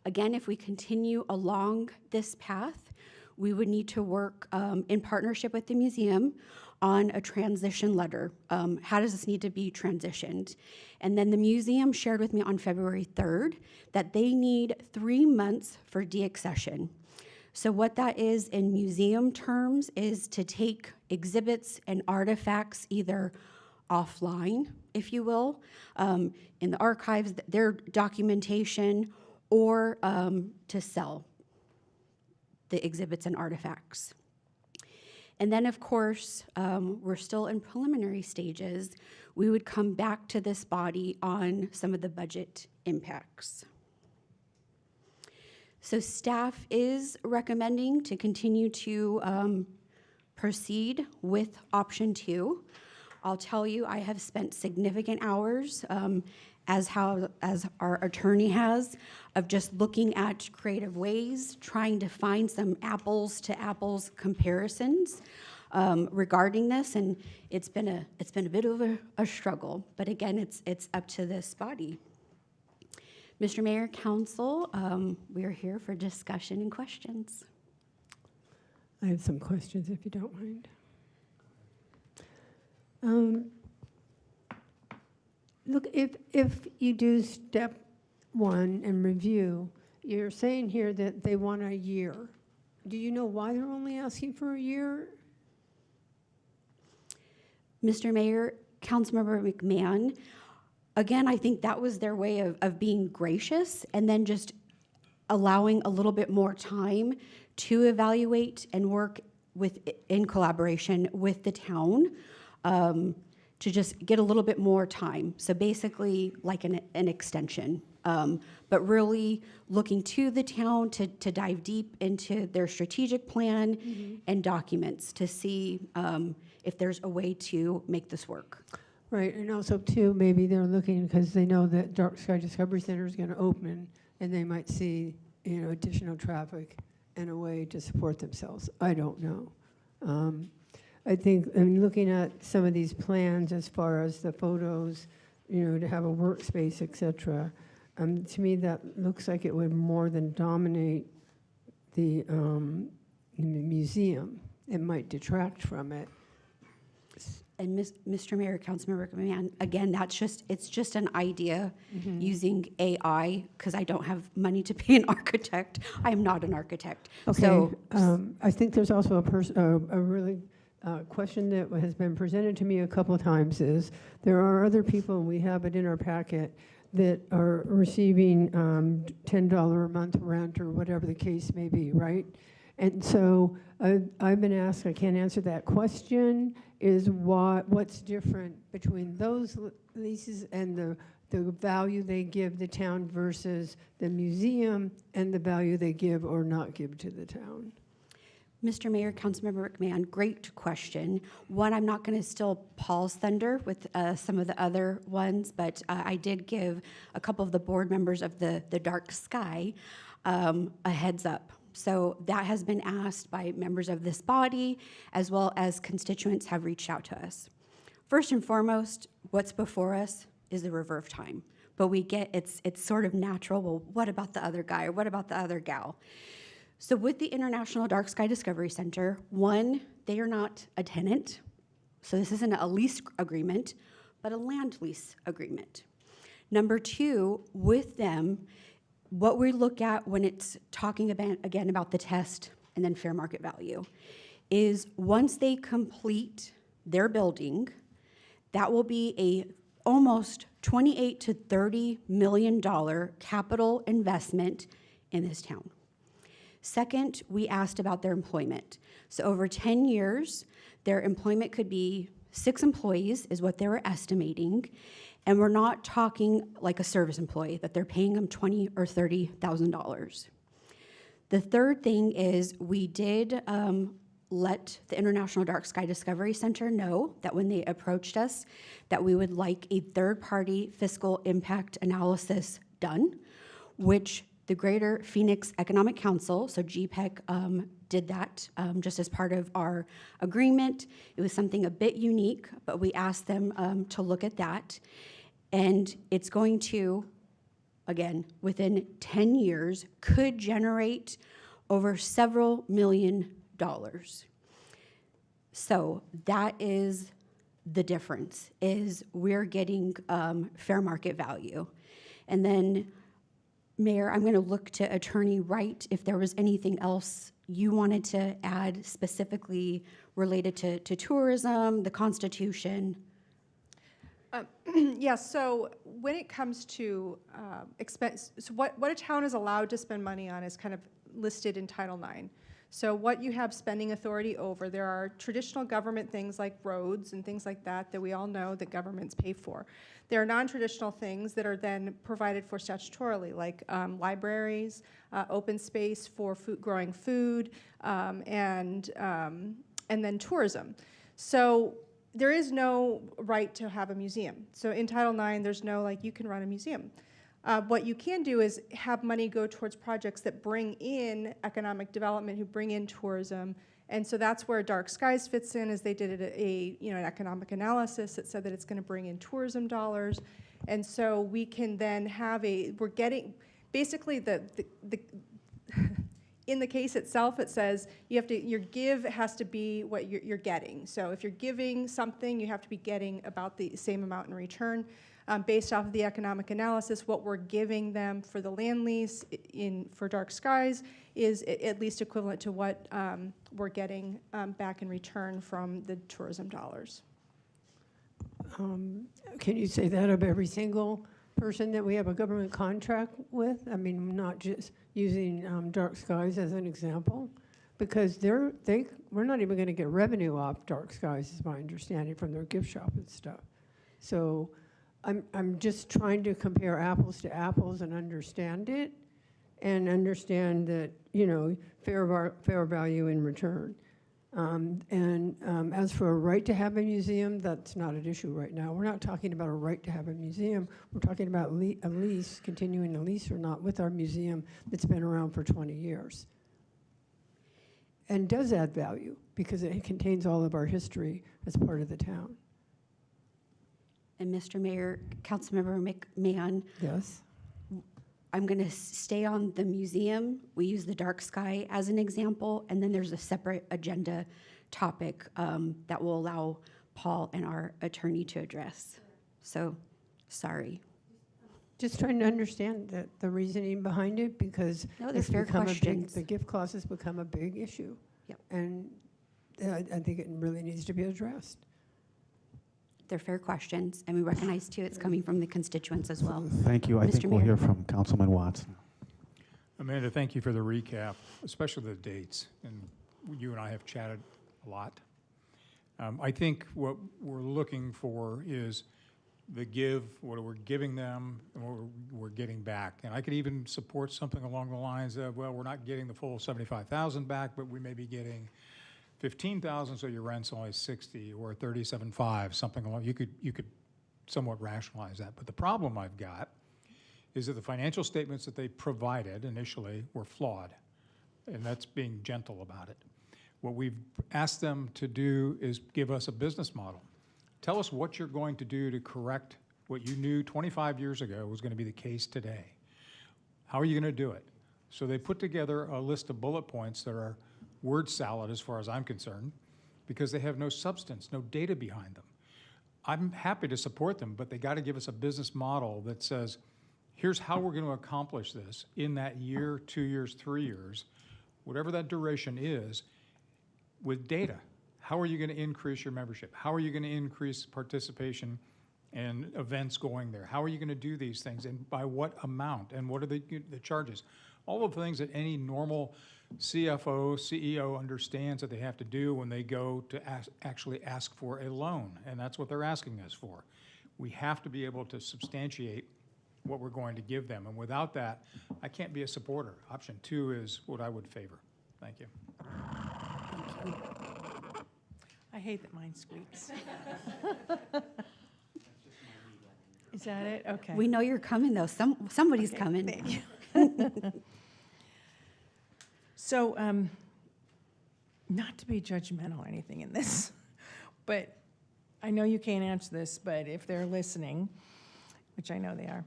Again, if we continue along this path, we would need to work in partnership with the museum on a transition letter. How does this need to be transitioned? And then the museum shared with me on February 3rd that they need 3 months for deaccession. So what that is in museum terms is to take exhibits and artifacts either offline, if you will, in the archives, their documentation, or to sell the exhibits and artifacts. And then, of course, we're still in preliminary stages. We would come back to this body on some of the budget impacts. So staff is recommending to continue to proceed with option 2. I'll tell you, I have spent significant hours, as our attorney has, of just looking at creative ways, trying to find some apples to apples comparisons regarding this, and it's been a bit of a struggle. But again, it's up to this body. Mr. Mayor, Council, we are here for discussion and questions. I have some questions, if you don't mind. Look, if you do step 1 and review, you're saying here that they want a year. Do you know why they're only asking for a year? Mr. Mayor, Councilmember McMahon, again, I think that was their way of being gracious and then just allowing a little bit more time to evaluate and work in collaboration with the town to just get a little bit more time. So basically like an extension, but really looking to the town to dive deep into their strategic plan and documents to see if there's a way to make this work. Right, and also too, maybe they're looking because they know that Dark Sky Discovery Center is going to open, and they might see, additional traffic and a way to support themselves. I don't know. I think, looking at some of these plans as far as the photos, to have a workspace, et cetera, to me that looks like it would more than dominate the museum. It might detract from it. And Mr. Mayor, Councilmember McMahon, again, it's just an idea using AI, because I don't have money to pay an architect. I am not an architect. Okay. So, I think there's also a really question that has been presented to me a couple of times is there are other people, and we have it in our packet, that are receiving $10 a month rent or whatever the case may be, right? And so I've been asked, I can't answer that question, is what's different between those leases and the value they give the town versus the museum and the value they give or not give to the town? Mr. Mayor, Councilmember McMahon, great question. One, I'm not going to steal Paul's thunder with some of the other ones, but I did give a couple of the board members of the Dark Sky a heads up. So that has been asked by members of this body, as well as constituents have reached out to us. First and foremost, what's before us is the river of time. But we get, it's sort of natural, well, what about the other guy, or what about the other gal? So with the International Dark Sky Discovery Center, one, they are not a tenant, so this isn't a lease agreement, but a land lease agreement. Number 2, with them, what we look at when it's talking about, again, about the test and then fair market value, is once they complete their building, that will be a almost $28 to $30 million capital investment in this town. Second, we asked about their employment. So over 10 years, their employment could be 6 employees is what they were estimating. And we're not talking like a service employee that they're paying them $20,000 or $30,000. The third thing is we did let the International Dark Sky Discovery Center know that when they approached us, that we would like a third-party fiscal impact analysis done, which the Greater Phoenix Economic Council, so GPEC, did that just as part of our agreement. It was something a bit unique, but we asked them to look at that. And it's going to, again, within 10 years, could generate over several million dollars. So that is the difference, is we're getting fair market value. And then, Mayor, I'm going to look to Attorney Wright if there was anything else you wanted to add specifically related to tourism, the Constitution. Yeah, so when it comes to expense, so what a town is allowed to spend money on is kind of listed in Title IX. So what you have spending authority over, there are traditional government things like roads and things like that that we all know that governments pay for. There are non-traditional things that are then provided for statutorily, like libraries, open space for growing food, and then tourism. So there is no right to have a museum. So in Title IX, there's no, like, you can run a museum. What you can do is have money go towards projects that bring in economic development, who bring in tourism, and so that's where Dark Skies fits in, is they did an economic analysis that said that it's going to bring in tourism dollars, and so we can then have we're getting, basically in the case itself, it says your give has to be what you're getting. So if you're giving something, you have to be getting about the same amount in return. Based off of the economic analysis, what we're giving them for the land lease for Dark Skies is at least equivalent to what we're getting back in return from the tourism dollars. Can you say that of every single person that we have a government contract with? I mean, not just using Dark Skies as an example, because we're not even going to get revenue off Dark Skies, is my understanding, from their gift shop and stuff. So I'm just trying to compare apples to apples and understand it, and understand that, fair value in return. As for a right to have a museum, that's not an issue right now. We're not talking about a right to have a museum. We're talking about a lease, continuing a lease or not with our museum that's been around for 20 years. And does add value because it contains all of our history as part of the town. And Mr. Mayor, Councilmember McMahon. Yes. I'm going to stay on the museum. We use the Dark Sky as an example, and then there's a separate agenda topic that will allow Paul and our attorney to address. So, sorry. Just trying to understand the reasoning behind it, because no, they're fair questions. The gift clauses become a big issue. Yep. And I think it really needs to be addressed. They're fair questions, and we recognize, too, it's coming from the constituents as well. Thank you. I think we'll hear from Councilman Watson. Amanda, thank you for the recap, especially the dates. And you and I have chatted a lot. I think what we're looking for is what we're giving them and what we're getting back. And I could even support something along the lines of, well, we're not getting the full $75,000 back, but we may be getting $15,000, so your rent's only $60, or $37,500, something along. You could somewhat rationalize that. But the problem I've got is that the financial statements that they provided initially were flawed, and that's being gentle about it. What we've asked them to do is give us a business model. Tell us what you're going to do to correct what you knew 25 years ago was going to be the case today. How are you going to do it? So they put together a list of bullet points that are word salad as far as I'm concerned, because they have no substance, no data behind them. I'm happy to support them, but they got to give us a business model that says, here's how we're going to accomplish this in that year, 2 years, 3 years, whatever that duration is. with data. How are you going to increase your membership? How are you going to increase participation and events going there? How are you going to do these things, and by what amount, and what are the charges? All of the things that any normal CFO, CEO understands that they have to do when they go to actually ask for a loan, and that's what they're asking us for. We have to be able to substantiate what we're going to give them, and without that, I can't be a supporter. Option 2 is what I would favor. Thank you. I hate that mine squeaks. Is that it? Okay. We know you're coming, though. Somebody's coming. Thank you. So, not to be judgmental or anything in this, but I know you can't answer this, but if they're listening, which I know they are,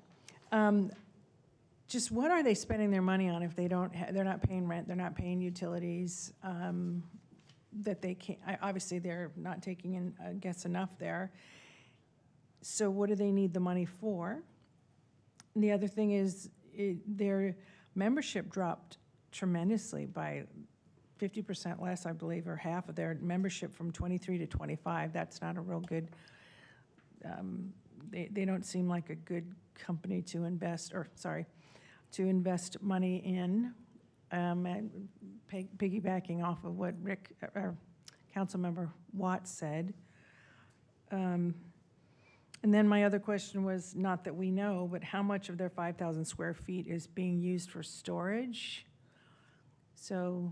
just what are they spending their money on if they don't? They're not paying rent, they're not paying utilities. That they can't. Obviously, they're not taking in, I guess, enough there. So, what do they need the money for? And the other thing is, their membership dropped tremendously by 50% less, I believe, or half of their membership from 23 to 25. That's not a real good, they don't seem like a good company to invest, or sorry, to invest money in. And piggybacking off of what Rick, Councilmember Watts said. And then my other question was, not that we know, but how much of their 5,000 square feet is being used for storage? So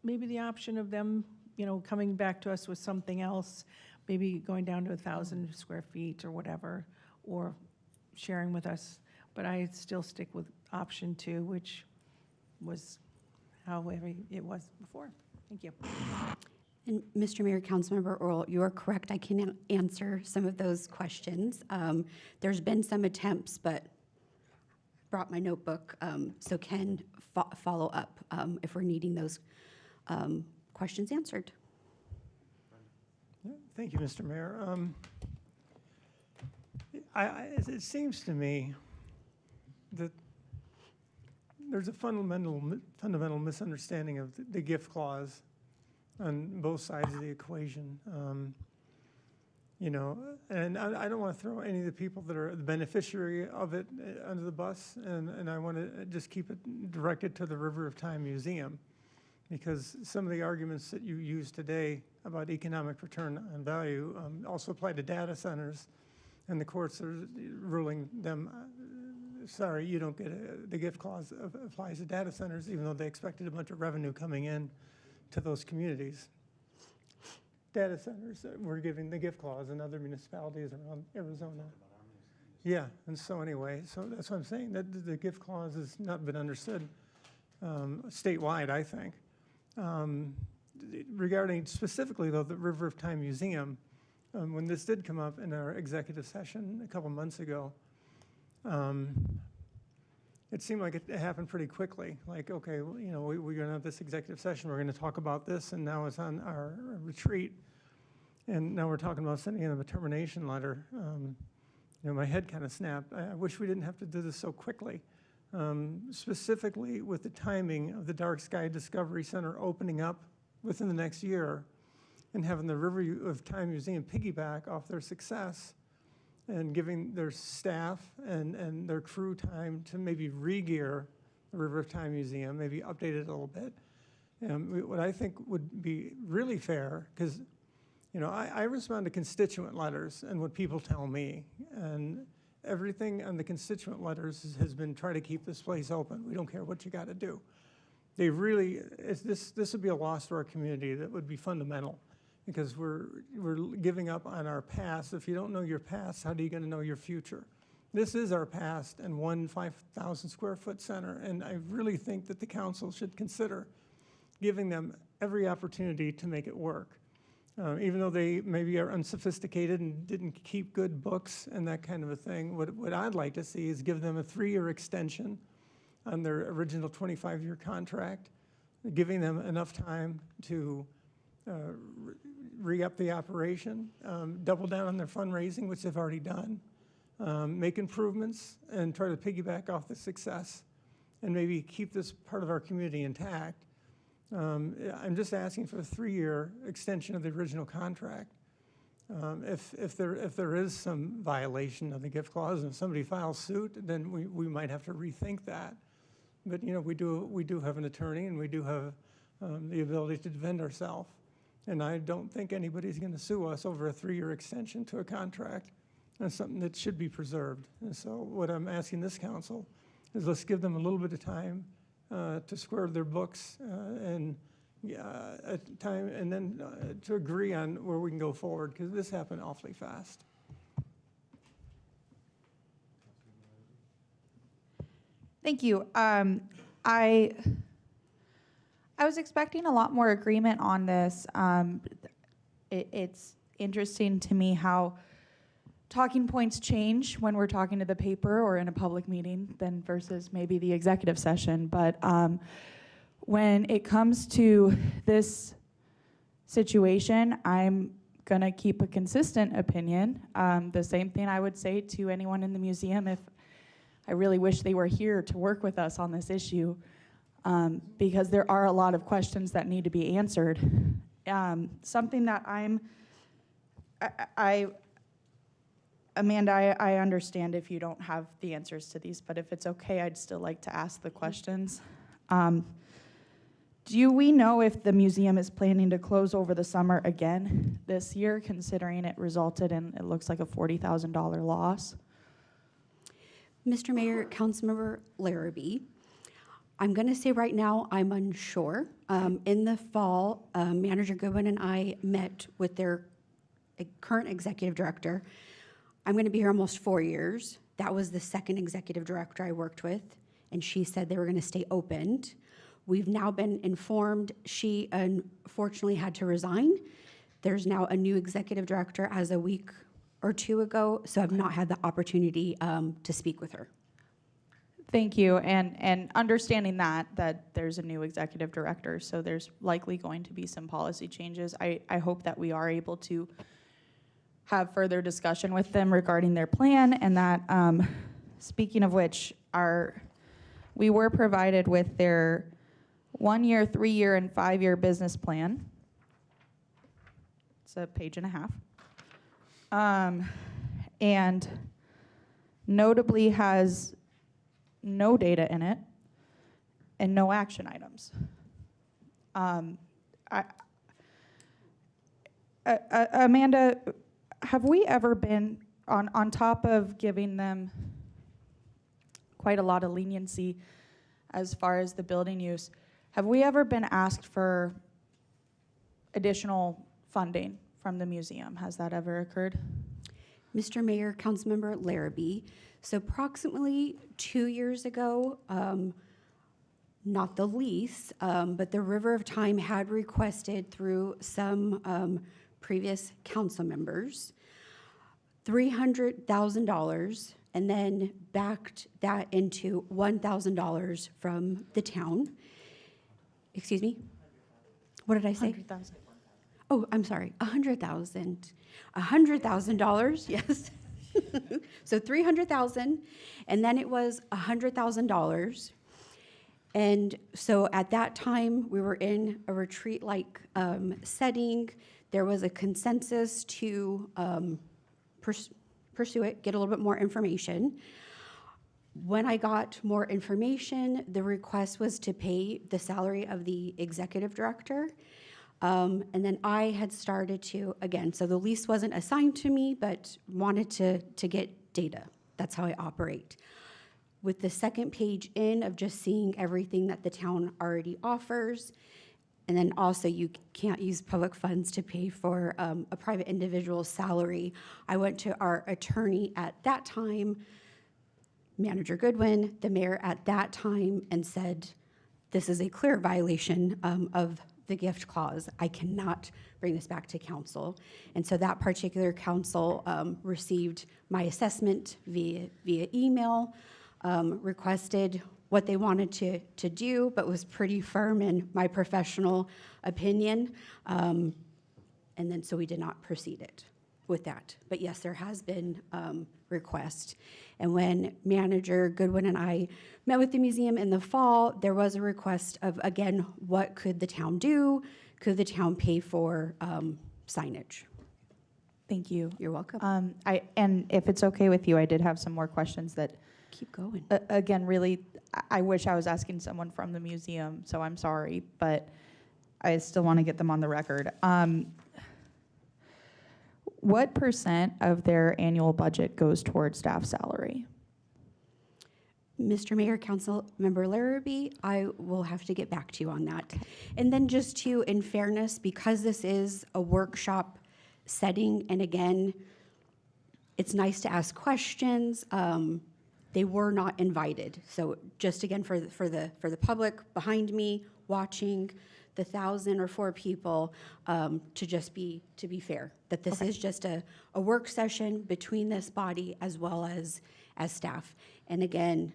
maybe the option of them, coming back to us with something else, maybe going down to 1,000 square feet or whatever, or sharing with us. But I still stick with option 2, which was however it was before. Thank you. And Mr. Mayor, Councilmember Earl, you are correct. I can answer some of those questions. There's been some attempts, but brought my notebook, so can follow up if we're needing those questions answered. Thank you, Mr. Mayor. It seems to me that there's a fundamental misunderstanding of the gift clause on both sides of the equation. And I don't want to throw any of the people that are the beneficiary of it under the bus, and I want to just keep it directed to the River of Time Museum, because some of the arguments that you used today about economic return on value also apply to data centers, and the courts are ruling them, sorry, you don't get the gift clause applies to data centers, even though they expected a bunch of revenue coming in to those communities. Data centers, we're giving the gift clause in other municipalities around Arizona. Yeah, and so anyway, so that's what I'm saying, that the gift clause has not been understood statewide, I think. Regarding specifically, though, the River of Time Museum, when this did come up in our executive session a couple months ago, it seemed like it happened pretty quickly. Like, okay, well, we're going to have this executive session, we're going to talk about this, and now it's on our retreat. And now we're talking about sending in a termination letter. My head kind of snapped. I wish we didn't have to do this so quickly. Specifically with the timing of the Dark Sky Discovery Center opening up within the next year and having the River of Time Museum piggyback off their success and giving their staff and their crew time to maybe re-gear the River of Time Museum, maybe update it a little bit. What I think would be really fair, because I respond to constituent letters and what people tell me, and everything on the constituent letters has been try to keep this place open. We don't care what you got to do. They really, this would be a loss to our community that would be fundamental, because we're giving up on our past. If you don't know your past, how are you going to know your future? This is our past and one 5,000 square foot center, and I really think that the council should consider giving them every opportunity to make it work. Even though they maybe are unsophisticated and didn't keep good books and that kind of a thing, what I'd like to see is give them a 3-year extension on their original 25-year contract, giving them enough time to re-up the operation, double down on their fundraising, which they've already done, make improvements, and try to piggyback off the success, and maybe keep this part of our community intact. I'm just asking for a 3-year extension of the original contract. If there is some violation of the gift clause and if somebody files suit, then we might have to rethink that. But we do have an attorney and we do have the ability to defend ourselves. And I don't think anybody's going to sue us over a 3-year extension to a contract. That's something that should be preserved. And so what I'm asking this council is let's give them a little bit of time to square their books and time, and then to agree on where we can go forward, because this happened awfully fast. Thank you. I was expecting a lot more agreement on this. It's interesting to me how talking points change when we're talking to the paper or in a public meeting than versus maybe the executive session. But when it comes to this situation, I'm gonna keep a consistent opinion. The same thing I would say to anyone in the museum if I really wish they were here to work with us on this issue, because there are a lot of questions that need to be answered. Something that Amanda, I understand if you don't have the answers to these, but if it's okay, I'd still like to ask the questions. Do we know if the museum is planning to close over the summer again this year, considering it resulted in, it looks like a $40,000 loss? Mr. Mayor, Councilmember Larrabee, I'm going to say right now I'm unsure. In the fall, Manager Goodwin and I met with their current executive director. I'm going to be here almost 4 years. That was the second executive director I worked with, and she said they were going to stay opened. We've now been informed she unfortunately had to resign. There's now a new executive director as a week or two ago, so I've not had the opportunity to speak with her. Thank you, and understanding that there's a new executive director, so there's likely going to be some policy changes. I hope that we are able to have further discussion with them regarding their plan, and that, speaking of which, we were provided with their 1-year, 3-year, and 5-year business plan. It's a page and a half. And notably has no data in it and no action items. Amanda, have we ever been, on top of giving them quite a lot of leniency as far as the building use, have we ever been asked for additional funding from the museum? Has that ever occurred? Mr. Mayor, Councilmember Larrabee, so approximately 2 years ago, not the lease, but the River of Time had requested through some previous council members $300,000 and then backed that into $1,000 from the town. Excuse me? What did I say? 100,000. Oh, I'm sorry, $100,000. $100,000, yes. So $300,000, and then it was $100,000. And so at that time, we were in a retreat-like setting. There was a consensus to pursue it, get a little bit more information. When I got more information, the request was to pay the salary of the executive director. And then I had started to, again, so the lease wasn't assigned to me, but wanted to get data. That's how I operate. With the second page in of just seeing everything that the town already offers, and then also you can't use public funds to pay for a private individual's salary, I went to our attorney at that time, Manager Goodwin, the mayor at that time, and said, this is a clear violation of the gift clause. I cannot bring this back to council. And so that particular council received my assessment via email, requested what they wanted to do, but was pretty firm in my professional opinion. And then so we did not proceed it. with that. But yes, there has been request. And when Manager Goodwin and I met with the museum in the fall, there was a request of, again, what could the town do? Could the town pay for signage? Thank you. You're welcome. And if it's okay with you, I did have some more questions that, Keep going. again, really, I wish I was asking someone from the museum, so I'm sorry, but I still want to get them on the record. What % of their annual budget goes towards staff salary? Mr. Mayor, Council Member Larrabee, I will have to get back to you on that. And then just to, in fairness, because this is a workshop setting, and again, it's nice to ask questions. They were not invited. So just again, for the public behind me watching, the 1,000 or 4 people, to be fair, that this is just a work session between this body as well as staff. And again,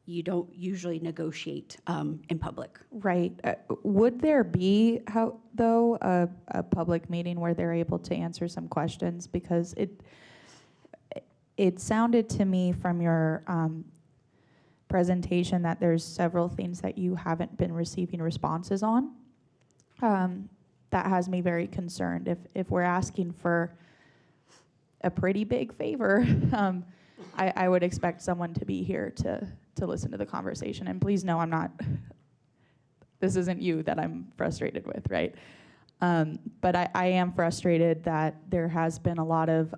you don't usually negotiate in public. Right. Would there be, a public meeting where they're able to answer some questions? Because it sounded to me from your presentation that there's several things that you haven't been receiving responses on. That has me very concerned. If we're asking for a pretty big favor, I would expect someone to be here to listen to the conversation. And please know this isn't you that I'm frustrated with, right? But I am frustrated that there has been a lot of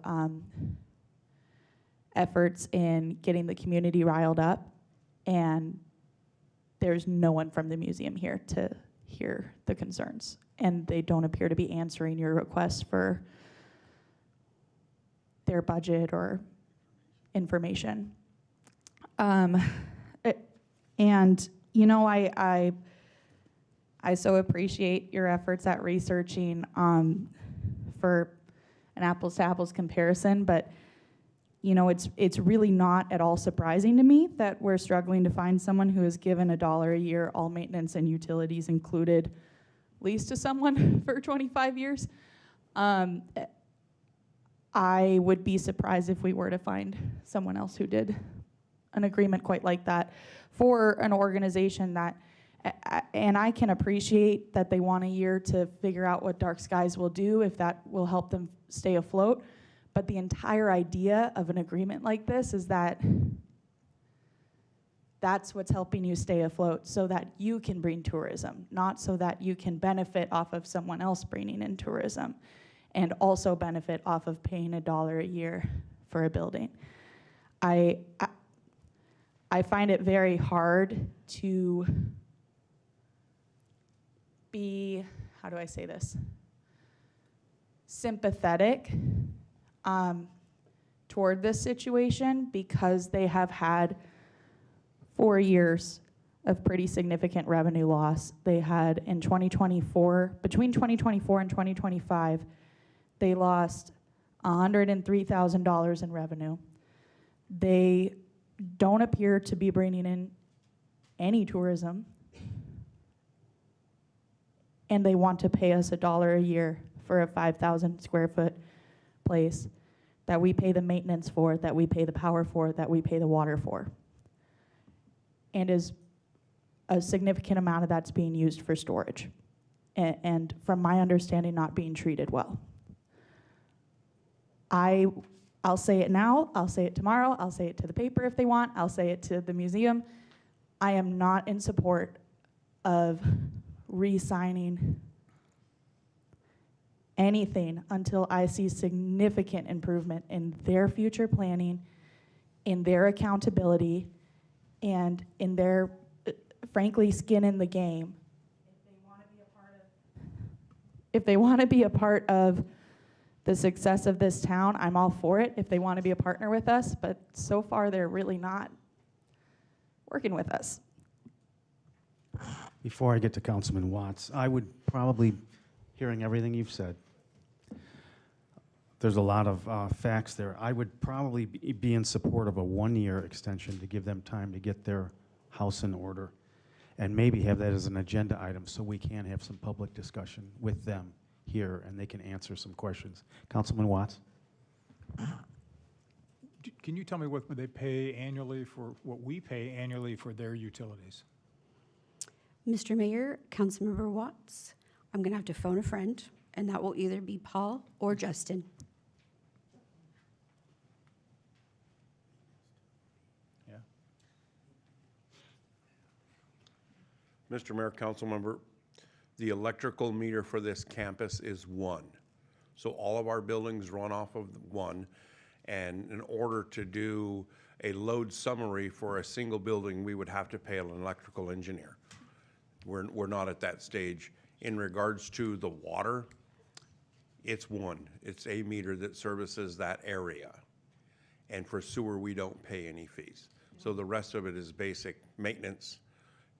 efforts in getting the community riled up, and there's no one from the museum here to hear the concerns, and they don't appear to be answering your requests for their budget or information. And you know, I so appreciate your efforts at researching for an apples to apples comparison, but you know, it's really not at all surprising to me that we're struggling to find someone who is given $1 a year, all maintenance and utilities included, lease to someone for 25 years. I would be surprised if we were to find someone else who did an agreement quite like that for an organization that, and I can appreciate that they want a year to figure out what Dark Skies will do, if that will help them stay afloat. But the entire idea of an agreement like this is that that's what's helping you stay afloat, so that you can bring tourism, not so that you can benefit off of someone else bringing in tourism, and also benefit off of paying $1 a year for a building. I find it very hard to be, how do I say this, sympathetic toward this situation, because they have had 4 years of pretty significant revenue loss. They had in 2024, between 2024 and 2025, they lost $103,000 in revenue. They don't appear to be bringing in any tourism, and they want to pay us $1 a year for a 5,000 square foot place that we pay the maintenance for, that we pay the power for, that we pay the water for. And is a significant amount of that's being used for storage. And from my understanding, not being treated well. I'll say it now, I'll say it tomorrow, I'll say it to the paper if they want, I'll say it to the museum. I am not in support of re-signing anything until I see significant improvement in their future planning, in their accountability, and in their, frankly, skin in the game. If they want to be a part of the success of this town, I'm all for it if they want to be a partner with us, but so far they're really not working with us. Before I get to Councilman Watts, I would probably, hearing everything you've said, there's a lot of facts there. I would probably be in support of a 1-year extension to give them time to get their house in order, and maybe have that as an agenda item so we can have some public discussion with them here, and they can answer some questions. Councilman Watts? Can you tell me what they pay annually for, what we pay annually for their utilities? Mr. Mayor, Councilmember Watts, I'm going to have to phone a friend, and that will either be Paul or Justin. Yeah. Mr. Mayor, council member, the electrical meter for this campus is 1. So all of our buildings run off of 1. And in order to do a load summary for a single building, we would have to pay an electrical engineer. We're not at that stage. In regards to the water, it's 1. It's a meter that services that area. And for sewer, we don't pay any fees. So the rest of it is basic maintenance,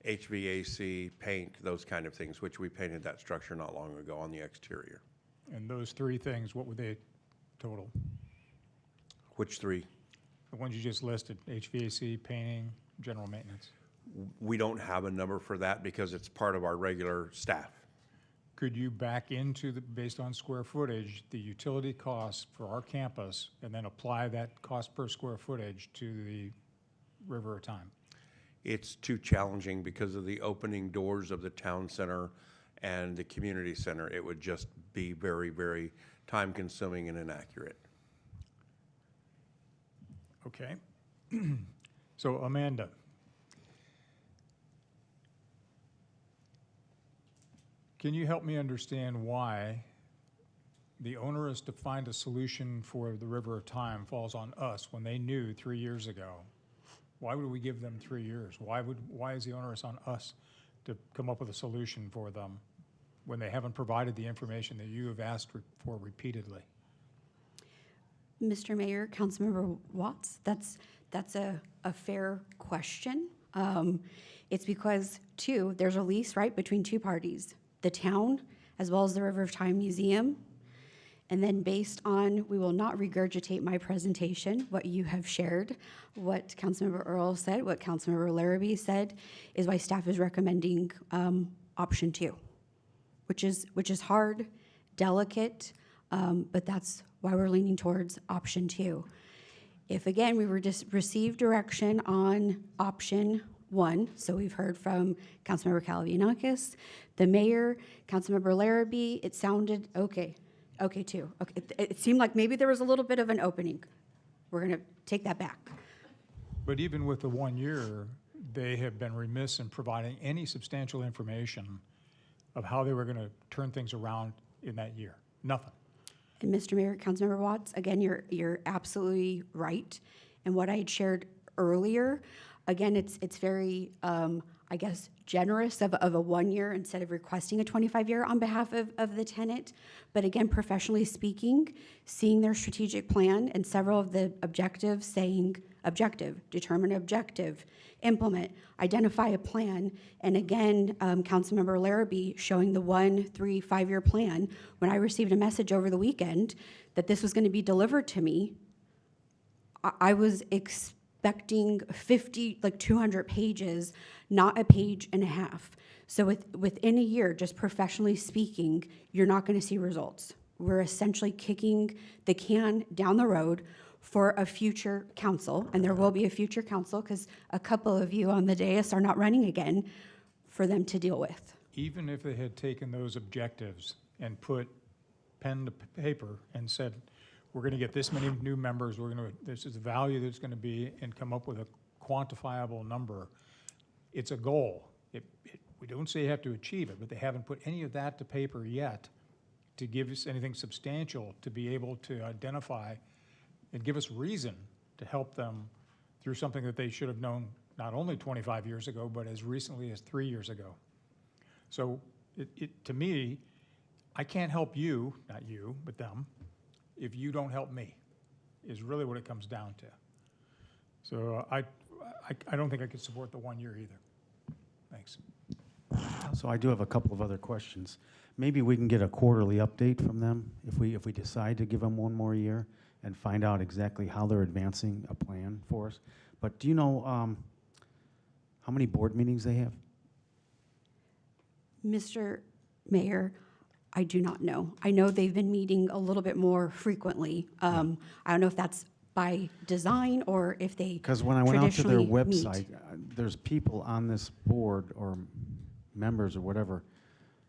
HVAC, paint, those kind of things, which we painted that structure not long ago on the exterior. And those 3 things, what would they total? Which 3? The ones you just listed, HVAC, painting, general maintenance. We don't have a number for that because it's part of our regular staff. Could you back into, based on square footage, the utility costs for our campus, and then apply that cost per square footage to the River of Time? It's too challenging because of the opening doors of the town center and the community center. It would just be very, very time-consuming and inaccurate. Okay. So Amanda, can you help me understand why the onerous to find a solution for the River of Time falls on us when they knew 3 years ago? Why would we give them 3 years? Why is the onerous on us to come up with a solution for them when they haven't provided the information that you have asked for repeatedly? Mr. Mayor, Councilmember Watts, that's a fair question. It's because, there's a lease, right, between 2 parties, the town as well as the River of Time Museum. And then based on, we will not regurgitate my presentation, what you have shared, what Councilmember Earl said, what Councilmember Larrabee said, is why staff is recommending option 2, which is hard, delicate, but that's why we're leaning towards option 2. If again, we were just received direction on option 1, so we've heard from Councilmember Calavianakis, the mayor, Councilmember Larrabee, it sounded okay. Okay, 2. Okay, it seemed like maybe there was a little bit of an opening. We're going to take that back. But even with the 1 year, they have been remiss in providing any substantial information of how they were going to turn things around in that year. Nothing. And Mr. Mayor, Councilmember Watts, again, you're absolutely right. And what I had shared earlier, again, it's very, I guess, generous of a 1 year instead of requesting a 25-year on behalf of the tenant. But again, professionally speaking, seeing their strategic plan and several of the objectives saying objective, determine objective, implement, identify a plan. And again, Councilmember Larrabee showing the 1, 3, 5-year plan. When I received a message over the weekend that this was going to be delivered to me, I was expecting 50, like 200 pages, not a page and a half. So within a year, just professionally speaking, you're not going to see results. We're essentially kicking the can down the road for a future council, and there will be a future council because a couple of you on the dais are not running again, for them to deal with. Even if they had taken those objectives and put pen to paper and said, we're going to get this many new members, this is the value that's going to be, and come up with a quantifiable number, it's a goal. We don't say you have to achieve it, but they haven't put any of that to paper yet to give us anything substantial to be able to identify and give us reason to help them through something that they should have known not only 25 years ago, but as recently as 3 years ago. So to me, I can't help you, not you, but them, if you don't help me, is really what it comes down to. So I don't think I could support the 1 year either. Thanks. So I do have a couple of other questions. Maybe we can get a quarterly update from them if we decide to give them 1 more year and find out exactly how they're advancing a plan for us. But do you know how many board meetings they have? Mr. Mayor, I do not know. I know they've been meeting a little bit more frequently. I don't know if that's by design or if they Because when I went out to their traditionally meet. website, there's people on this board or members or whatever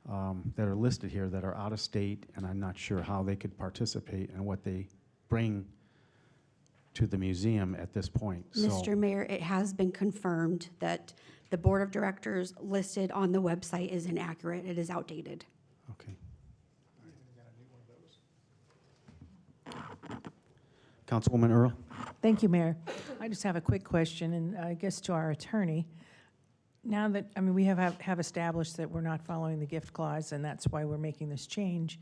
that are listed here that are out of state, and I'm not sure how they could participate and what they bring to the museum at this point. Mr. Mayor, it has been confirmed that the board of directors listed on the website is inaccurate. It is outdated. Okay. Councilwoman Earl? Thank you, Mayor. I just have a quick question, and I guess to our attorney. Now that, I mean, we have established that we're not following the gift clause, and that's why we're making this change.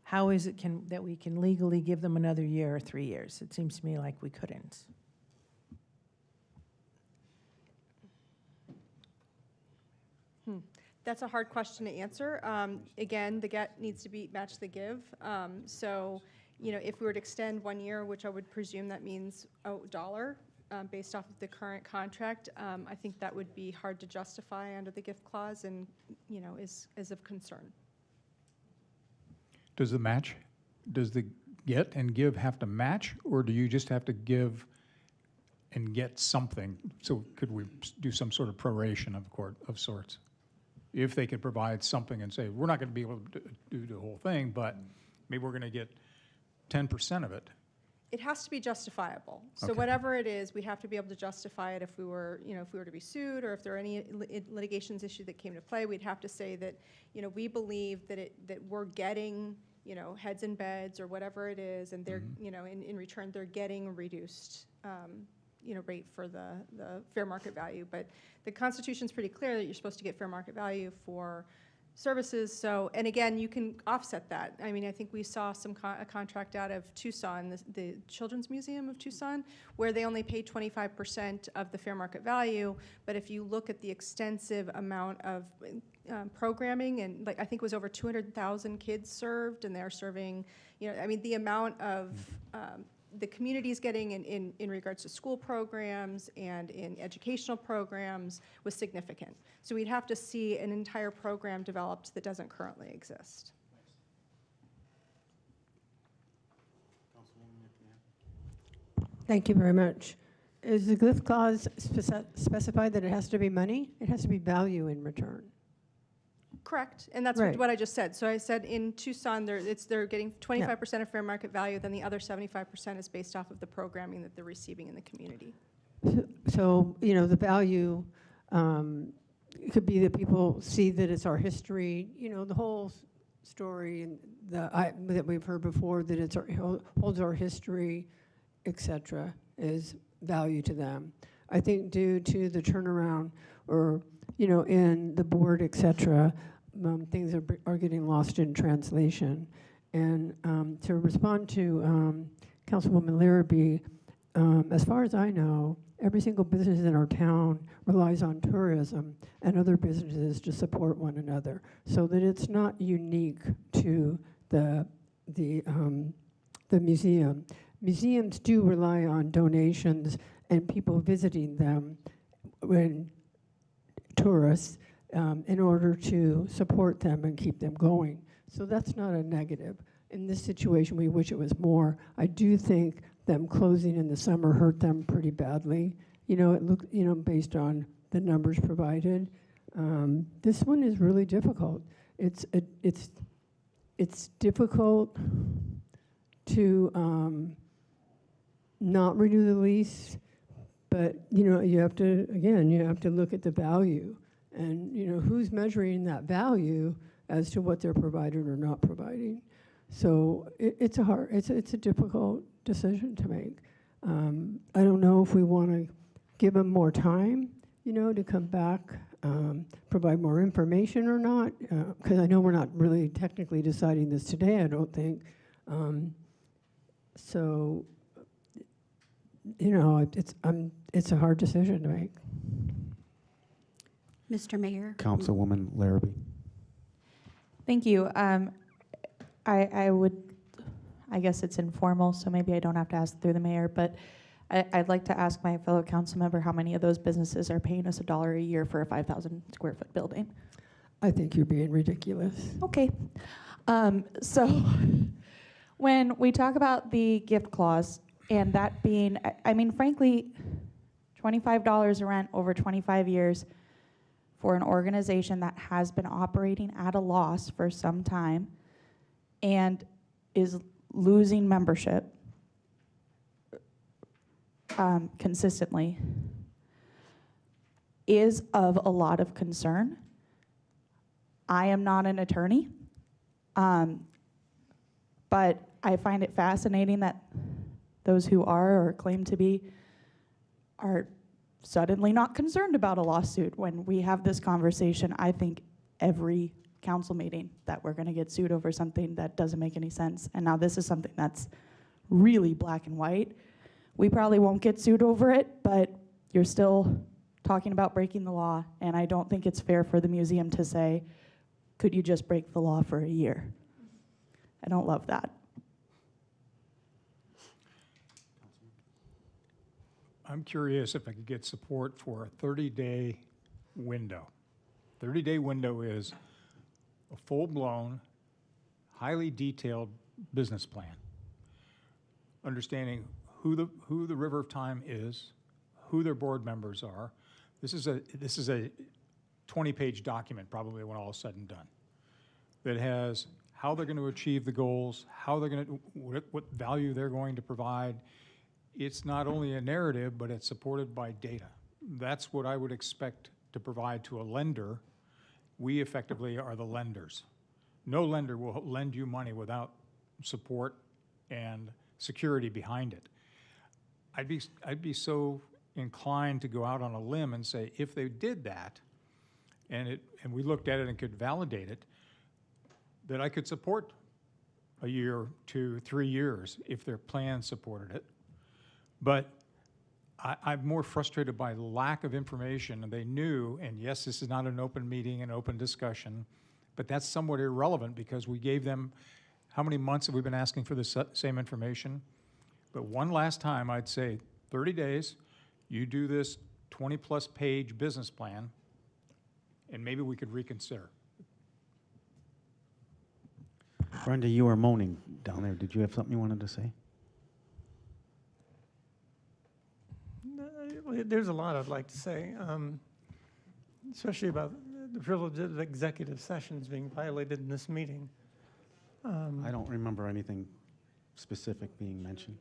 How is it that we can legally give them another year or 3 years? It seems to me like we couldn't. That's a hard question to answer. Again, the get needs to match the give. So, you know, if we were to extend 1 year, which I would presume that means $1 based off of the current contract, I think that would be hard to justify under the gift clause and, you know, is of concern. Does the get and give have to match, or do you just have to give and get something? So could we do some sort of proration of sorts? If they could provide something and say, we're not going to be able to do the whole thing, but maybe we're going to get 10% of it. It has to be justifiable. So Okay. whatever it is, we have to be able to justify it if we were, you know, if we were to be sued or if there are any litigations issue that came to play, we'd have to say that, you know, we believe that that we're getting, you know, heads and beds or whatever it is, and they're, you know, in return, they're getting a reduced, you know, rate for the fair market value. But the Constitution's pretty clear that you're supposed to get fair market value for services. So, and again, you can offset that. I mean, I think we saw a contract out of Tucson, the Children's Museum of Tucson, where they only paid 25% of the fair market value. But if you look at the extensive amount of programming, and like I think it was over 200,000 kids served, and they're serving, you know, I mean, the amount of the community is getting in regards to school programs and in educational programs was significant. So we'd have to see an entire program developed that doesn't currently exist. Thank you very much. Is the gift clause specified that it has to be money? It has to be value in return. Correct, and that's Right. what I just said. So I said in Tucson, they're getting 25% of fair market value, then the other 75% is based off of the programming that they're receiving in the community. So, you know, the value, it could be that people see that it's our history, you know, the whole story and that we've heard before, that it's holds our history, et cetera, is value to them. I think due to the turnaround or, you know, in the board, et cetera, things are getting lost in translation. And to respond to Councilwoman Larrabee, as far as I know, every single business in our town relies on tourism and other businesses to support one another, so that it's not unique to the museum. Museums do rely on donations and people visiting them when tourists in order to support them and keep them going. So that's not a negative. In this situation, we wish it was more. I do think them closing in the summer hurt them pretty badly. You know, it looked, you know, based on the numbers provided. This one is really difficult. It's difficult to not renew the lease, but you know, you have to look at the value, and you know, who's measuring that value as to what they're providing or not providing. So it's a difficult decision to make. I don't know if we want to give them more time, you know, to come back, provide more information or not, because I know we're not really technically deciding this today, I don't think. So, you know, it's a hard decision to make. Mr. Mayor? Councilwoman Larrabee. Thank you. I guess it's informal, so maybe I don't have to ask through the mayor, but I'd like to ask my fellow council member how many of those businesses are paying us $1 a year for a 5,000 square foot building. I think you're being ridiculous. Okay. So when we talk about the gift clause and that being, I mean, frankly, $25 a rent over 25 years for an organization that has been operating at a loss for some time and is losing membership consistently is of a lot of concern. I am not an attorney, but I find it fascinating that those who are or claim to be are suddenly not concerned about a lawsuit when we have this conversation, I think, every council meeting, that we're going to get sued over something that doesn't make any sense. And now this is something that's really black and white. We probably won't get sued over it, but you're still talking about breaking the law, and I don't think it's fair for the museum to say, could you just break the law for a year? I don't love that. I'm curious if I could get support for a 30-day window. 30-day window is a full-blown, highly detailed business plan, understanding who the River of Time is, who their board members are. This is a 20-page document, probably when all is said and done, that has how they're going to achieve the goals, how they're going to, what value they're going to provide. It's not only a narrative, but it's supported by data. That's what I would expect to provide to a lender. We effectively are the lenders. No lender will lend you money without support and security behind it. I'd be so inclined to go out on a limb and say, if they did that, and we looked at it and could validate it, that I could support a year, 2, 3 years if their plan supported it. But I'm more frustrated by the lack of information, and they knew, and yes, this is not an open meeting, an open discussion, but that's somewhat irrelevant because we gave them, how many months have we been asking for the same information? But one last time, I'd say 30 days, you do this 20-plus page business plan, and maybe we could reconsider. Brenda, you were moaning down there. Did you have something you wanted to say? There's a lot I'd like to say, especially about the privilege of executive sessions being violated in this meeting. I don't remember anything specific being mentioned.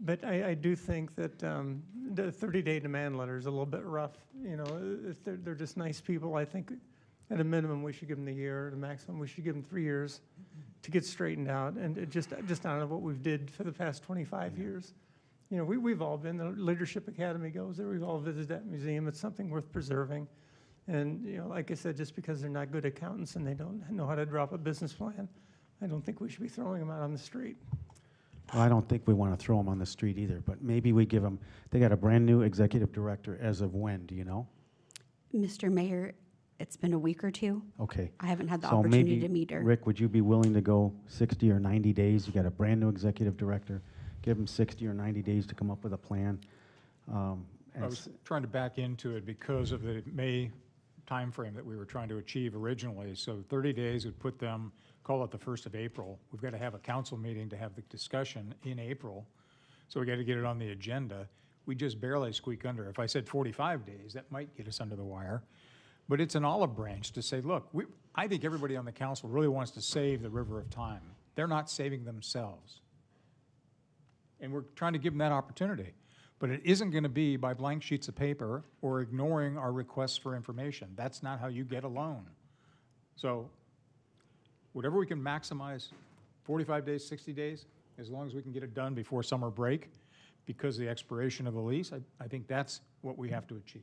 But I do think that the 30-day demand letter is a little bit rough. You know, if they're just nice people, I think at a minimum we should give them the year. At a maximum we should give them 3 years to get straightened out. And it just out of what we've did for the past 25 years. You know, we've all been, the Leadership Academy goes there, we've all visited that museum. It's something worth preserving. And, you know, like I said, just because they're not good accountants and they don't know how to drop a business plan, I don't think we should be throwing them out on the street. Well, I don't think we want to throw them on the street either, but maybe we give them, they got a brand-new executive director as of when, do you know? Mr. Mayor, it's been a week or two. Okay. I haven't had the So opportunity maybe, to meet her. Rick, would you be willing to go 60 or 90 days? You got a brand-new executive director. Give them 60 or 90 days to come up with a plan. I was trying to back into it because of the May timeframe that we were trying to achieve originally. So 30 days would put them, call it the 1st of April. We've got to have a council meeting to have the discussion in April. So we got to get it on the agenda. We just barely squeak under. If I said 45 days, that might get us under the wire. But it's an olive branch to say, look, I think everybody on the council really wants to save the River of Time. They're not saving themselves. And we're trying to give them that opportunity. But it isn't going to be by blank sheets of paper or ignoring our requests for information. That's not how you get a loan. So whatever we can maximize, 45 days, 60 days, as long as we can get it done before summer break, because of the expiration of the lease, I think that's what we have to achieve.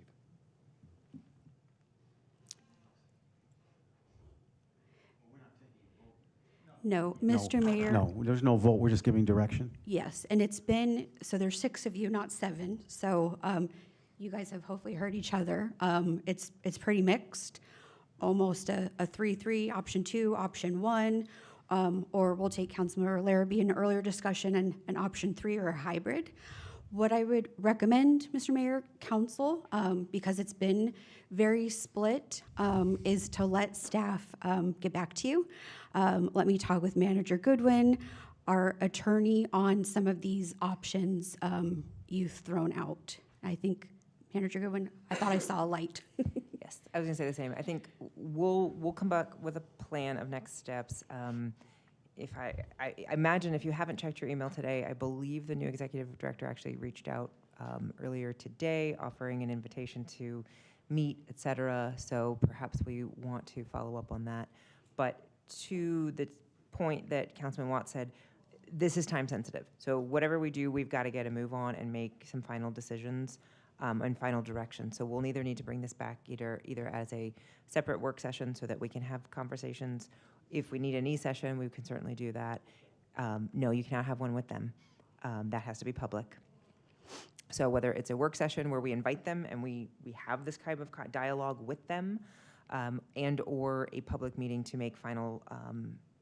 No, Mr. Mayor. No, there's no vote. We're just giving direction. Yes, and it's been, so there's 6 of you, not 7. So you guys have hopefully heard each other. It's pretty mixed, almost a 3-3, option 2, option 1, or we'll take Councilmember Larrabee in an earlier discussion and option 3 or a hybrid. What I would recommend, Mr. Mayor, Council, because it's been very split, is to let staff get back to you. Let me talk with Manager Goodwin, our attorney, on some of these options you've thrown out. I think, Manager Goodwin, I thought I saw a light. Yes, I was gonna say the same. I think we'll come back with a plan of next steps. If I imagine if you haven't checked your email today, I believe the new executive director actually reached out earlier today, offering an invitation to meet, et cetera. So perhaps we want to follow up on that. But to the point that Councilman Watts said, this is time sensitive. So whatever we do, we've got to get a move on and make some final decisions and final direction. So we'll either need to bring this back either as a separate work session so that we can have conversations. If we need an e-session, we can certainly do that. No, you cannot have one with them. That has to be public. So whether it's a work session where we invite them and we have this kind of dialogue with them, and or a public meeting to make final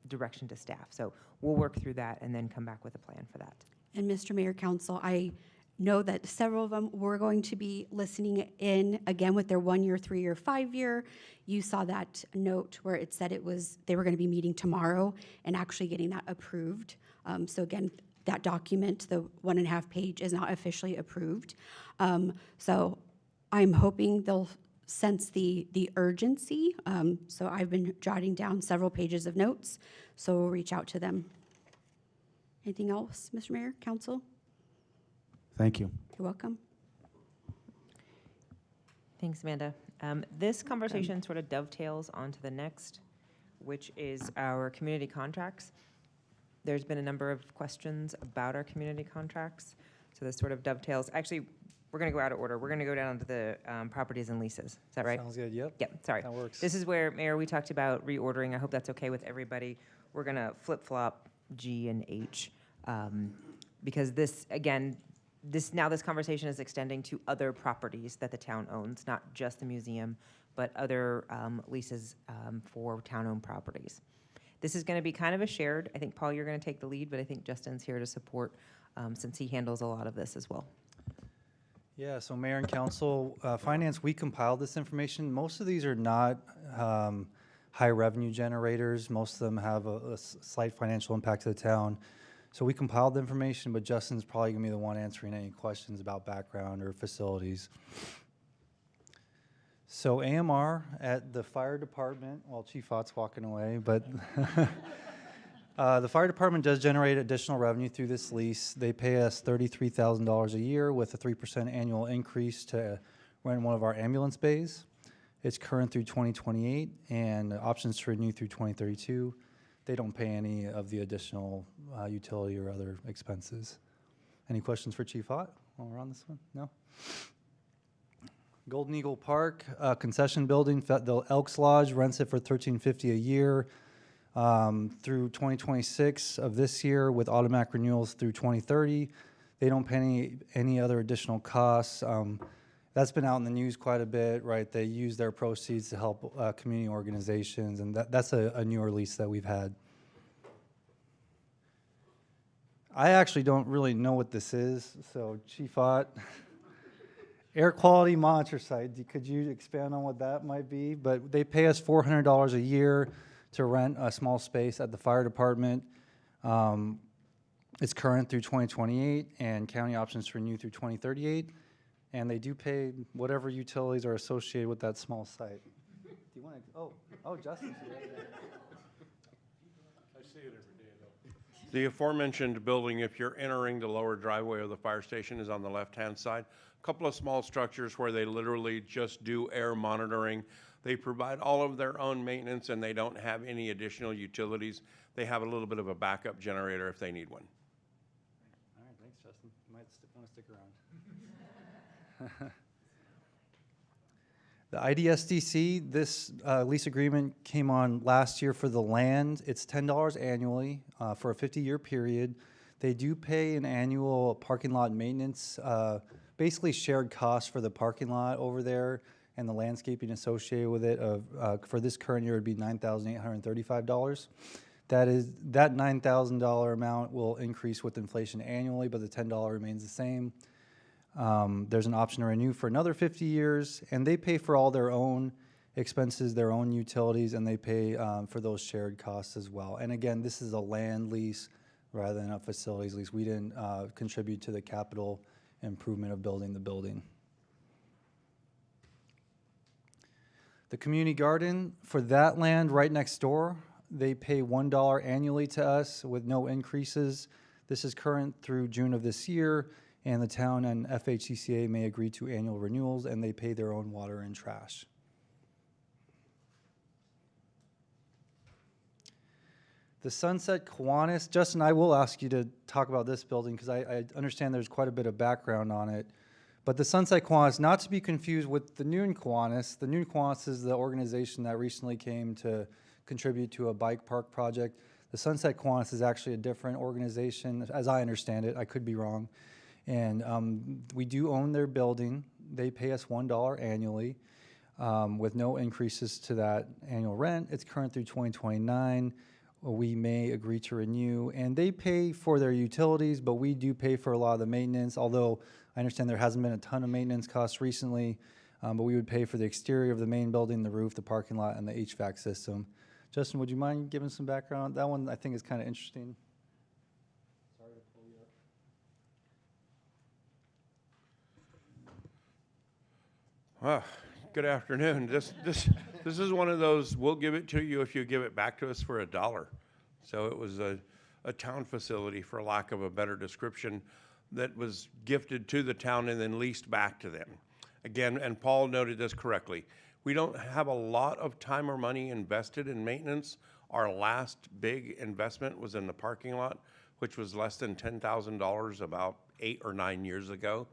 direction to staff. So we'll work through that and then come back with a plan for that. And Mr. Mayor, Council, I know that several of them were going to be listening in again with their 1 year, 3 year, 5 year. You saw that note where it said they were going to be meeting tomorrow and actually getting that approved. So again, that document, the 1.5 page, is not officially approved. So I'm hoping they'll sense the urgency. So I've been jotting down several pages of notes. So we'll reach out to them. Anything else, Mr. Mayor, Council? Thank you. You're welcome. Thanks, Amanda. This conversation sort of dovetails onto the next, which is our community contracts. There's been a number of questions about our community contracts. So this sort of dovetails. Actually, we're going to go out of order. We're going to go down to the properties and leases. Is that right? Sounds good, yep. Yep, sorry. That works. This is where, Mayor, we talked about reordering. I hope that's okay with everybody. We're going to flip-flop G and H because this, again, this conversation is extending to other properties that the town owns, not just the museum, but other leases for town-owned properties. This is going to be kind of a shared. I think, Paul, you're going to take the lead, but I think Justin's here to support since he handles a lot of this as well. Yeah, so Mayor and Council, Finance, we compiled this information. Most of these are not high revenue generators. Most of them have a slight financial impact to the town. So we compiled the information, but Justin's probably gonna be the one answering any questions about background or facilities. So AMR at the fire department, well, Chief Ott's walking away, but the fire department does generate additional revenue through this lease. They pay us $33,000 a year with a 3% annual increase to rent one of our ambulance bays. It's current through 2028 and options to renew through 2032. They don't pay any of the additional utility or other expenses. Any questions for Chief Ott while we're on this one? No? Golden Eagle Park, concession building, the Elks Lodge rents it for $13.50 a year through 2026 of this year with automatic renewals through 2030. They don't pay any other additional costs. That's been out in the news quite a bit, right? They use their proceeds to help community organizations, and that's a newer lease that we've had. I actually don't really know what this is, so Chief Ott, air quality monitor site, could you expand on what that might be? But they pay us $400 a year to rent a small space at the fire department. It's current through 2028, and county options to renew through 2038. And they do pay whatever utilities are associated with that small site. Do you want to? Oh, Justin's here. I see it every day, though. The aforementioned building, if you're entering the lower driveway of the fire station, is on the left-hand side. A couple of small structures where they literally just do air monitoring. They provide all of their own maintenance, and they don't have any additional utilities. They have a little bit of a backup generator if they need one. All right, thanks, Justin. You might want to stick around. The IDSDC, this lease agreement came on last year for the land. It's $10 annually for a 50-year period. They do pay an annual parking lot maintenance, basically shared costs for the parking lot over there and the landscaping associated with it. For this current year, it would be $9,835. That $9,000 amount will increase with inflation annually, but the $10 remains the same. There's an option to renew for another 50 years, and they pay for all their own expenses, their own utilities, and they pay for those shared costs as well. And again, this is a land lease rather than a facilities lease. We didn't contribute to the capital improvement of building the building. The community garden, for that land right next door, they pay $1 annually to us with no increases. This is current through June of this year, and the town and FHCCA may agree to annual renewals, and they pay their own water and trash. The Sunset Kiwanis, Justin, I will ask you to talk about this building because I understand there's quite a bit of background on it. But the Sunset Kiwanis, not to be confused with the Noon Kiwanis. The Noon Kiwanis is the organization that recently came to contribute to a bike park project. The Sunset Kiwanis is actually a different organization, as I understand it. I could be wrong. And we do own their building. They pay us $1 annually with no increases to that annual rent. It's current through 2029. We may agree to renew, and they pay for their utilities, but we do pay for a lot of the maintenance, although I understand there hasn't been a ton of maintenance costs recently, but we would pay for the exterior of the main building, the roof, the parking lot, and the HVAC system. Justin, would you mind giving some background? That one I think is kind of interesting. Sorry to pull you up. Good afternoon. This is one of those, we'll give it to you if you give it back to us for $1. So it was a town facility, for lack of a better description, that was gifted to the town and then leased back to them. Again, and Paul noted this correctly, we don't have a lot of time or money invested in maintenance. Our last big investment was in the parking lot, which was less than $10,000 about 8 or 9 years ago.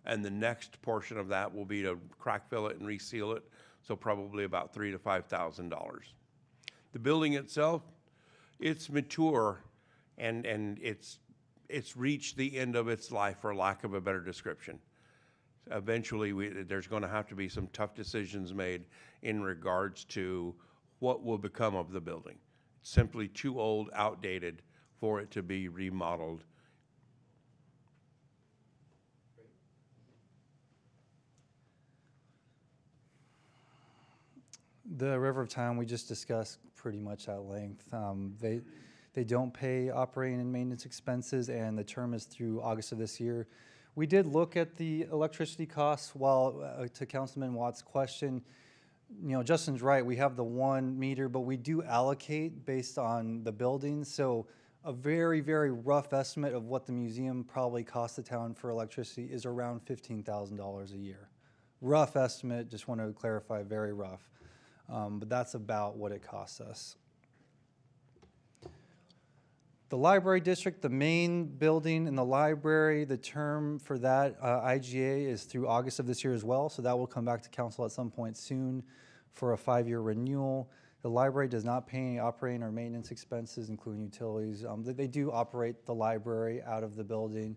And the next portion of that will be to crack fill it and reseal it, so probably about $3,000 to $5,000. The building itself, it's mature, and it's reached the end of its life, for lack of a better description. Eventually, there's going to have to be some tough decisions made in regards to what will become of the building. It's simply too old, outdated for it to be remodeled. The River of Town we just discussed pretty much at length. They don't pay operating and maintenance expenses, and the term is through August of this year. We did look at the electricity costs. While to Councilman Watt's question, you know, Justin's right. We have the 1 meter, but we do allocate based on the building. So a very, very rough estimate of what the museum probably costs the town for electricity is around $15,000 a year. Rough estimate. Just want to clarify, very rough. But that's about what it costs us. The library district, the main building in the library, the term for that IGA is through August of this year as well, so that will come back to council at some point soon for a 5-year renewal. The library does not pay any operating or maintenance expenses, including utilities. They do operate the library out of the building,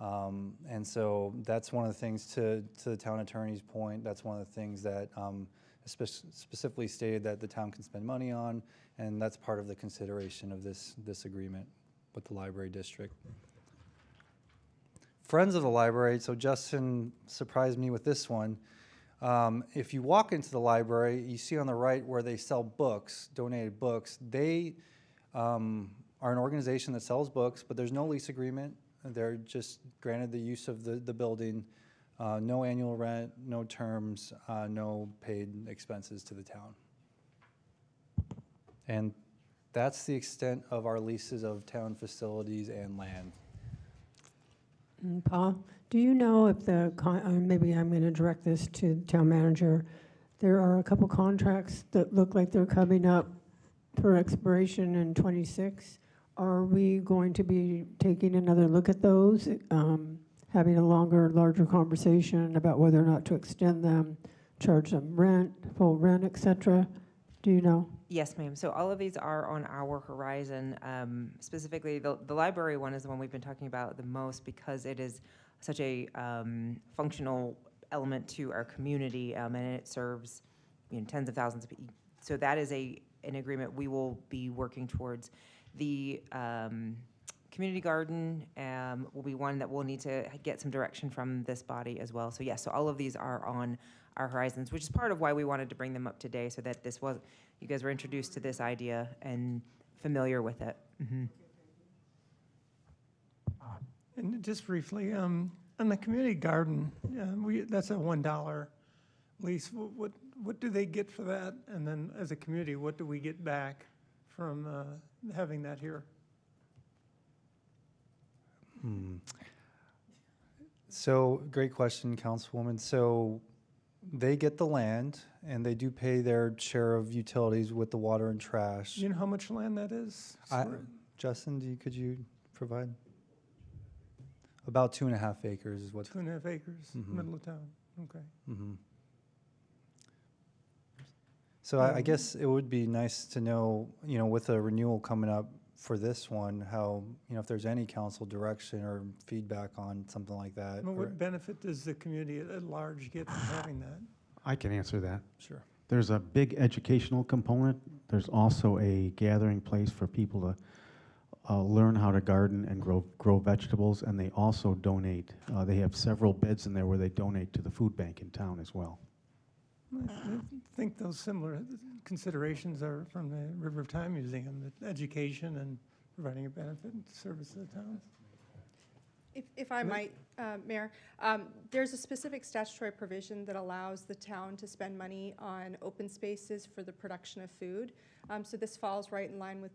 and so that's one of the things, to the town attorney's point, that's one of the things that specifically stated that the town can spend money on, and that's part of the consideration of this agreement with the library district. Friends of the library, so Justin surprised me with this one. If you walk into the library, you see on the right where they sell books, donated books. They are an organization that sells books, but there's no lease agreement. They're just granted the use of the building. No annual rent, no terms, no paid expenses to the town. And that's the extent of our leases of town facilities and land. Paul, do you know if maybe I'm going to direct this to the town manager. There are a couple contracts that look like they're coming up for expiration in '26. Are we going to be taking another look at those? Having a larger conversation about whether or not to extend them, charge them rent, full rent, et cetera? Do you know? Yes, ma'am. So all of these are on our horizon. Specifically, the library one is the one we've been talking about the most because it is such a functional element to our community, and it serves tens of thousands of people. So that is an agreement we will be working towards. The Community garden will be one that we'll need to get some direction from this body as well. So yes, so all of these are on our horizons, which is part of why we wanted to bring them up today, so that you guys were introduced to this idea and familiar with it. And just briefly, on the community garden, that's a $1 lease. What do they get for that? And then as a community, what do we get back from having that here? So, great question, Councilwoman. So, they get the land, and they do pay their share of utilities with the water and trash. You know how much land that is? Justin, could you provide? About 2.5 acres is what. 2.5 acres, middle of town. Okay. So I guess it would be nice to know, with a renewal coming up for this one, how, if there's any council direction or feedback on something like that. Well, what benefit does the community at large get from having that? I can answer that. Sure. There's a big educational component. There's also a gathering place for people to learn how to garden and grow vegetables, and they also donate. They have several beds in there where they donate to the food bank in town as well. I think those similar considerations are from the River of Time Museum, the education and providing a benefit and service to the town. If I might, Mayor, there's a specific statutory provision that allows the town to spend money on open spaces for the production of food. So this falls right in line with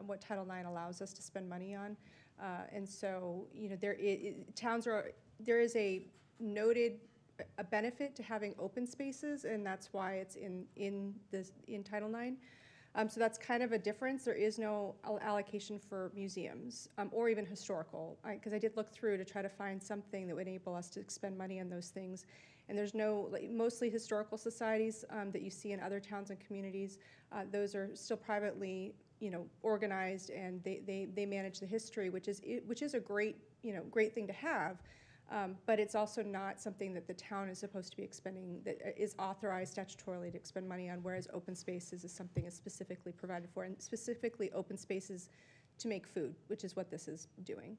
what Title IX allows us to spend money on. And so, there is a noted benefit to having open spaces, and that's why it's in Title IX. So that's kind of a difference. There is no allocation for museums or even historical, because I did look through to try to find something that would enable us to expend money on those things. And there's no, mostly historical societies that you see in other towns and communities. Those are still privately, organized, and they manage the history, which is a great thing to have. But it's also not something that the town is supposed to be expending, that is authorized statutorily to expend money on, whereas open spaces is something that's specifically provided for, and specifically open spaces to make food, which is what this is doing.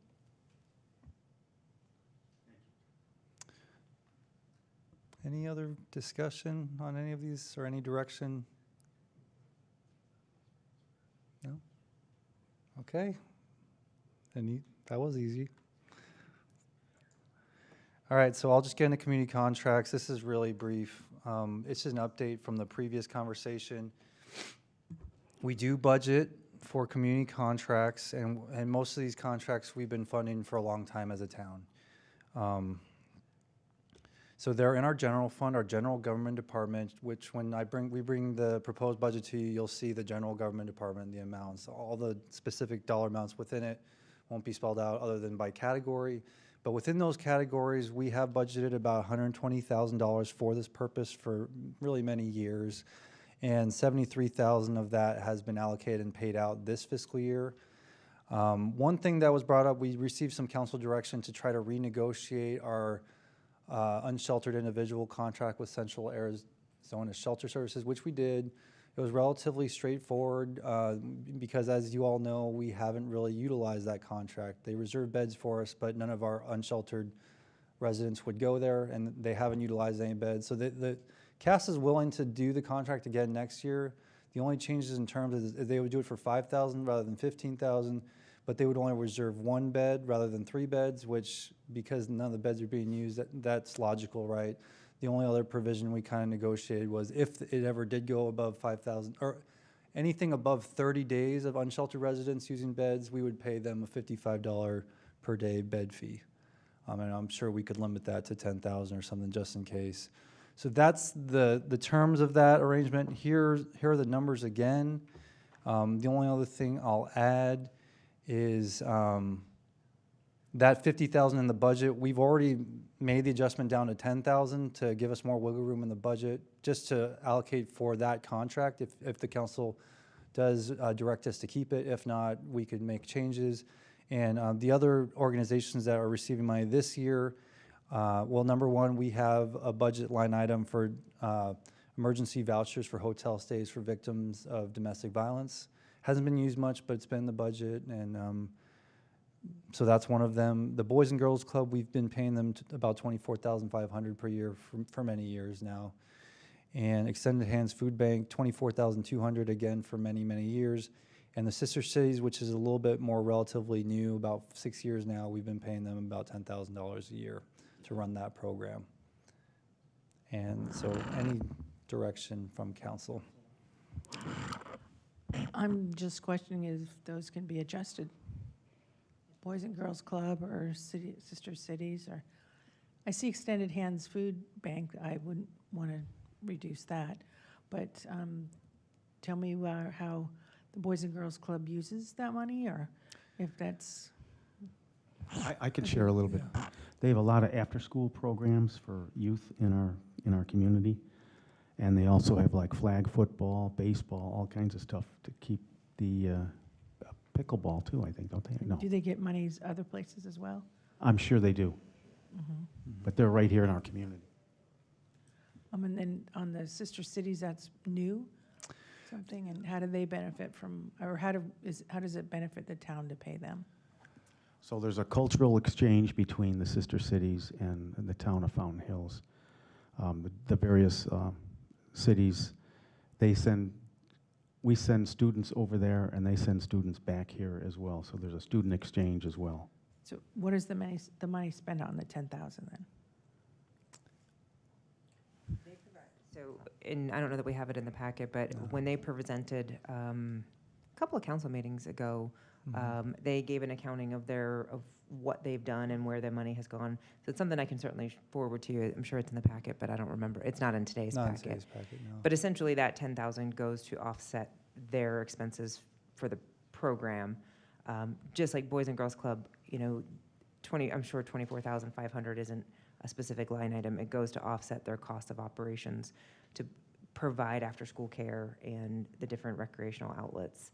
Any other discussion on any of these or any direction? No? Okay. That was easy. All right, so I'll just get into community contracts. This is really brief. It's just an update from the previous conversation. We do budget for community contracts, and most of these contracts we've been funding for a long time as a town. So they're in our general fund, our general government department, which when we bring the proposed budget to you, you'll see the general government department and the amounts. All the specific dollar amounts within it won't be spelled out other than by category. But within those categories, we have budgeted about $120,000 for this purpose for really many years. And $73,000 of that has been allocated and paid out this fiscal year. One thing that was brought up, we received some council direction to try to renegotiate our unsheltered individual contract with Central Arizona Shelter Services, which we did. It was relatively straightforward because, as you all know, we haven't really utilized that contract. They reserved beds for us, but none of our unsheltered residents would go there, and they haven't utilized any beds. So the CAS is willing to do the contract again next year. The only changes in terms is they would do it for $5,000 rather than $15,000, but they would only reserve one bed rather than 3 beds, which, because none of the beds are being used, that's logical, right? The only other provision we kind of negotiated was if it ever did go above 5,000 or anything above 30 days of unsheltered residents using beds, we would pay them a $55 per day bed fee. And I'm sure we could limit that to 10,000 or something just in case. So that's the terms of that arrangement. Here are the numbers again. The only other thing I'll add is that $50,000 in the budget, we've already made the adjustment down to $10,000 to give us more wiggle room in the budget, just to allocate for that contract if the council does direct us to keep it. If not, we could make changes. And the other organizations that are receiving money this year, well, number one, we have a budget line item for emergency vouchers for hotel stays for victims of domestic violence. Hasn't been used much, but it's been in the budget. And So that's one of them. The Boys and Girls Club, we've been paying them about $24,500 per year for many years now. And Extended Hands Food Bank, $24,200 again for many, many years. And the Sister Cities, which is a little bit more relatively new, about 6 years now, we've been paying them about $10,000 a year to run that program. And so any direction from council? I'm just questioning if those can be adjusted. Boys and Girls Club or Sister Cities, or I see Extended Hands Food Bank. I wouldn't want to reduce that, but tell me how the Boys and Girls Club uses that money, or if that's. I can share a little bit. They have a lot of after-school programs for youth in our community, and they also have like flag football, baseball, all kinds of stuff to keep the pickleball too. I think, don't they? No, Do they get monies other places as well? I'm sure they do, but they're right here in our community. And then on the Sister Cities, that's new, something, and how do they benefit from, or how does it benefit the town to pay them? So there's a cultural exchange between the sister cities and the town of Fountain Hills. The various cities, we send students over there, and they send students back here as well. So there's a student exchange as well. So what is the money spent on the 10,000 then? So, and I don't know that we have it in the packet, but when they presented a couple of council meetings ago, they gave an accounting of what they've done and where their money has gone. So it's something I can certainly forward to you. I'm sure it's in the packet, but I don't remember. It's not in today's packet. Not in today's packet, no. But essentially, that 10,000 goes to offset their expenses for the program. Just like Boys and Girls Club, you know, I'm sure 24,500 isn't a specific line item. It goes to offset their cost of operations to provide after-school care and the different recreational outlets.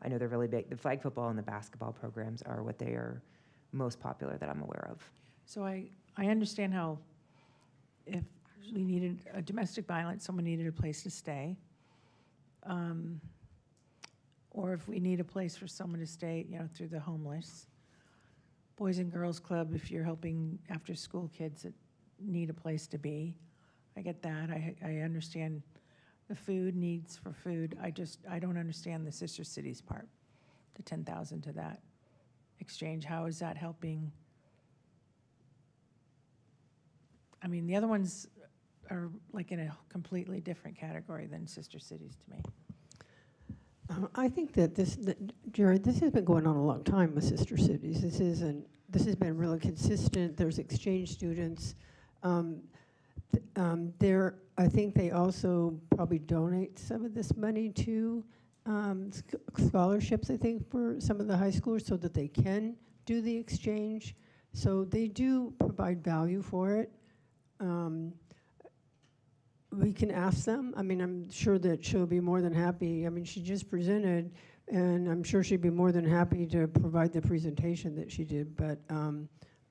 I know they're really big. The flag football and the basketball programs are what they are most popular that I'm aware of. So I understand how if we needed a domestic violence, someone needed a place to stay, or if we need a place for someone to stay, you know, through the homeless. Boys and Girls Club, if you're helping after-school kids that need a place to be. I get that. I understand the food needs for food. I don't understand the Sister Cities part, the 10,000 to that exchange. How is that helping? I mean, the other ones are like in a completely different category than Sister Cities to me. I think that Jared, this has been going on a long time with Sister Cities. This has been really consistent. There's exchange students. I think they also probably donate some of this money to scholarships, I think, for some of the high schoolers so that they can do the exchange. So they do provide value for it. We can ask them. I mean, I'm sure that she'll be more than happy. I mean, she just presented, and I'm sure she'd be more than happy to provide the presentation that she did. But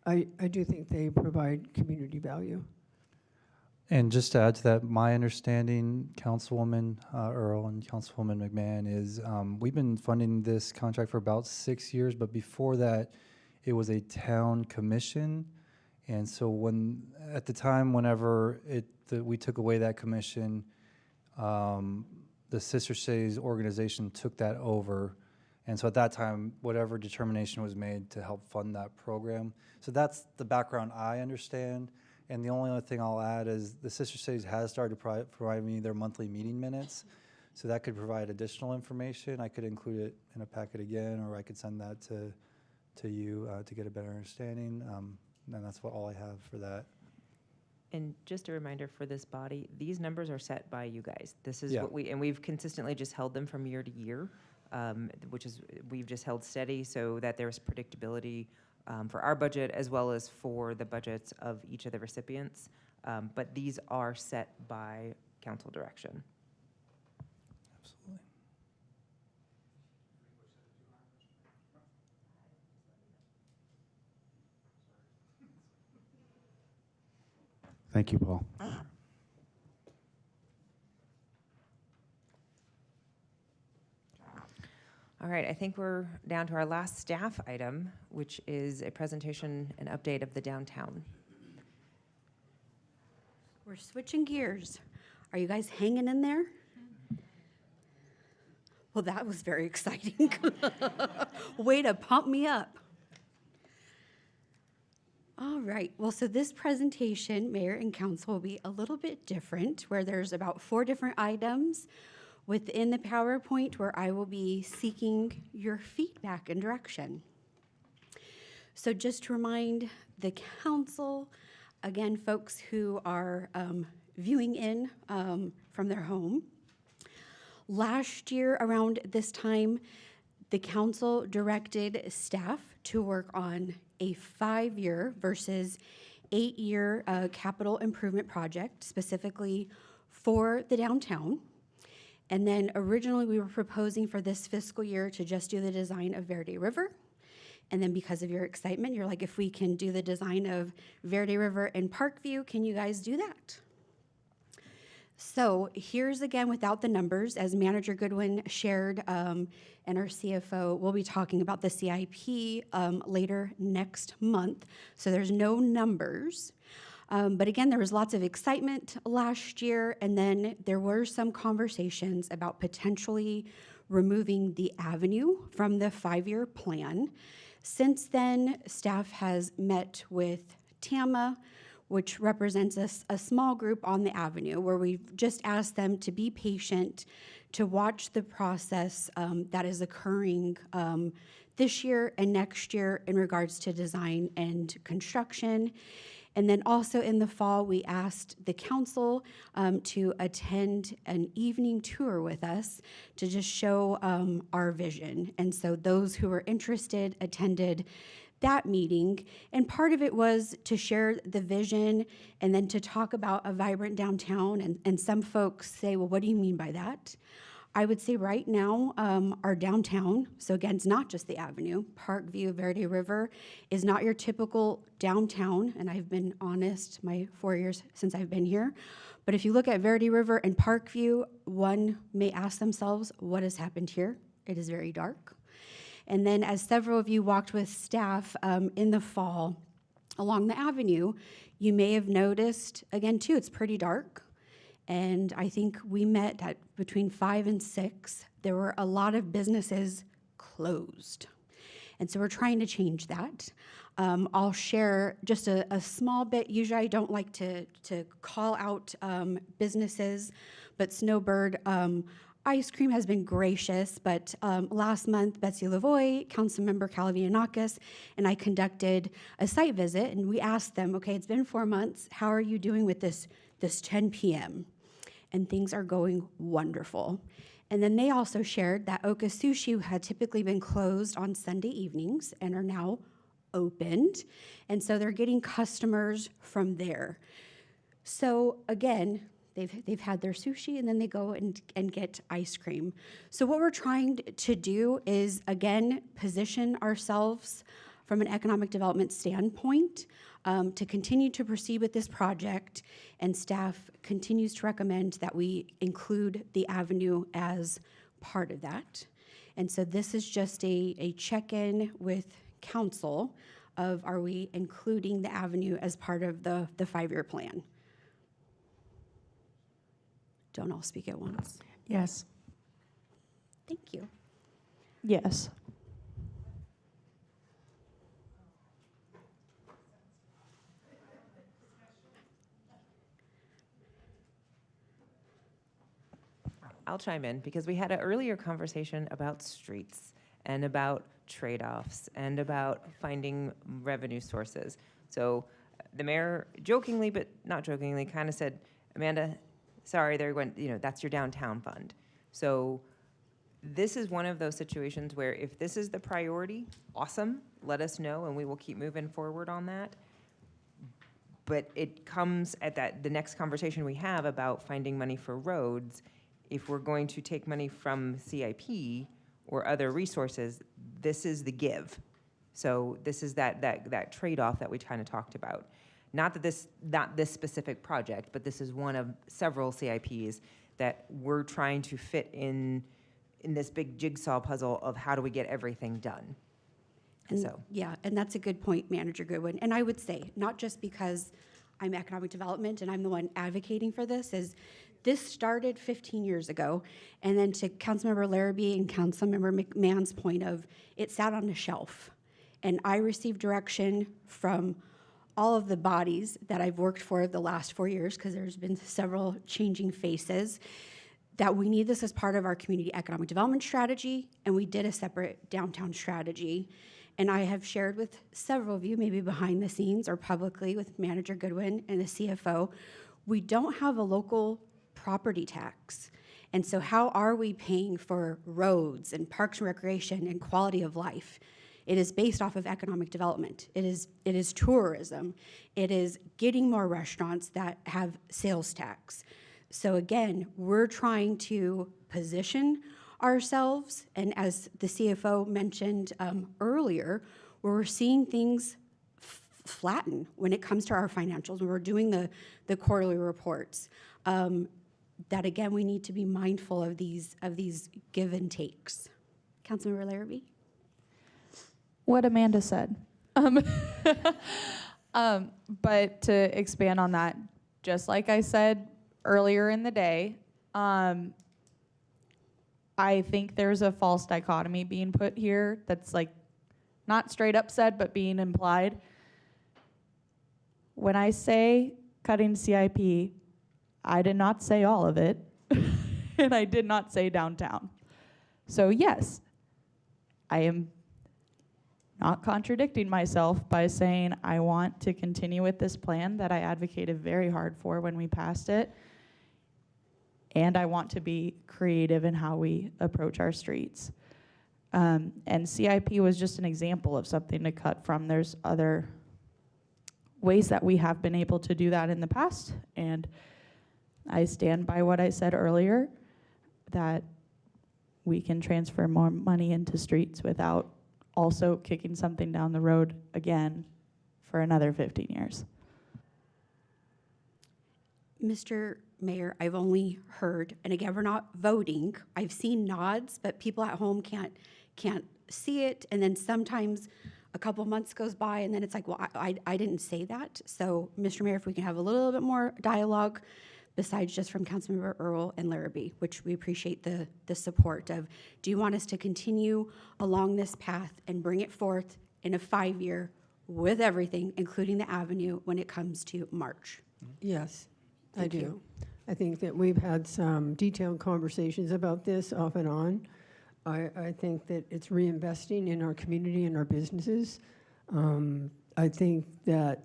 I do think they provide community value. And just to add to that, my understanding, Councilwoman Earl and Councilwoman McMahon, is we've been funding this contract for about 6 years, but before that, it was a town commission. And so at the time, whenever we took away that commission, the Sister Cities organization took that over. And so at that time, whatever determination was made to help fund that program. So that's the background I understand. And the only other thing I'll add is the Sister Cities has started to provide me their monthly meeting minutes. So that could provide additional information. I could include it in a packet again, or I could send that to you to get a better understanding. And that's all I have for that. And just a reminder for this body, these numbers are set by you guys. This is what we've consistently just held them from year to year, we've just held steady so that there's predictability for our budget as well as for the budgets of each of the recipients. But these are set by council direction. Absolutely. Thank you, Paul. All right, I think we're down to our last staff item, which is a presentation and update of the downtown. We're switching gears. Are you guys hanging in there? Well, that was very exciting. Way to pump me up. All right, well, so this presentation, Mayor and Council, will be a little bit different, where there's about 4 different items within the PowerPoint where I will be seeking your feedback and direction. So just to remind the council, again, folks who are viewing in from their home, last year around this time, the council directed staff to work on a 5-year versus 8-year capital improvement project, specifically for the downtown. And then originally we were proposing for this fiscal year to just do the design of Verde River. And then because of your excitement, you're like, if we can do the design of Verde River and Parkview, can you guys do that? So here's again without the numbers, as Manager Goodwin shared, and our CFO, we'll be talking about the CIP later next month. So there's no numbers. But again, there was lots of excitement last year, and then there were some conversations about potentially removing the avenue from the 5-year plan. Since then, staff has met with TAMA, which represents a small group on the avenue, where we've just asked them to be patient, to watch the process that is occurring this year and next year in regards to design and construction. And then also in the fall, we asked the council to attend an evening tour with us to just show our vision. And so those who were interested attended that meeting. And part of it was to share the vision and then to talk about a vibrant downtown. And some folks say, well, what do you mean by that? I would say right now, our downtown, so again, it's not just the avenue, Parkview, Verde River, is not your typical downtown, and I've been honest my 4 years since I've been here. But if you look at Verde River and Parkview, one may ask themselves, what has happened here? It is very dark. And then as several of you walked with staff in the fall along the avenue, you may have noticed, again, too, it's pretty dark. And I think we met at between 5 and 6. There were a lot of businesses closed. And so we're trying to change that. I'll share just a small bit. Usually I don't like to call out businesses, but Snowbird Ice Cream has been gracious. But last month, Betsy Lavoie, Councilmember Calavianakis, and I conducted a site visit, and we asked them, okay, it's been 4 months. How are you doing with this 10 p.m.? And things are going wonderful. And then they also shared that Oka Sushi had typically been closed on Sunday evenings and are now opened. And so they're getting customers from there. So again, they've had their sushi and then they go and get ice cream. So what we're trying to do is, again, position ourselves from an economic development standpoint to continue to proceed with this project, and staff continues to recommend that we include the avenue as part of that. And so this is just a check-in with council of, are we including the avenue as part of the 5-year plan? Don't all speak at once. Yes. Thank you. Yes. I'll chime in because we had an earlier conversation about streets and about trade-offs and about finding revenue sources. So the mayor jokingly, but not jokingly, kind of said, Amanda, sorry, they're going, that's your downtown fund. So this is one of those situations where if this is the priority, awesome, let us know and we will keep moving forward on that. But it comes at the next conversation we have about finding money for roads. If we're going to take money from CIP or other resources, this is the give. So this is that trade-off that we kind of talked about. Not this specific project, but this is one of several CIPs that we're trying to fit in in this big jigsaw puzzle of how do we get everything done. And So, yeah, and that's a good point, Manager Goodwin. And I would say, not just because I'm economic development and I'm the one advocating for this, is this started 15 years ago. And then to Councilmember Larrabee and Councilmember McMahon's point of, it sat on a shelf. And I received direction from all of the bodies that I've worked for the last 4 years, because there's been several changing faces, that we need this as part of our community economic development strategy, and we did a separate downtown strategy. And I have shared with several of you, maybe behind the scenes or publicly with Manager Goodwin and the CFO, we don't have a local property tax. And so how are we paying for roads and parks and recreation and quality of life? It is based off of economic development. It is tourism. It is getting more restaurants that have sales tax. So again, we're trying to position ourselves, and as the CFO mentioned earlier, we're seeing things flatten when it comes to our financials, when we're doing the quarterly reports. That again, we need to be mindful of these give and takes. Councilmember Larrabee? What Amanda said. But to expand on that, just like I said earlier in the day, I think there's a false dichotomy being put here that's like not straight up said, but being implied. When I say cutting CIP, I did not say all of it, and I did not say downtown. So yes, I am not contradicting myself by saying I want to continue with this plan that I advocated very hard for when we passed it, and I want to be creative in how we approach our streets. And CIP was just an example of something to cut from. There's other ways that we have been able to do that in the past, and I stand by what I said earlier, that we can transfer more money into streets without also kicking something down the road again for another 15 years. Mr. Mayor, I've only heard, and again, we're not voting. I've seen nods, but people at home can't see it. And then sometimes a couple months goes by, and then it's like, well, I didn't say that. So, Mr. Mayor, if we can have a little bit more dialogue besides just from Councilmember Earl and Larrabee, which we appreciate the support of. Do you want us to continue along this path and bring it forth in a 5-year with everything, including the avenue, when it comes to March? Yes, Thank I do. you. I think that we've had some detailed conversations about this off and on. I think that it's reinvesting in our community and our businesses. I think that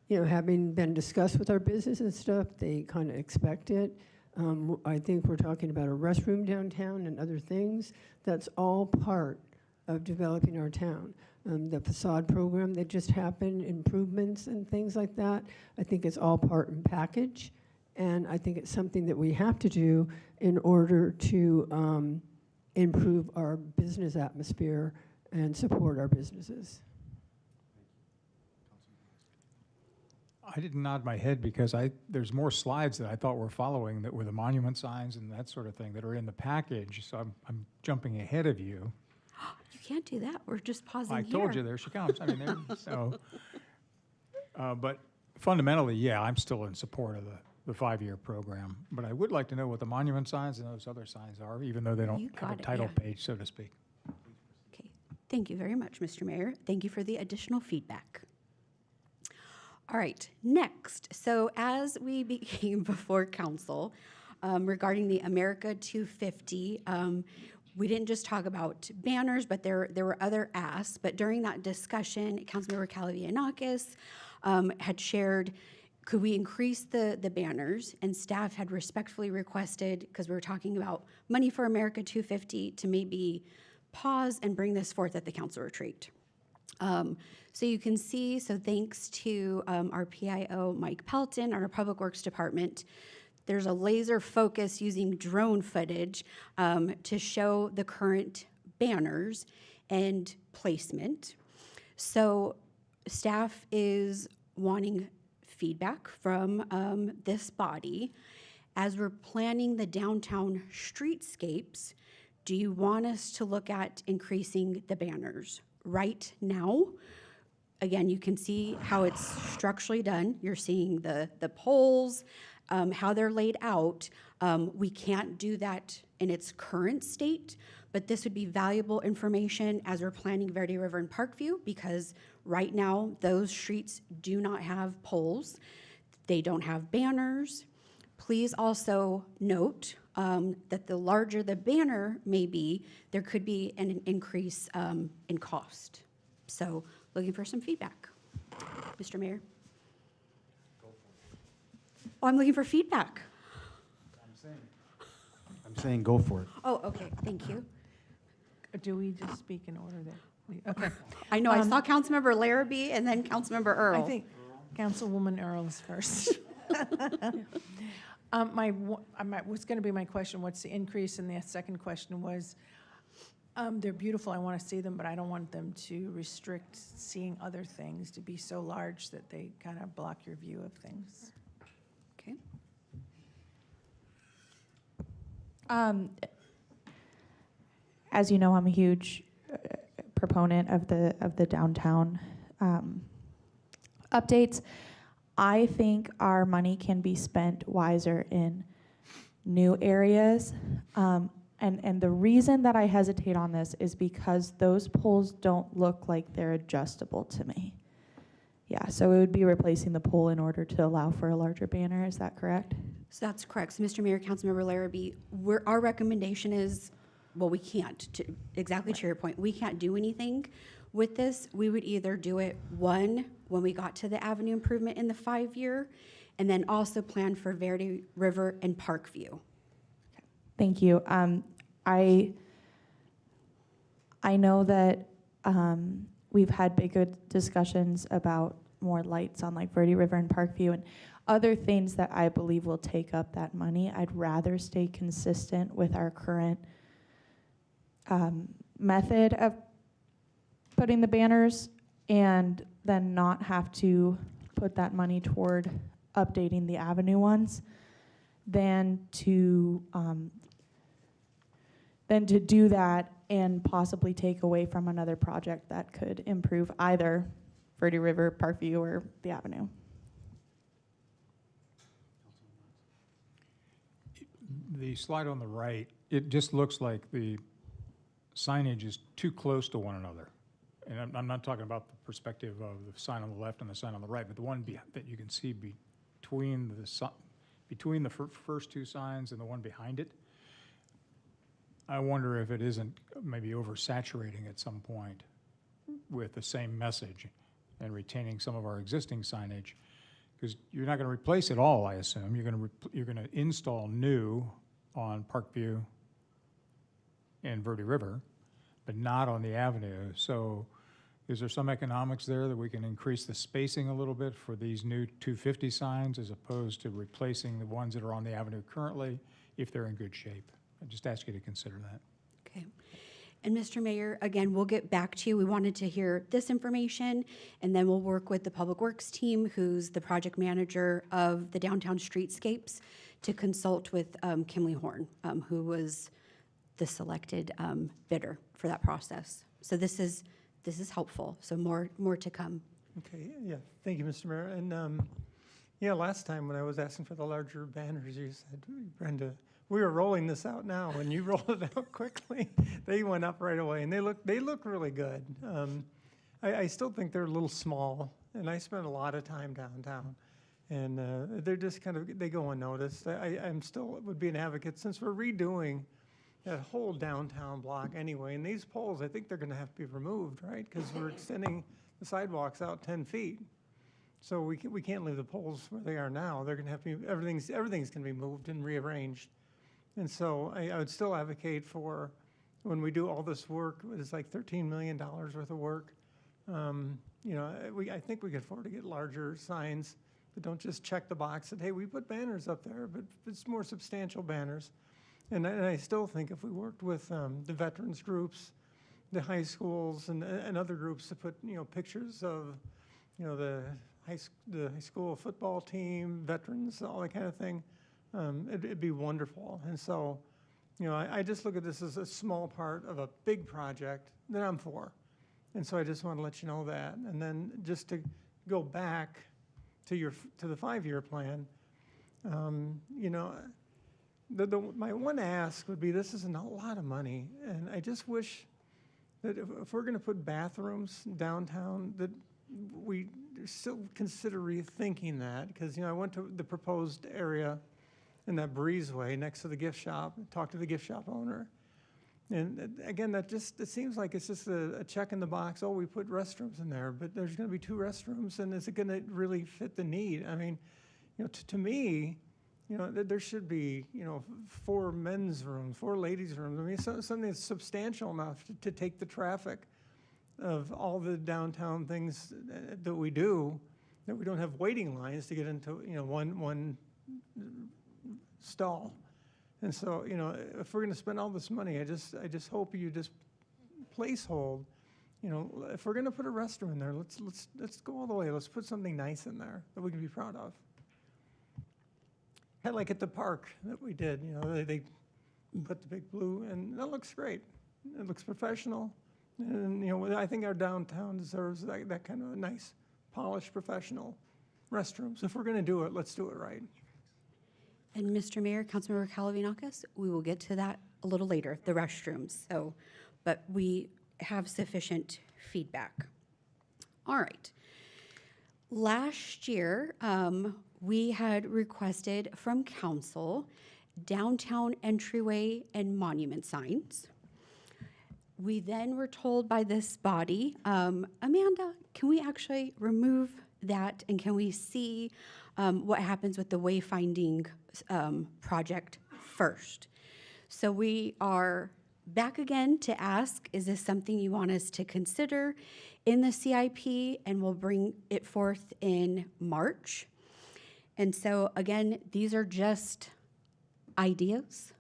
having been discussed with our business and stuff, they kind of expect it. I think we're talking about a restroom downtown and other things. That's all part of developing our town. The facade program that just happened, improvements and things like that, I think it's all part and package. And I think it's something that we have to do in order to improve our business atmosphere and support our businesses. I didn't nod my head because there's more slides that I thought were following that were the monument signs and that sort of thing that are in the package, so I'm jumping ahead of you. You can't do that. We're just pausing I here. told you, there she comes. I mean, but fundamentally, yeah, I'm still in support of the 5-year program. But I would like to know what the monument signs and those other signs are, even though they don't You have a got it, title yeah. page, so to speak. Okay, thank you very much, Mr. Mayor. Thank you for the additional feedback. All right, next. So as we became before council regarding the America 250, we didn't just talk about banners, but there were other asks. But during that discussion, Councilmember Calavianakis had shared, could we increase the banners? And staff had respectfully requested, because we were talking about money for America 250, to maybe pause and bring this forth at the council retreat. So you can see, so thanks to our PIO, Mike Pelton, our Public Works Department, there's a laser focus using drone footage to show the current banners and placement. So staff is wanting feedback from this body As we're planning the downtown streetscapes, do you want us to look at increasing the banners? Right now, again, you can see how it's structurally done. You're seeing the poles, how they're laid out. We can't do that in its current state, but this would be valuable information as we're planning Verde River and Parkview, because right now those streets do not have poles. They don't have banners. Please also note that the larger the banner may be, there could be an increase in cost. So looking for some feedback. Mr. Mayor? Oh, I'm looking for feedback. I'm saying go for it. Oh, okay, thank you. Do we just speak in order there? Okay. I know, I saw Councilmember Larrabee and then Councilmember Earl. I think Councilwoman Earl is first. Was going to be my question, what's the increase? And the second question was, they're beautiful, I want to see them, but I don't want them to restrict seeing other things, to be so large that they kind of block your view of things. Okay. As you know, I'm a huge proponent of the downtown updates. I think our money can be spent wiser in new areas. And the reason that I hesitate on this is because those poles don't look like they're adjustable to me. Yeah, so it would be replacing the pole in order to allow for a larger banner, is that correct? So that's correct. So Mr. Mayor, Councilmember Larrabee, our recommendation is, well, we can't, exactly to your point, we can't do anything with this. We would either do it, one, when we got to the avenue improvement in the 5-year, and then also plan for Verde River and Parkview. Thank you. I know that we've had big good discussions about more lights on like Verde River and Parkview and other things that I believe will take up that money. I'd rather stay consistent with our current method of putting the banners and then not have to put that money toward updating the avenue ones than to do that and possibly take away from another project that could improve either Verde River, Parkview, or the avenue. The slide on the right, it just looks like the signage is too close to one another. And I'm not talking about the perspective of the sign on the left and the sign on the right, but the one that you can see between the first two signs and the one behind it. I wonder if it isn't maybe oversaturating at some point with the same message and retaining some of our existing signage, because you're not going to replace it all, I assume. You're going to install new on Parkview and Verde River, but not on the avenue. So is there some economics there that we can increase the spacing a little bit for these new 250 signs as opposed to replacing the ones that are on the avenue currently if they're in good shape? I just ask you to consider that. Okay. And Mr. Mayor, again, we'll get back to you. We wanted to hear this information, and then we'll work with the Public Works team, who's the project manager of the downtown streetscapes, to consult with Kimley Horn, who was the selected bidder for that process. So this is helpful. So more to come. Okay, yeah, thank you, Mr. Mayor. And yeah, last time when I was asking for the larger banners, you said, Brenda, we were rolling this out now, and you rolled it out quickly. They went up right away, and they look really good. I still think they're a little small, and I spend a lot of time downtown, and they're just they go unnoticed. I'm still would be an advocate, since we're redoing that whole downtown block anyway, and these poles, I think they're going to have to be removed, right? Because we're extending the sidewalks out 10 feet. So we can't leave the poles where they are now. They're going to have to be, everything's going to be moved and rearranged. And so I would still advocate for, when we do all this work, it's like $13 million worth of work. I think we could afford to get larger signs that don't just check the box that, hey, we put banners up there, but it's more substantial banners. And I still think if we worked with the veterans groups, the high schools, and other groups to put pictures of the high school football team, veterans, all that kind of thing, it'd be wonderful. And so, you know, I just look at this as a small part of a big project that I'm for. And so I just want to let you know that. And then just to go back to the 5-year plan, you know, my one ask would be, this isn't a lot of money, and I just wish that if we're going to put bathrooms downtown, that we still consider rethinking that, because, you know, I went to the proposed area in that breezeway next to the gift shop, talked to the gift shop owner, and again, it seems like it's just a check in the box. Oh, we put restrooms in there, but there's going to be 2 restrooms, and is it going to really fit the need? I mean, you know, to me, you know, there should be, you know, 4 men's rooms, 4 ladies' rooms. I mean, something that's substantial enough to take the traffic of all the downtown things that we do, that we don't have waiting lines to get into, you know, one stall. And so, you know, if we're going to spend all this money, I just hope you just placehold. You know, if we're going to put a restroom in there, let's go all the way. Let's put something nice in there that we can be proud of. Kind of like at the park that we did, you know, they put the big blue, and that looks great. It looks professional, and, you know, I think our downtown deserves that kind of a nice, polished, professional restrooms. If we're going to do it, let's do it right. And Mr. Mayor, Councilmember Kalavinakis, we will get to that a little later, the restrooms. So, but we have sufficient feedback. All right. Last year, we had requested from council downtown entryway and monument signs. We then were told by this body, Amanda, can we actually remove that, and can we see what happens with the wayfinding project first? So we are back again to ask, is this something you want us to consider in the CIP, and we'll bring it forth in March? And so again, these are just ideas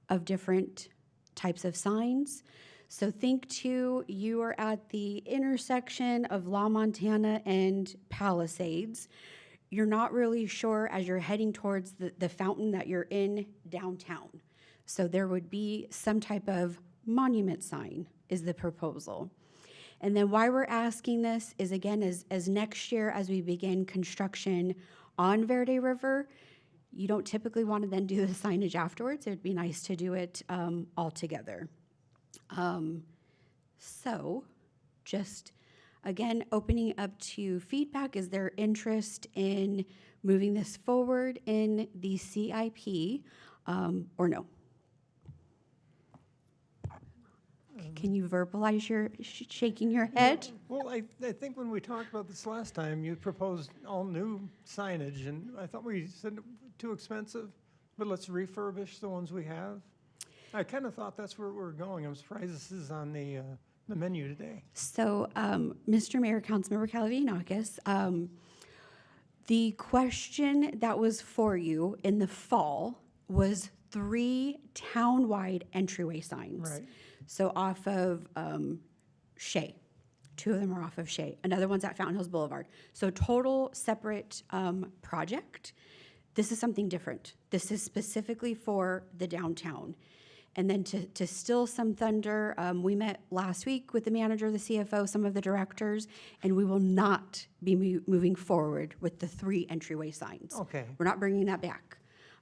of different types of signs. So think too, you are at the intersection of La Montana and Palisades. You're not really sure as you're heading towards the fountain that you're in downtown. So there would be some type of monument sign is the proposal. And then why we're asking this is, again, as next year, as we begin construction on Verde River, you don't typically want to then do the signage afterwards. It would be nice to do it all together. So just, again, opening up to feedback. Is there interest in moving this forward in the CIP or no? Can you verbalize your shaking your head? Well, I think when we talked about this last time, you proposed all new signage, and I thought we said too expensive, but let's refurbish the ones we have. I kind of thought that's where we're going. I'm surprised this is on the menu today. So, Mr. Mayor, Councilmember Kalavinakis, the question that was for you in the fall was 3 town-wide entryway signs. Right. So off of Shea. 2 of them are off of Shea. Another one's at Fountain Hills Boulevard. So total separate project. This is something different. This is specifically for the downtown. And then to still some thunder, we met last week with the manager, the CFO, some of the directors, and we will not be moving forward with the 3 entryway signs. Okay. We're not bringing that back.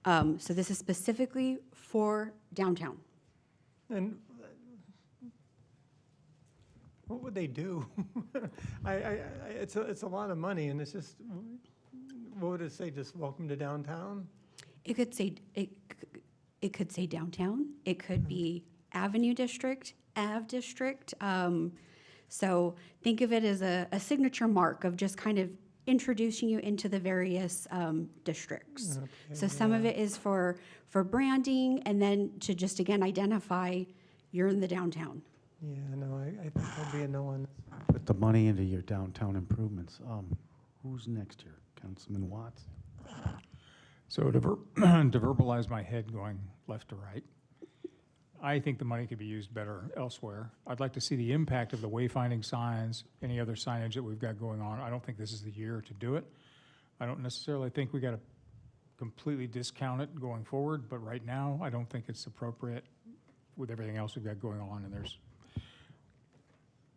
So this is specifically for downtown. And what would they do? It's a lot of money, and it's just, what would it say? Just welcome to downtown? It could say it could say downtown. It could be Avenue District, Ave District. So think of it as a signature mark of just kind of introducing you into the various districts. Okay, So some of it is for branding, and then to just again identify you're in the downtown. Yeah, no, I think I'll be a no on this. Put the money into your downtown improvements. Who's next here? Councilman Watts? So to verbalize my head going left to right, I think the money could be used better elsewhere. I'd like to see the impact of the wayfinding signs, any other signage that we've got going on. I don't think this is the year to do it. I don't necessarily think we got to completely discount it going forward, but right now, I don't think it's appropriate with everything else we've got going on, and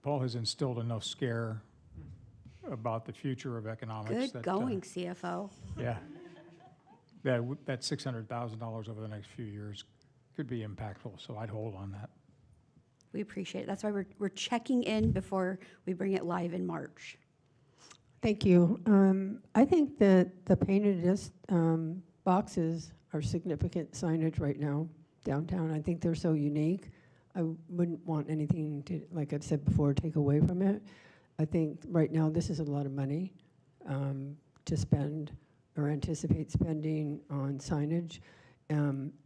Paul has instilled enough scare about the future of economics. Good going, CFO. Yeah. That $600,000 over the next few years could be impactful, so I'd hold on that. We appreciate it. That's why we're checking in before we bring it live in March. Thank you. I think that the painted boxes are significant signage right now downtown. I think they're so unique. I wouldn't want anything to, like I've said before, take away from it. I think right now this is a lot of money to spend or anticipate spending on signage.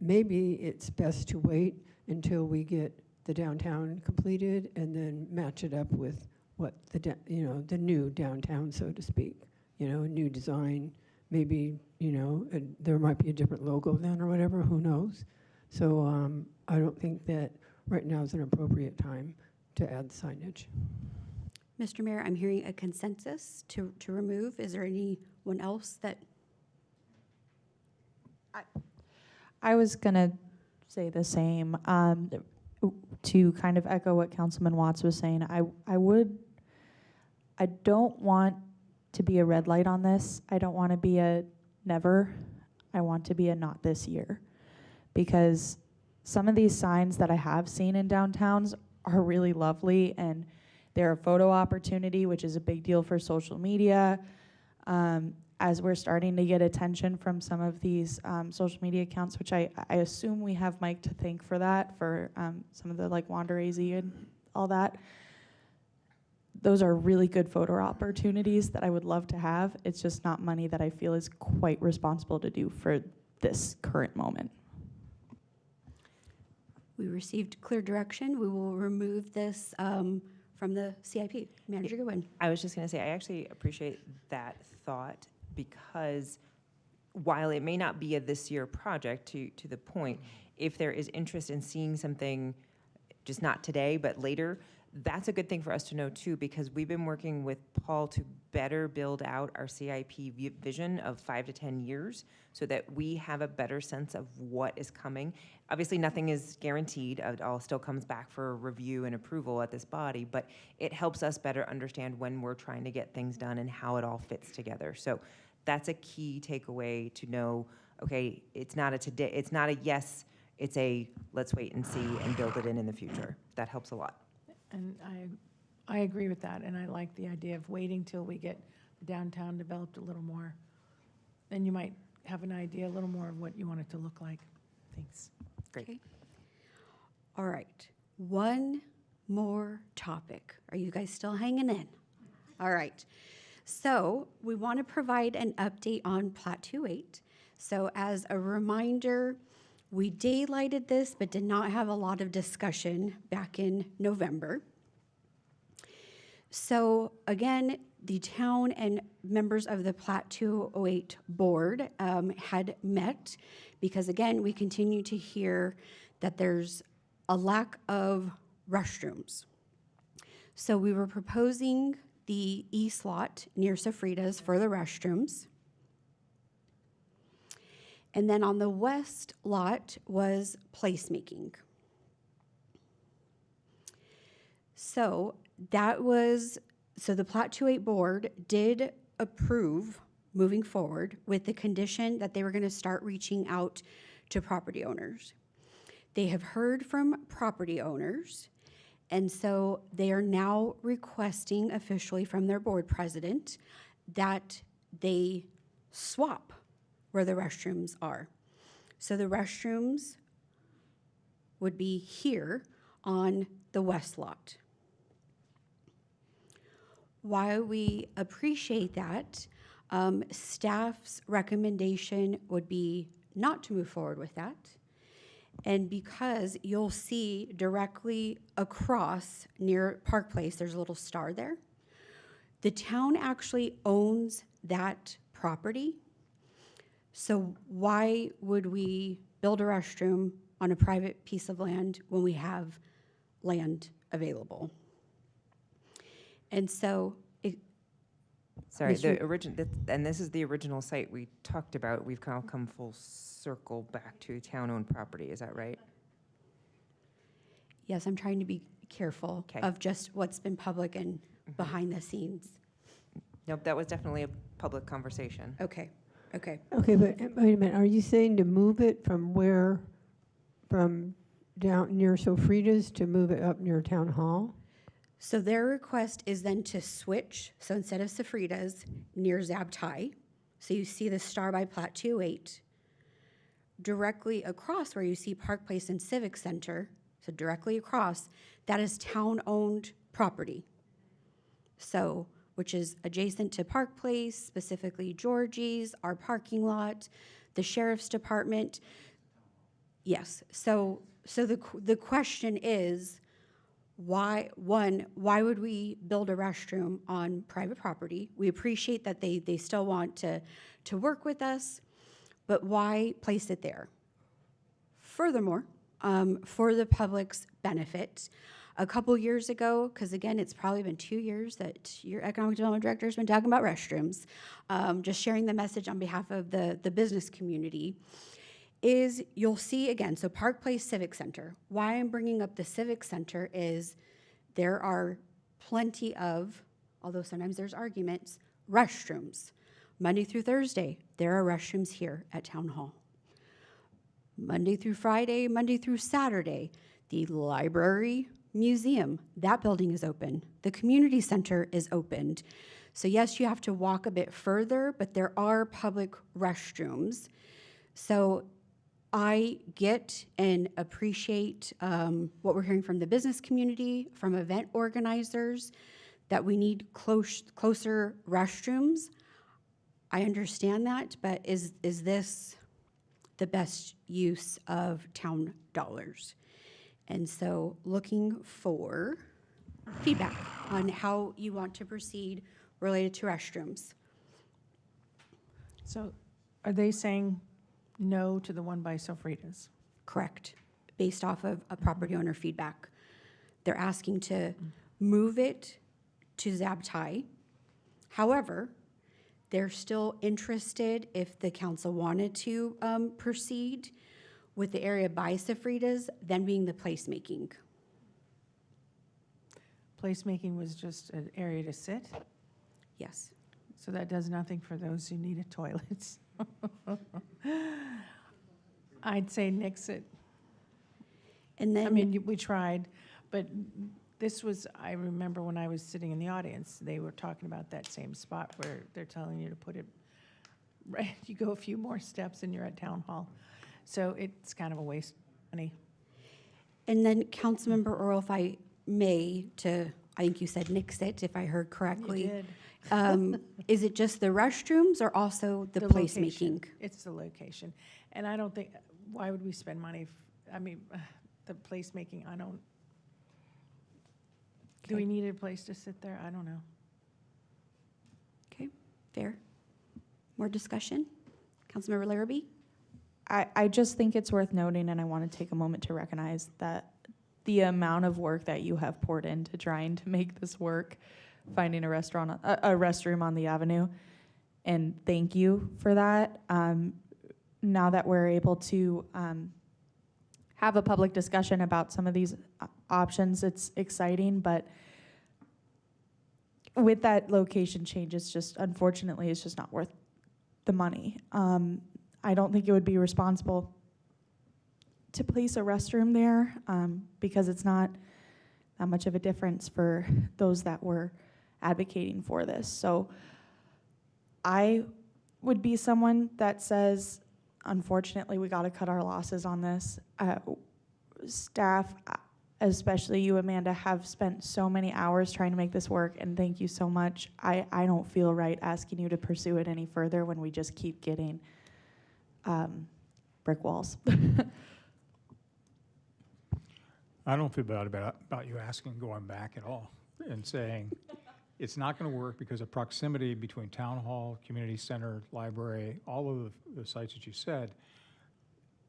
Maybe it's best to wait until we get the downtown completed and then match it up with what the new downtown, so to speak. A new design. Maybe there might be a different logo then or whatever. Who knows? So I don't think that right now is an appropriate time to add signage. Mr. Mayor, I'm hearing a consensus to remove. Is there anyone else that? I was going to say the same. To kind of echo what Councilman Watts was saying, I don't want to be a red light on this. I don't want to be a never. I want to be a not this year. Because some of these signs that I have seen in downtowns are really lovely, and they're a photo opportunity, which is a big deal for social media. As we're starting to get attention from some of these social media accounts, which I assume we have Mike to thank for that, for some of the like Wander AZ and all that. Those are really good photo opportunities that I would love to have. It's just not money that I feel is quite responsible to do for this current moment. We received clear direction. We will remove this from the CIP. Manager Goodwin. I was just going to say, I actually appreciate that thought, because while it may not be a this year project, to the point, if there is interest in seeing something, just not today, but later, that's a good thing for us to know too, because we've been working with Paul to better build out our CIP vision of 5 to 10 years so that we have a better sense of what is coming. Obviously, nothing is guaranteed. It all still comes back for review and approval at this body, but it helps us better understand when we're trying to get things done and how it all fits together. So that's a key takeaway to know, okay, it's not a yes, it's a let's wait and see and build it in the future. That helps a lot. And I agree with that, and I like the idea of waiting till we get downtown developed a little more. Then you might have an idea a little more of what you want it to look like. Thanks. Great. Okay. All right. One more topic. Are you guys still hanging in? All right. So we want to provide an update on Plat 28. So as a reminder, we daylighted this, but did not have a lot of discussion back in November. So again, the town and members of the Plat 208 board had met because, again, we continue to hear that there's a lack of restrooms. So we were proposing the east lot near Sofritas for the restrooms. And then on the west lot was placemaking. So the Plat 208 board did approve moving forward with the condition that they were going to start reaching out to property owners. They have heard from property owners, and so they are now requesting officially from their board president that they swap where the restrooms are. So the restrooms would be here on the west lot. While we appreciate that, staff's recommendation would be not to move forward with that. And because you'll see directly across near Park Place, there's a little star there. The town actually owns that property. So why would we build a restroom on a private piece of land when we have land available? And so Sorry, Mr. the origin, and this is the original site we talked about. We've kind of come full circle back to town-owned property. Is that right? Yes, I'm trying to be careful of just what's been public and behind the scenes. Nope, that was definitely a public conversation. Okay, okay. Okay, but wait a minute, are you saying to move it from where, from down near Sofritas to move it up near Town Hall? So their request is then to switch, so instead of Sofritas, near Zabtai, so you see the Star by Plat 208, directly across where you see Park Place and Civic Center, so directly across, that is town-owned property. So, which is adjacent to Park Place, specifically Georgie's, our parking lot, the Sheriff's Department. Yes, so the question is, why would we build a restroom on private property? We appreciate that they still want to work with us, but why place it there? Furthermore, for the public's benefit, a couple years ago, because again, it's probably been 2 years that your economic development director has been talking about restrooms, just sharing the message on behalf of the business community, is you'll see again, so Park Place Civic Center. Why I'm bringing up the Civic Center is there are plenty of, although sometimes there's arguments, restrooms. Monday through Thursday, there are restrooms here at Town Hall. Monday through Friday, Monday through Saturday, the library, museum, that building is open. The community center is opened. So yes, you have to walk a bit further, but there are public restrooms. So I get and appreciate what we're hearing from the business community, from event organizers, that we need closer restrooms. I understand that, but is this the best use of town dollars? And so looking for feedback on how you want to proceed related to restrooms. So are they saying no to the one by Sofritas? Correct, based off of a property owner feedback. They're asking to move it to Zabtai. However, they're still interested, if the council wanted to proceed with the area by Sofritas, then being the placemaking. Placemaking was just an area to sit? Yes. So that does nothing for those who needed toilets? I'd say nix it. And then, I mean, we tried, but this was, I remember when I was sitting in the audience, they were talking about that same spot where they're telling you to put it, right, you go a few more steps and you're at Town Hall. So it's kind of a waste of money. and then Councilmember Earl, if I may, I think you said nix it, if I heard correctly. You did. Is it just the restrooms or also the location. placemaking? It's the location. And I don't think, why would we spend money, the placemaking, I don't, do we need a place to sit there? I don't know. Okay, fair. More discussion? Councilmember Larrabee? I just think it's worth noting, and I want to take a moment to recognize that the amount of work that you have poured into trying to make this work, finding a restroom on the avenue, and thank you for that. Now that we're able to have a public discussion about some of these options, it's exciting, but with that location change, it's just, unfortunately, it's just not worth the money. I don't think it would be responsible to place a restroom there because it's not that much of a difference for those that were advocating for this. So I would be someone that says, unfortunately, we got to cut our losses on this. Staff, especially you, Amanda, have spent so many hours trying to make this work, and thank you so much. I don't feel right asking you to pursue it any further when we just keep getting brick walls. I don't feel bad about you asking, going back at all, and saying it's not going to work because of proximity between town hall, community center, library, all of the sites that you said.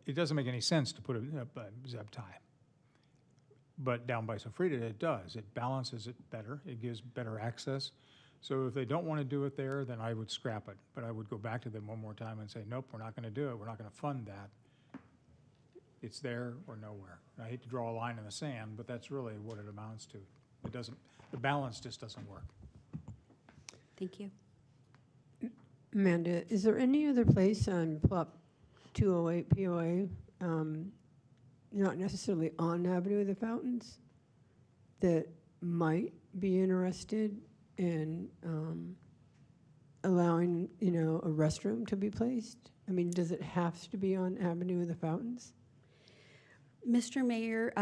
It doesn't make any sense to put a Zabtai. But down by Sofrita, it does. It balances it better. It gives better access So if they don't want to do it there, then I would scrap it. But I would go back to them one more time and say, nope, we're not going to do it. We're not going to fund that. It's there or nowhere. And I hate to draw a line in the sand, but that's really what it amounts to. It doesn't, the balance just doesn't work. Thank you. Amanda, is there any other place on Plot 208 POA, not necessarily on Avenue of the Fountains, that might be interested in allowing, you know, a restroom to be placed? I mean, does it have to be on Avenue of the Fountains? Mr. Mayor,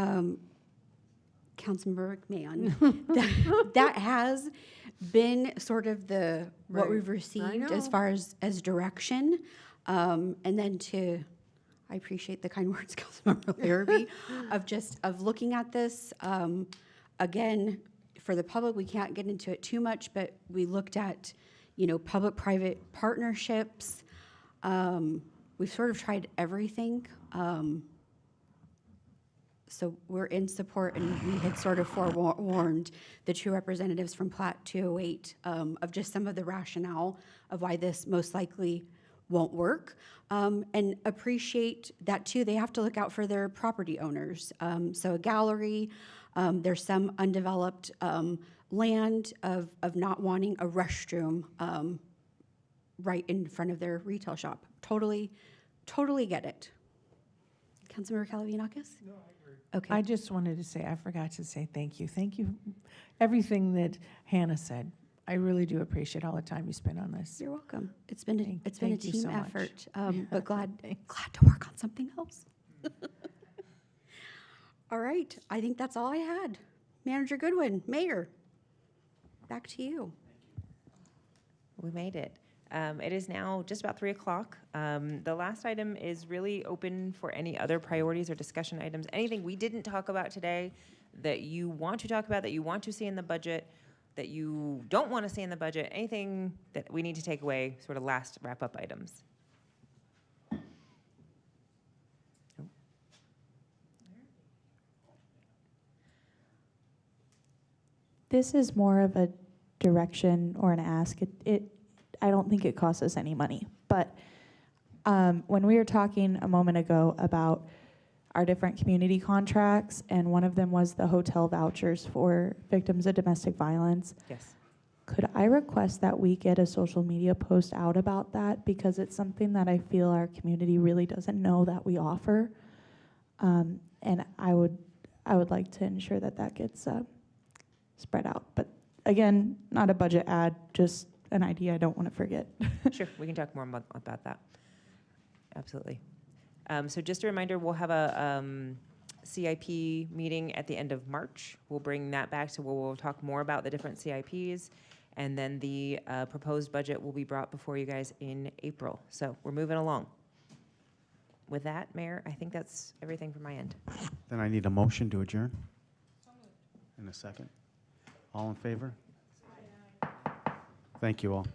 Councilmember McMahon, that has been sort of the what Right. we've I received as know. far as direction. And then I appreciate the kind words, Councilmember Larrabee, of looking at this. Again, for the public, we can't get into it too much, but we looked at, you know, public-private partnerships. We've sort of tried everything. So we're in support, and we had sort of forewarned the two representatives from Plat 208 of just some of the rationale of why this most likely won't work, and appreciate that too. They have to look out for their property owners. So a gallery, there's some undeveloped land of not wanting a restroom right in front of their retail shop. Totally get it. Councilmember Calavinakis? No, I agree. Okay. I just wanted to say, I forgot to say thank you. Thank you, everything that Hannah said. I really do appreciate all the time you spent on this. You're welcome. It's been a Thank you team so much. effort, but glad to work on something else. All right, I think that's all I had. Manager Goodwin, Mayor, back to you. We made it. It is now just about 3 o'clock. The last item is really open for any other priorities or discussion items. Anything we didn't talk about today that you want to talk about, that you want to see in the budget, that you don't want to see in the budget, anything that we need to take away, sort of last wrap-up items. This is more of a direction or an ask. I don't think it costs us any money. But when we were talking a moment ago about our different community contracts, and one of them was the hotel vouchers for victims of domestic violence. Yes. Could I request that we get a social media post out about that? Because it's something that I feel our community really doesn't know that we offer. And I would like to ensure that that gets spread out. But again, not a budget ad, just an idea I don't want to forget. Sure, we can talk more about that. Absolutely. So just a reminder, we'll have a CIP meeting at the end of March. We'll bring that back to where we'll talk more about the different CIPs, and then the proposed budget will be brought before you guys in April. So we're moving along. With that, Mayor, I think that's everything from my end. Then I need a motion to adjourn. In a second. All in favor? Thank you all.